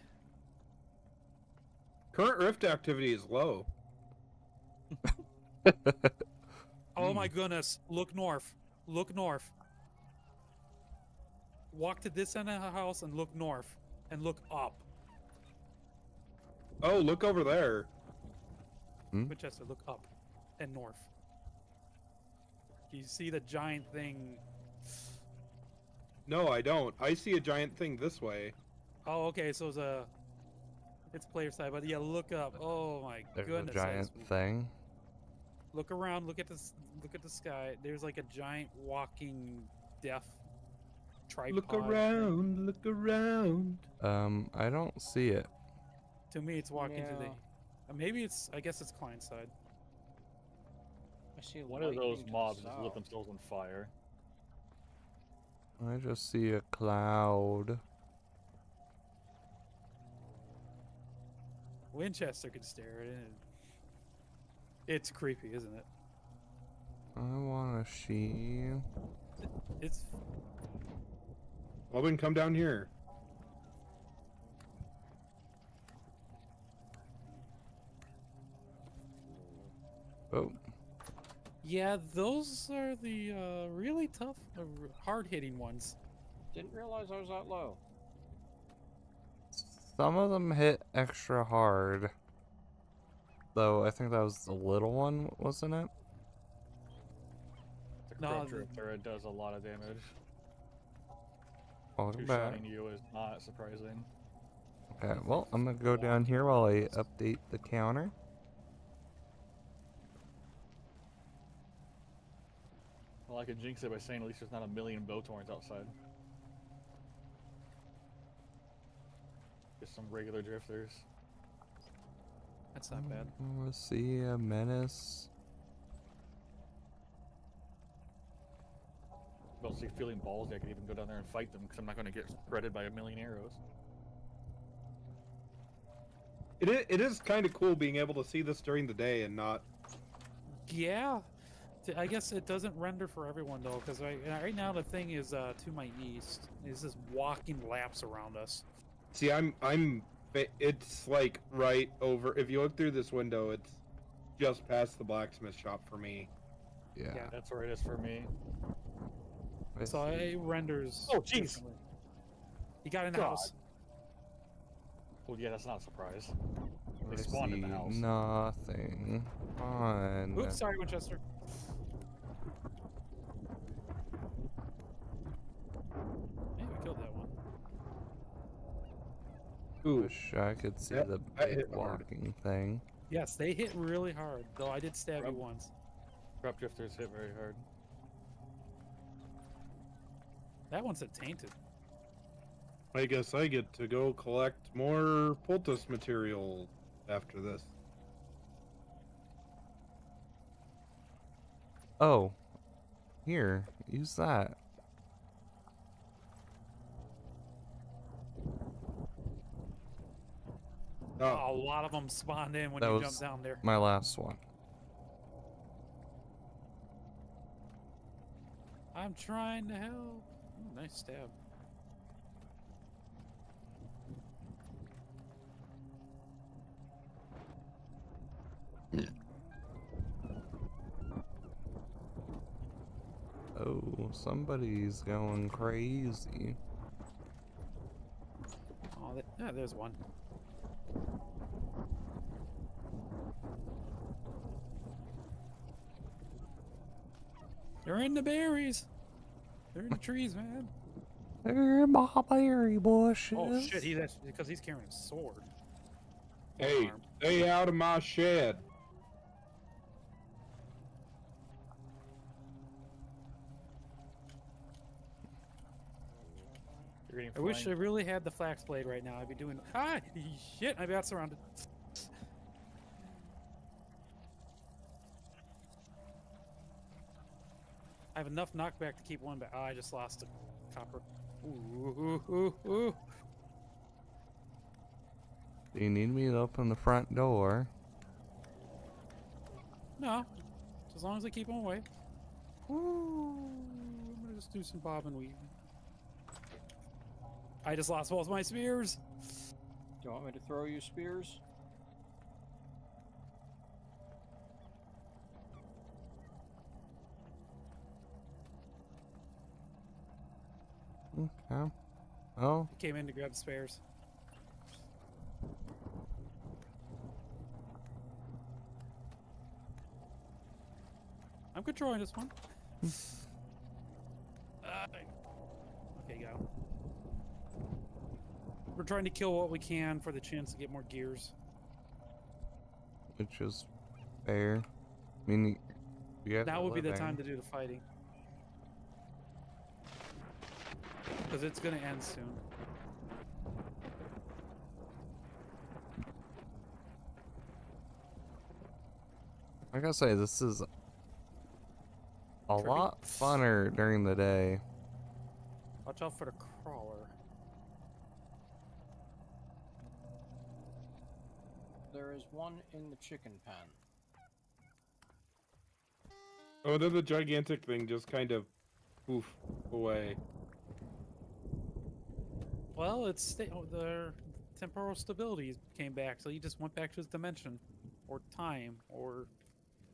Current rift activity is low. Oh my goodness! Look north. Look north. Walk to this end of the house and look north, and look up. Oh, look over there. Winchester, look up and north. You see the giant thing? No, I don't. I see a giant thing this way. Oh, okay. So it's player side, but yeah, look up. Oh my There's goodness! a that giant is weird. thing. Look around. Look at this. Look at the sky. There's like a giant walking death tripod. Look thing. around, look around. I don't see it. To me, it's walking to the. Yeah. Maybe it's. I guess it's client side. I see One of those lightning to the mobs just lit south. themselves on fire. I just see a cloud. Winchester could stare at it. And it's creepy, isn't it? I wanna see. It's. Well, then come down here. Oh, Yeah, those are the really tough, hard-hitting ones. Didn't realize I was that low. some of them hit extra hard. Though I think that was the little one, wasn't it? The No, Corrupt the- Drifter does a lot of damage. Welcome Two back. shotting you is not surprising. Okay, well, I'm gonna go down here while I update the counter. Well, I can jinx it by saying at least there's not a million Bowtorns outside. Just some regular drifters. That's not bad. Let's see, a menace. Well, see, feeling ballsy, I could even go down there and fight them because I'm not going to get shredded by a million arrows. It is kind of cool being able to see this during the day and not. Yeah. I guess it doesn't render for everyone though, because right now the thing is to my east. It's just walking laps around us. See, it's like right over. If you look through this window, it's just past the blacksmith shop for me. Yeah. Yeah. That's where it is for me. I So see. it renders. Oh, jeez. differently. You got in the God. house. Well, yeah, that's not a surprise. I They spawned in the see house. nothing. Come on. Oops, sorry, Winchester. Hey, we killed that one. Ooh, Wish I could see That- the that big hit hard. walking thing. Yes, they hit really hard, though I did stab you Rub- once. Corrupt Drifters hit very hard. That one said tainted. I guess I get to go collect more poultice material after this. Oh, here, use that. Oh, Oh, a lot of them spawned in when That you was jumped down there. my last one. I'm trying to help. Ooh, nice stab. Oh, somebody's going crazy. Oh, yeah, there's one. They're in the berries. They're in the trees, man. They're mulberry bushes. Oh shit, he's actually, because he's carrying a sword. hey, Arm. stay out of my shed. You're getting I wish I flanked. really had the flax blade right now. I'd be doing. Ah, shit! I got surrounded. I have enough knockback to keep one back. Oh, I just lost a copper. Ooh, ooh, ooh, ooh. Do you need me to open the front door? No, as long as I keep them away. Ooh, I'm gonna just do some bob and weave. I just lost both my spears. Do you want me to throw you spears? Okay. Oh, I came in to grab the spares. I'm controlling this one. Okay, go. We're trying to kill what we can for the chance to get more gears. which is fair. I mean, you guys Now are would be the living. time to do the fighting. Because it's going to end soon. I gotta say, this is a Trippy. lot funner during the day. Watch out for the crawler. There is one in the chicken pen. Oh, then the gigantic thing just kind of poof away. Well, it's the temporal stability came back, so he just went back to his dimension, or time, or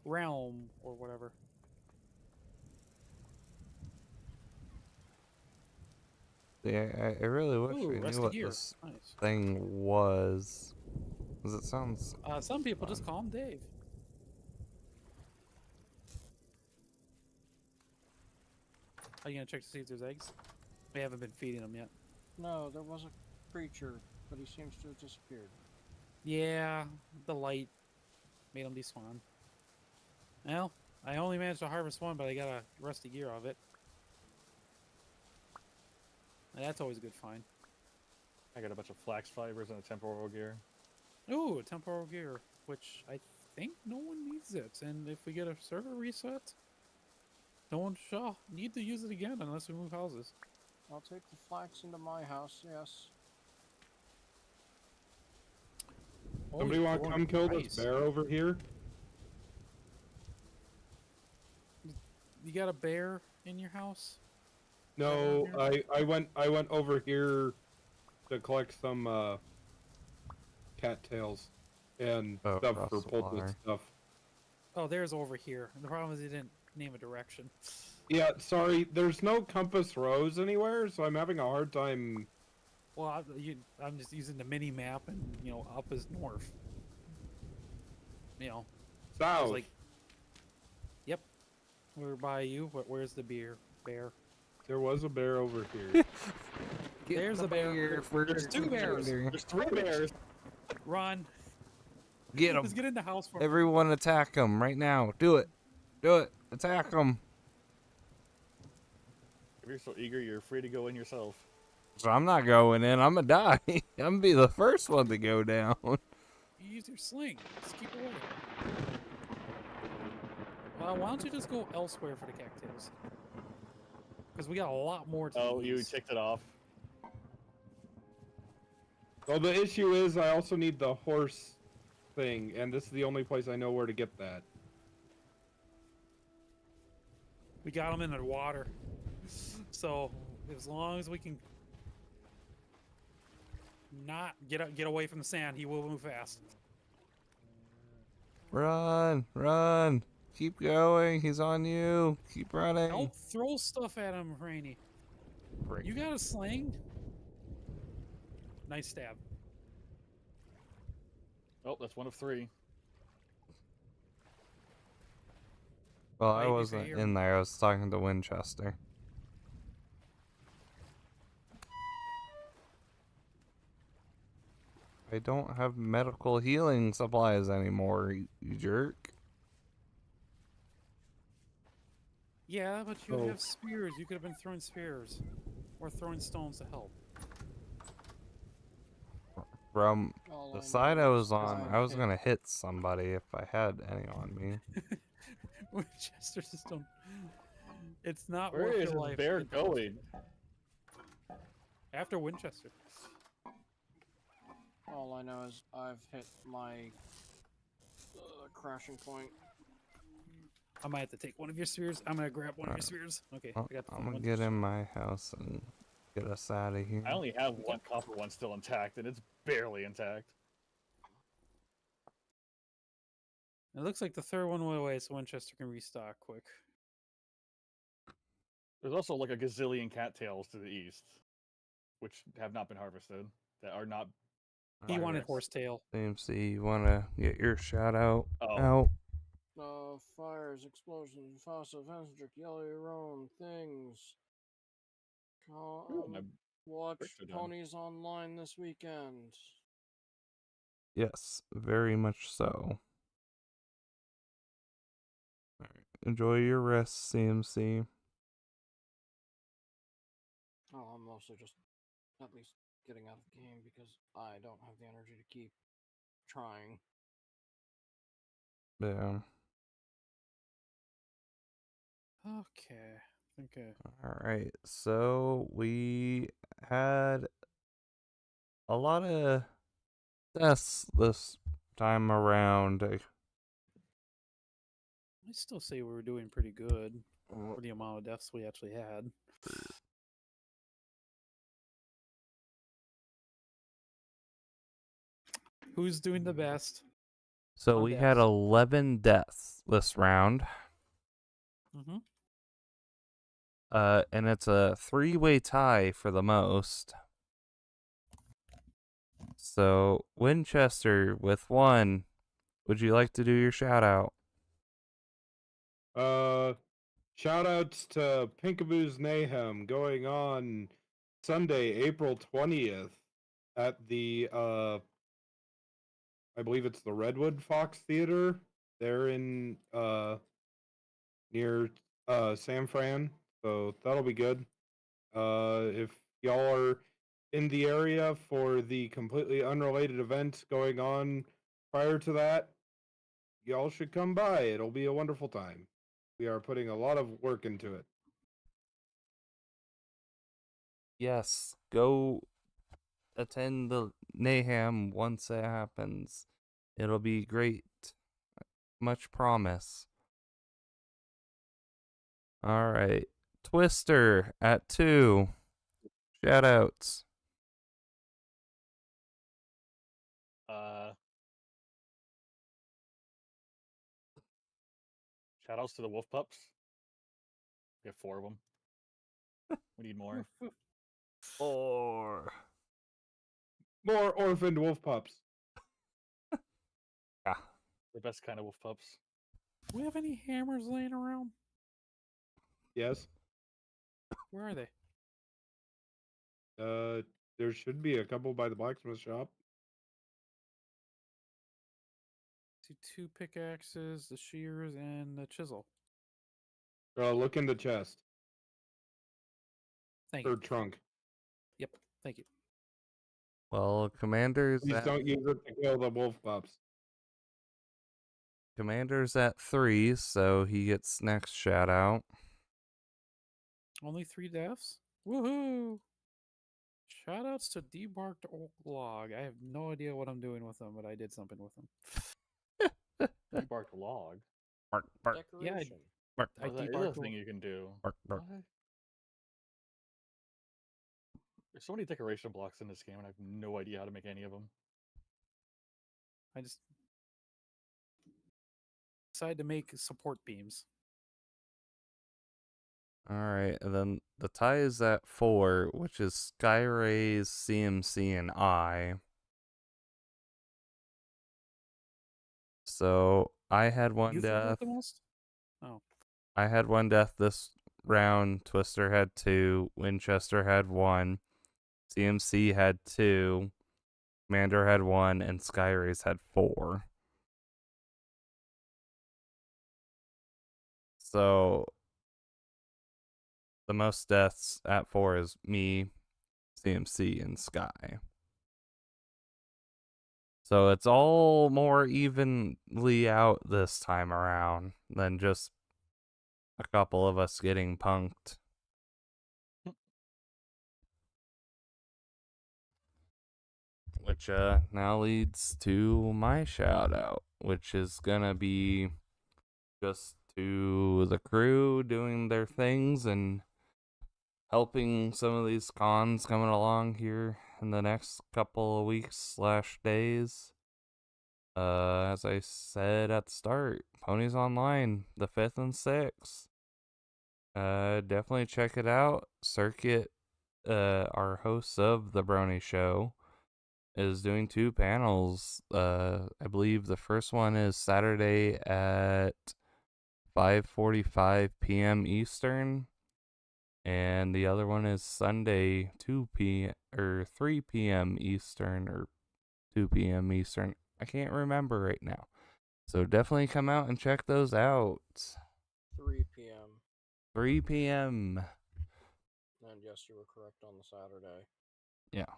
realm, or whatever. Yeah, I really wish Ooh, I knew rusty what gear. this Nice. thing was. Because it sounds. Some people just call him Dave. Are you gonna check to see if there's eggs? We haven't been feeding them yet. No, there was a creature, but he seems to have disappeared. Yeah, the light made him despawn. Well, I only managed to harvest one, but I got a rusty gear of it. That's always a good find. I got a bunch of flax fibers and a temporal gear. Ooh, a temporal gear, which I think no one needs it. And if we get a server reset, no one shall need to use it again unless we move houses. I'll take the flax into my house, yes. Somebody Holy want to Lord come kill Christ. this bear over here? You got a bear in your house? No, around I went over here to collect some cattails and Oh, stuff across for the poultice water. stuff. Oh, there's over here. The problem is he didn't name a direction. Yeah, sorry, there's no compass rose anywhere, so I'm having a hard time. Well, I'm just using the mini map, and up is north. South. like- Yep. We're by you. Where's the bear? There was a bear over here. There's a bear. There's two bears. There's 3 bears. Run. Get Just him! get in the house for me. Everyone attack him right now. Do it! Do it! Attack him! If you're so eager, you're free to go in yourself. So I'm not going in. I'm gonna die. I'm gonna be the first one to go down. Use your sling. Just keep away. Why don't you just go elsewhere for the cattails? Because we got a lot more to Oh, you use. ticked it off. Well, the issue is I also need the horse thing, and this is the only place I know where to get that. We got them in the water. So as long as we can not get away from the sand, he will move fast. Run, run. Keep going. He's on you. Keep running. Don't throw stuff at him, Rainy. You got a sling? Nice stab. Oh, that's one of 3. Well, I Maybe if wasn't you in there. I was talking to Winchester. I don't have medical healing supplies anymore, you jerk. Yeah, but you Oh. have spears. You could have been throwing spears. Or throwing stones to help. From All the I side know I is was on, I've I was hit- gonna hit somebody if I had any on me. Winchester system. It's not Where worth is your this life. bear to go going? After Winchester. All I know is I've hit my crashing point. I might have to take one of your spears. I'm gonna grab one of your spears. Okay, Well, I got the I'm one. gonna get in my house and get us out of here. I only have one copper one still intact, and it's barely intact. It looks like the third one went away, so Winchester can restock quick. There's also like a gazillion cattails to the east, which have not been harvested, that are not. He wanted Pirates. horsetail. CMC, you wanna get your shout out Oh. out? Fires, explosions, fossil, Vansic, yellow roan, things. Ooh, my Watch bricks are done. Ponies Online this weekend. Yes, very much so. Alright, enjoy your rest, CMC. Oh, I'm mostly just at least getting out of the game because I don't have the energy to keep trying. Yeah. Okay. Okay. Alright, so we had a lot of deaths this time around. I still say we were doing pretty good for the amount of deaths we actually had. Who's doing the best? So on we had deaths. 11 deaths this round. Mm-hmm. And it's a 3-way tie for the most. So Winchester with 1. Would you like to do your shout out? Shout outs to Pinkaboo's Mayhem going on Sunday, April 20th at the I believe it's the Redwood Fox Theater. They're in near San Fran. So that'll be good. If y'all are in the area for the completely unrelated event going on prior to that, y'all should come by. It'll be a wonderful time. We are putting a lot of work into it. Yes, go attend the Naham once it happens. It'll be great. Much promise. Alright. Twister at 2. Shoutouts. Shoutouts to the wolf pups. We have 4 of them. We need more. 4. More orphaned wolf pups. Yeah. The best kind of wolf pups. Do we have any hammers laying around? Yes. Where are they? There should be a couple by the blacksmith shop. See 2 pickaxes, the shears, and the chisel. Look in the chest. Thank or you. trunk. Yep. Thank you. Well, Commander's Please at, don't use it to kill the wolf pups. Commander's at 3, so he gets next shout out. Only 3 deaths? Woohoo! Shoutouts to Debarked Old Log. I have no idea what I'm doing with them, but I did something with them. You barked a log. Bark, bark, Decoration. bark, I Oh, that is a debarked thing you can do. bark, bark. What? There's so many decoration blocks in this game, and I have no idea how to make any of them. I just decided to make support beams. Alright, and then the tie is at 4, which is Skyray's, CMC, and I. So I had one You think about death. the most? Oh, I had 1 death this round. Twister had 2. Winchester had 1. CMC had 2. Commander had 1, and Skyray's had 4. So the most deaths at 4 is me, CMC, and Sky. So it's all more evenly out this time around than just a couple of us getting punked. Which now leads to my shout out, which is gonna be just to the crew doing their things and helping some of these cons coming along here in the next couple of weeks / days. As I said at the start, Ponies Online, the 5th and 6th. Definitely check it out. Circuit, our hosts of the Brony Show, is doing 2 panels. I believe the first one is Saturday at 5:45 p.m. Eastern, and the other one is Sunday 3 p.m. Eastern, or 2 p.m. Eastern. I can't remember right now. So definitely come out and check those out. 3 p.m. 3 p.m. And yes, you were correct on the Saturday. Yeah.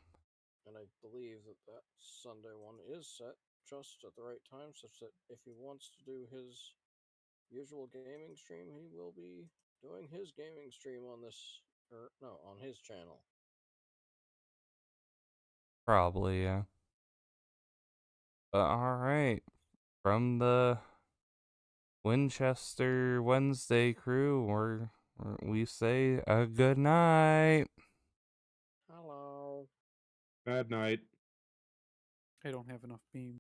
And I believe that Sunday one is set just at the right time, such that if he wants to do his usual gaming stream, he will be doing his gaming stream on this, or no, on his channel. Probably, yeah. But alright. From the Winchester Wednesday crew, we say a good night. Hello. Bad night. I don't have enough beams.